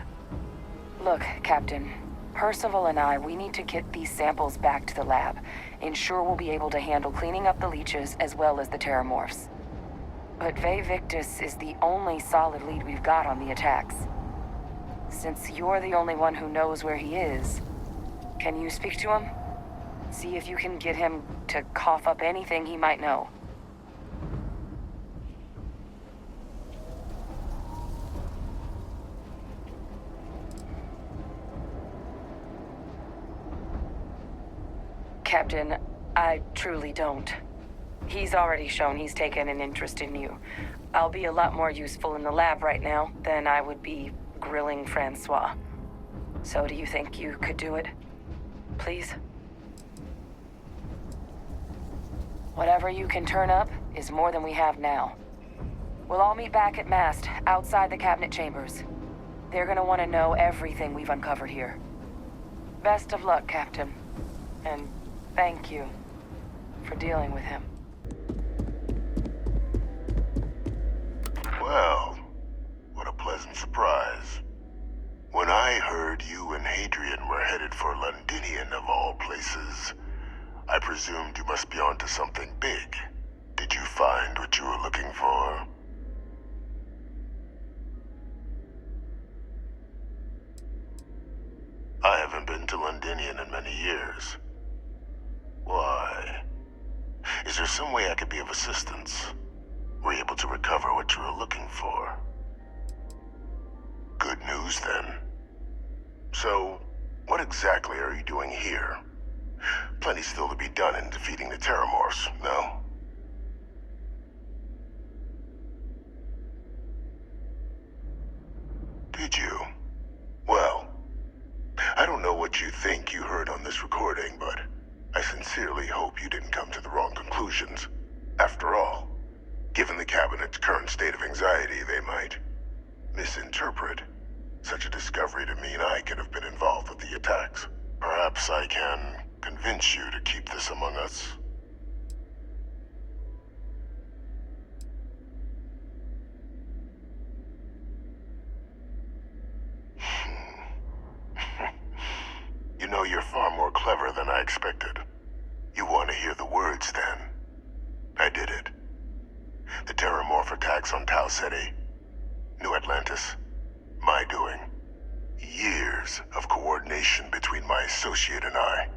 Look, Captain, Percival and we need to get these samples back to the lab. Ensure we'll be able to handle cleaning up the leeches as well as the Terramorphs. But Ve Victus is the only solid lead we've got on the attacks. Since you're the only one who knows where he is, can you speak to him? See if you can get him to cough up anything he might know. Captain, I truly don't. He's already shown he's taken an interest in you. I'll be a lot more useful in the lab right now than I would be grilling Francois. So do you think you could do it? Please? Whatever you can turn up is more than we have now. We'll all meet back at mast, outside the cabinet chambers. They're gonna want to know everything we've uncovered here. Best of luck, Captain. And thank you for dealing with him. Well, what a pleasant surprise. When I heard you and Hadrian were headed for Londinian of all places, I presumed you must be onto something big. Did you find what you were looking for? I haven't been to Londinian in many years. Why? Is there some way I could be of assistance? Were you able to recover what you were looking for? Good news, then. So, what exactly are you doing here? Plenty still to be done in defeating the Terramorphs, no? Did you? Well, I don't know what you think you heard on this recording, but I sincerely hope you didn't come to the wrong conclusions. After all, given the Cabinet's current state of anxiety, they might misinterpret such a discovery to mean I could have been involved with the attacks. Perhaps I can convince you to keep this among us. You know, you're far more clever than I expected. You want to hear the words, then? I did it. The Terramorph attacks on Tau Ceti, New Atlantis, my doing. Years of coordination between my associate and I,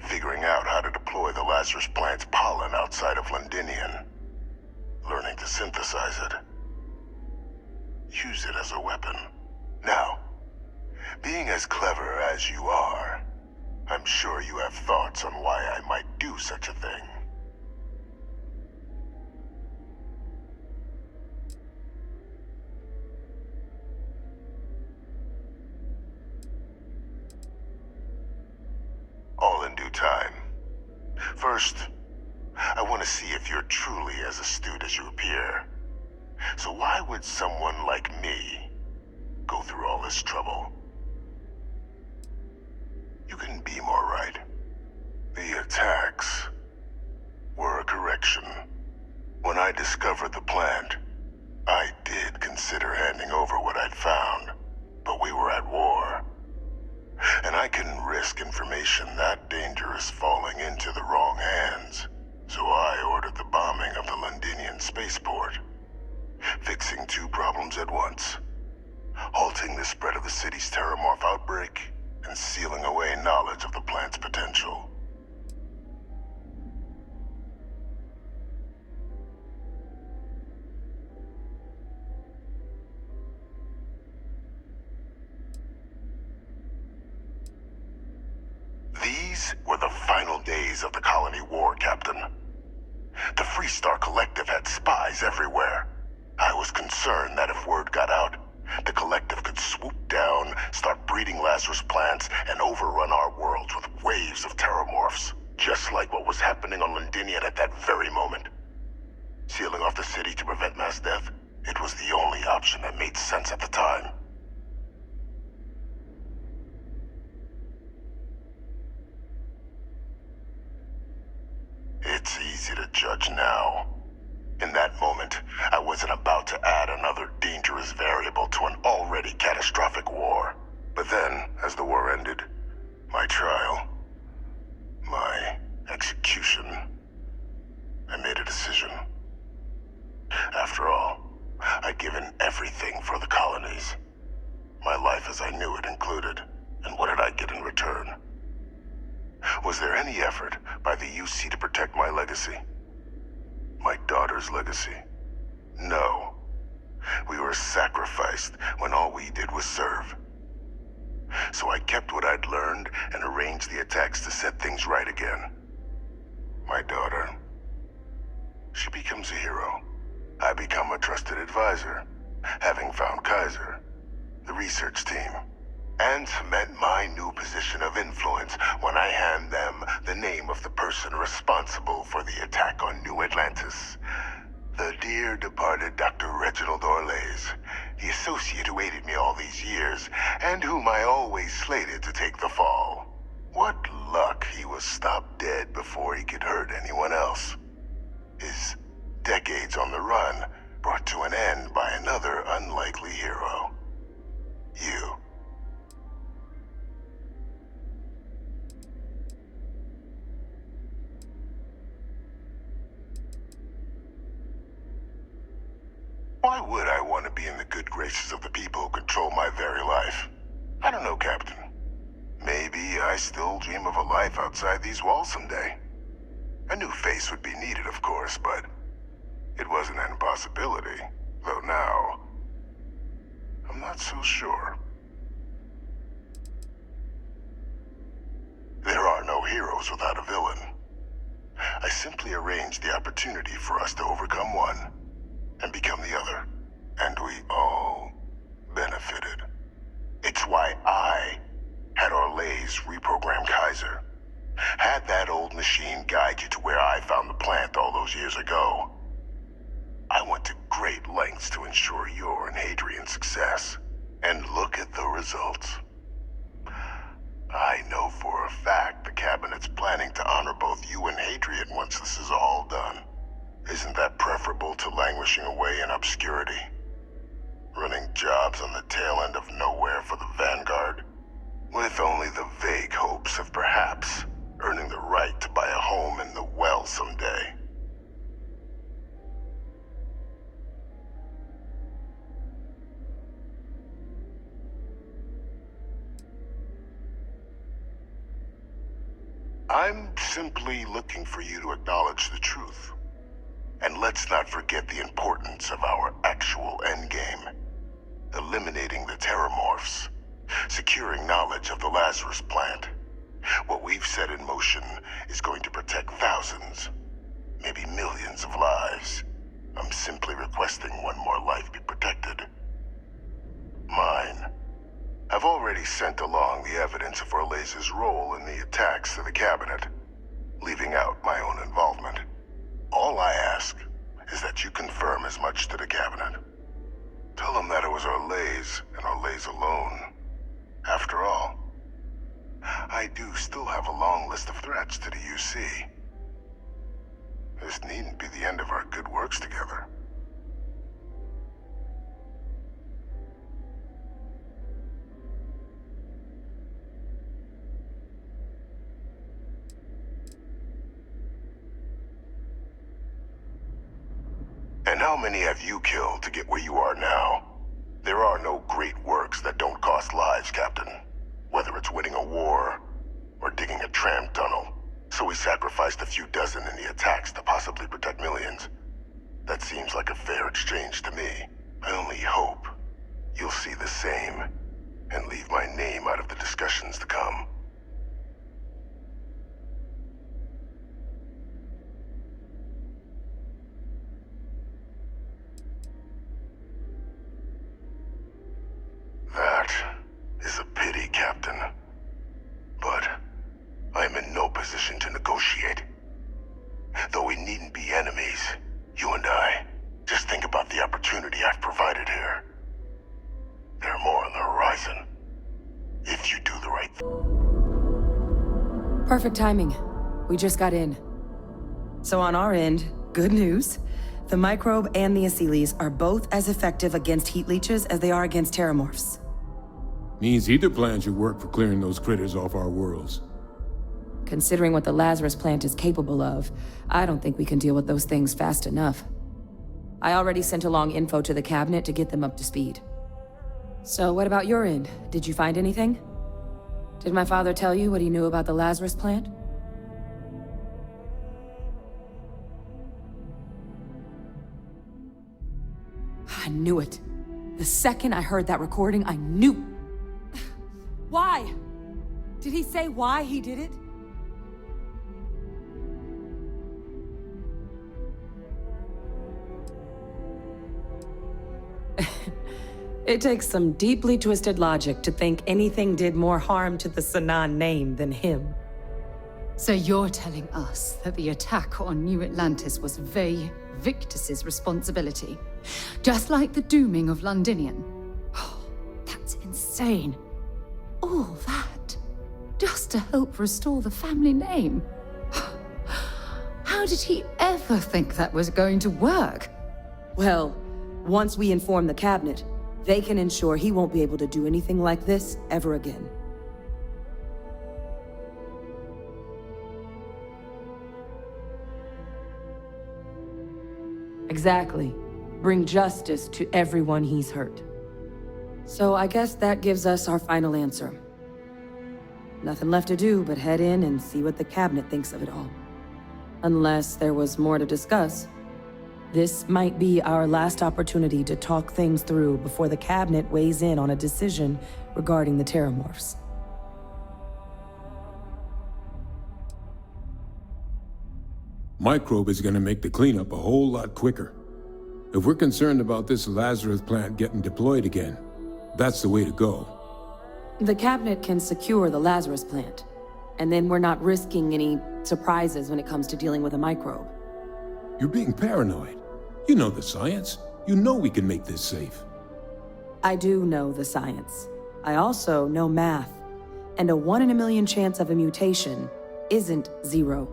figuring out how to deploy the Lazarus plant's pollen outside of Londinian, learning to synthesize it, use it as a weapon. Now, being as clever as you are, I'm sure you have thoughts on why I might do such a thing. All in due time. First, I want to see if you're truly as astute as you appear. So why would someone like me go through all this trouble? You couldn't be more right. The attacks were a correction. When I discovered the plant, I did consider handing over what I'd found, but we were at war. And I couldn't risk information that dangerous falling into the wrong hands. So I ordered the bombing of the Londinian spaceport, fixing two problems at once. Halting the spread of the city's Terramorph outbreak, and sealing away knowledge of the plant's potential. These were the final days of the colony war, Captain. The Freestar Collective had spies everywhere. I was concerned that if word got out, the Collective could swoop down, start breeding Lazarus plants, and overrun our worlds with waves of Terramorphs, just like what was happening on Londinian at that very moment. Sealing off the city to prevent mass death, it was the only option that made sense at the time. It's easy to judge now. In that moment, I wasn't about to add another dangerous variable to an already catastrophic war. But then, as the war ended, my trial, my execution, I made a decision. After all, I'd given everything for the colonies. My life as I knew it included. And what did I get in return? Was there any effort by the UC to protect my legacy? My daughter's legacy? No. We were sacrificed when all we did was serve. So I kept what I'd learned and arranged the attacks to set things right again. My daughter, she becomes a hero. I become a trusted advisor, having found Kaiser, the research team, and cement my new position of influence when I hand them the name of the person responsible for the attack on New Atlantis. The dear departed Dr. Reginald Orlays, the associate who aided me all these years, and whom I always slated to take the fall. What luck he was stopped dead before he could hurt anyone else. His decades on the run brought to an end by another unlikely hero. You. Why would I want to be in the good graces of the people who control my very life? I don't know, Captain. Maybe I still dream of a life outside these walls someday. A new face would be needed, of course, but it wasn't an impossibility. Though now, I'm not so sure. There are no heroes without a villain. I simply arranged the opportunity for us to overcome one and become the other, and we all benefited. It's why I had Orlays reprogram Kaiser. Had that old machine guide you to where I found the plant all those years ago. I went to great lengths to ensure your and Hadrian's success. And look at the results. I know for a fact the Cabinet's planning to honor both you and Hadrian once this is all done. Isn't that preferable to languishing away in obscurity? Running jobs on the tail end of nowhere for the Vanguard? With only the vague hopes of perhaps earning the right to buy a home in the well someday. I'm simply looking for you to acknowledge the truth. And let's not forget the importance of our actual endgame. Eliminating the terramorphs. Securing knowledge of the Lazarus plant. What we've set in motion is going to protect thousands, maybe millions of lives. I'm simply requesting one more life be protected. Mine. I've already sent along the evidence of Orlays' role in the attacks to the Cabinet, leaving out my own involvement. All I ask is that you confirm as much to the Cabinet. Tell them that it was Orlays and Orlays alone. After all, I do still have a long list of threats to the UC. This needn't be the end of our good works together. And how many have you killed to get where you are now? There are no great works that don't cost lives, Captain. Whether it's winning a war, or digging a tram tunnel. So we sacrificed a few dozen in the attacks to possibly protect millions. That seems like a fair exchange to me. I only hope you'll see the same, and leave my name out of the discussions to come. That is a pity, Captain. But I'm in no position to negotiate. Though we needn't be enemies, you and I. Just think about the opportunity I've provided here. There are more on the horizon. If you do the right thing. Perfect timing. We just got in. So on our end, good news. The microbe and the Asylees are both as effective against heat leeches as they are against terramorphs. Means either plan should work for clearing those critters off our worlds. Considering what the Lazarus plant is capable of, I don't think we can deal with those things fast enough. I already sent along info to the Cabinet to get them up to speed. So what about your end? Did you find anything? Did my father tell you what he knew about the Lazarus plant? I knew it. The second I heard that recording, I knew. Why? Did he say why he did it? It takes some deeply twisted logic to think anything did more harm to the Sanan name than him. So you're telling us that the attack on New Atlantis was Vey Victus's responsibility, just like the dooming of Londinian? Oh, that's insane. All that, just to help restore the family name. How did he ever think that was going to work? Well, once we inform the cabinet, they can ensure he won't be able to do anything like this ever again. Exactly. Bring justice to everyone he's hurt. So I guess that gives us our final answer. Nothing left to do but head in and see what the cabinet thinks of it all. Unless there was more to discuss. This might be our last opportunity to talk things through before the cabinet weighs in on a decision regarding the terramorphs. Microbe is gonna make the cleanup a whole lot quicker. If we're concerned about this Lazarus plant getting deployed again, that's the way to go. The cabinet can secure the Lazarus plant, and then we're not risking any surprises when it comes to dealing with a microbe. You're being paranoid. You know the science. You know we can make this safe. I do know the science. I also know math. And a 1 in a million chance of a mutation isn't 0.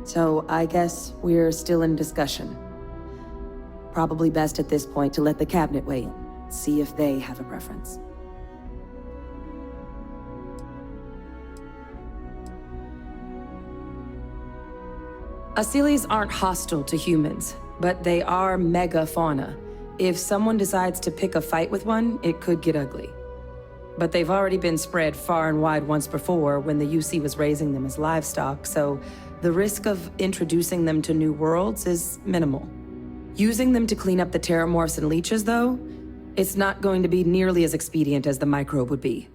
So I guess we're still in discussion. Probably best at this point to let the cabinet weigh in, see if they have a preference. Asylees aren't hostile to humans, but they are megafauna. If someone decides to pick a fight with one, it could get ugly. But they've already been spread far and wide once before when the UC was raising them as livestock, so the risk of introducing them to new worlds is minimal. Using them to clean up the terramorphs and leeches, though, it's not going to be nearly as expedient as the microbe would be.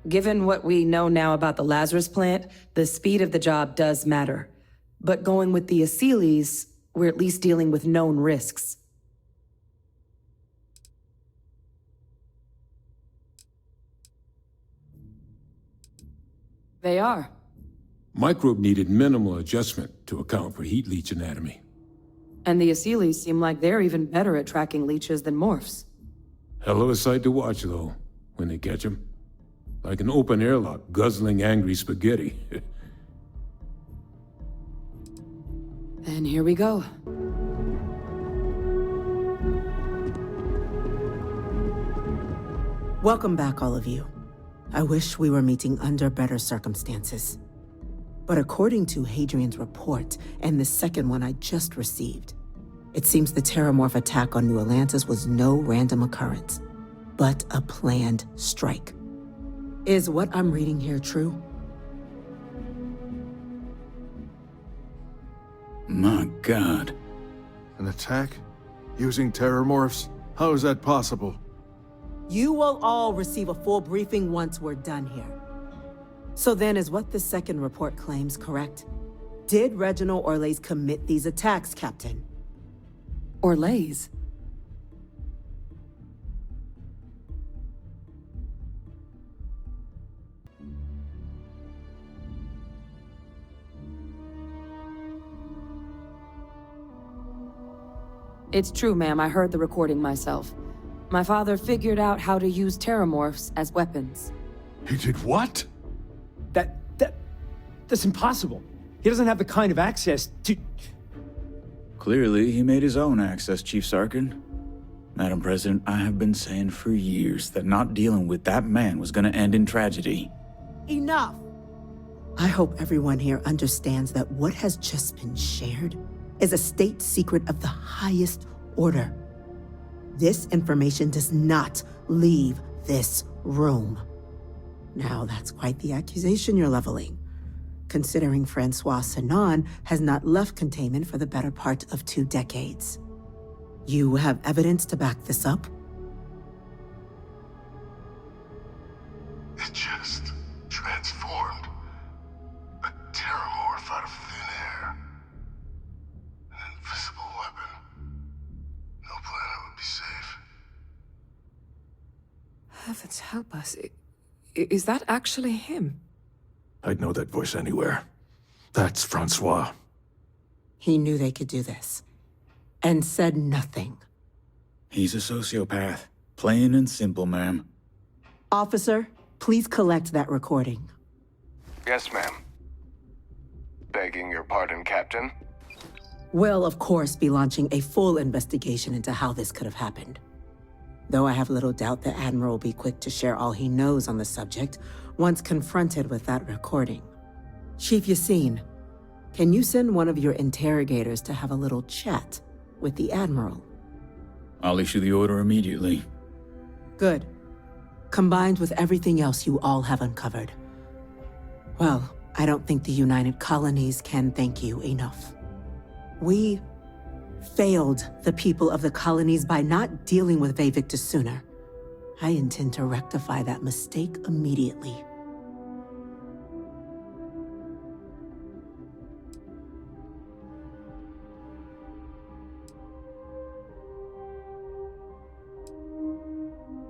Given what we know now about the Lazarus plant, the speed of the job does matter. But going with the Asylees, we're at least dealing with known risks. They are. Microbe needed minimal adjustment to account for heat leech anatomy. And the Asylees seem like they're even better at tracking leeches than morphs. Hell of a sight to watch, though, when they catch them. Like an open airlock guzzling angry spaghetti. And here we go. Welcome back, all of you. I wish we were meeting under better circumstances. But according to Hadrian's report, and the second one I just received, it seems the terramorph attack on New Atlantis was no random occurrence, but a planned strike. Is what I'm reading here true? My God. An attack? Using terramorphs? How is that possible? You will all receive a full briefing once we're done here. So then, is what the second report claims correct? Did Reginald Orlays commit these attacks, Captain? Orlays? It's true, ma'am. I heard the recording myself. My father figured out how to use terramorphs as weapons. He did what? That's impossible. He doesn't have the kind of access to... Clearly, he made his own access, Chief Sarkin. Madam President, I have been saying for years that not dealing with that man was gonna end in tragedy. Enough! I hope everyone here understands that what has just been shared is a state secret of the highest order. This information does not leave this room. Now, that's quite the accusation you're leveling, considering Francois Sanan has not left containment for the better part of 2 decades. You have evidence to back this up? It just Heavens help us. Is that actually him? I'd know that voice anywhere. That's Francois. He knew they could do this, and said nothing. He's a sociopath. Plain and simple, ma'am. Officer, please collect that recording. Yes, ma'am. Begging your pardon, Captain. We'll, of course, be launching a full investigation into how this could have happened. Though I have little doubt the Admiral will be quick to share all he knows on the subject once confronted with that recording. Chief Yassine, can you send one of your interrogators to have a little chat with the Admiral? I'll issue the order immediately. Good. Combined with everything else you all have uncovered. Well, I don't think the United Colonies can thank you enough. We failed the people of the colonies by not dealing with Vavictus sooner. I intend to rectify that mistake immediately.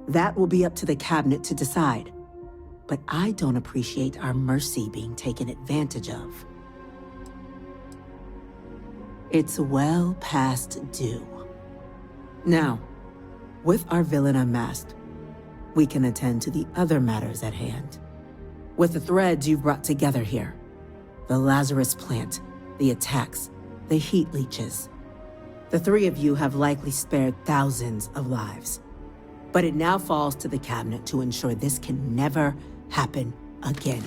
That will be up to the cabinet to decide. But I don't appreciate our mercy being taken advantage of. It's well past due. Now, with our villain unmasked, we can attend to the other matters at hand. With the threads you've brought together here, the Lazarus plant, the attacks, the heat leeches, the three of you have likely spared thousands of lives. But it now falls to the cabinet to ensure this can never happen again.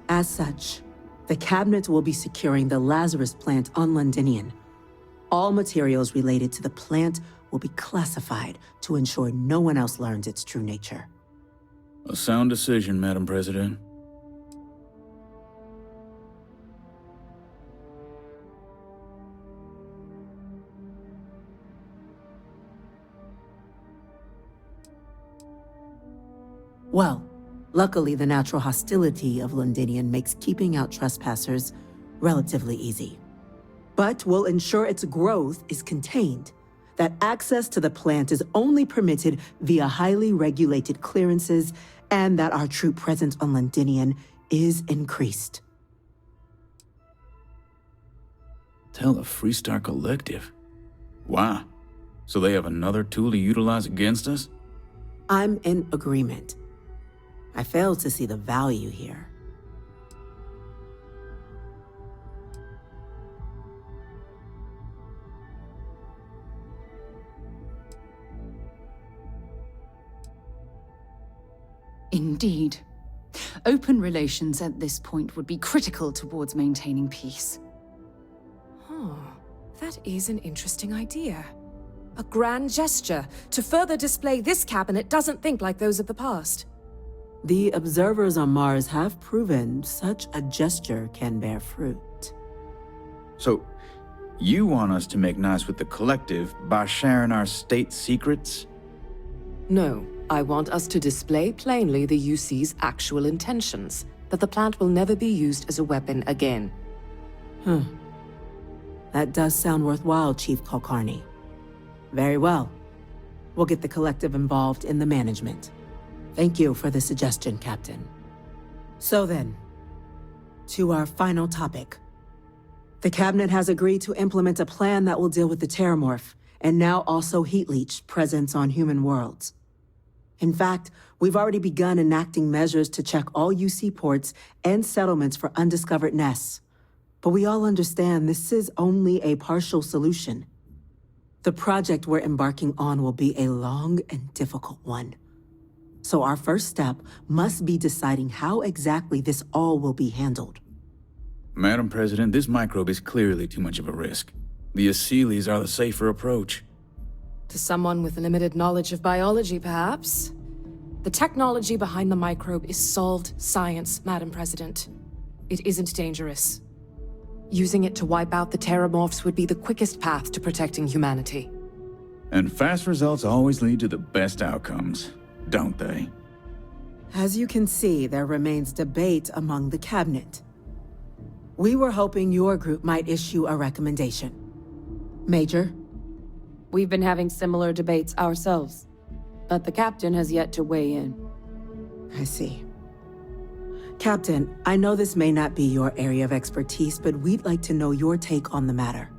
As such, the cabinet will be securing the Lazarus plant on Londinian. All materials related to the plant will be classified to ensure no one else learns its true nature. A sound decision, Madam President. Well, luckily the natural hostility of Londinian makes keeping out trespassers relatively easy. But we'll ensure its growth is contained, that access to the plant is only permitted via highly regulated clearances, and that our troop presence on Londinian is increased. Tell the Freestar Collective. Wow. So they have another tool to utilize against us? I'm in agreement. I fail to see the value here. Indeed. Open relations at this point would be critical towards maintaining peace. Huh. That is an interesting idea. A grand gesture to further display this cabinet doesn't think like those of the past. The observers on Mars have proven such a gesture can bear fruit. So, you want us to make nice with the Collective by sharing our state secrets? No, I want us to display plainly the UC's actual intentions, that the plant will never be used as a weapon again. That does sound worthwhile, Chief Kulkarni. Very well. We'll get the Collective involved in the management. Thank you for the suggestion, Captain. So then, to our final topic. The Cabinet has agreed to implement a plan that will deal with the Terramorph, and now also Heat Leech presence on human worlds. In fact, we've already begun enacting measures to check all UC ports and settlements for undiscovered nests. But we all understand this is only a partial solution. The project we're embarking on will be a long and difficult one. So our first step must be deciding how exactly this all will be handled. Madam President, this microbe is clearly too much of a risk. The Aseles are the safer approach. To someone with limited knowledge of biology, perhaps? The technology behind the microbe is solved science, Madam President. It isn't dangerous. Using it to wipe out the Terramorphs would be the quickest path to protecting humanity. And fast results always lead to the best outcomes, don't they? As you can see, there remains debate among the Cabinet. We were hoping your group might issue a recommendation. Major? We've been having similar debates ourselves. But the captain has yet to weigh in. I see. Captain, I know this may not be your area of expertise, but we'd like to know your take on the matter.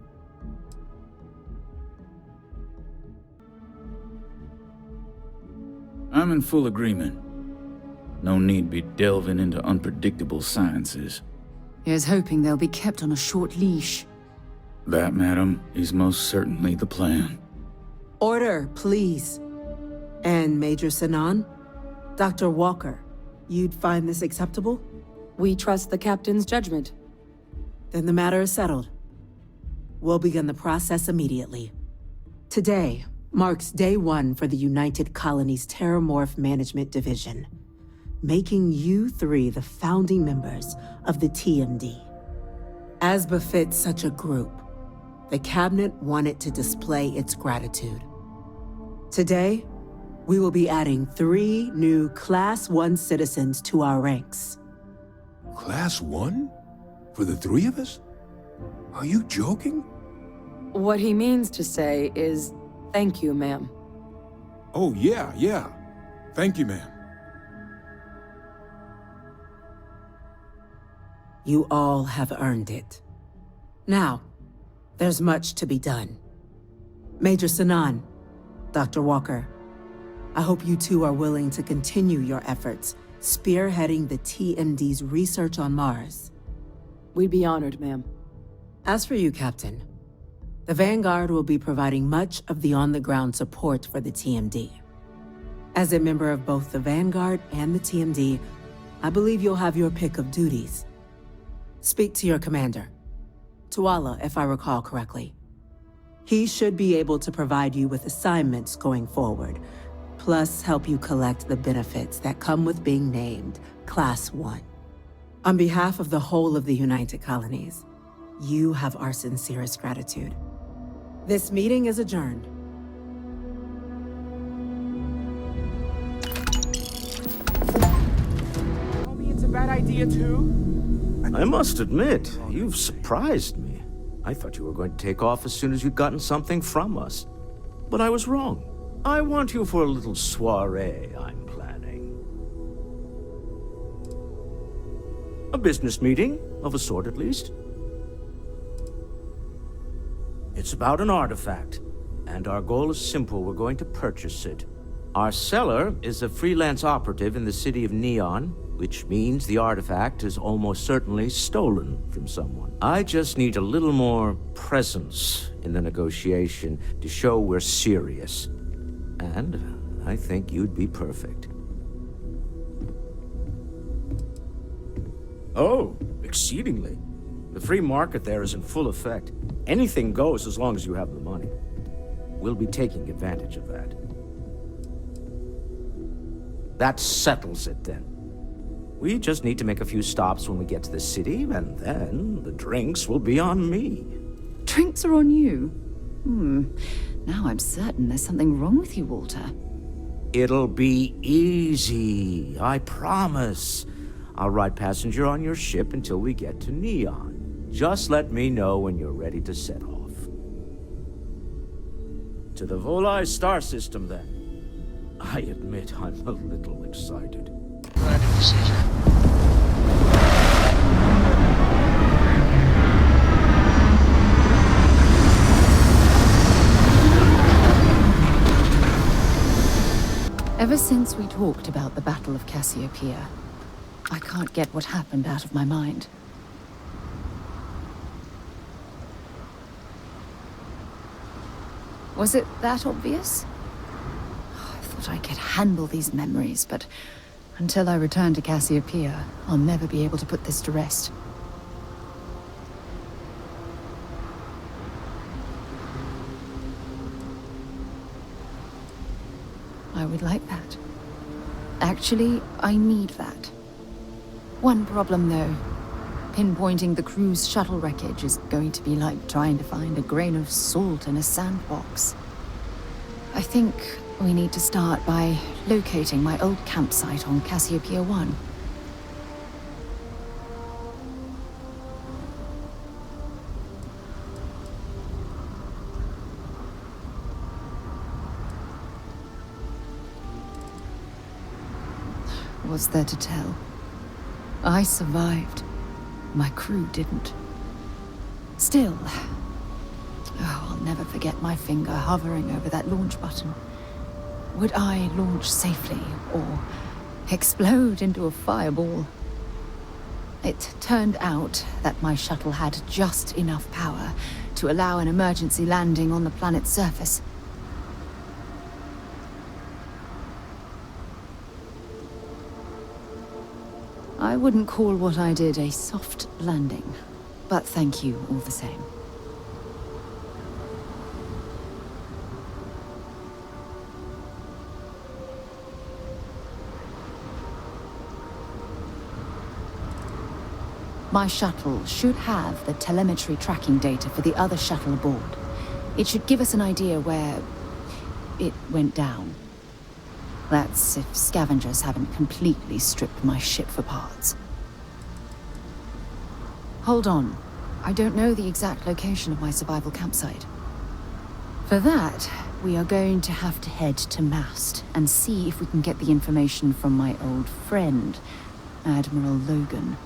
I'm in full agreement. No need be delving into unpredictable sciences. Here's hoping they'll be kept on a short leash. That, madam, is most certainly the plan. Order, please. And Major Sinan? Dr. Walker, you'd find this acceptable? We trust the captain's judgment. Then the matter is settled. We'll begin the process immediately. Today marks day 1 for the United Colonies Terramorph Management Division, making you 3 the founding members of the TMD. As befits such a group, the Cabinet wanted to display its gratitude. Today, we will be adding 3 new Class 1 citizens to our ranks. Class 1? For the 3 of us? Are you joking? What he means to say is, thank you, ma'am. Oh, yeah. Thank you, ma'am. You all have earned it. Now, there's much to be done. Major Sinan, Dr. Walker, I hope you two are willing to continue your efforts spearheading the TMD's research on Mars. We'd be honored, ma'am. As for you, Captain, the Vanguard will be providing much of the on-the-ground support for the TMD. As a member of both the Vanguard and the TMD, I believe you'll have your pick of duties. Speak to your commander, Tuala, if I recall correctly. He should be able to provide you with assignments going forward, plus help you collect the benefits that come with being named Class 1. On behalf of the whole of the United Colonies, you have our sincerest gratitude. This meeting is adjourned. Tell me it's a bad idea too? I must admit, you've surprised me. I thought you were going to take off as soon as you'd gotten something from us. But I was wrong. I want you for a little soiree I'm planning. A business meeting, of a sort at least. It's about an artifact, and our goal is simple. We're going to purchase it. Our seller is a freelance operative in the city of Neon, which means the artifact is almost certainly stolen from someone. I just need a little more presence in the negotiation to show we're serious. And I think you'd be perfect. Oh, exceedingly. The free market there is in full effect. Anything goes as long as you have the money. We'll be taking advantage of that. That settles it then. We just need to make a few stops when we get to the city, and then the drinks will be on me. Drinks are on you? Now I'm certain there's something wrong with you, Walter. It'll be easy, I promise. I'll ride passenger on your ship until we get to Neon. Just let me know when you're ready to set off. To the Volai star system, then. I admit I'm a little excited. Glad to see you. Ever since we talked about the Battle of Cassiopeia, I can't get what happened out of my mind. Was it that obvious? I thought I could handle these memories, but until I return to Cassiopeia, I'll never be able to put this to rest. I would like that. Actually, I need that. One problem, though. Pinpointing the crew's shuttle wreckage is going to be like trying to find a grain of salt in a sandbox. I think we need to start by locating my old campsite on Cassiopeia 1. was there to tell? I survived. My crew didn't. Still, I'll never forget my finger hovering over that launch button. Would I launch safely or explode into a fireball? It turned out that my shuttle had just enough power to allow an emergency landing on the planet's surface. I wouldn't call what I did a soft landing, but thank you all the same. My shuttle should have the telemetry tracking data for the other shuttle aboard. It should give us an idea where it went down. That's if scavengers haven't completely stripped my ship for parts. Hold on. I don't know the exact location of my survival campsite. For that, we are going to have to head to Mast and see if we can get the information from my old friend, Admiral Logan.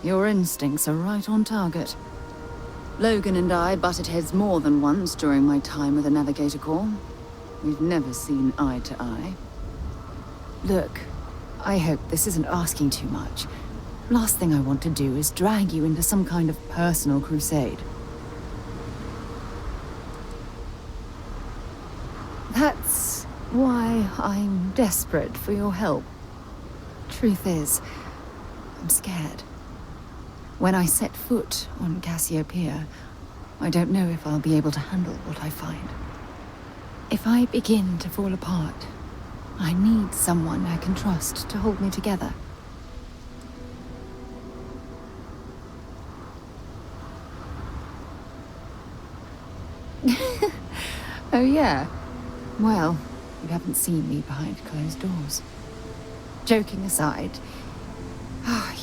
Your instincts are right on target. Logan and I butted heads more than once during my time with the Navigator Corps. We've never seen eye to eye. Look, I hope this isn't asking too much. Last thing I want to do is drag you into some kind of personal crusade. That's why I'm desperate for your help. Truth is, I'm scared. When I set foot on Cassiopeia, I don't know if I'll be able to handle what I find. If I begin to fall apart, I need someone I can trust to hold me together. Oh yeah? Well, you haven't seen me behind closed doors. Joking aside,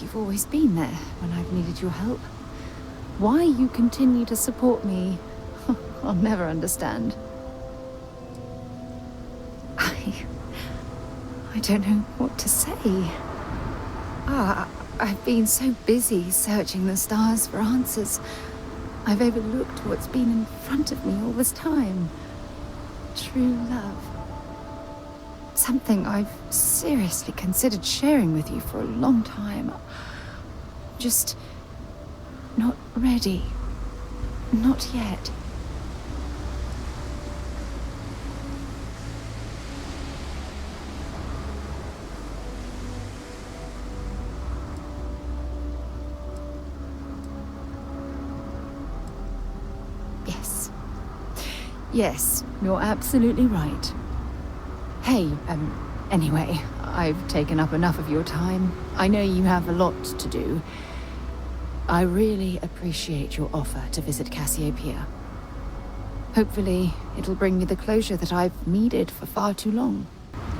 you've always been there when I've needed your help. Why you continue to support me, I'll never understand. I don't know what to say. I've been so busy searching the stars for answers. I've overlooked what's been in front of me all this time. True love. Something I've seriously considered sharing with you for a long time. Just not ready. Not yet. Yes, you're absolutely right. Hey, anyway, I've taken up enough of your time. I know you have a lot to do. I really appreciate your offer to visit Cassiopeia. Hopefully, it'll bring me the closure that I've needed for far too long.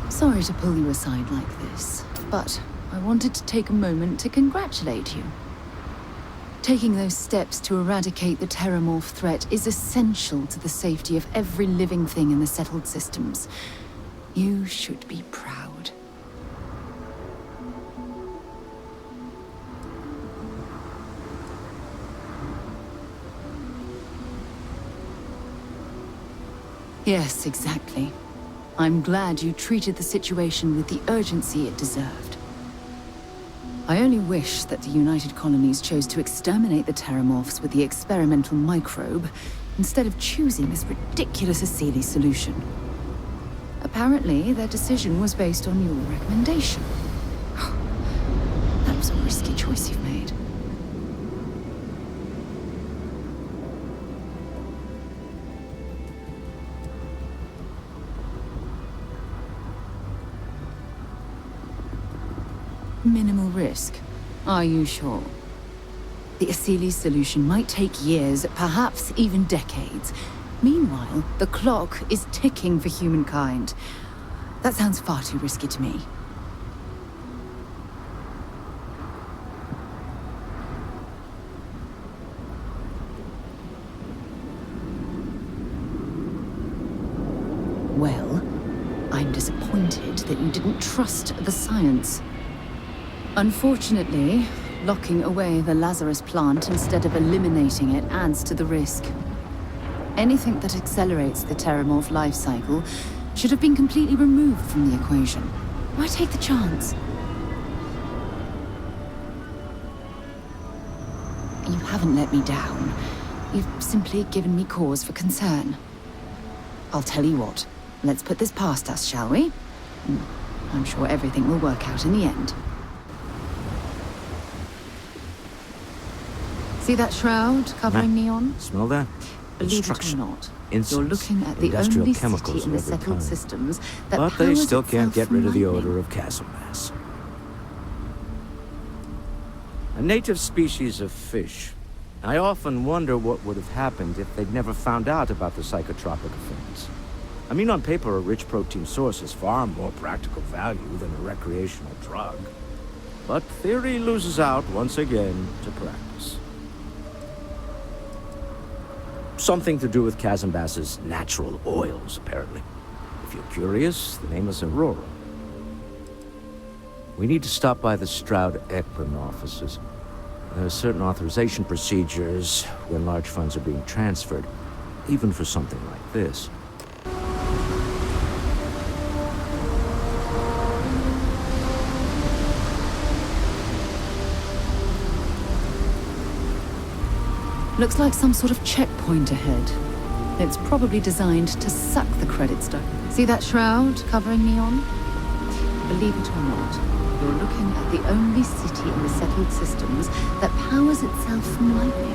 Sorry to pull you aside like this, but I wanted to take a moment to congratulate you. Taking those steps to eradicate the terramorph threat is essential to the safety of every living thing in the settled systems. You should be proud. Yes, exactly. I'm glad you treated the situation with the urgency it deserved. I only wish that the United Colonies chose to exterminate the terramorphs with the experimental microbe, instead of choosing this ridiculous Asili solution. Apparently, their decision was based on your recommendation. That was a risky choice you've made. Minimal risk. Are you sure? The Asili solution might take years, perhaps even decades. Meanwhile, the clock is ticking for humankind. That sounds far too risky to me. trust the science. Unfortunately, locking away the Lazarus plant instead of eliminating it adds to the risk. Anything that accelerates the Terramorph life cycle should have been completely removed from the equation. Why take the chance? You haven't let me down. You've simply given me cause for concern. I'll tell you what. Let's put this past us, shall we? I'm sure everything will work out in the end. See that shroud covering Neon? Smell that? Believe it or not, Incense. you're looking at the Industrial only chemicals city in the of every settled kind. systems that But they powers still can't itself get from rid of the lightning. odor of chasm mass. A native species of fish. I often wonder what would have happened if they'd never found out about the psychotropic effects. I mean, on paper, a rich protein source is far more practical value than a recreational drug. But theory loses out once again to practice. Something to do with chasm bass's natural oils, apparently. If you're curious, the name is Aurora. We need to stop by the Stroud-Ekman offices. There are certain authorization procedures when large funds are being transferred, even for something like this. Looks like some sort of checkpoint ahead. It's probably designed to suck the credit stuff. See that shroud covering Neon? Believe it or not, you're looking at the only city in the settled systems that powers itself from lightning.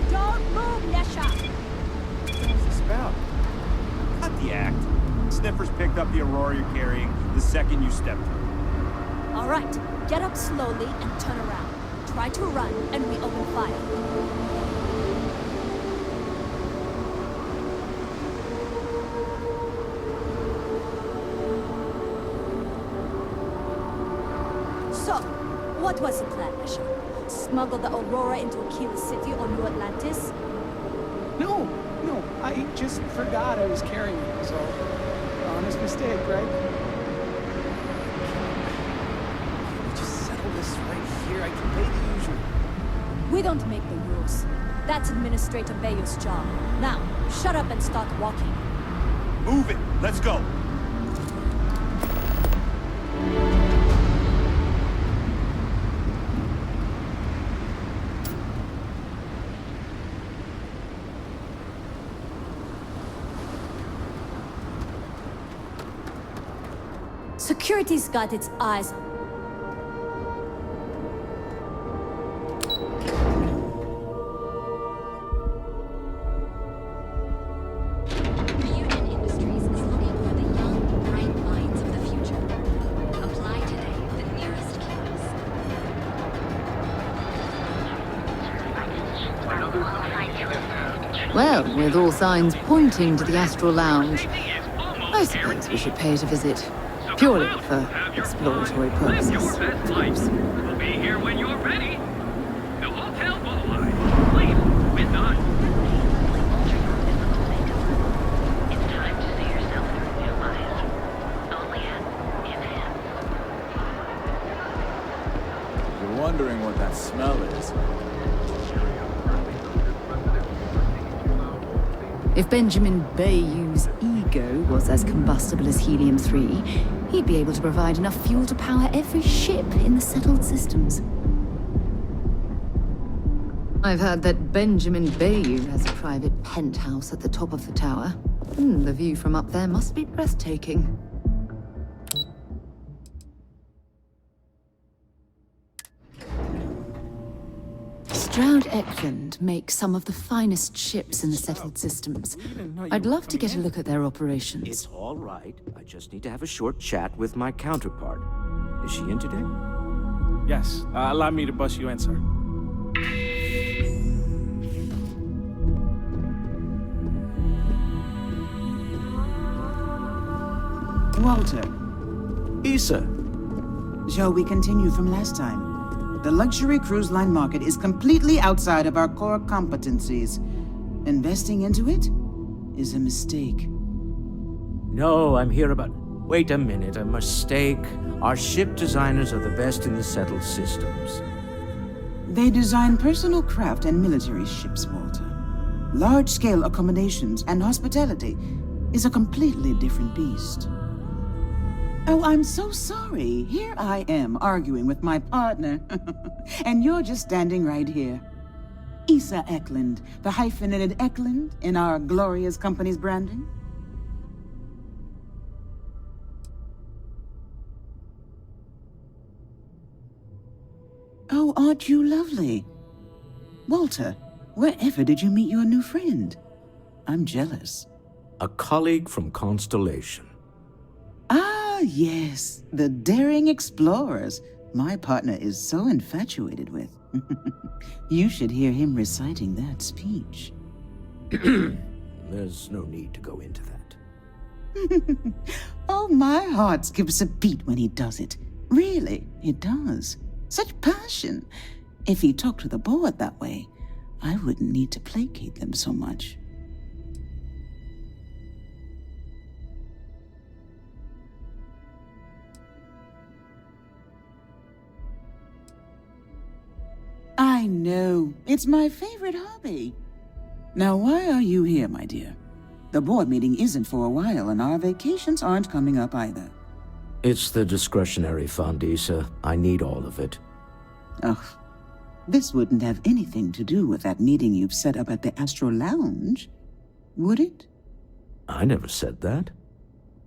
Don't move, Nesha! What's this about? Cut the act. Sniffers picked up the Aurora you're carrying the second you stepped through. All right, get up slowly and turn around. Try to run, and we open fire. So, what was the plan, Nesha? Smuggle the Aurora into Aquila City or New Atlantis? No, I just forgot I was carrying it, so honest mistake, right? Here, I can pay the usual. We don't make the rules. That's Administrator Bayou's job. Now, shut up and start walking. Move it. Let's go. Security's got its eyes. Well, with all signs pointing to the Astral Lounge, I suppose we should pay it a visit. Purely for exploratory purposes, of course. We'll be here when you're ready. The Hotel Boulevard. Please, we're done. It's time to see yourself through new eyes. Only in hand. You're wondering what that smell is. If Benjamin Bayou's ego was as combustible as helium-3, he'd be able to provide enough fuel to power every ship in the settled systems. I've heard that Benjamin Bayou has a private penthouse at the top of the tower. The view from up there must be breathtaking. Stroud-Ekman makes some of the finest ships in the settled systems. I'd love to get a look at their operations. It's all right. I just need to have a short chat with my counterpart. Is she in today? Yes, allow me to bust you in, sir. Walter. Issa. Shall we continue from last time? The luxury cruise line market is completely outside of our core competencies. Investing into it is a mistake. No, I'm here about... Wait a minute, a mistake. Our ship designers are the best in the settled systems. They design personal craft and military ships, Walter. Large-scale accommodations and hospitality is a completely different beast. Oh, I'm so sorry. Here I am arguing with my partner. And you're just standing right here. Issa Eklund, the hyphenated Eklund in our glorious company's branding. Oh, aren't you lovely? Walter, wherever did you meet your new friend? I'm jealous. A colleague from Constellation. Ah, yes, the daring explorers my partner is so infatuated with. You should hear him reciting that speech. There's no need to go into that. Oh, my heart skips a beat when he does it. Really, it does. Such passion. If he talked to the board that way, I wouldn't need to placate them so much. I know. It's my favorite hobby. Now, why are you here, my dear? The board meeting isn't for a while, and our vacations aren't coming up either. It's the discretionary fund, Issa. I need all of it. Ugh. This wouldn't have anything to do with that meeting you've set up at the Astro Lounge, would it? I never said that.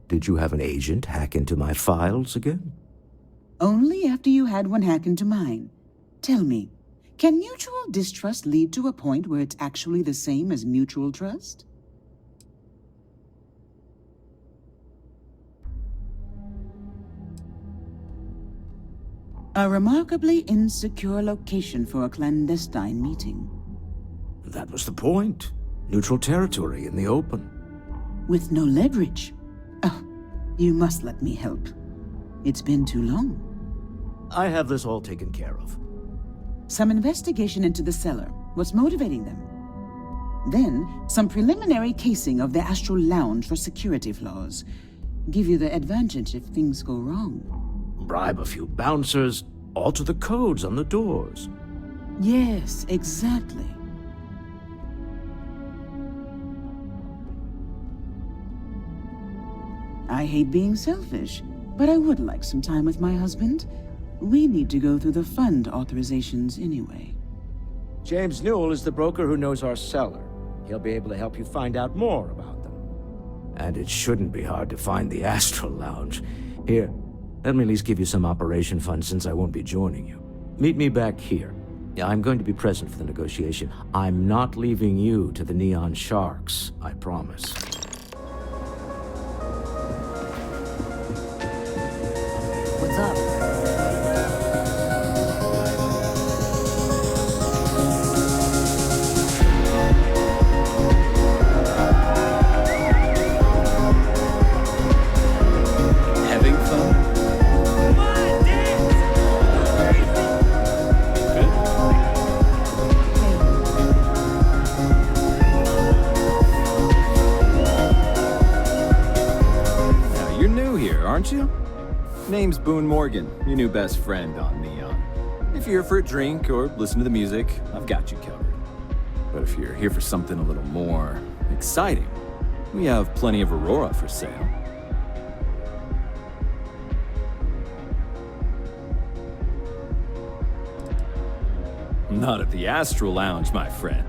Did you have an agent hack into my files again? Only after you had one hack into mine. Tell me, can mutual distrust lead to a point where it's actually the same as mutual trust? A remarkably insecure location for a clandestine meeting. That was the point. Neutral territory in the open. With no leverage. Oh, you must let me help. It's been too long. I have this all taken care of. Some investigation into the cellar. What's motivating them? Then, some preliminary casing of the Astral Lounge for security flaws. Give you the advantage if things go wrong. Bribe a few bouncers, alter the codes on the doors. Yes, exactly. I hate being selfish, but I would like some time with my husband. We need to go through the fund authorizations anyway. James Newell is the broker who knows our cellar. He'll be able to help you find out more about them. And it shouldn't be hard to find the Astral Lounge. Here, let me at least give you some operation funds since I won't be joining you. Meet me back here. Yeah, I'm going to be present for the negotiation. I'm not leaving you to the Neon Sharks, I promise. What's up? Aren't you? Name's Boone Morgan, your new best friend on Neon. If you're here for a drink or listen to the music, I've got you covered. But if you're here for something a little more exciting, we have plenty of Aurora for sale. Not at the Astral Lounge, my friend.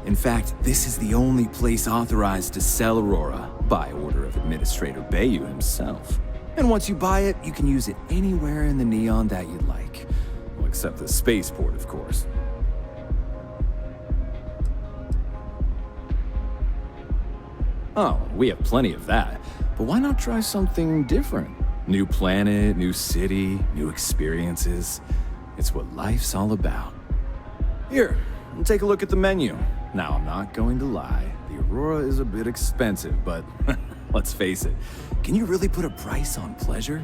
In fact, this is the only place authorized to sell Aurora by order of Administrator Bayou himself. And once you buy it, you can use it anywhere in the Neon that you'd like. Well, except the spaceport, of course. Oh, we have plenty of that. But why not try something different? New planet, new city, new experiences. It's what life's all about. Here, take a look at the menu. Now, I'm not going to lie. The Aurora is a bit expensive, but let's face it. Can you really put a price on pleasure?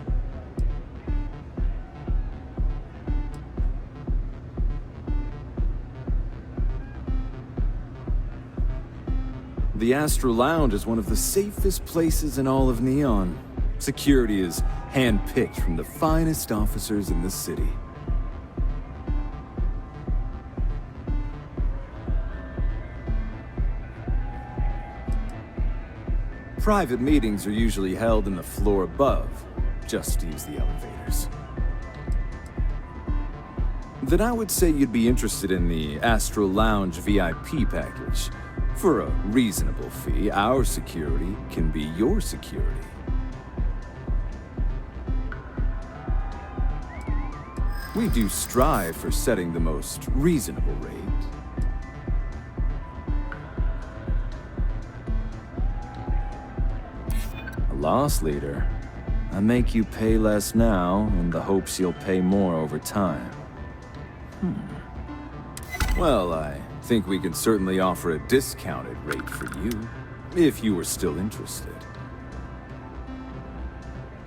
The Astral Lounge is one of the safest places in all of Neon. Security is hand-picked from the finest officers in the city. Private meetings are usually held in the floor above. Just use the elevators. Then I would say you'd be interested in the Astral Lounge VIP package. For a reasonable fee, our security can be your security. We do strive for setting the most reasonable rate. A loss leader. I make you pay less now in the hopes you'll pay more over time. Well, I think we can certainly offer a discounted rate for you, if you were still interested.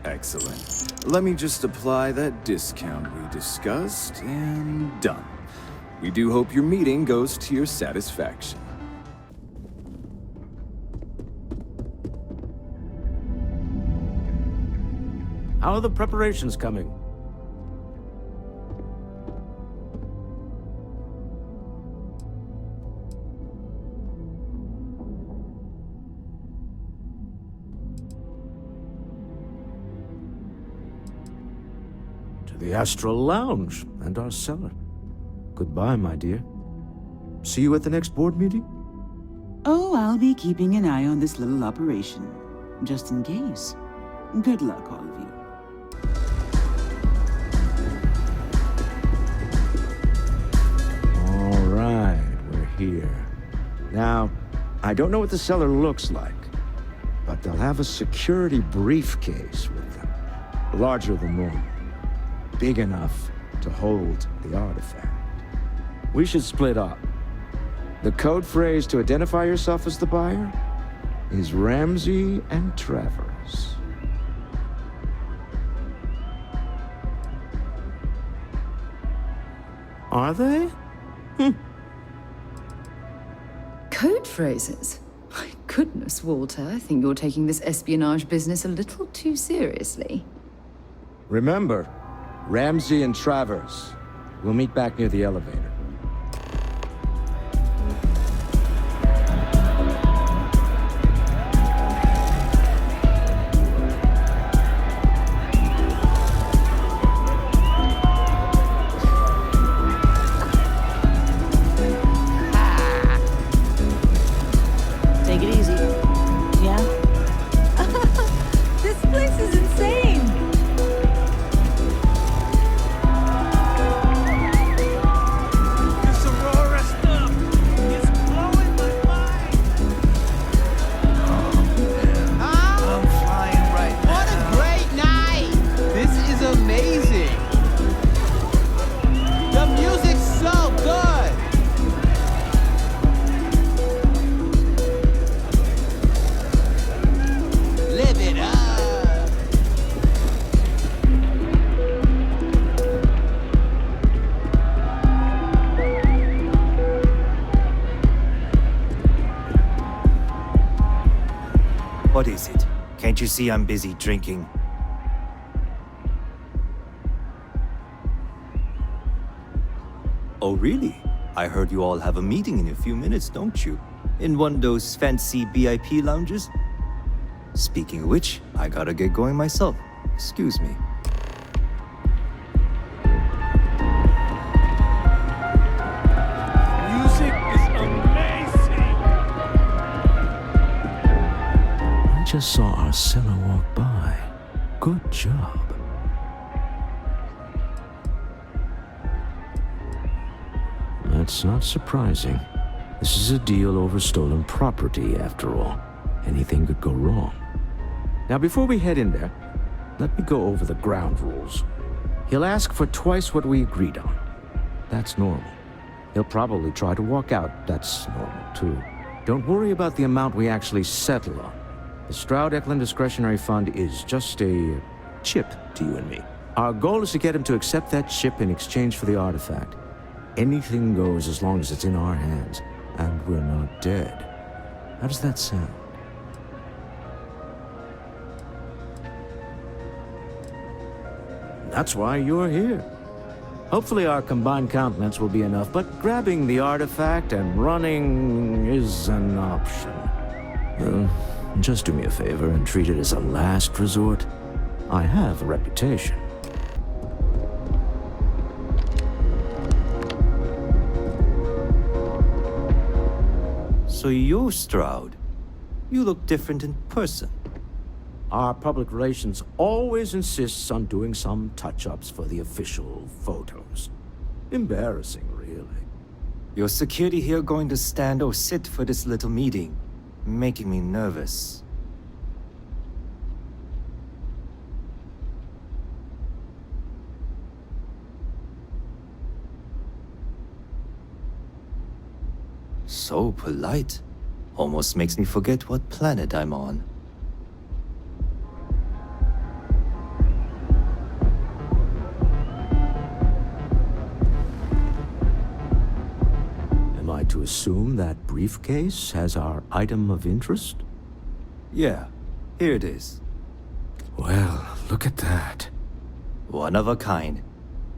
Excellent. Let me just apply that discount we discussed, and done. We do hope your meeting goes to your satisfaction. How are the preparations coming? To the Astral Lounge and our cellar. Goodbye, my dear. See you at the next board meeting? Oh, I'll be keeping an eye on this little operation, just in case. Good luck, all of you. All right, we're here. Now, I don't know what the cellar looks like, but they'll have a security briefcase with them. Larger than normal. Big enough to hold the artifact. We should split up. The code phrase to identify yourself as the buyer is Ramsey and Travers. Are they? Code phrases? My goodness, Walter, I think you're taking this espionage business a little too seriously. Remember, Ramsey and Travers. We'll meet back near the elevator. Take it easy. Yeah? This place is insane! This Aurora stuff is blowing my mind. I'm flying right now. What a great night! This is amazing. The music's so good. Live it up. What is it? Can't you see I'm busy drinking? Oh, really? I heard you all have a meeting in a few minutes, don't you? In one of those fancy VIP lounges? Speaking of which, I gotta get going myself. Excuse me. Music is amazing. I just saw our cellar walk by. Good job. That's not surprising. This is a deal over stolen property, after all. Anything could go wrong. Now, before we head in there, let me go over the ground rules. He'll ask for twice what we agreed on. That's normal. He'll probably try to walk out. That's normal, too. Don't worry about the amount we actually settle on. The Stroud-Eklund Discretionary Fund is just a chip to you and me. Our goal is to get him to accept that chip in exchange for the artifact. Anything goes as long as it's in our hands, and we're not dead. How does that sound? That's why you're here. Hopefully our combined countenance will be enough, but grabbing the artifact and running is an option. Just do me a favor and treat it as a last resort. I have a reputation. So you're Stroud. You look different in person. Our public relations always insists on doing some touch-ups for the official photos. Embarrassing, really. Your security here going to stand or sit for this little meeting, making me nervous. So polite. Almost makes me forget what planet I'm on. Am I to assume that briefcase has our item of interest? Yeah, here it is. Well, look at that. One of a kind,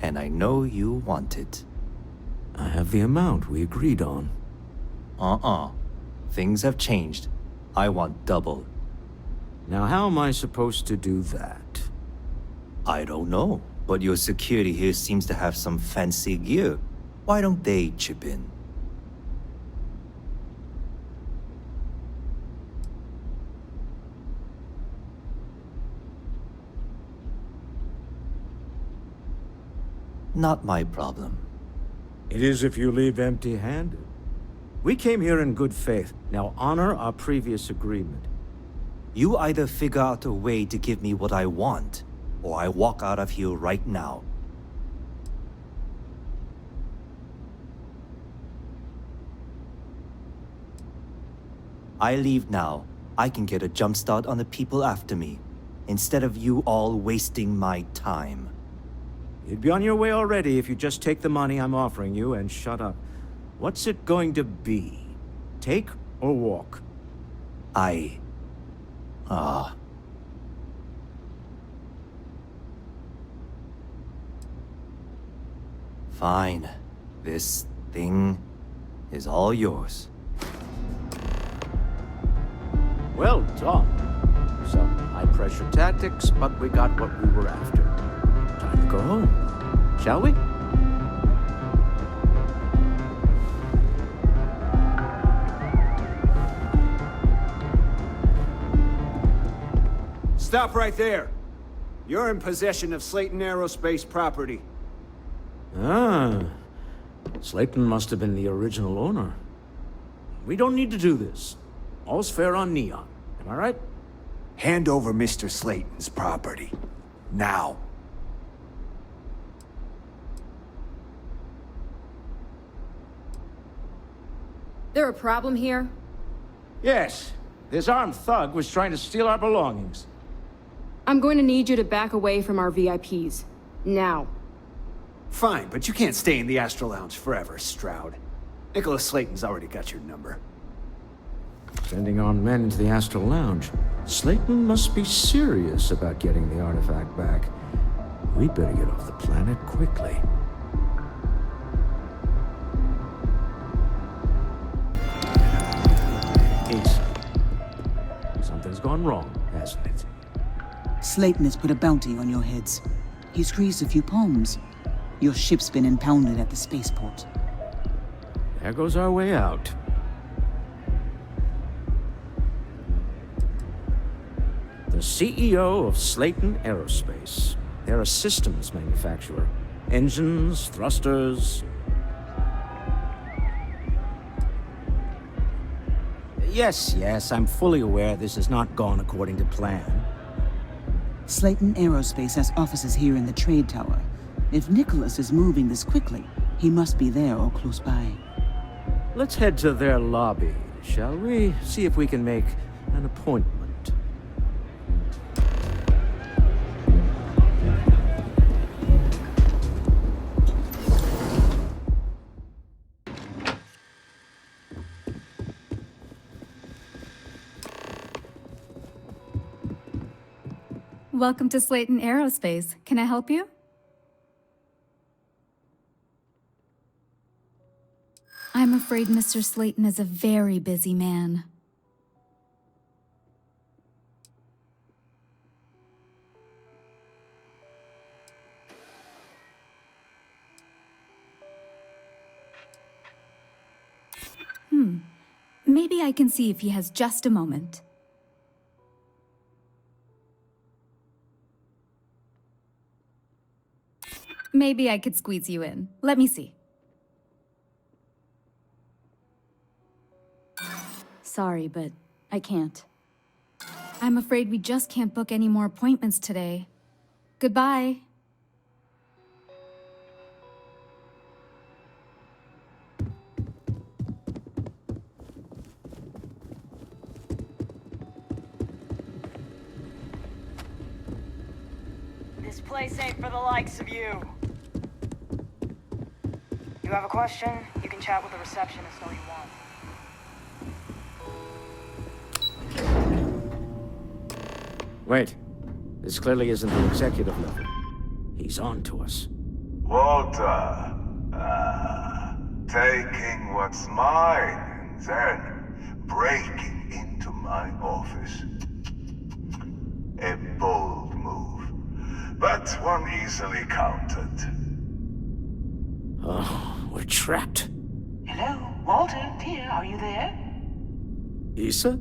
and I know you want it. I have the amount we agreed on. Things have changed. I want double. Now how am I supposed to do that? I don't know, but your security here seems to have some fancy gear. Why don't they chip in? Not my problem. It is if you leave empty-handed. We came here in good faith. Now honor our previous agreement. You either figure out a way to give me what I want, or I walk out of here right now. I leave now. I can get a jump start on the people after me, instead of you all wasting my time. You'd be on your way already if you just take the money I'm offering you and shut up. What's it going to be? Take or walk? Fine. This thing is all yours. Well done. Some high-pressure tactics, but we got what we were after. Time to go home, shall we? Stop right there. You're in possession of Slayton Aerospace property. Ah. Slayton must have been the original owner. We don't need to do this. All's fair on Neon. Am I right? Hand over Mr. Slayton's property. Now. There a problem here? Yes. This armed thug was trying to steal our belongings. I'm going to need you to back away from our VIPs. Now. Fine, but you can't stay in the Astral Lounge forever, Stroud. Nicholas Slayton's already got your number. Sending our men into the Astral Lounge. Slayton must be serious about getting the artifact back. We'd better get off the planet quickly. Easy. Something's gone wrong, hasn't it? Slayton has put a bounty on your heads. He's greased a few palms. Your ship's been impounded at the spaceport. There goes our way out. The CEO of Slayton Aerospace. They're a systems manufacturer. Engines, thrusters. Yes, I'm fully aware this has not gone according to plan. Slayton Aerospace has offices here in the trade tower. If Nicholas is moving this quickly, he must be there or close by. Let's head to their lobby, shall we? See if we can make an appointment. Welcome to Slayton Aerospace. Can I help you? I'm afraid Mr. Slayton is a very busy man. Maybe I can see if he has just a moment. Maybe I could squeeze you in. Let me see. Sorry, but I can't. I'm afraid we just can't book any more appointments today. Goodbye. This place ain't for the likes of you. You have a question? You can chat with the receptionist all you want. Wait. This clearly isn't the executive level. He's on to us. Walter. Taking what's mine and then breaking into my office. A bold move, but one easily countered. Oh, we're trapped. Hello, Walter, dear, are you there? Issa?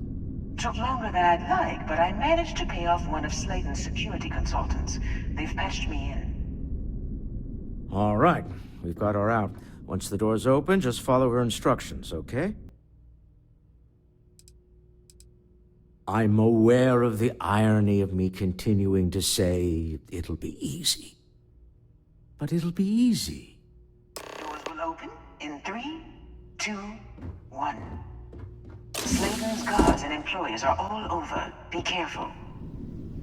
Took longer than I'd like, but I managed to pay off one of Slayton's security consultants. They've patched me in. All right, we've got her out. Once the door's open, just follow her instructions, okay? I'm aware of the irony of me continuing to say it'll be easy. But it'll be easy. Doors will open in 3, 2, 1. Slayton's guards and employees are all over. Be careful.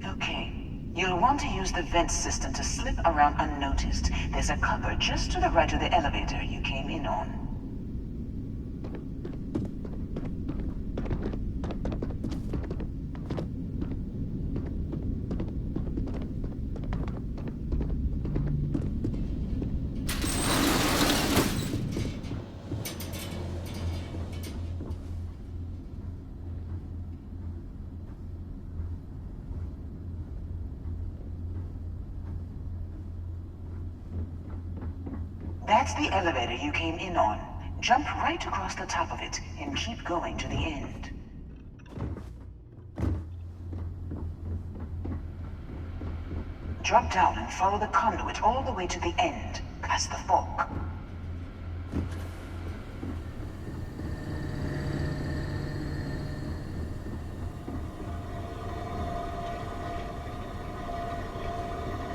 Okay. You'll want to use the vent system to slip around unnoticed. There's a cupboard just to the right of the elevator you came in on. That's the elevator you came in on. Jump right across the top of it and keep going to the end. Drop down and follow the conduit all the way to the end, past the fork.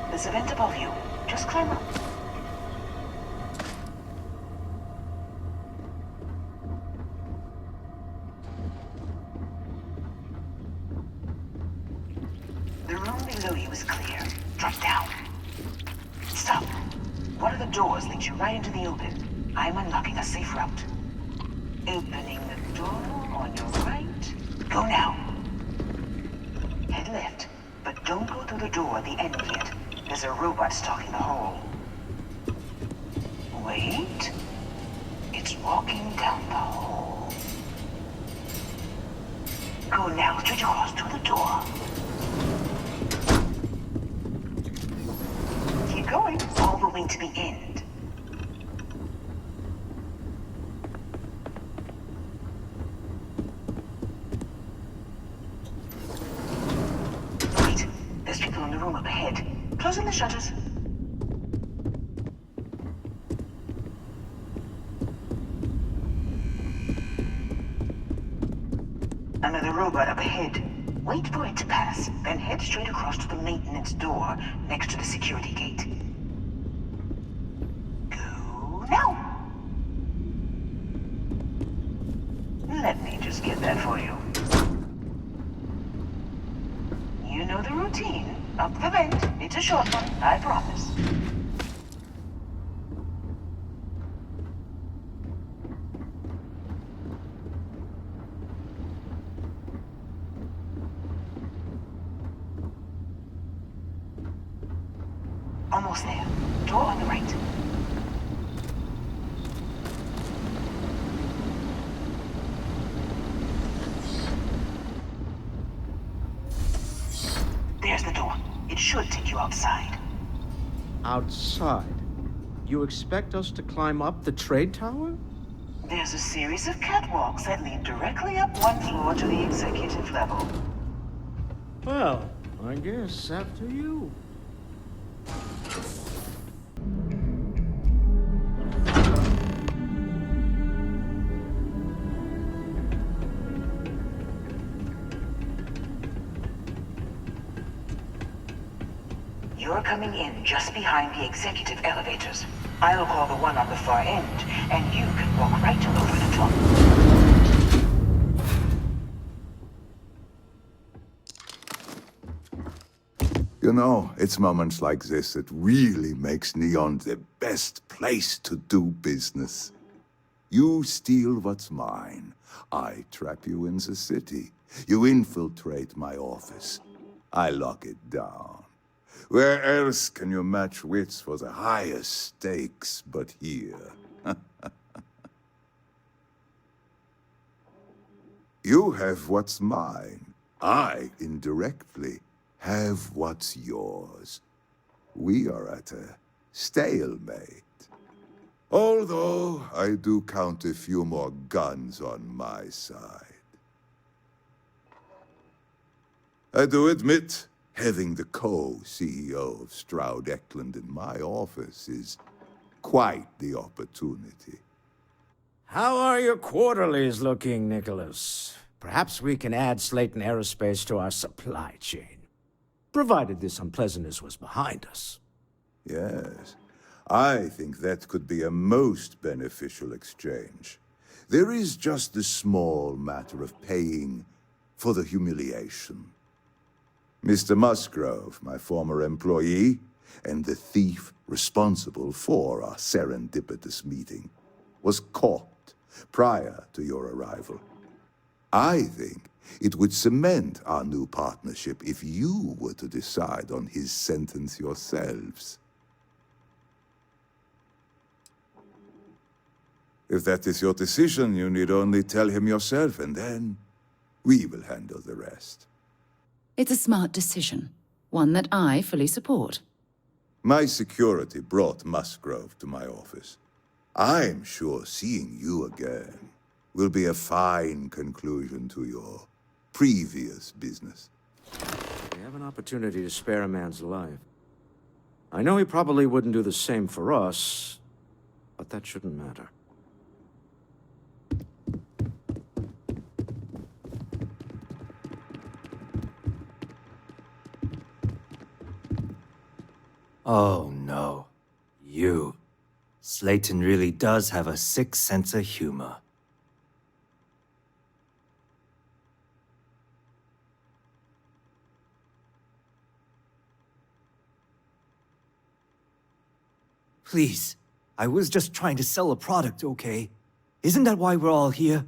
There's a vent above you. Just climb up. The room below you is clear. Drop down. Stop. One of the doors leads you right into the open. I'm unlocking a safe route. Opening the door on your right. Go now. Head left, but don't go through the door at the end yet. There's a robot stalking the hall. Wait. It's walking down the hall. Go now, straight across to the door. Keep going, all the way to the end. Wait, there's people in the room up ahead. Closing the shutters. Another robot up ahead. Wait for it to pass, then head straight across to the maintenance door next to the security gate. Go now! Let me just get that for you. You know the routine. Up the vent. It's a short one, I promise. Almost there. Door on the right. There's the door. It should take you outside. Outside? You expect us to climb up the trade tower? There's a series of catwalks that lead directly up one floor to the executive level. Well, I guess after you. You're coming in just behind the executive elevators. I'll call the one on the far end, and you can walk right over the top. You know, it's moments like this that really makes Neon the best place to do business. You steal what's mine. I trap you in the city. You infiltrate my office. I lock it down. Where else can you match wits for the highest stakes but here? You have what's mine. I, indirectly, have what's yours. We are at a stalemate. Although I do count a few more guns on my side. I do admit, having the co-CEO of Stroud Eklund in my office is quite the opportunity. How are your quarterlies looking, Nicholas? Perhaps we can add Slayton Aerospace to our supply chain, provided this unpleasantness was behind us. Yes, I think that could be a most beneficial exchange. There is just the small matter of paying for the humiliation. Mr. Musgrove, my former employee, and the thief responsible for our serendipitous meeting, was caught prior to your arrival. I think it would cement our new partnership if you were to decide on his sentence yourselves. If that is your decision, you need only tell him yourself, and then we will handle the rest. It's a smart decision, one that I fully support. My security brought Musgrove to my office. I'm sure seeing you again will be a fine conclusion to your previous business. We have an opportunity to spare a man's life. I know he probably wouldn't do the same for us, but that shouldn't matter. Oh no. You. Slayton really does have a sick sense of humor. Please, I was just trying to sell a product, okay? Isn't that why we're all here?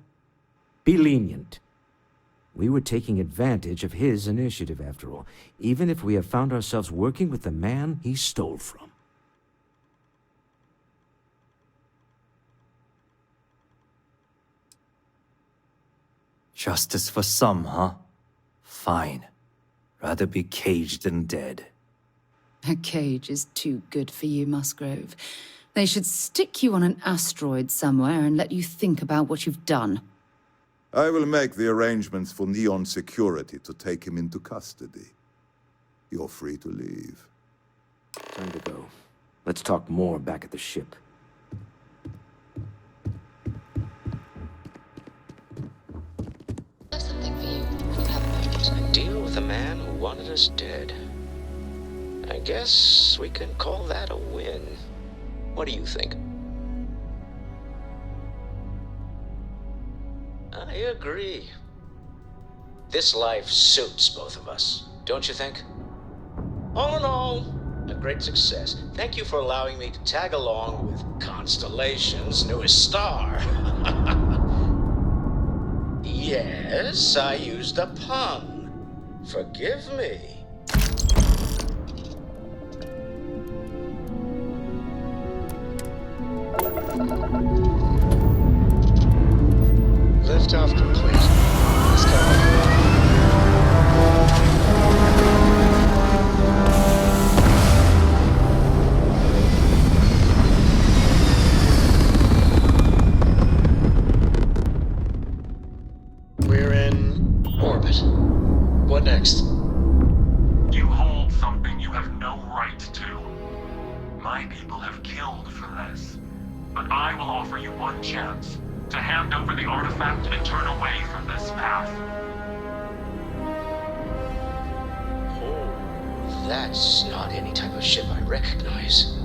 Be lenient. We were taking advantage of his initiative, after all, even if we have found ourselves working with the man he stole from. Justice for some, huh? Fine. Rather be caged than dead. A cage is too good for you, Musgrove. They should stick you on an asteroid somewhere and let you think about what you've done. I will make the arrangements for Neon Security to take him into custody. You're free to leave. Time to go. Let's talk more back at the ship. Something for you when you have a moment. A deal with a man who wanted us dead. I guess we can call that a win. What do you think? I agree. This life suits both of us, don't you think? All in all, a great success. Thank you for allowing me to tag along with Constellation's newest star. Yes, I used a pun. Forgive me. Liftoff complete. Let's go. We're in orbit. What next? You hold something you have no right to. My people have killed for this. But I will offer you one chance to hand over the artifact and turn away from this path. Oh, that's not any type of ship I recognize.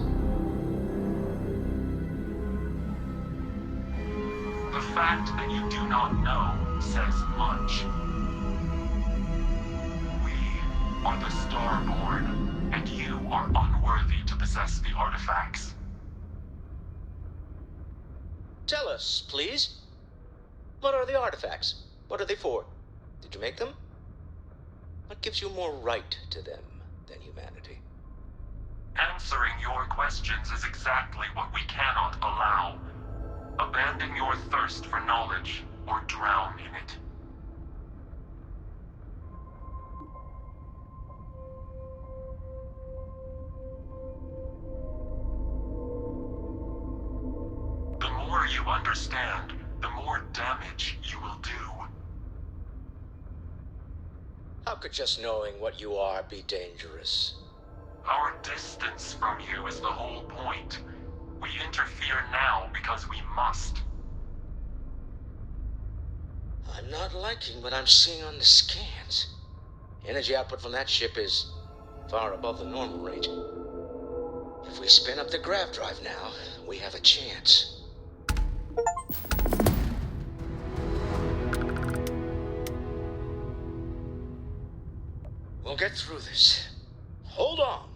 The fact that you do not know says much. We are the Starborn, and you are unworthy to possess the artifacts. Tell us, please. What are the artifacts? What are they for? Did you make them? What gives you more right to them than humanity? Answering your questions is exactly what we cannot allow. Abandon your thirst for knowledge, or drown in it. The more you understand, the more damage you will do. How could just knowing what you are be dangerous? Our distance from you is the whole point. We interfere now because we must. I'm not liking what I'm seeing on the scans. Energy output from that ship is far above the normal rate. If we spin up the grav drive now, we have a chance. We'll get through this. Hold on.